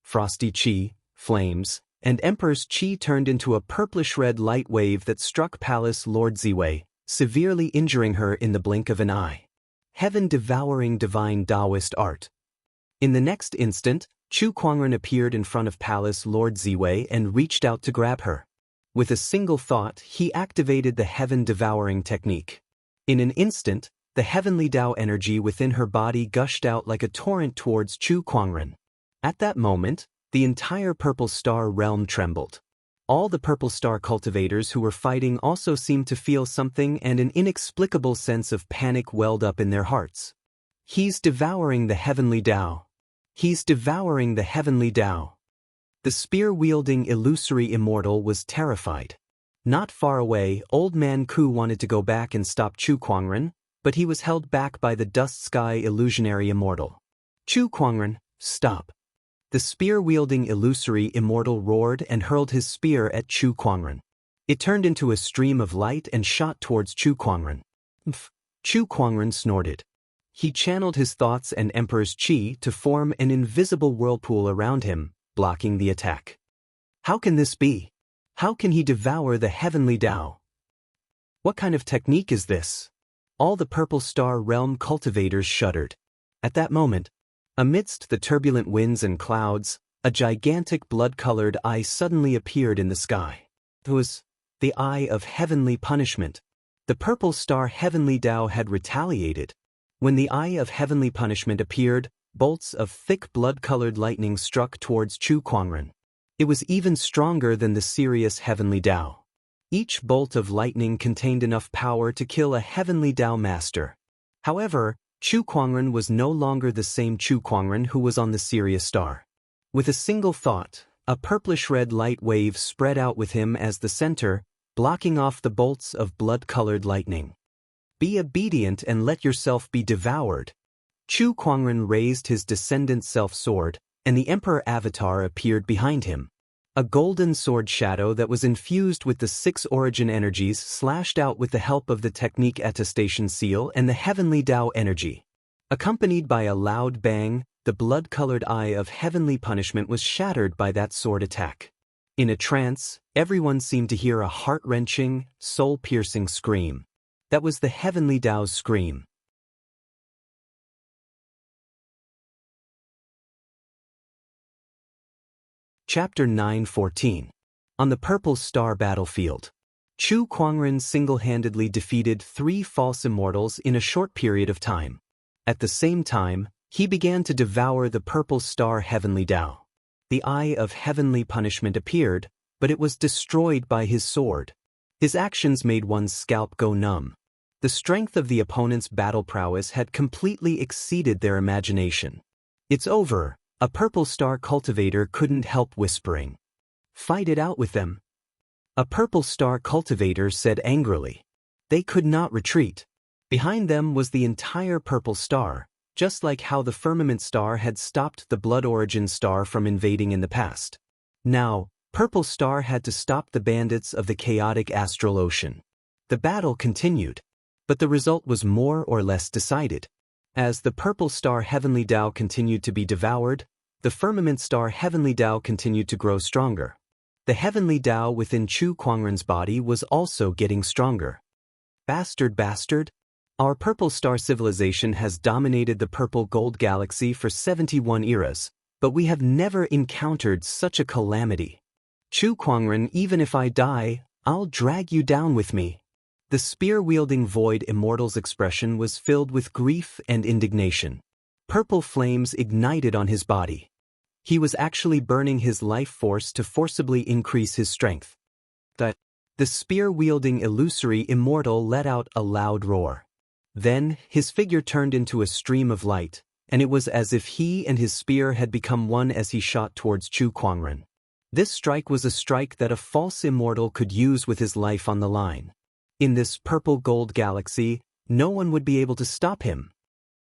Frosty Qi, flames, and Emperor's Qi turned into a purplish-red light wave that struck Palace Lord Ziwei, severely injuring her in the blink of an eye. Heaven-devouring divine Taoist art. In the next instant, Chu Kuangren appeared in front of Palace Lord Ziwei and reached out to grab her. With a single thought, he activated the heaven-devouring technique. In an instant, the heavenly Tao energy within her body gushed out like a torrent towards Chu Kuangren. At that moment, the entire Purple Star realm trembled. All the Purple Star cultivators who were fighting also seemed to feel something, and an inexplicable sense of panic welled up in their hearts. He's devouring the heavenly Tao. He's devouring the heavenly Tao. The spear-wielding illusory immortal was terrified. Not far away, Old Man Ku wanted to go back and stop Chu Kuangren, but he was held back by the Dust Sky illusionary immortal. Chu Kuangren, stop. The spear-wielding illusory immortal roared and hurled his spear at Chu Kuangren. It turned into a stream of light and shot towards Chu Kuangren. Chu Kuangren snorted. He channeled his thoughts and Emperor's Qi to form an invisible whirlpool around him, blocking the attack. How can this be? How can he devour the heavenly Tao? What kind of technique is this? All the Purple Star realm cultivators shuddered. At that moment, amidst the turbulent winds and clouds, a gigantic blood-colored eye suddenly appeared in the sky. It was the eye of heavenly punishment. The Purple Star heavenly Tao had retaliated. When the eye of heavenly punishment appeared, bolts of thick blood-colored lightning struck towards Chu Kuangren. It was even stronger than the serious heavenly Tao. Each bolt of lightning contained enough power to kill a heavenly Tao master. However, Chu Kuangren was no longer the same Chu Kuangren who was on the Sirius star. With a single thought, a purplish-red light wave spread out with him as the center, blocking off the bolts of blood-colored lightning. Be obedient and let yourself be devoured. Chu Kuangren raised his descendant self-sword, and the Emperor Avatar appeared behind him. A golden sword shadow that was infused with the 6 origin energies slashed out with the help of the technique attestation seal and the heavenly Tao energy. Accompanied by a loud bang, the blood-colored eye of heavenly punishment was shattered by that sword attack. In a trance, everyone seemed to hear a heart-wrenching, soul-piercing scream. That was the heavenly Tao's scream. Chapter 9:14. On the Purple Star Battlefield. Chu Kuangren single-handedly defeated 3 false immortals in a short period of time. At the same time, he began to devour the Purple Star Heavenly Tao. The eye of heavenly punishment appeared, but it was destroyed by his sword. His actions made one's scalp go numb. The strength of the opponent's battle prowess had completely exceeded their imagination. "It's over," a Purple Star cultivator couldn't help whispering. "Fight it out with them," a Purple Star cultivator said angrily. They could not retreat. Behind them was the entire Purple Star, just like how the Firmament Star had stopped the Blood Origin Star from invading in the past. Now, Purple Star had to stop the bandits of the chaotic astral ocean. The battle continued, but the result was more or less decided. As the Purple Star Heavenly Tao continued to be devoured, the Firmament Star Heavenly Tao continued to grow stronger. The Heavenly Tao within Chu Kuangren's body was also getting stronger. Bastard! Our Purple Star civilization has dominated the Purple Gold Galaxy for 71 eras, but we have never encountered such a calamity. Chu Kuangren, even if I die, I'll drag you down with me. The spear-wielding Void Immortal's expression was filled with grief and indignation. Purple flames ignited on his body. He was actually burning his life force to forcibly increase his strength. The spear-wielding illusory immortal let out a loud roar. Then, his figure turned into a stream of light, and it was as if he and his spear had become one as he shot towards Chu Kuangren. This strike was a strike that a false immortal could use with his life on the line. In this Purple Gold Galaxy, no one would be able to stop him.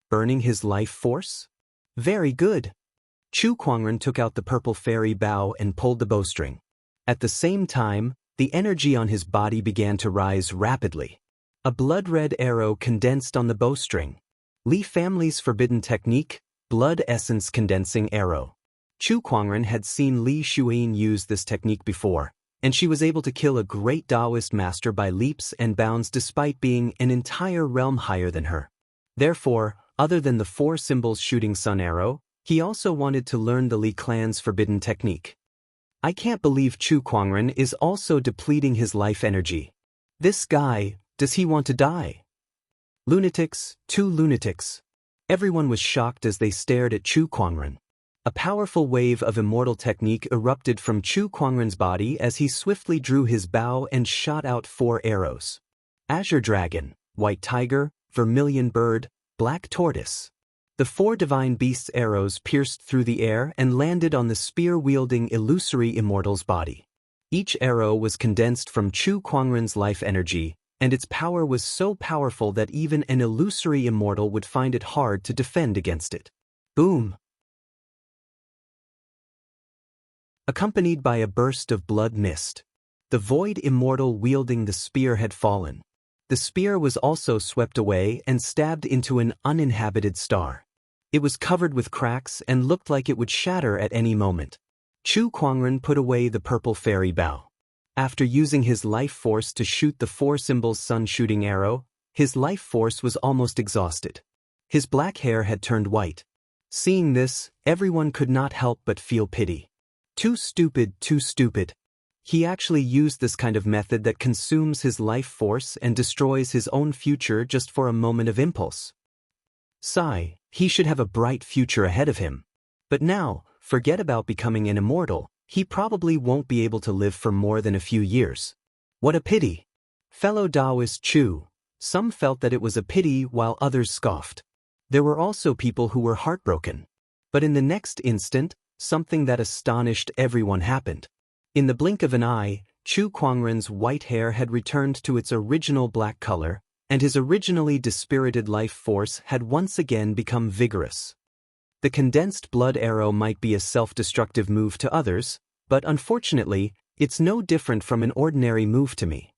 Burning his life force? Very good. Chu Kuangren took out the Purple Fairy Bow and pulled the bowstring. At the same time, the energy on his body began to rise rapidly. A blood-red arrow condensed on the bowstring. Li family's forbidden technique, Blood Essence Condensing Arrow. Chu Kuangren had seen Li Xuyin use this technique before, and she was able to kill a great Taoist master by leaps and bounds despite being an entire realm higher than her. Therefore, other than the 4 symbols shooting sun arrow, he also wanted to learn the Li clan's forbidden technique. I can't believe Chu Kuangren is also depleting his life energy. This guy, does he want to die? Lunatics, 2 lunatics. Everyone was shocked as they stared at Chu Kuangren. A powerful wave of immortal technique erupted from Chu Kuangren's body as he swiftly drew his bow and shot out 4 arrows. Azure Dragon, White Tiger, Vermilion Bird, Black Tortoise. The 4 divine beasts' arrows pierced through the air and landed on the spear-wielding illusory immortal's body. Each arrow was condensed from Chu Kuangren's life energy, and its power was so powerful that even an illusory immortal would find it hard to defend against it. Boom! Accompanied by a burst of blood mist. The Void Immortal wielding the spear had fallen. The spear was also swept away and stabbed into an uninhabited star. It was covered with cracks and looked like it would shatter at any moment. Chu Kuangren put away the Purple Fairy Bow. After using his life force to shoot the 4 symbols sun-shooting arrow, his life force was almost exhausted. His black hair had turned white. Seeing this, everyone could not help but feel pity. Too stupid, too stupid. He actually used this kind of method that consumes his life force and destroys his own future just for a moment of impulse. Sigh, he should have a bright future ahead of him. But now, forget about becoming an immortal. He probably won't be able to live for more than a few years. What a pity. Fellow Taoist Chu, some felt that it was a pity while others scoffed. There were also people who were heartbroken. But in the next instant, something that astonished everyone happened. In the blink of an eye, Chu Kuangren's white hair had returned to its original black color, and his originally dispirited life force had once again become vigorous. The condensed blood arrow might be a self-destructive move to others, but unfortunately, it's no different from an ordinary move to me.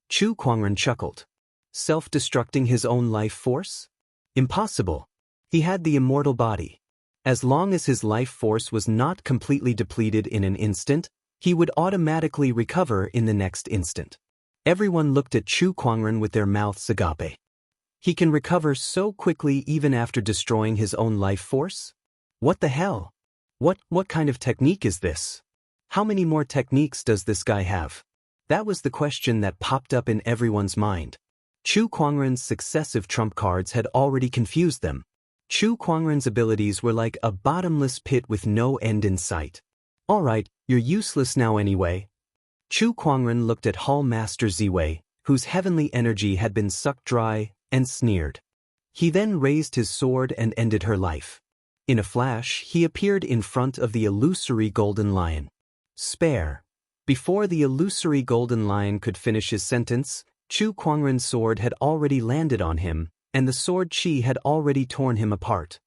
Chu Kuangren chuckled. Self-destructing his own life force? Impossible. He had the immortal body. As long as his life force was not completely depleted in an instant, he would automatically recover in the next instant. Everyone looked at Chu Kuangren with their mouths agape. He can recover so quickly even after destroying his own life force? What the hell? What kind of technique is this? How many more techniques does this guy have? That was the question that popped up in everyone's mind. Chu Kuangren's successive trump cards had already confused them. Chu Kuangren's abilities were like a bottomless pit with no end in sight. Alright, you're useless now anyway. Chu Kuangren looked at Hall Master Ziwei, whose heavenly energy had been sucked dry, and sneered. He then raised his sword and ended her life. In a flash, he appeared in front of the illusory golden lion. Spare. Before the illusory golden lion could finish his sentence, Chu Kuangren's sword had already landed on him, and the sword chi had already torn him apart.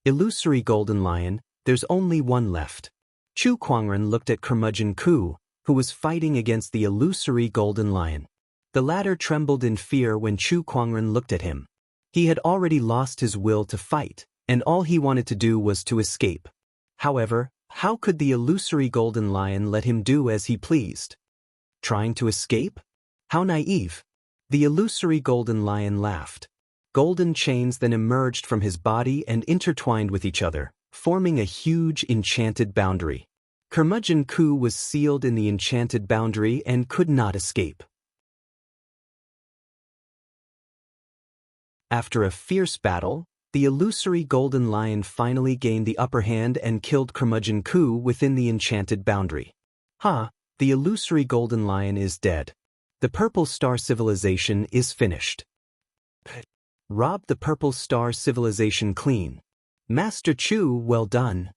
Illusory golden lion, there's only one left. Chu Kuangren looked at Curmudgeon Ku, who was fighting against the illusory golden lion. The latter trembled in fear when Chu Kuangren looked at him. He had already lost his will to fight, and all he wanted to do was to escape. However, how could the illusory golden lion let him do as he pleased? Trying to escape? How naive. The illusory golden lion laughed. Golden chains then emerged from his body and intertwined with each other, forming a huge enchanted boundary. Curmudgeon Ku was sealed in the enchanted boundary and could not escape. After a fierce battle, the illusory golden lion finally gained the upper hand and killed Curmudgeon Ku within the enchanted boundary. The illusory golden lion is dead. The Purple Star Civilization is finished. Robbed the Purple Star Civilization clean. Master Chu, well done.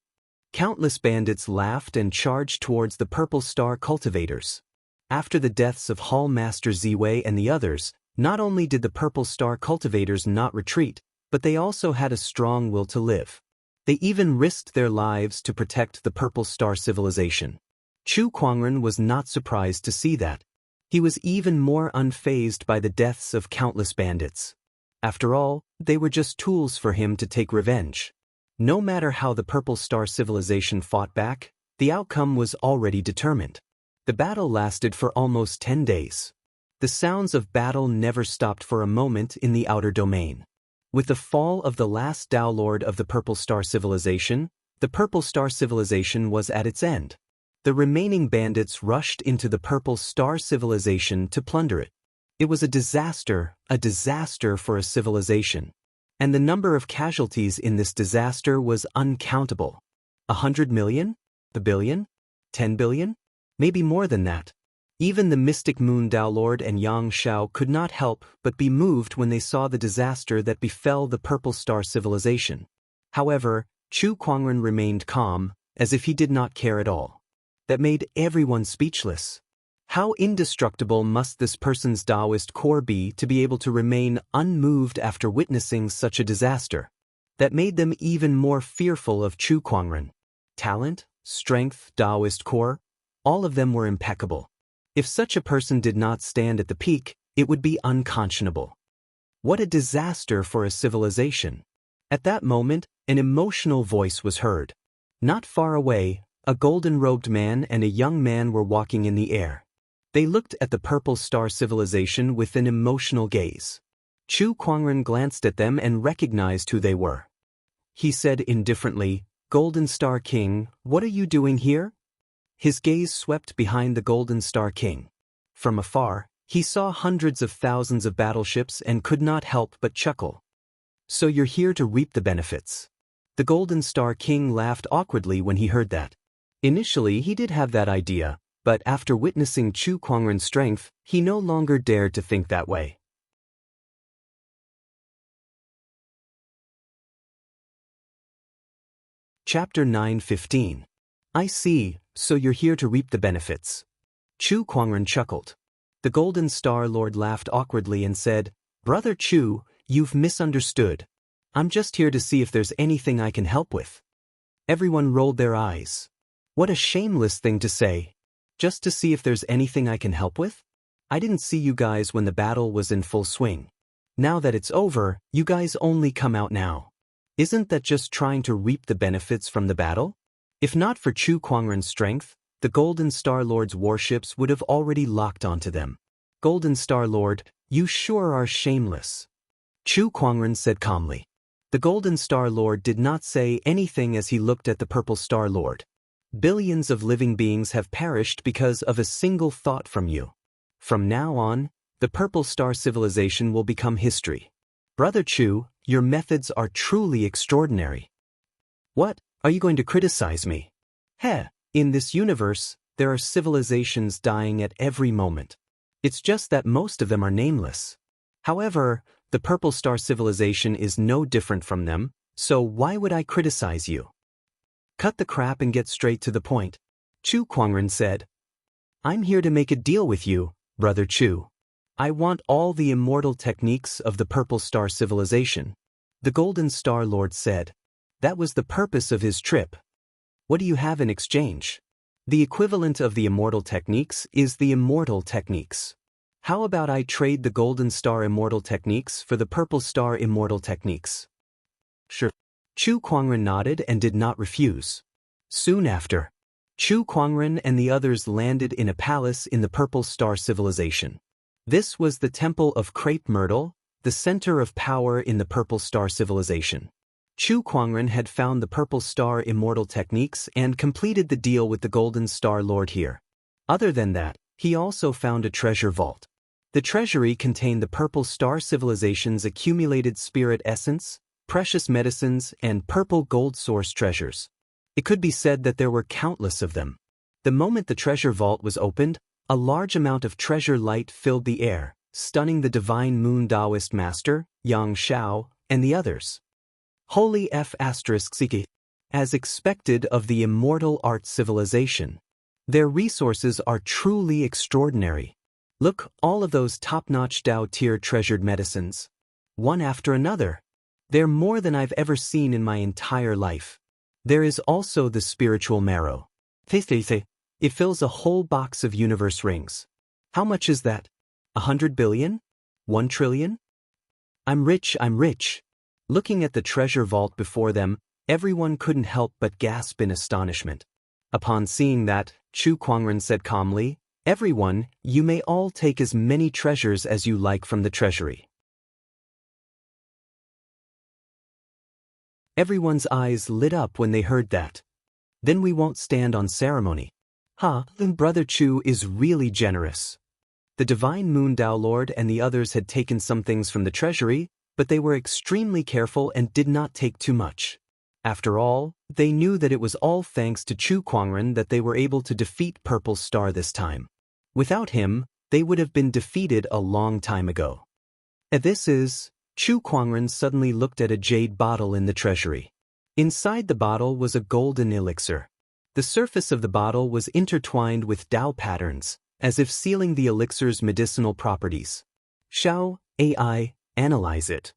Countless bandits laughed and charged towards the Purple Star cultivators. After the deaths of Hall Master Ziwei and the others, not only did the Purple Star cultivators not retreat, but they also had a strong will to live. They even risked their lives to protect the Purple Star Civilization. Chu Kuangren was not surprised to see that. He was even more unfazed by the deaths of countless bandits. After all, they were just tools for him to take revenge. No matter how the Purple Star Civilization fought back, the outcome was already determined. The battle lasted for almost 10 days. The sounds of battle never stopped for a moment in the outer domain. With the fall of the last Tao Lord of the Purple Star Civilization, the Purple Star Civilization was at its end. The remaining bandits rushed into the Purple Star Civilization to plunder it. It was a disaster for a civilization. And the number of casualties in this disaster was uncountable. 100 million? A billion? 10 billion? Maybe more than that. Even the Mystic Moon Tao Lord and Yang Shao could not help but be moved when they saw the disaster that befell the Purple Star Civilization. However, Chu Kuangren remained calm, as if he did not care at all. That made everyone speechless. How indestructible must this person's Taoist core be to be able to remain unmoved after witnessing such a disaster? That made them even more fearful of Chu Kuangren. Talent, strength, Taoist core, all of them were impeccable. If such a person did not stand at the peak, it would be unconscionable. What a disaster for a civilization. At that moment, an emotional voice was heard. Not far away, a golden-robed man and a young man were walking in the air. They looked at the Purple Star Civilization with an emotional gaze. Chu Kuangren glanced at them and recognized who they were. He said indifferently, "Golden Star King, what are you doing here?" His gaze swept behind the Golden Star King. From afar, he saw hundreds of thousands of battleships and could not help but chuckle. "So you're here to reap the benefits." The Golden Star King laughed awkwardly when he heard that. Initially, he did have that idea, but after witnessing Chu Kuangren's strength, he no longer dared to think that way. Chapter 9:15. I see, so you're here to reap the benefits. Chu Kuangren chuckled. The Golden Star Lord laughed awkwardly and said, "Brother Chu, you've misunderstood. I'm just here to see if there's anything I can help with." Everyone rolled their eyes. What a shameless thing to say. Just to see if there's anything I can help with? I didn't see you guys when the battle was in full swing. Now that it's over, you guys only come out now. Isn't that just trying to reap the benefits from the battle? If not for Chu Kuangren's strength, the Golden Star Lord's warships would have already locked onto them. Golden Star Lord, you sure are shameless. Chu Kuangren said calmly. The Golden Star Lord did not say anything as he looked at the Purple Star Lord. Billions of living beings have perished because of a single thought from you. From now on, the Purple Star civilization will become history. Brother Chu, your methods are truly extraordinary. What, are you going to criticize me? Heh, in this universe, there are civilizations dying at every moment. It's just that most of them are nameless. However, the Purple Star civilization is no different from them, so why would I criticize you? Cut the crap and get straight to the point. Chu Kuangren said. I'm here to make a deal with you, Brother Chu. I want all the immortal techniques of the Purple Star civilization. The Golden Star Lord said. That was the purpose of his trip. What do you have in exchange? The equivalent of the immortal techniques is the immortal techniques. How about I trade the Golden Star immortal techniques for the Purple Star immortal techniques? Sure. Chu Kuangren nodded and did not refuse. Soon after, Chu Kuangren and the others landed in a palace in the Purple Star civilization. This was the Temple of Crepe Myrtle, the center of power in the Purple Star civilization. Chu Kuangren had found the Purple Star immortal techniques and completed the deal with the Golden Star Lord here. Other than that, he also found a treasure vault. The treasury contained the Purple Star civilization's accumulated spirit essence, precious medicines, and purple gold source treasures. It could be said that there were countless of them. The moment the treasure vault was opened, a large amount of treasure light filled the air, stunning the Divine Moon Taoist Master, Yang Shao, and the others. Holy F***, as expected of the immortal art civilization. Their resources are truly extraordinary. Look, all of those top-notch Dao tier treasured medicines. One after another. They're more than I've ever seen in my entire life. There is also the spiritual marrow. It fills a whole box of universe rings. How much is that? 100 billion? 1 trillion? I'm rich, I'm rich. Looking at the treasure vault before them, everyone couldn't help but gasp in astonishment. Upon seeing that, Chu Kuangren said calmly, Everyone, you may all take as many treasures as you like from the treasury. Everyone's eyes lit up when they heard that. Then we won't stand on ceremony. Then Brother Chu is really generous. The Divine Moon Dao Lord and the others had taken some things from the treasury, but they were extremely careful and did not take too much. After all, they knew that it was all thanks to Chu Kuangren that they were able to defeat Purple Star this time. Without him, they would have been defeated a long time ago. Chu Kuangren suddenly looked at a jade bottle in the treasury. Inside the bottle was a golden elixir. The surface of the bottle was intertwined with Dao patterns, as if sealing the elixir's medicinal properties. Shao, AI, analyze it.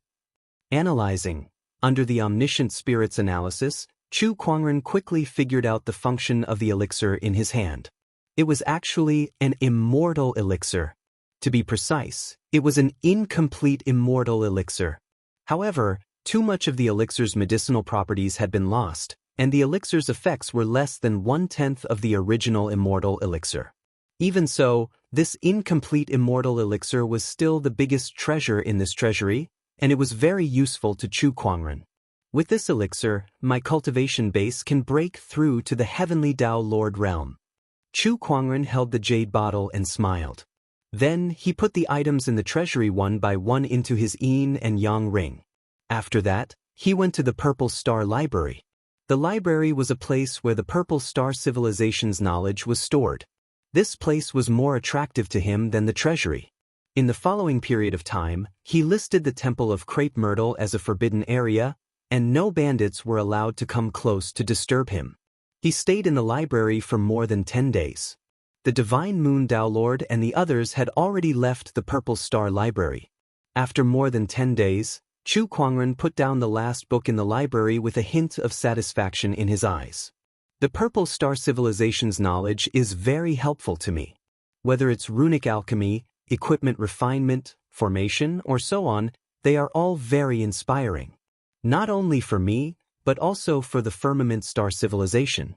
Analyzing. Under the omniscient spirit's analysis, Chu Kuangren quickly figured out the function of the elixir in his hand. It was actually an immortal elixir. To be precise, it was an incomplete immortal elixir. However, too much of the elixir's medicinal properties had been lost, and the elixir's effects were less than 1/10 of the original immortal elixir. Even so, this incomplete immortal elixir was still the biggest treasure in this treasury, and it was very useful to Chu Kuangren. With this elixir, my cultivation base can break through to the heavenly Dao Lord realm. Chu Kuangren held the jade bottle and smiled. Then he put the items in the treasury one by one into his yin and yang ring. After that, he went to the Purple Star Library. The library was a place where the Purple Star civilization's knowledge was stored. This place was more attractive to him than the treasury. In the following period of time, he listed the Temple of Crepe Myrtle as a forbidden area, and no bandits were allowed to come close to disturb him. He stayed in the library for more than 10 days. The Divine Moon Dao Lord and the others had already left the Purple Star Library. After more than 10 days, Chu Kuangren put down the last book in the library with a hint of satisfaction in his eyes. The Purple Star civilization's knowledge is very helpful to me. Whether it's runic alchemy, equipment refinement, formation, or so on, they are all very inspiring. Not only for me, but also for the Firmament Star civilization.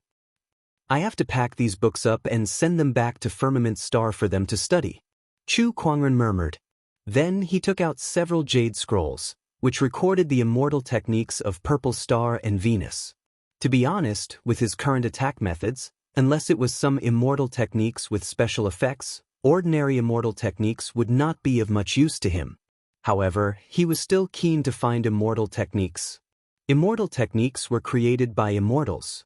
I have to pack these books up and send them back to Firmament Star for them to study. Chu Kuangren murmured. Then he took out several jade scrolls, which recorded the immortal techniques of Purple Star and Venus. To be honest, with his current attack methods, unless it was some immortal techniques with special effects, ordinary immortal techniques would not be of much use to him. However, he was still keen to find immortal techniques. Immortal techniques were created by immortals.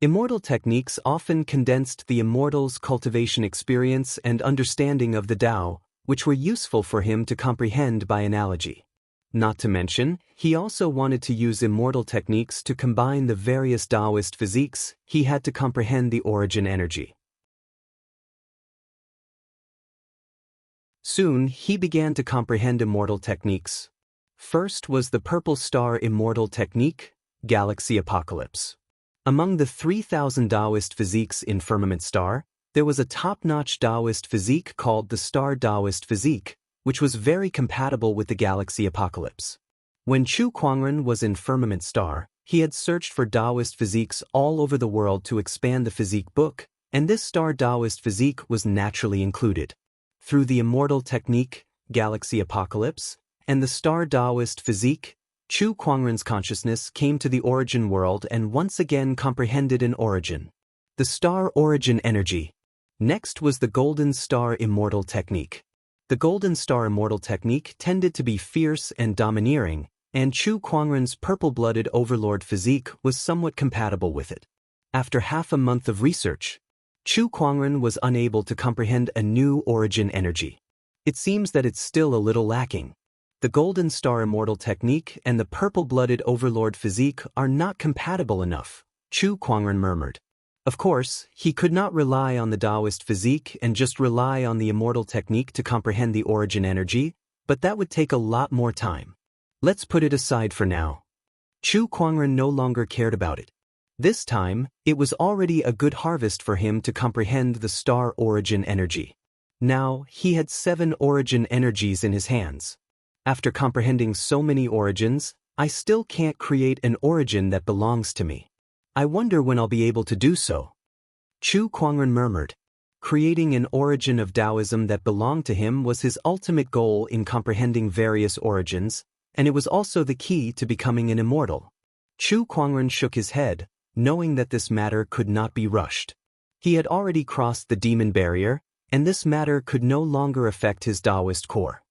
Immortal techniques often condensed the immortals' cultivation experience and understanding of the Tao, which were useful for him to comprehend by analogy. Not to mention, he also wanted to use immortal techniques to combine the various Taoist physiques. He had to comprehend the origin energy. Soon, he began to comprehend immortal techniques. First was the Purple Star Immortal Technique, Galaxy Apocalypse. Among the 3,000 Taoist physiques in Firmament Star, there was a top-notch Taoist physique called the Star Taoist Physique, which was very compatible with the Galaxy Apocalypse. When Chu Kuangren was in Firmament Star, he had searched for Taoist physiques all over the world to expand the physique book, and this Star Taoist physique was naturally included. Through the Immortal Technique, Galaxy Apocalypse, and the Star Taoist Physique, Chu Kuangren's consciousness came to the origin world and once again comprehended an origin. The Star Origin Energy. Next was the Golden Star Immortal Technique. The Golden Star Immortal Technique tended to be fierce and domineering, and Chu Kuangren's purple-blooded overlord physique was somewhat compatible with it. After half a month of research, Chu Kuangren was unable to comprehend a new origin energy. It seems that it's still a little lacking. The Golden Star Immortal Technique and the purple-blooded overlord physique are not compatible enough, Chu Kuangren murmured. Of course, he could not rely on the Taoist physique and just rely on the immortal technique to comprehend the origin energy, but that would take a lot more time. Let's put it aside for now. Chu Kuangren no longer cared about it. This time, it was already a good harvest for him to comprehend the Star Origin Energy. Now, he had 7 origin energies in his hands. After comprehending so many origins, I still can't create an origin that belongs to me. I wonder when I'll be able to do so. Chu Kuangren murmured. Creating an origin of Taoism that belonged to him was his ultimate goal in comprehending various origins, and it was also the key to becoming an immortal. Chu Kuangren shook his head, knowing that this matter could not be rushed. He had already crossed the demon barrier, and this matter could no longer affect his Taoist core.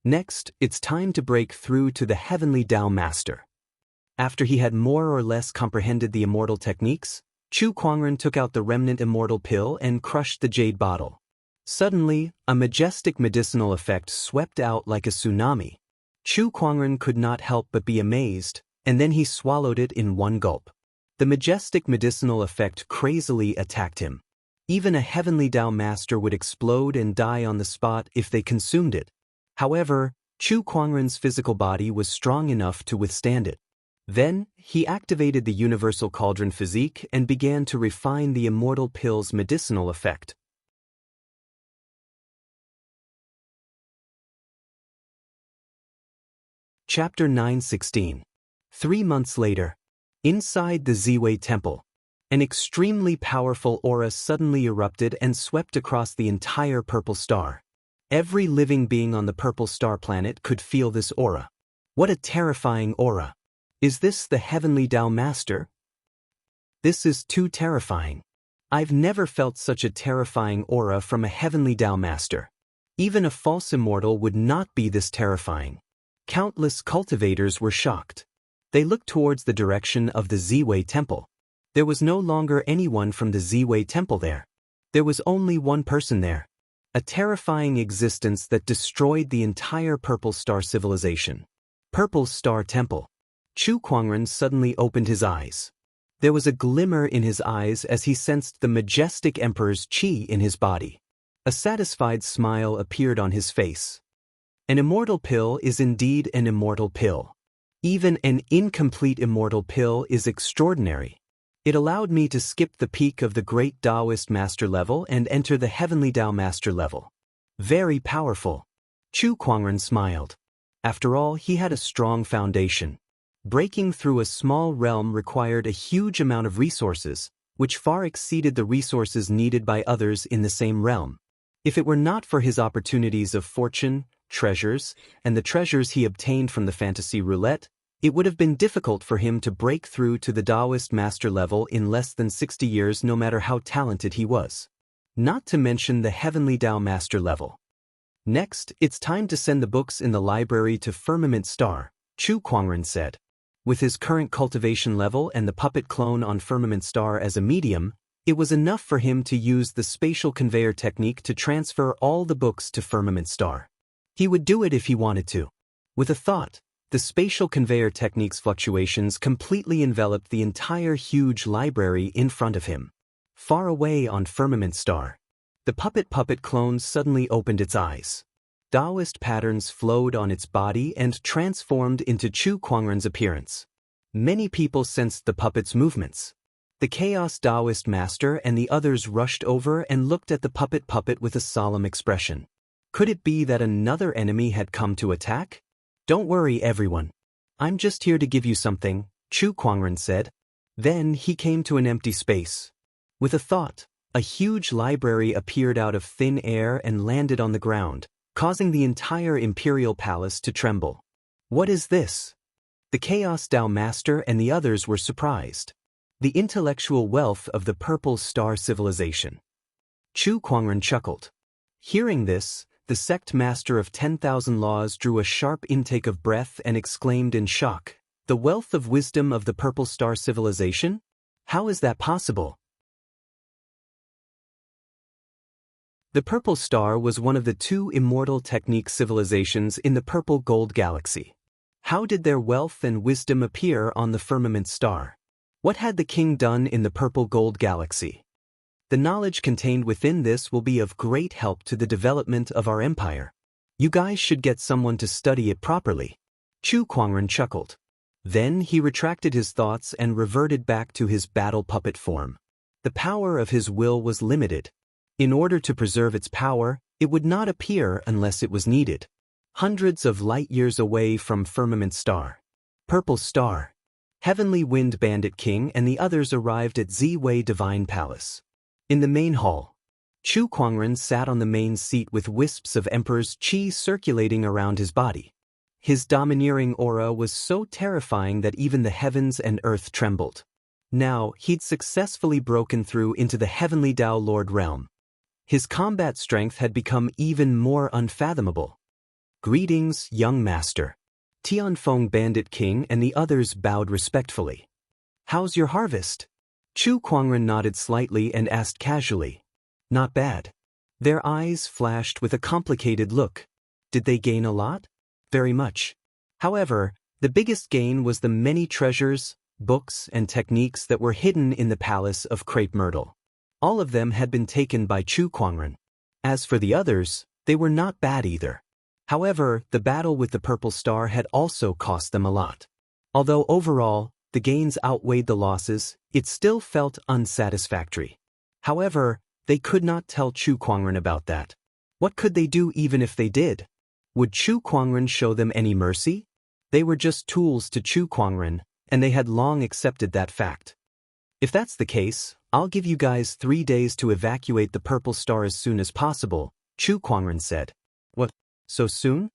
Next, it's time to break through to the Heavenly Tao Master. After he had more or less comprehended the immortal techniques, Chu Kuangren took out the remnant immortal pill and crushed the jade bottle. Suddenly, a majestic medicinal effect swept out like a tsunami. Chu Kuangren could not help but be amazed, and then he swallowed it in one gulp. The majestic medicinal effect crazily attacked him. Even a Heavenly Tao Master would explode and die on the spot if they consumed it. However, Chu Kuangren's physical body was strong enough to withstand it. Then, he activated the Universal Cauldron Physique and began to refine the immortal pill's medicinal effect. Chapter 9:16. 3 months later. Inside the Ziwei Temple, an extremely powerful aura suddenly erupted and swept across the entire Purple Star. Every living being on the Purple Star planet could feel this aura. What a terrifying aura! Is this the Heavenly Tao Master? This is too terrifying. I've never felt such a terrifying aura from a Heavenly Tao Master. Even a false immortal would not be this terrifying. Countless cultivators were shocked. They looked towards the direction of the Ziwei Temple. There was no longer anyone from the Ziwei Temple there. There was only one person there. A terrifying existence that destroyed the entire Purple Star civilization. Purple Star Temple. Chu Kuangren suddenly opened his eyes. There was a glimmer in his eyes as he sensed the majestic Emperor's chi in his body. A satisfied smile appeared on his face. An immortal pill is indeed an immortal pill. Even an incomplete immortal pill is extraordinary. It allowed me to skip the peak of the great Taoist master level and enter the Heavenly Tao Master level. Very powerful. Chu Kuangren smiled. After all, he had a strong foundation. Breaking through a small realm required a huge amount of resources, which far exceeded the resources needed by others in the same realm. If it were not for his opportunities of fortune, treasures, and the treasures he obtained from the fantasy roulette, it would have been difficult for him to break through to the Taoist master level in less than 60 years no matter how talented he was. Not to mention the heavenly Tao master level. Next, it's time to send the books in the library to Firmament Star, Chu Kuangren said. With his current cultivation level and the puppet clone on Firmament Star as a medium, it was enough for him to use the spatial conveyor technique to transfer all the books to Firmament Star. He would do it if he wanted to. With a thought, the spatial conveyor technique's fluctuations completely enveloped the entire huge library in front of him. Far away on Firmament Star, the puppet clone suddenly opened its eyes. Taoist patterns flowed on its body and transformed into Chu Kuangren's appearance. Many people sensed the puppet's movements. The Chaos Taoist master and the others rushed over and looked at the puppet with a solemn expression. Could it be that another enemy had come to attack? Don't worry, everyone. I'm just here to give you something, Chu Kuangren said. Then he came to an empty space. With a thought, a huge library appeared out of thin air and landed on the ground, causing the entire imperial palace to tremble. What is this? The Chaos Tao Master and the others were surprised. The intellectual wealth of the Purple Star civilization. Chu Kuangren chuckled. Hearing this, the sect master of 10,000 laws drew a sharp intake of breath and exclaimed in shock, "The wealth of wisdom of the Purple Star civilization? How is that possible?" The Purple Star was one of the two immortal technique civilizations in the Purple Gold Galaxy. How did their wealth and wisdom appear on the Firmament Star? What had the king done in the Purple Gold Galaxy? The knowledge contained within this will be of great help to the development of our empire. You guys should get someone to study it properly. Chu Kuangren chuckled. Then he retracted his thoughts and reverted back to his battle puppet form. The power of his will was limited. In order to preserve its power, it would not appear unless it was needed. Hundreds of light years away from Firmament Star, Purple Star, Heavenly Wind Bandit King and the others arrived at Z-Wei Divine Palace. In the main hall, Chu Kuangren sat on the main seat with wisps of Emperor's Qi circulating around his body. His domineering aura was so terrifying that even the heavens and earth trembled. Now, he'd successfully broken through into the Heavenly Tao Lord realm. His combat strength had become even more unfathomable. "Greetings, young master." Tianfeng Bandit King and the others bowed respectfully. "How's your harvest?" Chu Kuangren nodded slightly and asked casually. "Not bad." Their eyes flashed with a complicated look. Did they gain a lot? Very much. However, the biggest gain was the many treasures, books, and techniques that were hidden in the palace of Crepe Myrtle. All of them had been taken by Chu Kuangren. As for the others, they were not bad either. However, the battle with the Purple Star had also cost them a lot. Although overall, the gains outweighed the losses, it still felt unsatisfactory. However, they could not tell Chu Kuangren about that. What could they do even if they did? Would Chu Kuangren show them any mercy? They were just tools to Chu Kuangren, and they had long accepted that fact. If that's the case, I'll give you guys 3 days to evacuate the Purple Star as soon as possible, Chu Kuangren said. What, so soon?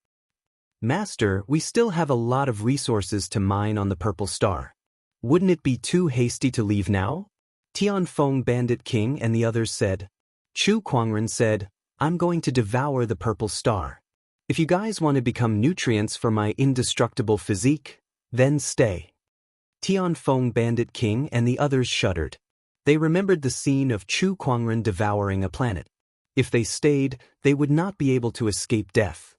Master, we still have a lot of resources to mine on the Purple Star. Wouldn't it be too hasty to leave now? Tianfeng Bandit King and the others said. Chu Kuangren said, I'm going to devour the Purple Star. If you guys want to become nutrients for my indestructible physique, then stay. Tianfeng Bandit King and the others shuddered. They remembered the scene of Chu Kuangren devouring a planet. If they stayed, they would not be able to escape death.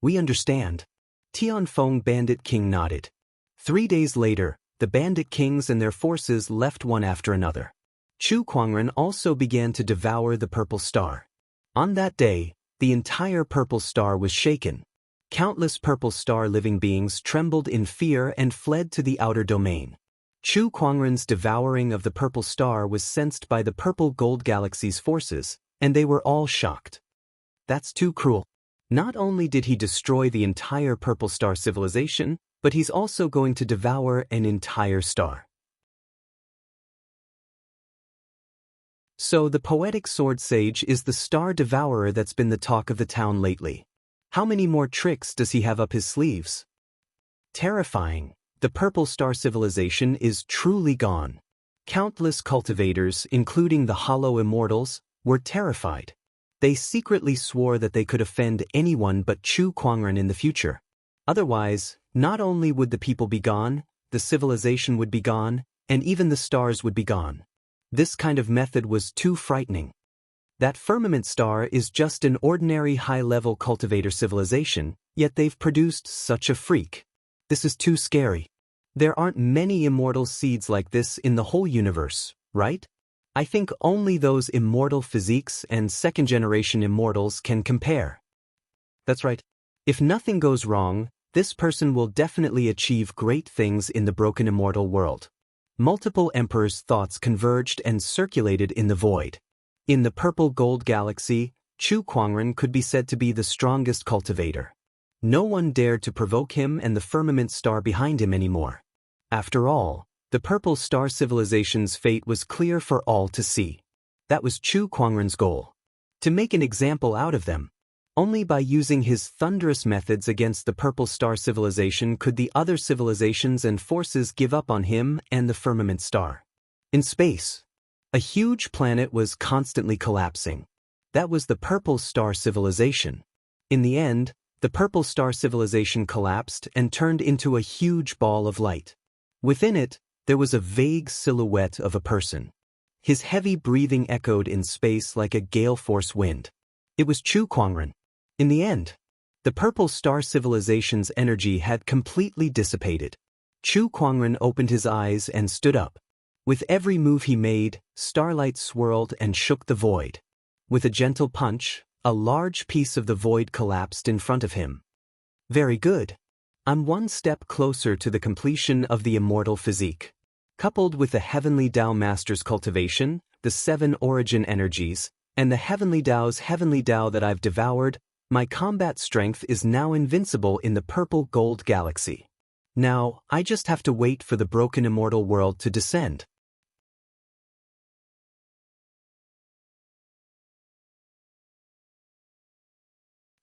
We understand. Tianfeng Bandit King nodded. 3 days later, the Bandit Kings and their forces left one after another. Chu Kuangren also began to devour the Purple Star. On that day, the entire Purple Star was shaken. Countless Purple Star living beings trembled in fear and fled to the outer domain. Chu Kuangren's devouring of the Purple Star was sensed by the Purple Gold Galaxy's forces, and they were all shocked. That's too cruel. Not only did he destroy the entire Purple Star civilization, but he's also going to devour an entire star. So the poetic sword sage is the star devourer that's been the talk of the town lately. How many more tricks does he have up his sleeves? Terrifying. The purple star civilization is truly gone. Countless cultivators, including the hollow immortals, were terrified. They secretly swore that they could offend anyone but Chu Kuangren in the future. Otherwise, not only would the people be gone, the civilization would be gone, and even the stars would be gone. This kind of method was too frightening. That firmament star is just an ordinary high-level cultivator civilization, yet they've produced such a freak. This is too scary. There aren't many immortal seeds like this in the whole universe, right? I think only those immortal physiques and second-generation immortals can compare. That's right. If nothing goes wrong, this person will definitely achieve great things in the broken immortal world. Multiple emperors' thoughts converged and circulated in the void. In the purple gold galaxy, Chu Kuangren could be said to be the strongest cultivator. No one dared to provoke him and the firmament star behind him anymore. After all, the purple star civilization's fate was clear for all to see. That was Chu Kuangren's goal. To make an example out of them. Only by using his thunderous methods against the purple star civilization could the other civilizations and forces give up on him and the firmament star. In space, a huge planet was constantly collapsing. That was the purple star civilization. In the end, the purple star civilization collapsed and turned into a huge ball of light. Within it, there was a vague silhouette of a person. His heavy breathing echoed in space like a gale-force wind. It was Chu Kuangren. In the end, the purple star civilization's energy had completely dissipated. Chu Kuangren opened his eyes and stood up. With every move he made, starlight swirled and shook the void. With a gentle punch, a large piece of the void collapsed in front of him. Very good. I'm one step closer to the completion of the immortal physique. Coupled with the Heavenly Tao Master's cultivation, the 7 origin energies, and the Heavenly Tao's Heavenly Tao that I've devoured, my combat strength is now invincible in the purple gold galaxy. Now, I just have to wait for the broken immortal world to descend.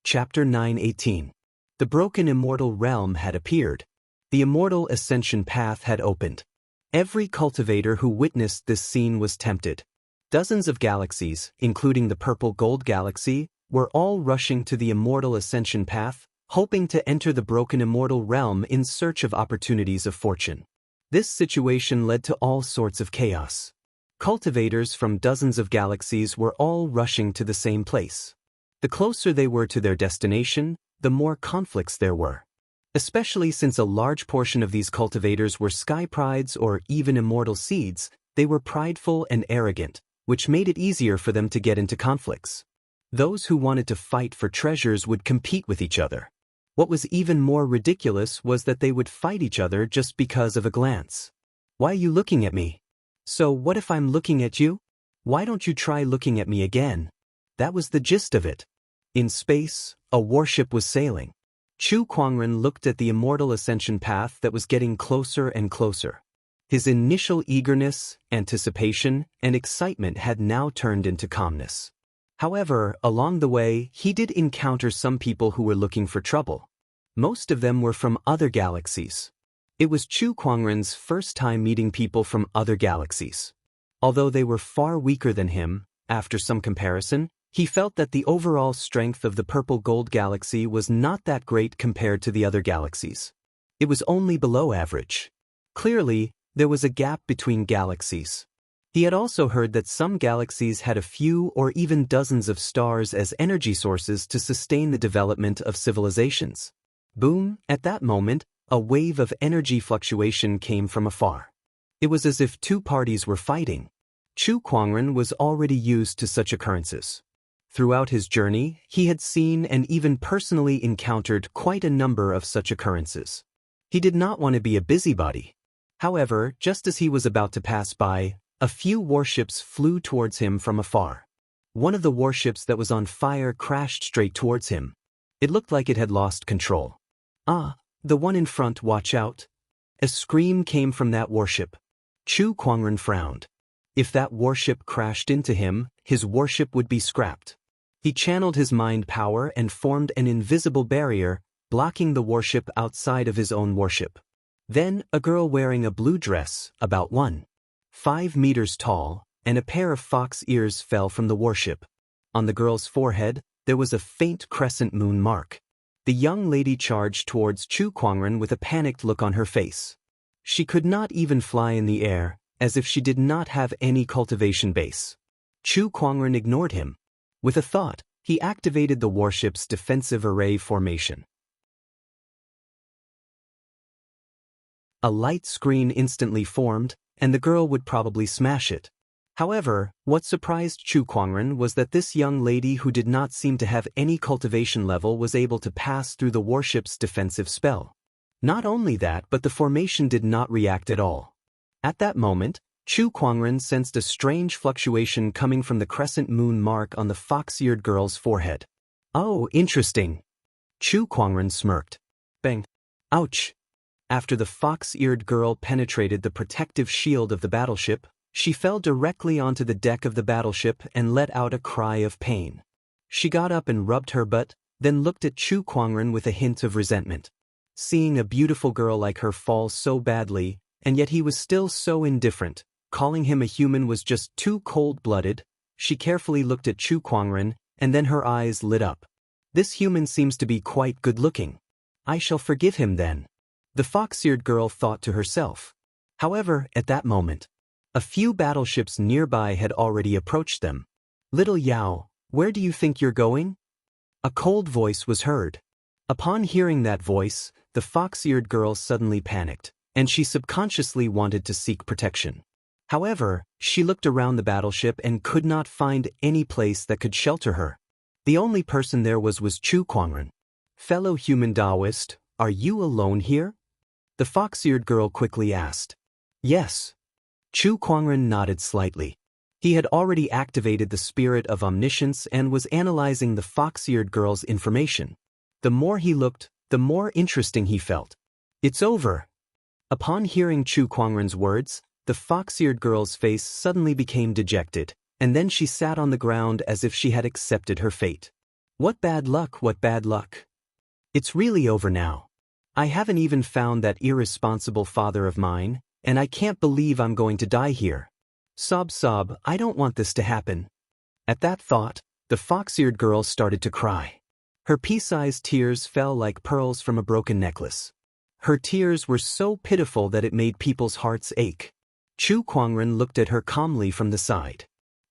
Chapter 9:18. The broken immortal realm had appeared. The immortal ascension path had opened. Every cultivator who witnessed this scene was tempted. Dozens of galaxies, including the purple gold galaxy, were all rushing to the immortal ascension path, hoping to enter the broken immortal realm in search of opportunities of fortune. This situation led to all sorts of chaos. Cultivators from dozens of galaxies were all rushing to the same place. The closer they were to their destination, the more conflicts there were. Especially since a large portion of these cultivators were sky prides or even immortal seeds, they were prideful and arrogant, which made it easier for them to get into conflicts. Those who wanted to fight for treasures would compete with each other. What was even more ridiculous was that they would fight each other just because of a glance. Why are you looking at me? So what if I'm looking at you? Why don't you try looking at me again? That was the gist of it. In space, a warship was sailing. Chu Kuangren looked at the immortal ascension path that was getting closer and closer. His initial eagerness, anticipation, and excitement had now turned into calmness. However, along the way, he did encounter some people who were looking for trouble. Most of them were from other galaxies. It was Chu Kuangren's first time meeting people from other galaxies. Although they were far weaker than him, after some comparison, he felt that the overall strength of the purple gold galaxy was not that great compared to the other galaxies. It was only below average. Clearly, there was a gap between galaxies. He had also heard that some galaxies had a few or even dozens of stars as energy sources to sustain the development of civilizations. Boom, at that moment, a wave of energy fluctuation came from afar. It was as if two parties were fighting. Chu Kuangren was already used to such occurrences. Throughout his journey, he had seen and even personally encountered quite a number of such occurrences. He did not want to be a busybody. However, just as he was about to pass by, a few warships flew towards him from afar. One of the warships that was on fire crashed straight towards him. It looked like it had lost control. Ah, The one in front, watch out. A scream came from that warship. Chu Kuangren frowned. If that warship crashed into him, his warship would be scrapped. He channeled his mind power and formed an invisible barrier, blocking the warship outside of his own warship. Then, a girl wearing a blue dress, about 1.5 meters tall, and a pair of fox ears fell from the warship. On the girl's forehead, there was a faint crescent moon mark. The young lady charged towards Chu Kuangren with a panicked look on her face. She could not even fly in the air, as if she did not have any cultivation base. Chu Kuangren ignored him. With a thought, he activated the warship's defensive array formation. A light screen instantly formed, and the girl would probably smash it. However, what surprised Chu Kuangren was that this young lady who did not seem to have any cultivation level was able to pass through the warship's defensive spell. Not only that, but the formation did not react at all. At that moment, Chu Kuangren sensed a strange fluctuation coming from the crescent moon mark on the fox-eared girl's forehead. Oh, interesting. Chu Kuangren smirked. Bang. Ouch. After the fox-eared girl penetrated the protective shield of the battleship, she fell directly onto the deck of the battleship and let out a cry of pain. She got up and rubbed her butt, then looked at Chu Kuangren with a hint of resentment. Seeing a beautiful girl like her fall so badly, and yet he was still so indifferent, calling him a human was just too cold-blooded. She carefully looked at Chu Kuangren, and then her eyes lit up. This human seems to be quite good-looking. I shall forgive him then. The fox-eared girl thought to herself. However, at that moment, a few battleships nearby had already approached them. Little Yao, where do you think you're going? A cold voice was heard. Upon hearing that voice, the fox-eared girl suddenly panicked, and she subconsciously wanted to seek protection. However, she looked around the battleship and could not find any place that could shelter her. The only person there was Chu Kuangren. Fellow human Taoist, are you alone here? The fox-eared girl quickly asked. Yes. Chu Kuangren nodded slightly. He had already activated the spirit of omniscience and was analyzing the fox-eared girl's information. The more he looked, the more interesting he felt. It's over. Upon hearing Chu Kuangren's words, the fox-eared girl's face suddenly became dejected, and then she sat on the ground as if she had accepted her fate. What bad luck, what bad luck. It's really over now. I haven't even found that irresponsible father of mine, and I can't believe I'm going to die here. Sob sob, I don't want this to happen. At that thought, the fox-eared girl started to cry. Her pea-sized tears fell like pearls from a broken necklace. Her tears were so pitiful that it made people's hearts ache. Chu Kuangren looked at her calmly from the side.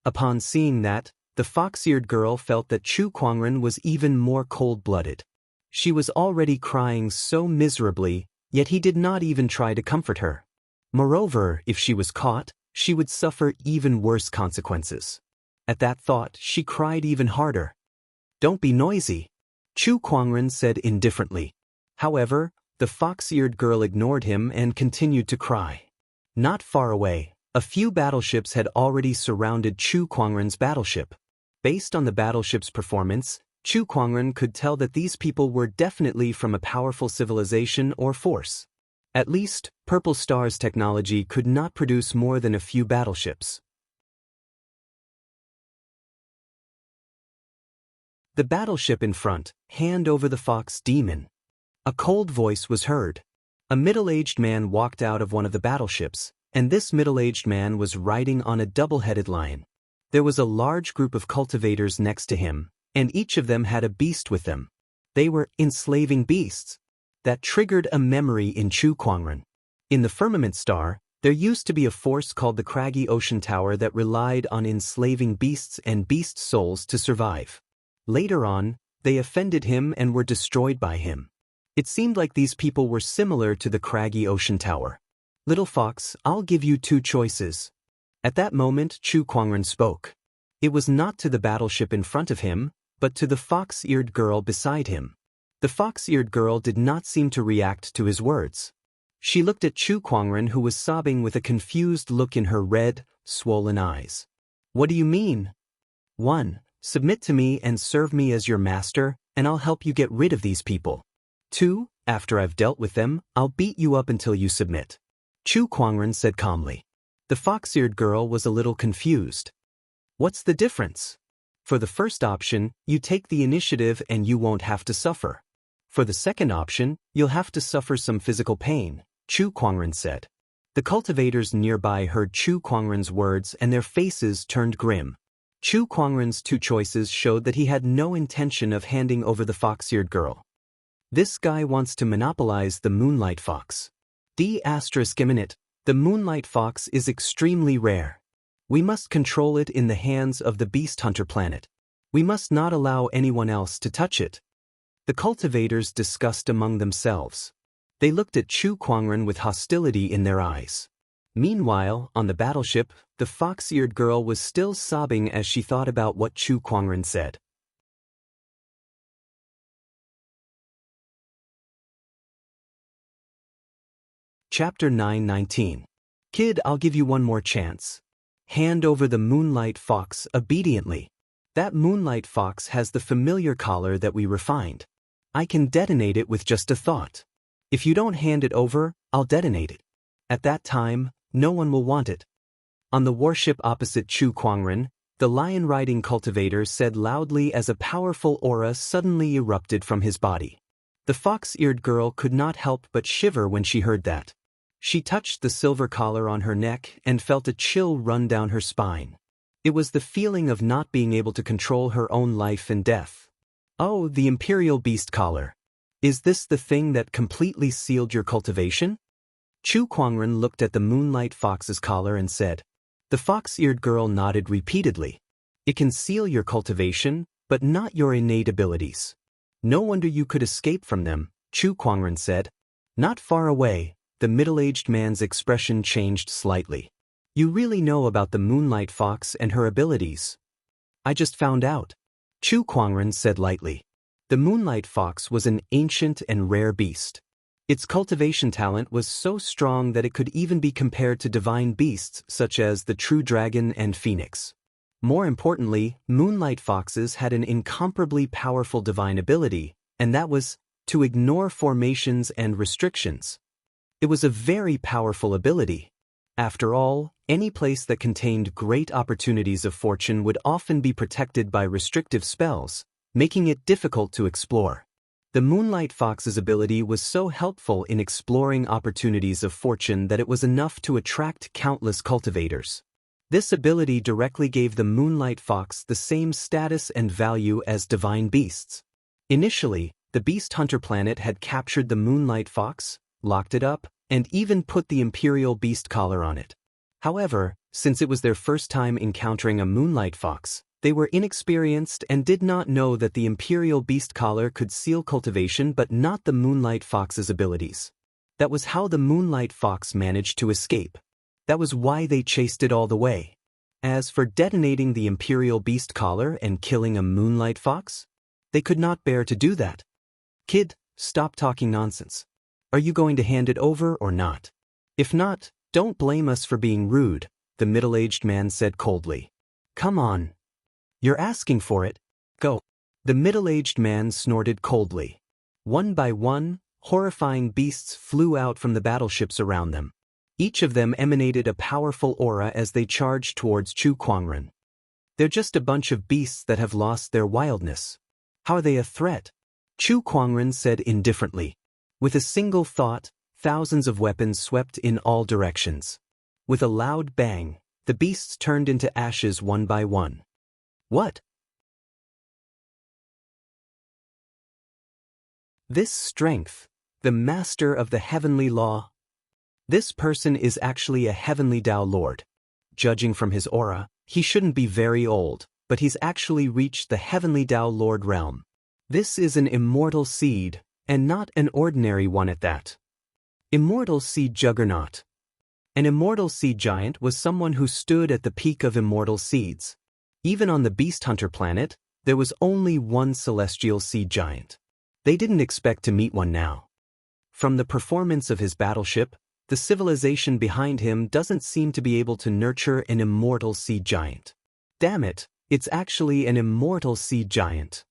Upon seeing that, the fox-eared girl felt that Chu Kuangren was even more cold-blooded. She was already crying so miserably, yet he did not even try to comfort her. Moreover, if she was caught, she would suffer even worse consequences. At that thought, she cried even harder. Don't be noisy, Chu Kuangren said indifferently. However, the fox-eared girl ignored him and continued to cry. Not far away, a few battleships had already surrounded Chu Kuangren's battleship. Based on the battleship's performance, Chu Kuangren could tell that these people were definitely from a powerful civilization or force. At least, Purple Star's technology could not produce more than a few battleships. The battleship in front, hand over the fox demon. A cold voice was heard. A middle-aged man walked out of one of the battleships, and this middle-aged man was riding on a double-headed lion. There was a large group of cultivators next to him, and each of them had a beast with them. They were enslaving beasts. That triggered a memory in Chu Kuangren. In the firmament star, there used to be a force called the Craggy Ocean Tower that relied on enslaving beasts and beast souls to survive. Later on, they offended him and were destroyed by him. It seemed like these people were similar to the Craggy Ocean Tower. Little fox, I'll give you two choices. At that moment, Chu Kuangren spoke. It was not to the battleship in front of him, but to the fox-eared girl beside him. The fox-eared girl did not seem to react to his words. She looked at Chu Kuangren, who was sobbing with a confused look in her red, swollen eyes. What do you mean? 1. Submit to me and serve me as your master, and I'll help you get rid of these people. 2. After I've dealt with them, I'll beat you up until you submit. Chu Kuangren said calmly. The fox-eared girl was a little confused. What's the difference? For the first option, you take the initiative and you won't have to suffer. For the second option, you'll have to suffer some physical pain, Chu Kuangren said. The cultivators nearby heard Chu Kuangren's words and their faces turned grim. Chu Kuangren's two choices showed that he had no intention of handing over the fox-eared girl. This guy wants to monopolize the moonlight fox. The moonlight fox is extremely rare. We must control it in the hands of the beast hunter planet. We must not allow anyone else to touch it. The cultivators discussed among themselves. They looked at Chu Kuangren with hostility in their eyes. Meanwhile, on the battleship, the fox-eared girl was still sobbing as she thought about what Chu Kuangren said. Chapter 9:19. Kid, I'll give you one more chance. Hand over the moonlight fox obediently. That moonlight fox has the familiar collar that we refined. I can detonate it with just a thought. If you don't hand it over, I'll detonate it. At that time, no one will want it. On the warship opposite Chu Kuangren, the lion-riding cultivator said loudly as a powerful aura suddenly erupted from his body. The fox-eared girl could not help but shiver when she heard that. She touched the silver collar on her neck and felt a chill run down her spine. It was the feeling of not being able to control her own life and death. Oh, the Imperial Beast Collar. Is this the thing that completely sealed your cultivation? Chu Kuangren looked at the moonlight fox's collar and said. The fox-eared girl nodded repeatedly. It can seal your cultivation, but not your innate abilities. No wonder you could escape from them, Chu Kuangren said. Not far away, the middle-aged man's expression changed slightly. You really know about the moonlight fox and her abilities. I just found out. Chu Kuangren said lightly. The moonlight fox was an ancient and rare beast. Its cultivation talent was so strong that it could even be compared to divine beasts such as the true dragon and phoenix. More importantly, moonlight foxes had an incomparably powerful divine ability, and that was to ignore formations and restrictions. It was a very powerful ability. After all, any place that contained great opportunities of fortune would often be protected by restrictive spells, making it difficult to explore. The moonlight fox's ability was so helpful in exploring opportunities of fortune that it was enough to attract countless cultivators. This ability directly gave the moonlight fox the same status and value as divine beasts. Initially, the beast hunter planet had captured the moonlight fox, locked it up, and even put the Imperial Beast Collar on it. However, since it was their first time encountering a moonlight fox, they were inexperienced and did not know that the Imperial Beast Collar could seal cultivation but not the moonlight fox's abilities. That was how the moonlight fox managed to escape. That was why they chased it all the way. As for detonating the Imperial Beast Collar and killing a moonlight fox, they could not bear to do that. Kid, stop talking nonsense. Are you going to hand it over or not? If not, don't blame us for being rude, the middle-aged man said coldly. Come on. You're asking for it. Go. The middle-aged man snorted coldly. One by one, horrifying beasts flew out from the battleships around them. Each of them emanated a powerful aura as they charged towards Chu Kuangren. They're just a bunch of beasts that have lost their wildness. How are they a threat? Chu Kuangren said indifferently. With a single thought, thousands of weapons swept in all directions. With a loud bang, the beasts turned into ashes one by one. What? This strength, the master of the heavenly law. This person is actually a heavenly Tao Lord. Judging from his aura, he shouldn't be very old, but he's actually reached the heavenly Tao Lord realm. This is an immortal seed, and not an ordinary one at that. Immortal Seed Juggernaut. An immortal seed giant was someone who stood at the peak of immortal seeds. Even on the beast hunter planet, there was only one celestial seed giant. They didn't expect to meet one now. From the performance of his battleship, the civilization behind him doesn't seem to be able to nurture an immortal seed giant. Damn it, it's actually an immortal seed giant.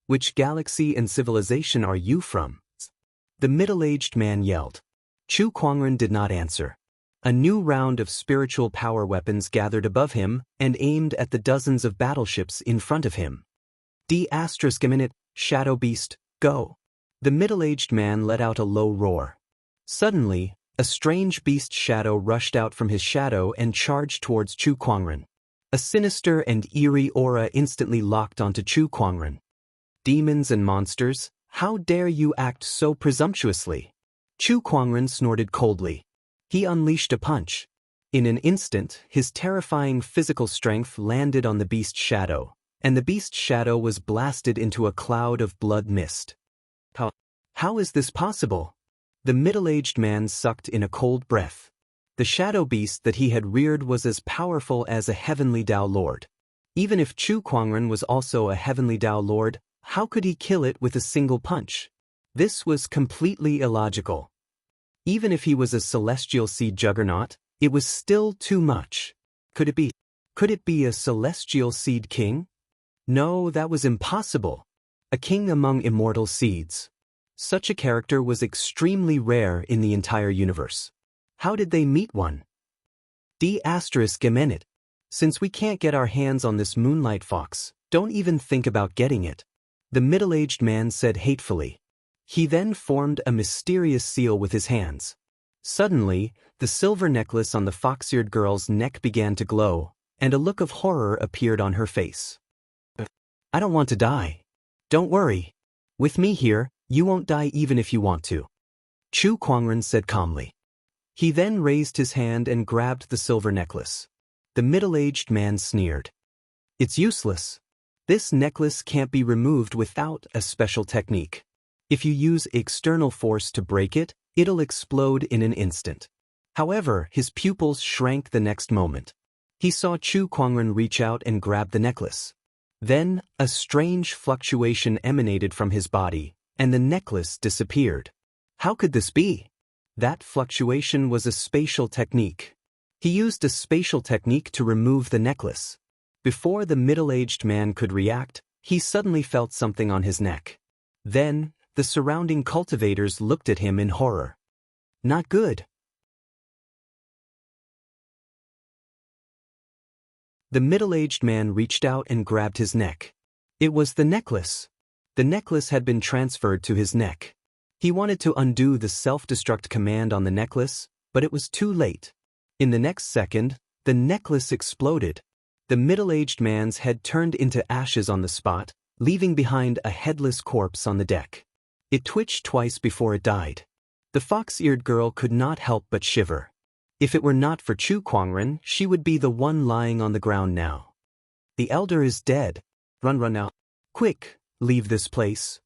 Which galaxy and civilization are you from? the middle-aged man yelled. Chu Kuangren did not answer. A new round of spiritual power weapons gathered above him and aimed at the dozens of battleships in front of him. D***minute, Shadow Beast, go! The middle-aged man let out a low roar. Suddenly, a strange beast shadow rushed out from his shadow and charged towards Chu Kuangren. A sinister and eerie aura instantly locked onto Chu Kuangren. Demons and monsters, how dare you act so presumptuously? Chu Kuangren snorted coldly. He unleashed a punch. In an instant, his terrifying physical strength landed on the beast shadow, and the beast shadow was blasted into a cloud of blood mist. How is this possible? The middle-aged man sucked in a cold breath. The shadow beast that he had reared was as powerful as a heavenly Tao Lord. Even if Chu Kuangren was also a heavenly Tao Lord, how could he kill it with a single punch? This was completely illogical. Even if he was a celestial seed juggernaut, it was still too much. Could it be a celestial seed king? No, that was impossible. A king among immortal seeds. Such a character was extremely rare in the entire universe. How did they meet one? D***minute. Since we can't get our hands on this moonlight fox, don't even think about getting it. The middle-aged man said hatefully. He then formed a mysterious seal with his hands. Suddenly, the silver necklace on the fox-eared girl's neck began to glow, and a look of horror appeared on her face. I don't want to die. Don't worry. With me here, you won't die even if you want to. Chu Kuangren said calmly. He then raised his hand and grabbed the silver necklace. The middle-aged man sneered. It's useless. This necklace can't be removed without a special technique. If you use external force to break it, it'll explode in an instant. However, his pupils shrank the next moment. He saw Chu Kuangren reach out and grab the necklace. Then, a strange fluctuation emanated from his body, and the necklace disappeared. How could this be? That fluctuation was a spatial technique. He used a spatial technique to remove the necklace. Before the middle-aged man could react, he suddenly felt something on his neck. Then, the surrounding cultivators looked at him in horror. Not good. The middle-aged man reached out and grabbed his neck. It was the necklace. The necklace had been transferred to his neck. He wanted to undo the self-destruct command on the necklace, but it was too late. In the next second, the necklace exploded. The middle-aged man's head turned into ashes on the spot, leaving behind a headless corpse on the deck. It twitched twice before it died. The fox-eared girl could not help but shiver. If it were not for Chu Kuangren, she would be the one lying on the ground now. The elder is dead. Run now. Quick, leave this place.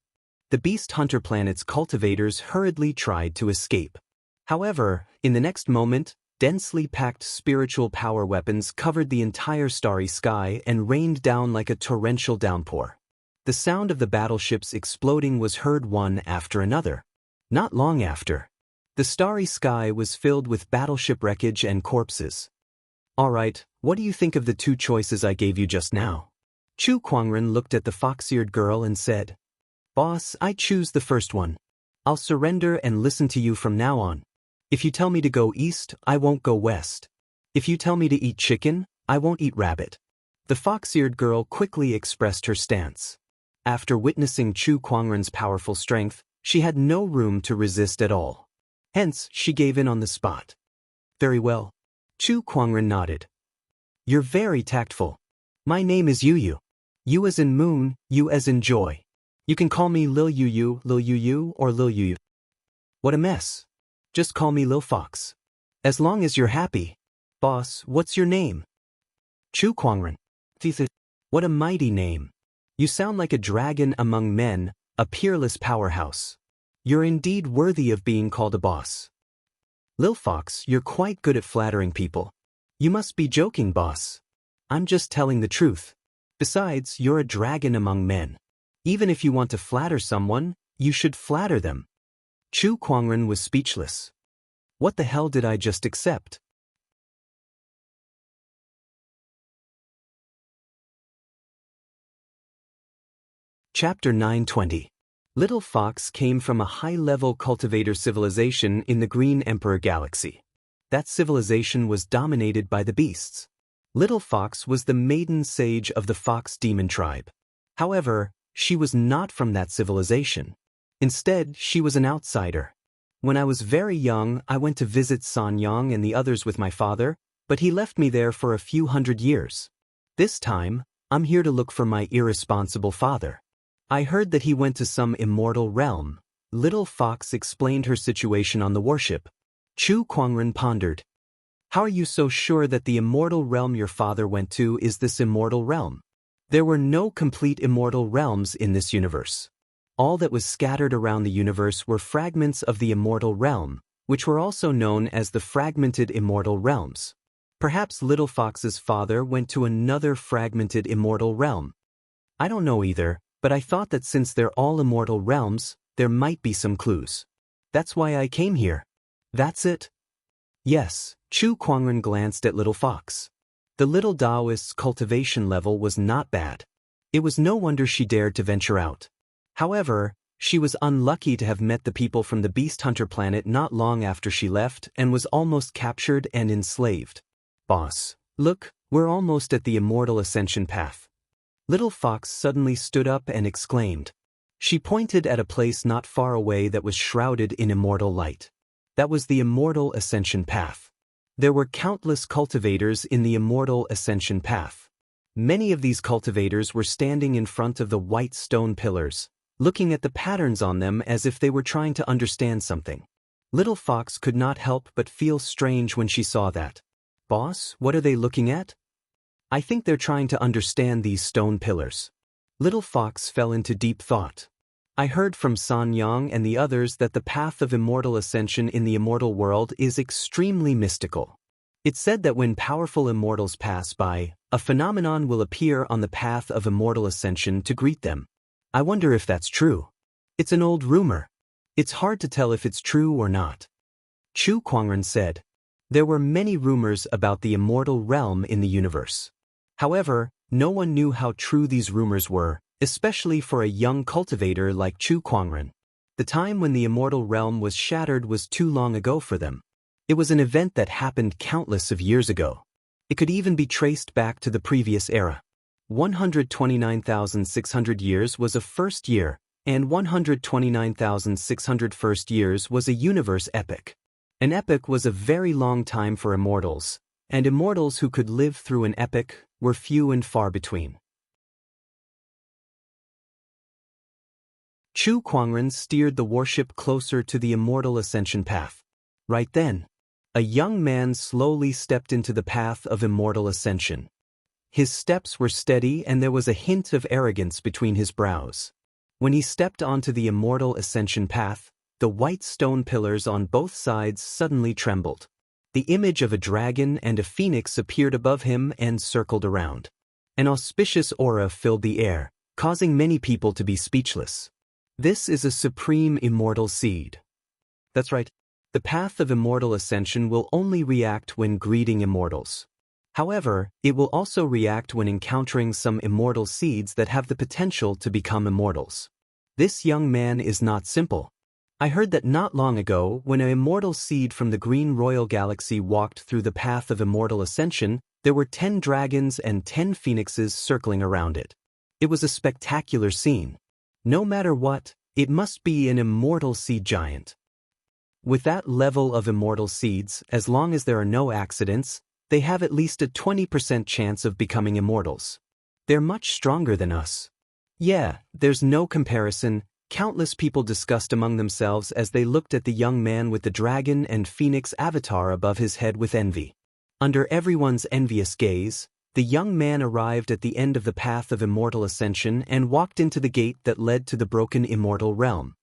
The Beast Hunter planet's cultivators hurriedly tried to escape. However, in the next moment, densely packed spiritual power weapons covered the entire starry sky and rained down like a torrential downpour. The sound of the battleships exploding was heard one after another. Not long after, the starry sky was filled with battleship wreckage and corpses. All right, what do you think of the two choices I gave you just now? Chu Kuangren looked at the fox-eared girl and said, Boss, I choose the first one. I'll surrender and listen to you from now on. If you tell me to go east, I won't go west. If you tell me to eat chicken, I won't eat rabbit. The fox-eared girl quickly expressed her stance. After witnessing Chu Kuangren's powerful strength, she had no room to resist at all. Hence, she gave in on the spot. Very well. Chu Kuangren nodded. You're very tactful. My name is Yu. Yu as in moon, you as in joy. You can call me Lil Yu, or Lil Yu. What a mess. Just call me Lil Fox. As long as you're happy. Boss, what's your name? Chu Kuangren. What a mighty name. You sound like a dragon among men, a peerless powerhouse. You're indeed worthy of being called a boss. Lil Fox, you're quite good at flattering people. You must be joking, boss. I'm just telling the truth. Besides, you're a dragon among men. Even if you want to flatter someone, you should flatter them. Chu Kuangren was speechless. What the hell did I just accept? Chapter 920. Little Fox came from a high-level cultivator civilization in the Green Emperor Galaxy. That civilization was dominated by the beasts. Little Fox was the maiden sage of the Fox Demon tribe. However, she was not from that civilization. Instead, she was an outsider. When I was very young, I went to visit Sanyang and the others with my father, but he left me there for a few hundred years. This time, I'm here to look for my irresponsible father. I heard that he went to some immortal realm. Little Fox explained her situation on the warship. Chu Kuangren pondered. How are you so sure that the immortal realm your father went to is this immortal realm? There were no complete immortal realms in this universe. All that was scattered around the universe were fragments of the immortal realm, which were also known as the fragmented immortal realms. Perhaps Little Fox's father went to another fragmented immortal realm. I don't know either, but I thought that since they're all immortal realms, there might be some clues. That's why I came here. That's it? Yes, Chu Kuangren glanced at Little Fox. The little Taoist's cultivation level was not bad. It was no wonder she dared to venture out. However, she was unlucky to have met the people from the Beast Hunter planet not long after she left and was almost captured and enslaved. Boss, look, we're almost at the immortal ascension path. Little Fox suddenly stood up and exclaimed. She pointed at a place not far away that was shrouded in immortal light. That was the immortal ascension path. There were countless cultivators in the immortal ascension path. Many of these cultivators were standing in front of the white stone pillars, looking at the patterns on them as if they were trying to understand something. Little Fox could not help but feel strange when she saw that. Boss, what are they looking at? I think they're trying to understand these stone pillars. Little Fox fell into deep thought. I heard from Sanyang and the others that the path of immortal ascension in the immortal world is extremely mystical. It's said that when powerful immortals pass by, a phenomenon will appear on the path of immortal ascension to greet them. I wonder if that's true. It's an old rumor. It's hard to tell if it's true or not. Chu Kuangren said. There were many rumors about the immortal realm in the universe. However, no one knew how true these rumors were, especially for a young cultivator like Chu Kuangren. The time when the immortal realm was shattered was too long ago for them. It was an event that happened countless of years ago. It could even be traced back to the previous era. 129,600 years was a first year, and 129,600 first years was a universe epoch. An epoch was a very long time for immortals, and immortals who could live through an epoch were few and far between. Chu Kuangren steered the warship closer to the immortal ascension path. Right then, a young man slowly stepped into the path of immortal ascension. His steps were steady and there was a hint of arrogance between his brows. When he stepped onto the immortal ascension path, the white stone pillars on both sides suddenly trembled. The image of a dragon and a phoenix appeared above him and circled around. An auspicious aura filled the air, causing many people to be speechless. This is a supreme immortal seed. That's right. The path of immortal ascension will only react when greeting immortals. However, it will also react when encountering some immortal seeds that have the potential to become immortals. This young man is not simple. I heard that not long ago, when an immortal seed from the Green Royal Galaxy walked through the path of immortal ascension, there were 10 dragons and 10 phoenixes circling around it. It was a spectacular scene. No matter what, it must be an immortal seed giant. With that level of immortal seeds, as long as there are no accidents, they have at least a 20% chance of becoming immortals. They're much stronger than us. Yeah, there's no comparison. Countless people discussed among themselves as they looked at the young man with the dragon and phoenix avatar above his head with envy. Under everyone's envious gaze, the young man arrived at the end of the path of immortal ascension and walked into the gate that led to the broken immortal realm.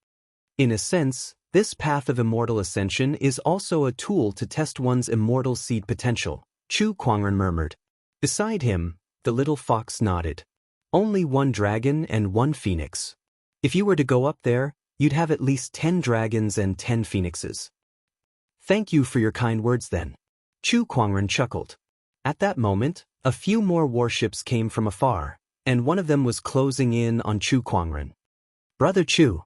In a sense, this path of immortal ascension is also a tool to test one's immortal seed potential, Chu Kuangren murmured. Beside him, the little fox nodded. Only 1 dragon and 1 phoenix. If you were to go up there, you'd have at least 10 dragons and 10 phoenixes. Thank you for your kind words then. Chu Kuangren chuckled. At that moment, a few more warships came from afar, and one of them was closing in on Chu Kuangren. Brother Chu,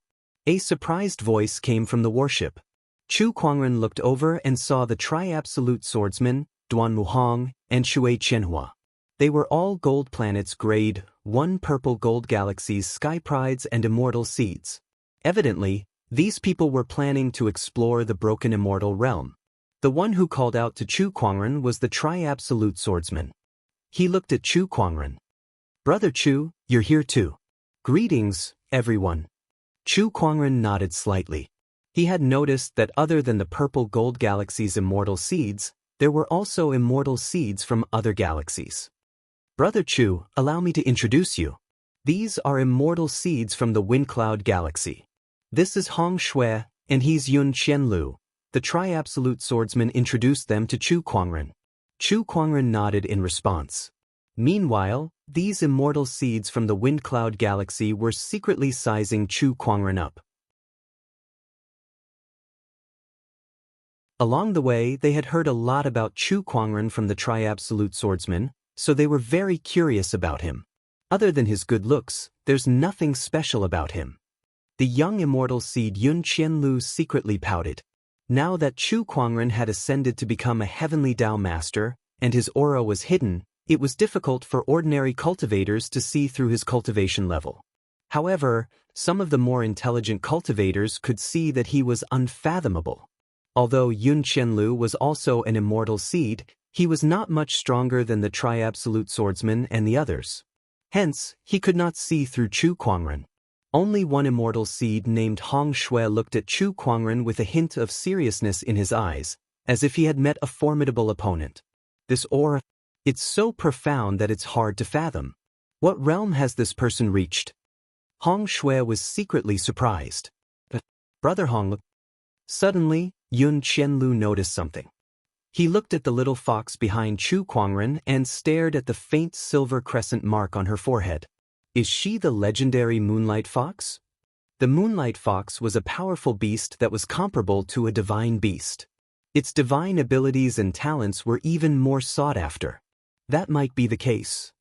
A surprised voice came from the warship. Chu Kuangren looked over and saw the Tri-Absolute Swordsman, Duan Muhong, and Shui Qianhua. They were all gold planets grade 1 purple gold galaxies, sky prides and immortal seeds. Evidently, these people were planning to explore the broken immortal realm. The one who called out to Chu Kuangren was the Tri-Absolute Swordsman. He looked at Chu Kuangren. "Brother Chu, you're here too." "Greetings, everyone." Chu Kuangren nodded slightly. He had noticed that other than the purple gold galaxy's immortal seeds, there were also immortal seeds from other galaxies. "Brother Chu, allow me to introduce you. These are immortal seeds from the Wind Cloud Galaxy. This is Hong Shui, and he's Yun Qianlu." The Tri-Absolute Swordsman introduced them to Chu Kuangren. Chu Kuangren nodded in response. Meanwhile, these immortal seeds from the Wind Cloud Galaxy were secretly sizing Chu Kuangren up. Along the way, they had heard a lot about Chu Kuangren from the Tri-Absolute Swordsman, so they were very curious about him. Other than his good looks, there's nothing special about him. The young immortal seed Yun Qianlu secretly pouted. Now that Chu Kuangren had ascended to become a heavenly Tao master, and his aura was hidden, it was difficult for ordinary cultivators to see through his cultivation level. However, some of the more intelligent cultivators could see that he was unfathomable. Although Yun Qianlu was also an immortal seed, he was not much stronger than the Tri-Absolute Swordsman and the others. Hence, he could not see through Chu Kuangren. Only one immortal seed named Hong Shui looked at Chu Kuangren with a hint of seriousness in his eyes, as if he had met a formidable opponent. This aura, it's so profound that it's hard to fathom. What realm has this person reached? Hong Shui was secretly surprised. Brother Hong. Suddenly, Yun Qianlu noticed something. He looked at the little fox behind Chu Kuangren and stared at the faint silver crescent mark on her forehead. Is she the legendary Moonlight Fox? The Moonlight Fox was a powerful beast that was comparable to a divine beast. Its divine abilities and talents were even more sought after. That might be the case.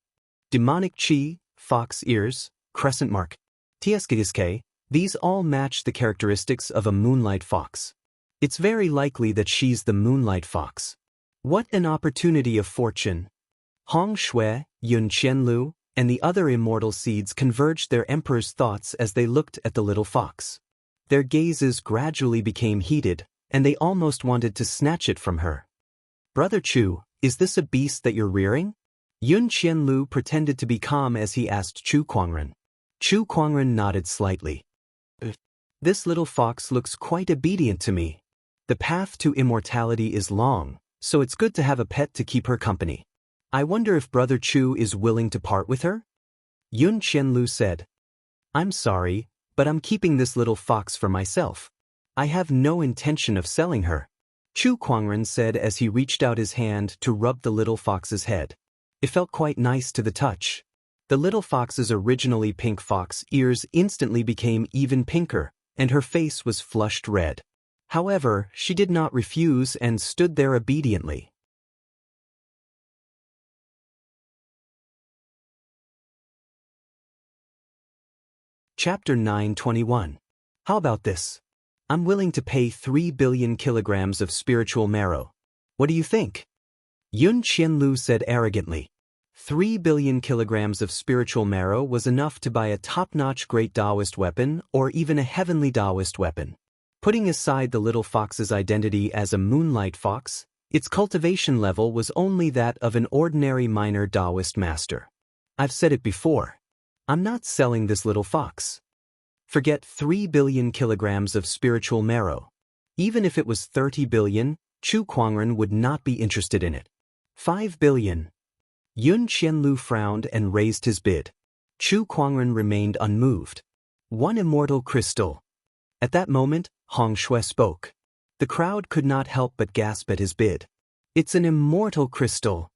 Demonic Chi, fox ears, crescent mark, TSKSK, these all match the characteristics of a Moonlight Fox. It's very likely that she's the Moonlight Fox. What an opportunity of fortune. Hong Shui, Yun Qianlu, and the other immortal seeds converged their emperor's thoughts as they looked at the little fox. Their gazes gradually became heated, and they almost wanted to snatch it from her. "Brother Chu, is this a beast that you're rearing?" Yun Qianlu pretended to be calm as he asked Chu Kuangren. Chu Kuangren nodded slightly. "This little fox looks quite obedient to me. The path to immortality is long, so it's good to have a pet to keep her company. I wonder if Brother Chu is willing to part with her?" Yun Qianlu said. "I'm sorry, but I'm keeping this little fox for myself. I have no intention of selling her," Chu Kuangren said as he reached out his hand to rub the little fox's head. It felt quite nice to the touch. The little fox's originally pink fox ears instantly became even pinker, and her face was flushed red. However, she did not refuse and stood there obediently. Chapter 921. How about this? I'm willing to pay 3 billion kilograms of spiritual marrow. What do you think? Yun Qianlu said arrogantly. 3 billion kilograms of spiritual marrow was enough to buy a top-notch great Taoist weapon or even a heavenly Taoist weapon. Putting aside the little fox's identity as a Moonlight Fox, its cultivation level was only that of an ordinary minor Taoist master. I've said it before. I'm not selling this little fox. Forget 3 billion kilograms of spiritual marrow. Even if it was 30 billion, Chu Kuangren would not be interested in it. 5 billion. Yun Qianlu frowned and raised his bid. Chu Kuangren remained unmoved. 1 immortal crystal. At that moment, Hong Shui spoke. The crowd could not help but gasp at his bid. It's an immortal crystal.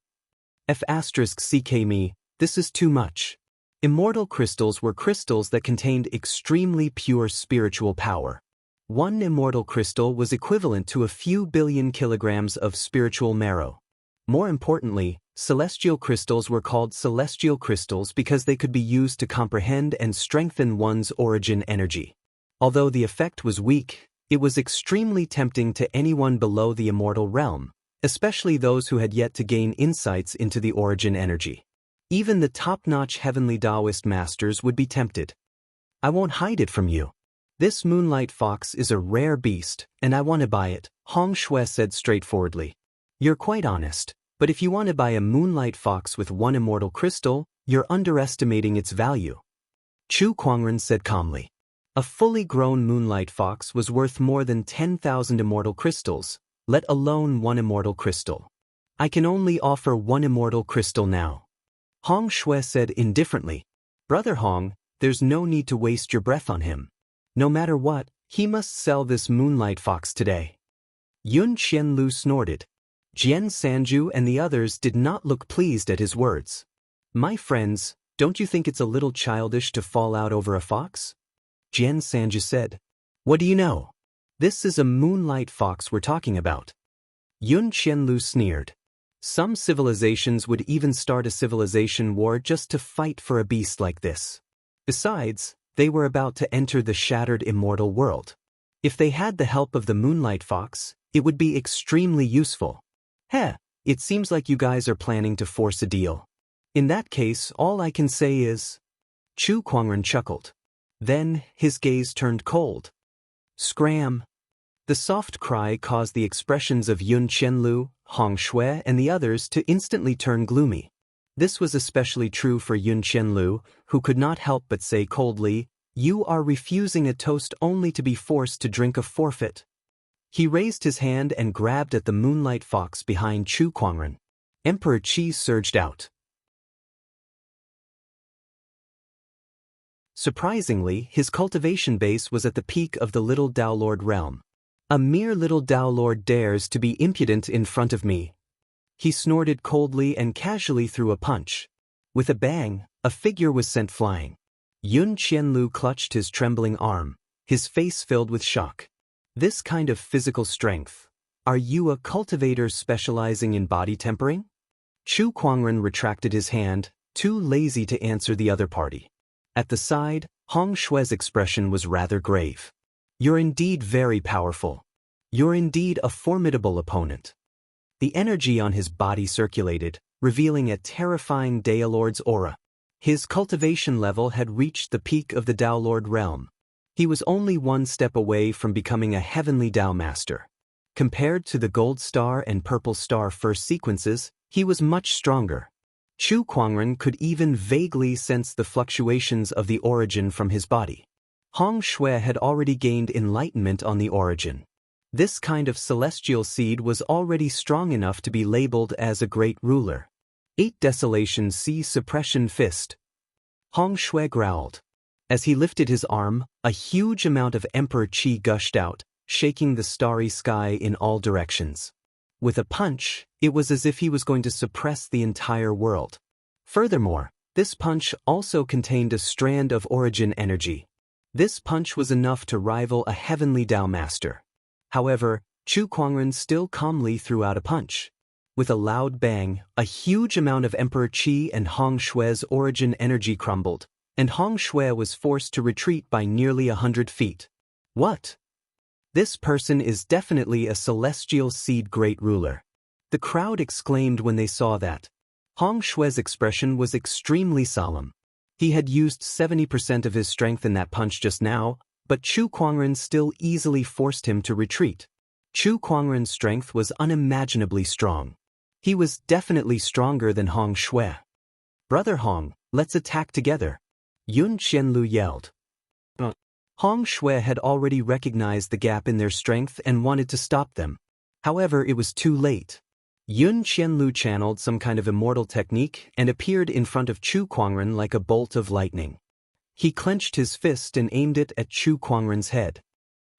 F***ck me, this is too much. Immortal crystals were crystals that contained extremely pure spiritual power. 1 immortal crystal was equivalent to a few billion kilograms of spiritual marrow. More importantly, celestial crystals were called celestial crystals because they could be used to comprehend and strengthen one's origin energy. Although the effect was weak, it was extremely tempting to anyone below the immortal realm, especially those who had yet to gain insights into the origin energy. Even the top-notch heavenly Taoist masters would be tempted. I won't hide it from you. This moonlight fox is a rare beast, and I want to buy it, Hong Shui said straightforwardly. You're quite honest, but if you want to buy a moonlight fox with one immortal crystal, you're underestimating its value. Chu Kuangren said calmly. A fully grown moonlight fox was worth more than 10,000 immortal crystals, let alone one immortal crystal. I can only offer one immortal crystal now. Hong Shui said indifferently. Brother Hong, there's no need to waste your breath on him. No matter what, he must sell this moonlight fox today. Yun Qianlu snorted. Jian Sanju and the others did not look pleased at his words. My friends, don't you think it's a little childish to fall out over a fox? Jian Sanju said. What do you know? This is a moonlight fox we're talking about. Yun Qianlu sneered. Some civilizations would even start a civilization war just to fight for a beast like this. Besides, they were about to enter the shattered immortal world. If they had the help of the moonlight fox, it would be extremely useful. Heh, it seems like you guys are planning to force a deal. In that case, all I can say is... Chu Kuangren chuckled. Then, his gaze turned cold. Scram! The soft cry caused the expressions of Yun Qianlu, Hong Shui, and the others to instantly turn gloomy. This was especially true for Yun Qianlu, who could not help but say coldly, You are refusing a toast only to be forced to drink a forfeit. He raised his hand and grabbed at the moonlight fox behind Chu Kuangren. Emperor Qi surged out. Surprisingly, his cultivation base was at the peak of the little Tao Lord realm. A mere little Tao Lord dares to be impudent in front of me. He snorted coldly and casually threw a punch. With a bang, a figure was sent flying. Yun Qianlu clutched his trembling arm, his face filled with shock. This kind of physical strength. Are you a cultivator specializing in body tempering? Chu Kuangren retracted his hand, too lazy to answer the other party. At the side, Hong Shui's expression was rather grave. You're indeed very powerful. You're indeed a formidable opponent. The energy on his body circulated, revealing a terrifying Daolord's aura. His cultivation level had reached the peak of the Daolord realm. He was only one step away from becoming a heavenly Tao master. Compared to the Gold Star and Purple Star first sequences, he was much stronger. Chu Kuangren could even vaguely sense the fluctuations of the origin from his body. Hong Shui had already gained enlightenment on the origin. This kind of celestial seed was already strong enough to be labeled as a great ruler. 8 Desolation Sea Suppression Fist. Hong Shui growled. As he lifted his arm, a huge amount of Emperor Qi gushed out, shaking the starry sky in all directions. With a punch, it was as if he was going to suppress the entire world. Furthermore, this punch also contained a strand of origin energy. This punch was enough to rival a heavenly Tao master. However, Chu Kuangren still calmly threw out a punch. With a loud bang, a huge amount of Emperor Qi and Hong Shui's origin energy crumbled, and Hong Shui was forced to retreat by nearly 100 feet. What? This person is definitely a celestial seed great ruler. The crowd exclaimed when they saw that. Hong Shui's expression was extremely solemn. He had used 70% of his strength in that punch just now, but Chu Kuangren still easily forced him to retreat. Chu Kuangren's strength was unimaginably strong. He was definitely stronger than Hong Shui. Brother Hong, let's attack together. Yun Qianlu yelled. Hong Shui had already recognized the gap in their strength and wanted to stop them. However, it was too late. Yun Qianlu channeled some kind of immortal technique and appeared in front of Chu Kuangren like a bolt of lightning. He clenched his fist and aimed it at Chu Kuangren's head.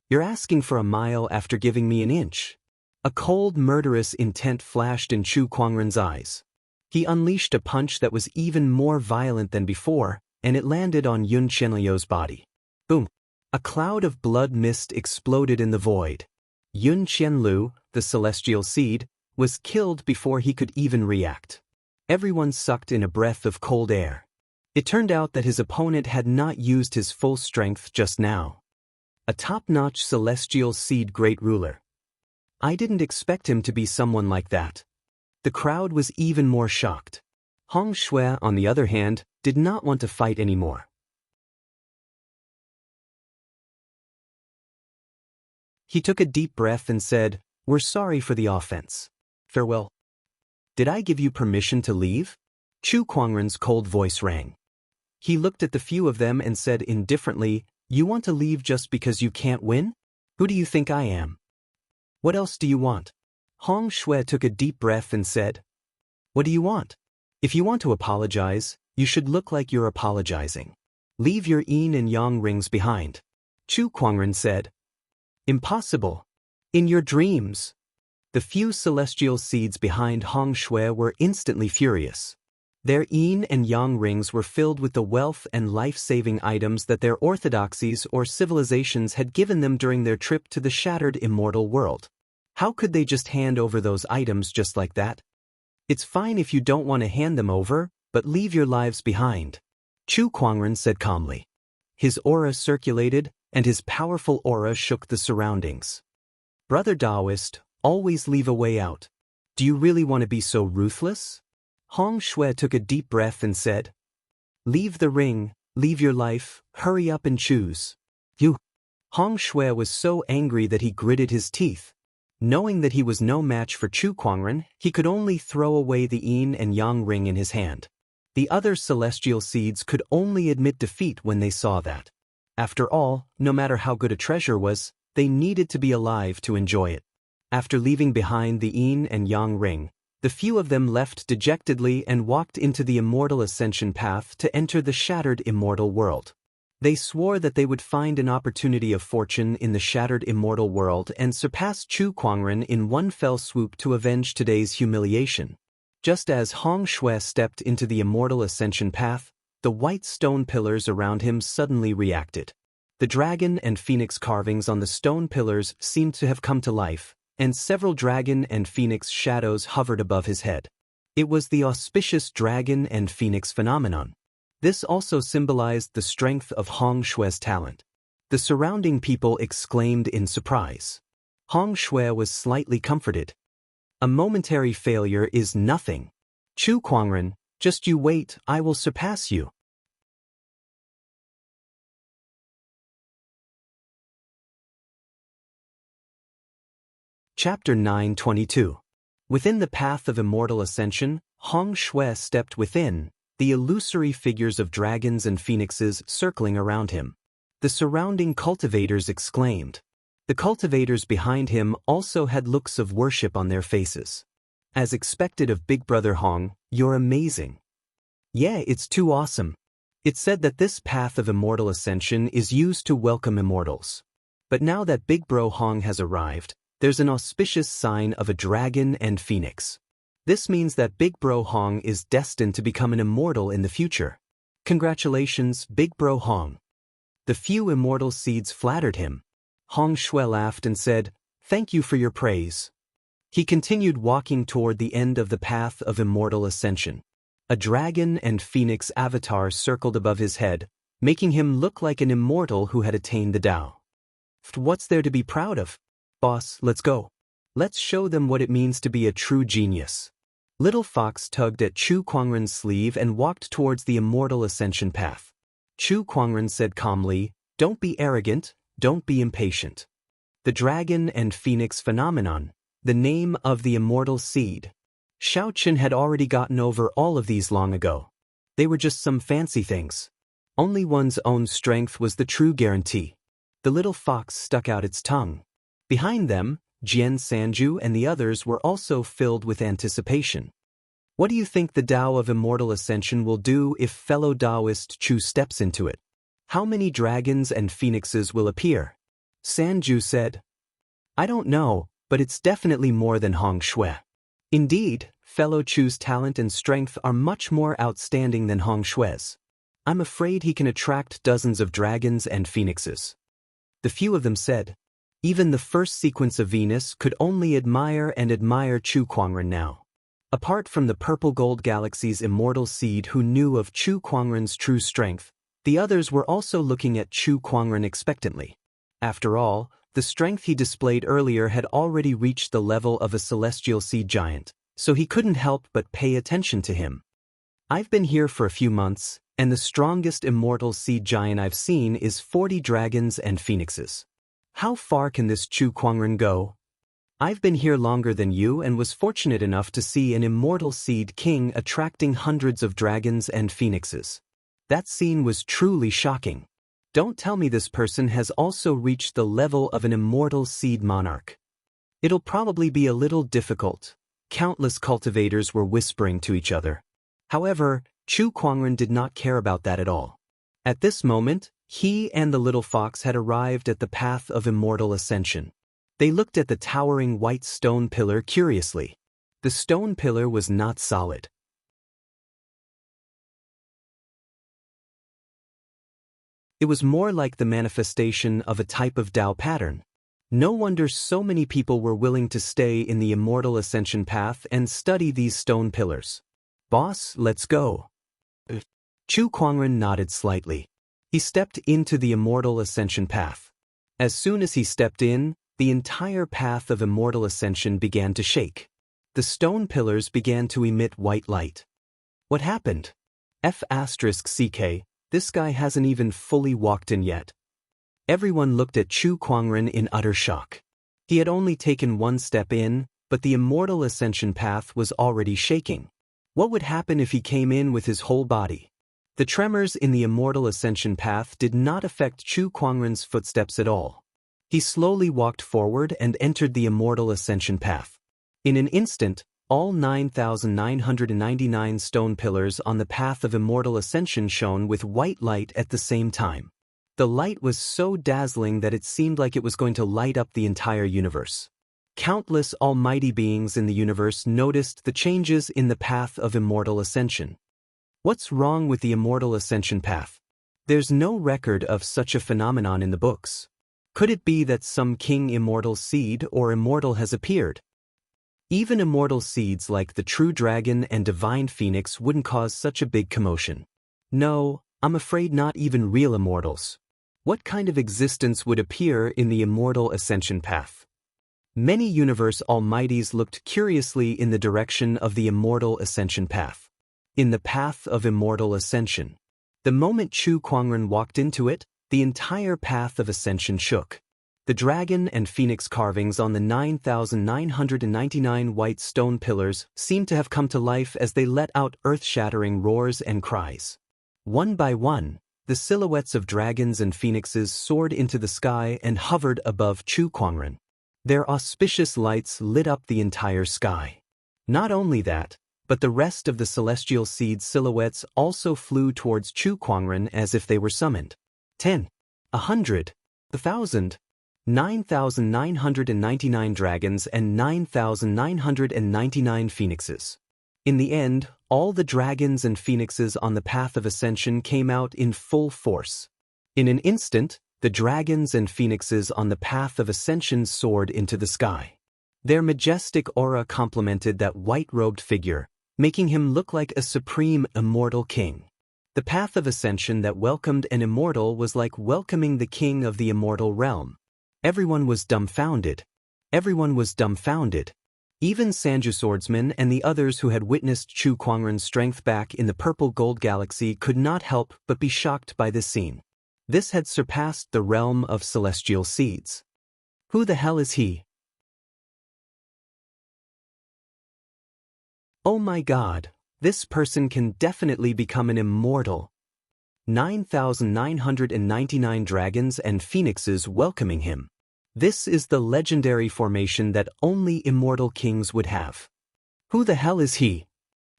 You're asking for a mile after giving me an inch. A cold, murderous intent flashed in Chu Kuangren's eyes. He unleashed a punch that was even more violent than before, and it landed on Yun Qianlu's body. Boom! A cloud of blood mist exploded in the void. Yun Qianlu, the celestial seed, was killed before he could even react. Everyone sucked in a breath of cold air. It turned out that his opponent had not used his full strength just now. A top-notch celestial seed great ruler. I didn't expect him to be someone like that. The crowd was even more shocked. Hong Shui, on the other hand, did not want to fight anymore. He took a deep breath and said, "We're sorry for the offense. Farewell." "Did I give you permission to leave?" Chu Kuangren's cold voice rang. He looked at the few of them and said indifferently, "You want to leave just because you can't win? Who do you think I am? What else do you want?" Hong Shui took a deep breath and said, "What do you want? If you want to apologize, you should look like you're apologizing. Leave your yin and yang rings behind." Chu Kuangren said, "Impossible. In your dreams." The few celestial seeds behind Hong Shui were instantly furious. Their yin and yang rings were filled with the wealth and life-saving items that their orthodoxies or civilizations had given them during their trip to the shattered immortal world. How could they just hand over those items just like that? "It's fine if you don't want to hand them over, but leave your lives behind," Chu Kuangren said calmly. His aura circulated, and his powerful aura shook the surroundings. "Brother Taoist, always leave a way out. Do you really want to be so ruthless?" Hong Shui took a deep breath and said, "Leave the ring, leave your life, hurry up and choose." "You." Hong Shui was so angry that he gritted his teeth. Knowing that he was no match for Chu Kuangren, he could only throw away the yin and yang ring in his hand. The other celestial seeds could only admit defeat when they saw that. After all, no matter how good a treasure was, they needed to be alive to enjoy it. After leaving behind the yin and yang ring, the few of them left dejectedly and walked into the immortal ascension path to enter the shattered immortal world. They swore that they would find an opportunity of fortune in the shattered immortal world and surpass Chu Kuangren in one fell swoop to avenge today's humiliation. Just as Hong Shui stepped into the immortal ascension path, the white stone pillars around him suddenly reacted. The dragon and phoenix carvings on the stone pillars seemed to have come to life, and several dragon and phoenix shadows hovered above his head. It was the auspicious dragon and phoenix phenomenon. This also symbolized the strength of Hong Shui's talent. The surrounding people exclaimed in surprise. Hong Shui was slightly comforted. "A momentary failure is nothing. Chu Kuangren, just you wait, I will surpass you." Chapter 9:22. Within the path of immortal ascension, Hong Shui stepped within, the illusory figures of dragons and phoenixes circling around him. The surrounding cultivators exclaimed. The cultivators behind him also had looks of worship on their faces. "As expected of Big Brother Hong, you're amazing." "Yeah, it's too awesome." It's said that this path of immortal ascension is used to welcome immortals. But now that Big Bro Hong has arrived, there's an auspicious sign of a dragon and phoenix. This means that Big Bro Hong is destined to become an immortal in the future. "Congratulations, Big Bro Hong." The few immortal seeds flattered him. Hong Shui laughed and said, "Thank you for your praise." He continued walking toward the end of the path of immortal ascension. A dragon and phoenix avatar circled above his head, making him look like an immortal who had attained the Tao. "What's there to be proud of? Boss, let's go. Let's show them what it means to be a true genius." Little Fox tugged at Chu Kuangren's sleeve and walked towards the immortal ascension path. Chu Kuangren said calmly, "Don't be arrogant, don't be impatient." The dragon and phoenix phenomenon, the name of the immortal seed. Xiaoqin had already gotten over all of these long ago. They were just some fancy things. Only one's own strength was the true guarantee. The little fox stuck out its tongue. Behind them, Jian Sanju and the others were also filled with anticipation. What do you think the Tao of Immortal Ascension will do if fellow Taoist Chu steps into it? How many dragons and phoenixes will appear? Sanju said. I don't know, but it's definitely more than Hong Shui. Indeed, fellow Chu's talent and strength are much more outstanding than Hong Shui's. I'm afraid he can attract dozens of dragons and phoenixes. The few of them said. Even the first sequence of Venus could only admire Chu Kuangren now. Apart from the purple gold galaxy's immortal seed who knew of Chu Kuangren's true strength, the others were also looking at Chu Kuangren expectantly. After all, the strength he displayed earlier had already reached the level of a celestial seed giant, so he couldn't help but pay attention to him. I've been here for a few months, and the strongest immortal seed giant I've seen is 40 dragons and phoenixes. How far can this Chu Kuangren go? I've been here longer than you and was fortunate enough to see an immortal seed king attracting hundreds of dragons and phoenixes. That scene was truly shocking. Don't tell me this person has also reached the level of an immortal seed monarch. It'll probably be a little difficult. Countless cultivators were whispering to each other. However, Chu Kuangren did not care about that at all. At this moment, he and the little fox had arrived at the path of immortal ascension. They looked at the towering white stone pillar curiously. The stone pillar was not solid. It was more like the manifestation of a type of Tao pattern. No wonder so many people were willing to stay in the immortal ascension path and study these stone pillars. Boss, let's go. Chu Kuangren nodded slightly. He stepped into the immortal ascension path. As soon as he stepped in, the entire path of immortal ascension began to shake. The stone pillars began to emit white light. What happened? F***CK, this guy hasn't even fully walked in yet. Everyone looked at Chu Kuangren in utter shock. He had only taken one step in, but the immortal ascension path was already shaking. What would happen if he came in with his whole body? The tremors in the immortal ascension path did not affect Chu Kuangren's footsteps at all. He slowly walked forward and entered the immortal ascension path. In an instant, all 9,999 stone pillars on the path of immortal ascension shone with white light at the same time. The light was so dazzling that it seemed like it was going to light up the entire universe. Countless almighty beings in the universe noticed the changes in the path of immortal ascension. What's wrong with the immortal ascension path? There's no record of such a phenomenon in the books. Could it be that some king immortal seed or immortal has appeared? Even immortal seeds like the true dragon and divine phoenix wouldn't cause such a big commotion. No, I'm afraid not even real immortals. What kind of existence would appear in the immortal ascension path? Many universe almighties looked curiously in the direction of the immortal ascension path. In the path of immortal ascension. The moment Chu Kuangren walked into it, the entire path of ascension shook. The dragon and phoenix carvings on the 9,999 white stone pillars seemed to have come to life as they let out earth-shattering roars and cries. One by one, the silhouettes of dragons and phoenixes soared into the sky and hovered above Chu Kuangren. Their auspicious lights lit up the entire sky. Not only that, but the rest of the celestial seed silhouettes also flew towards Chu Kuangren as if they were summoned. 10, 100, 1,000, 9,999 dragons and 9,999 phoenixes. In the end, all the dragons and phoenixes on the path of ascension came out in full force. In an instant, the dragons and phoenixes on the path of ascension soared into the sky. Their majestic aura complemented that white-robed figure, making him look like a supreme immortal king. The path of ascension that welcomed an immortal was like welcoming the king of the immortal realm. Everyone was dumbfounded. Everyone was dumbfounded. Even Sanju Swordsman and the others who had witnessed Chu Kuangren's strength back in the purple gold galaxy could not help but be shocked by this scene. This had surpassed the realm of celestial seeds. Who the hell is he? Oh my God, this person can definitely become an immortal. 9,999 dragons and phoenixes welcoming him. This is the legendary formation that only immortal kings would have. Who the hell is he?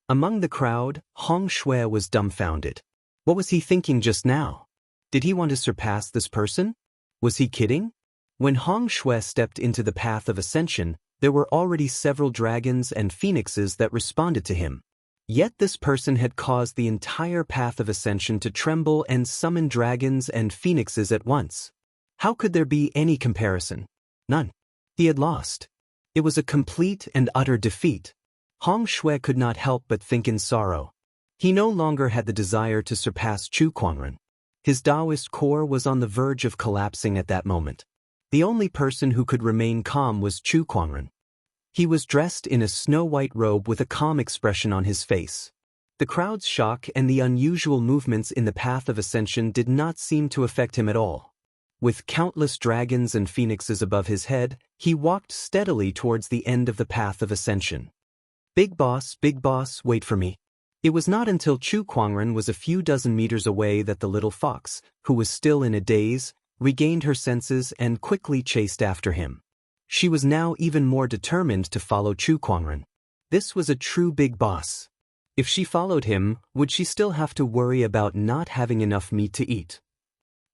Among the crowd, Hong Shui was dumbfounded. What was he thinking just now? Did he want to surpass this person? Was he kidding? When Hong Shui stepped into the path of ascension, there were already several dragons and phoenixes that responded to him. Yet this person had caused the entire path of ascension to tremble and summon dragons and phoenixes at once. How could there be any comparison? None. He had lost. It was a complete and utter defeat. Hong Shui could not help but think in sorrow. He no longer had the desire to surpass Chu Kuangren. His Taoist core was on the verge of collapsing at that moment. The only person who could remain calm was Chu Kuangren. He was dressed in a snow-white robe with a calm expression on his face. The crowd's shock and the unusual movements in the path of ascension did not seem to affect him at all. With countless dragons and phoenixes above his head, he walked steadily towards the end of the path of ascension. Big boss, wait for me." It was not until Chu Kuangren was a few dozen meters away that the little fox, who was still in a daze, regained her senses and quickly chased after him. She was now even more determined to follow Chu Kuangren. This was a true big boss. If she followed him, would she still have to worry about not having enough meat to eat?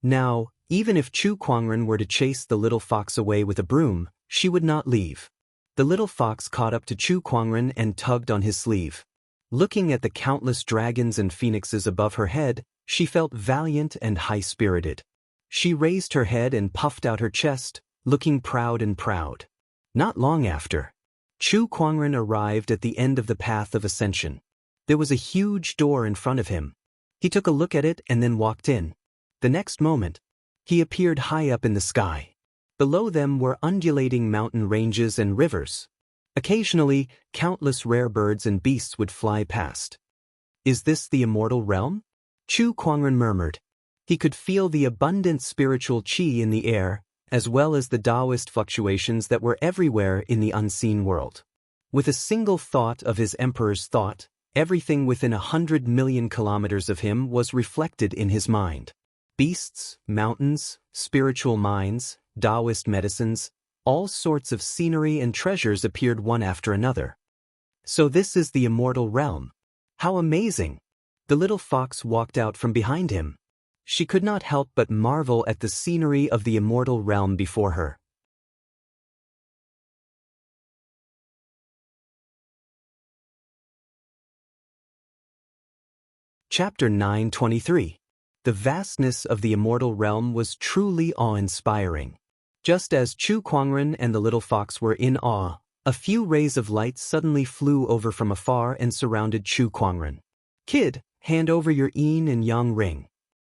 Now, even if Chu Kuangren were to chase the little fox away with a broom, she would not leave. The little fox caught up to Chu Kuangren and tugged on his sleeve. Looking at the countless dragons and phoenixes above her head, she felt valiant and high-spirited. She raised her head and puffed out her chest, looking proud and proud. Not long after, Chu Kuangren arrived at the end of the path of ascension. There was a huge door in front of him. He took a look at it and then walked in. The next moment, he appeared high up in the sky. Below them were undulating mountain ranges and rivers. Occasionally, countless rare birds and beasts would fly past. "Is this the immortal realm?" Chu Kuangren murmured. He could feel the abundant spiritual qi in the air, as well as the Taoist fluctuations that were everywhere in the unseen world. With a single thought of his emperor's thought, everything within 100 million kilometers of him was reflected in his mind. Beasts, mountains, spiritual mines, Taoist medicines, all sorts of scenery and treasures appeared one after another. So this is the immortal realm. How amazing! The little fox walked out from behind him. She could not help but marvel at the scenery of the immortal realm before her. Chapter 923. The vastness of the immortal realm was truly awe-inspiring. Just as Chu Kuangren and the little fox were in awe, a few rays of light suddenly flew over from afar and surrounded Chu Kuangren. "Kid, hand over your yin and yang ring."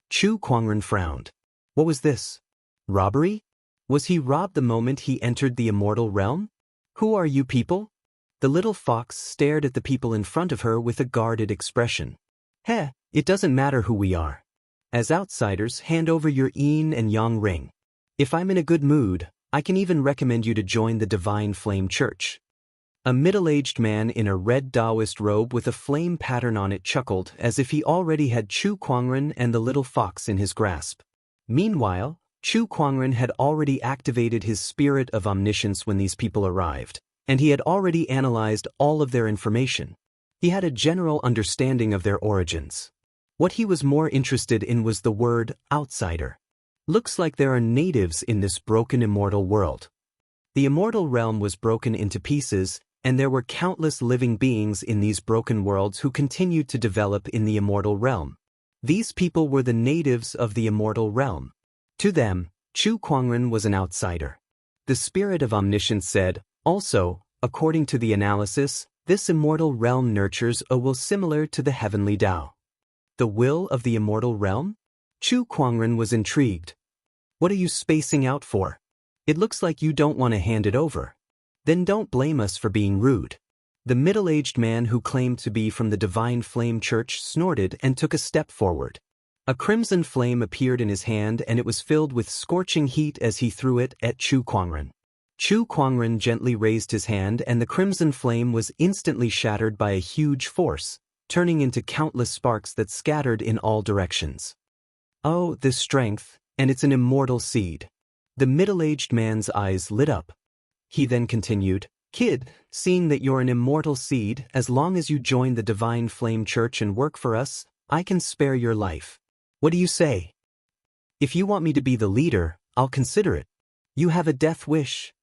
Chu Kuangren frowned. What was this? Robbery? Was he robbed the moment he entered the immortal realm? "Who are you people?" The little fox stared at the people in front of her with a guarded expression. "Heh, it doesn't matter who we are. As outsiders, hand over your yin and yang ring. If I'm in a good mood, I can even recommend you to join the Divine Flame Church." A middle-aged man in a red Taoist robe with a flame pattern on it chuckled as if he already had Chu Kuangren and the little fox in his grasp. Meanwhile, Chu Kuangren had already activated his spirit of omniscience when these people arrived, and he had already analyzed all of their information. He had a general understanding of their origins. What he was more interested in was the word outsider. Looks like there are natives in this broken immortal world. The immortal realm was broken into pieces, and there were countless living beings in these broken worlds who continued to develop in the immortal realm. These people were the natives of the immortal realm. To them, Chu Kuangren was an outsider. The spirit of omniscience said, also, according to the analysis, this immortal realm nurtures a will similar to the heavenly Tao. The will of the immortal realm? Chu Kuangren was intrigued. "What are you spacing out for? It looks like you don't want to hand it over. Then don't blame us for being rude." The middle-aged man who claimed to be from the Divine Flame Church snorted and took a step forward. A crimson flame appeared in his hand and it was filled with scorching heat as he threw it at Chu Kuangren. Chu Kuangren gently raised his hand and the crimson flame was instantly shattered by a huge force, turning into countless sparks that scattered in all directions. "Oh, this strength, and it's an immortal seed." The middle-aged man's eyes lit up. He then continued, "Kid, seeing that you're an immortal seed, as long as you join the Divine Flame Church and work for us, I can spare your life. What do you say? If you want me to be the leader, I'll consider it. You have a death wish."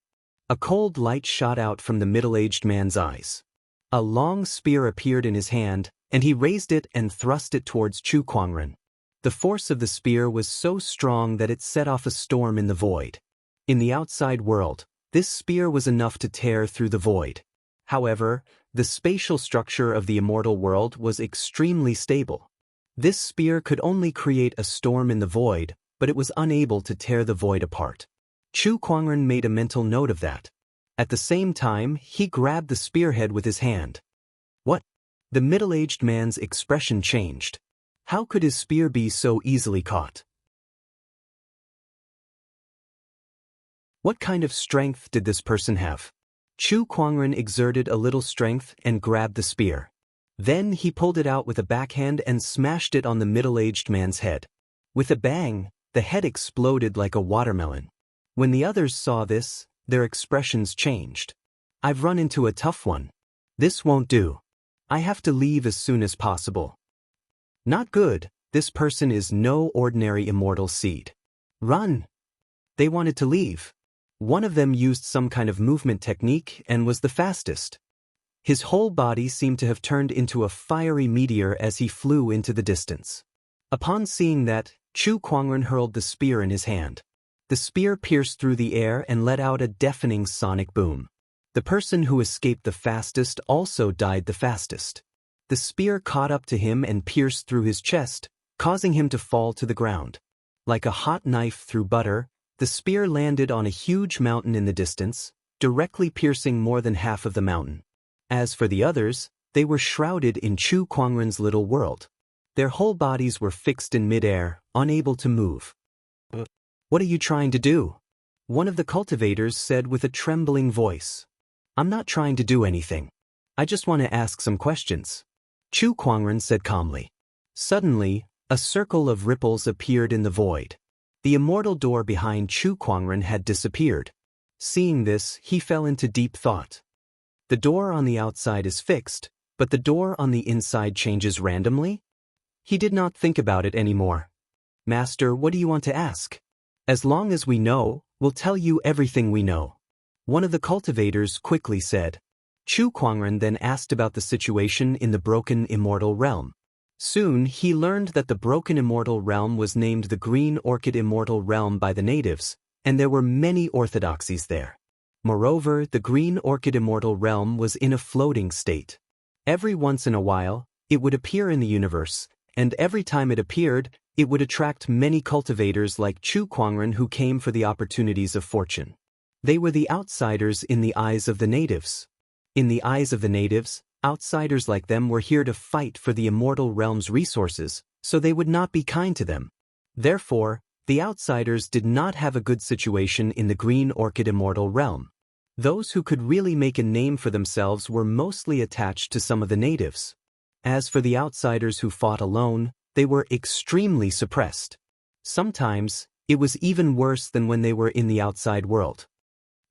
A cold light shot out from the middle-aged man's eyes. A long spear appeared in his hand, and he raised it and thrust it towards Chu Kuangren. The force of the spear was so strong that it set off a storm in the void. In the outside world, this spear was enough to tear through the void. However, the spatial structure of the immortal world was extremely stable. This spear could only create a storm in the void, but it was unable to tear the void apart. Chu Kuangren made a mental note of that. At the same time, he grabbed the spearhead with his hand. What? The middle-aged man's expression changed. How could his spear be so easily caught? What kind of strength did this person have? Chu Kuangren exerted a little strength and grabbed the spear. Then he pulled it out with a backhand and smashed it on the middle-aged man's head. With a bang, the head exploded like a watermelon. When the others saw this, their expressions changed. I've run into a tough one. This won't do. I have to leave as soon as possible. Not good, this person is no ordinary immortal seed. Run! They wanted to leave. One of them used some kind of movement technique and was the fastest. His whole body seemed to have turned into a fiery meteor as he flew into the distance. Upon seeing that, Chu Kuangren hurled the spear in his hand. The spear pierced through the air and let out a deafening sonic boom. The person who escaped the fastest also died the fastest. The spear caught up to him and pierced through his chest, causing him to fall to the ground. Like a hot knife through butter, the spear landed on a huge mountain in the distance, directly piercing more than half of the mountain. As for the others, they were shrouded in Chu Kuangren's little world. Their whole bodies were fixed in midair, unable to move. What are you trying to do? One of the cultivators said with a trembling voice. I'm not trying to do anything. I just want to ask some questions. Chu Kuangren said calmly. Suddenly, a circle of ripples appeared in the void. The immortal door behind Chu Kuangren had disappeared. Seeing this, he fell into deep thought. The door on the outside is fixed, but the door on the inside changes randomly? He did not think about it anymore. Master, what do you want to ask? As long as we know, we'll tell you everything we know. One of the cultivators quickly said. Chu Kuangren then asked about the situation in the broken immortal realm. Soon, he learned that the broken immortal realm was named the Green Orchid Immortal Realm by the natives, and there were many orthodoxies there. Moreover, the Green Orchid Immortal Realm was in a floating state. Every once in a while, it would appear in the universe, and every time it appeared, it would attract many cultivators like Chu Kuangren who came for the opportunities of fortune. They were the outsiders in the eyes of the natives. In the eyes of the natives, outsiders like them were here to fight for the immortal realm's resources, so they would not be kind to them. Therefore, the outsiders did not have a good situation in the Green Orchid Immortal Realm. Those who could really make a name for themselves were mostly attached to some of the natives. As for the outsiders who fought alone, they were extremely suppressed. Sometimes, it was even worse than when they were in the outside world.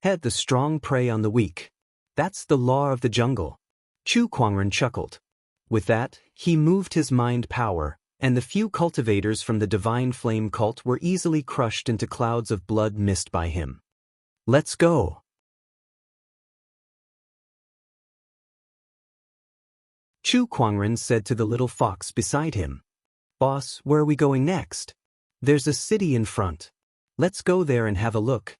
Had the strong prey on the weak. That's the law of the jungle. Chu Kuangren chuckled. With that, he moved his mind power, and the few cultivators from the Divine Flame cult were easily crushed into clouds of blood mist by him. Let's go. Chu Kuangren said to the little fox beside him. Boss, where are we going next? There's a city in front. Let's go there and have a look.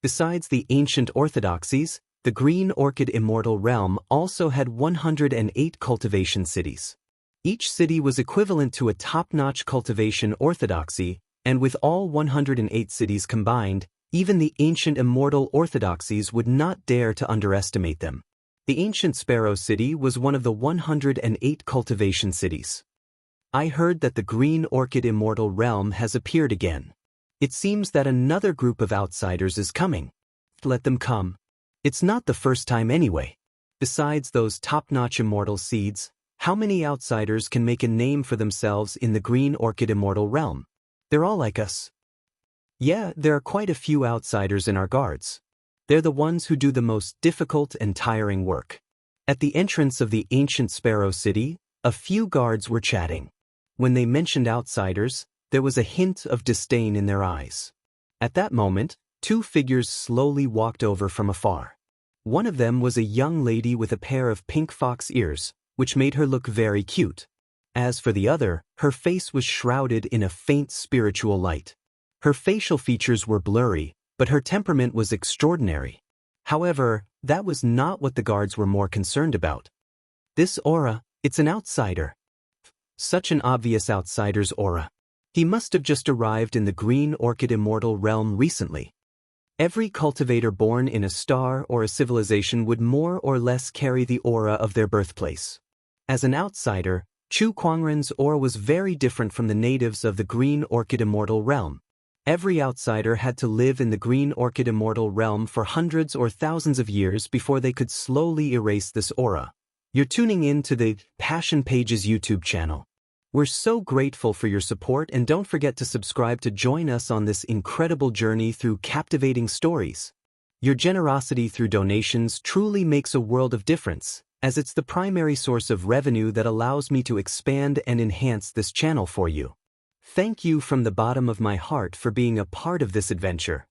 Besides the ancient orthodoxies, the Green Orchid Immortal Realm also had 108 cultivation cities. Each city was equivalent to a top-notch cultivation orthodoxy, and with all 108 cities combined, even the ancient immortal orthodoxies would not dare to underestimate them. The ancient Sparrow City was one of the 108 cultivation cities. I heard that the Green Orchid Immortal Realm has appeared again. It seems that another group of outsiders is coming. Let them come. It's not the first time anyway. Besides those top-notch immortal seeds, how many outsiders can make a name for themselves in the Green Orchid Immortal Realm? They're all like us. Yeah, there are quite a few outsiders in our guards. They're the ones who do the most difficult and tiring work. At the entrance of the ancient Sparrow City, a few guards were chatting. When they mentioned outsiders, there was a hint of disdain in their eyes. At that moment, two figures slowly walked over from afar. One of them was a young lady with a pair of pink fox ears, which made her look very cute. As for the other, her face was shrouded in a faint spiritual light. Her facial features were blurry, but her temperament was extraordinary. However, that was not what the guards were more concerned about. This aura, it's an outsider. Such an obvious outsider's aura. He must have just arrived in the Green Orchid Immortal Realm recently. Every cultivator born in a star or a civilization would more or less carry the aura of their birthplace. As an outsider, Chu Kuangren's aura was very different from the natives of the Green Orchid Immortal Realm. Every outsider had to live in the Green Orchid Immortal Realm for hundreds or thousands of years before they could slowly erase this aura. You're tuning in to the Passion Pages YouTube channel. We're so grateful for your support, and don't forget to subscribe to join us on this incredible journey through captivating stories. Your generosity through donations truly makes a world of difference, as it's the primary source of revenue that allows me to expand and enhance this channel for you. Thank you from the bottom of my heart for being a part of this adventure.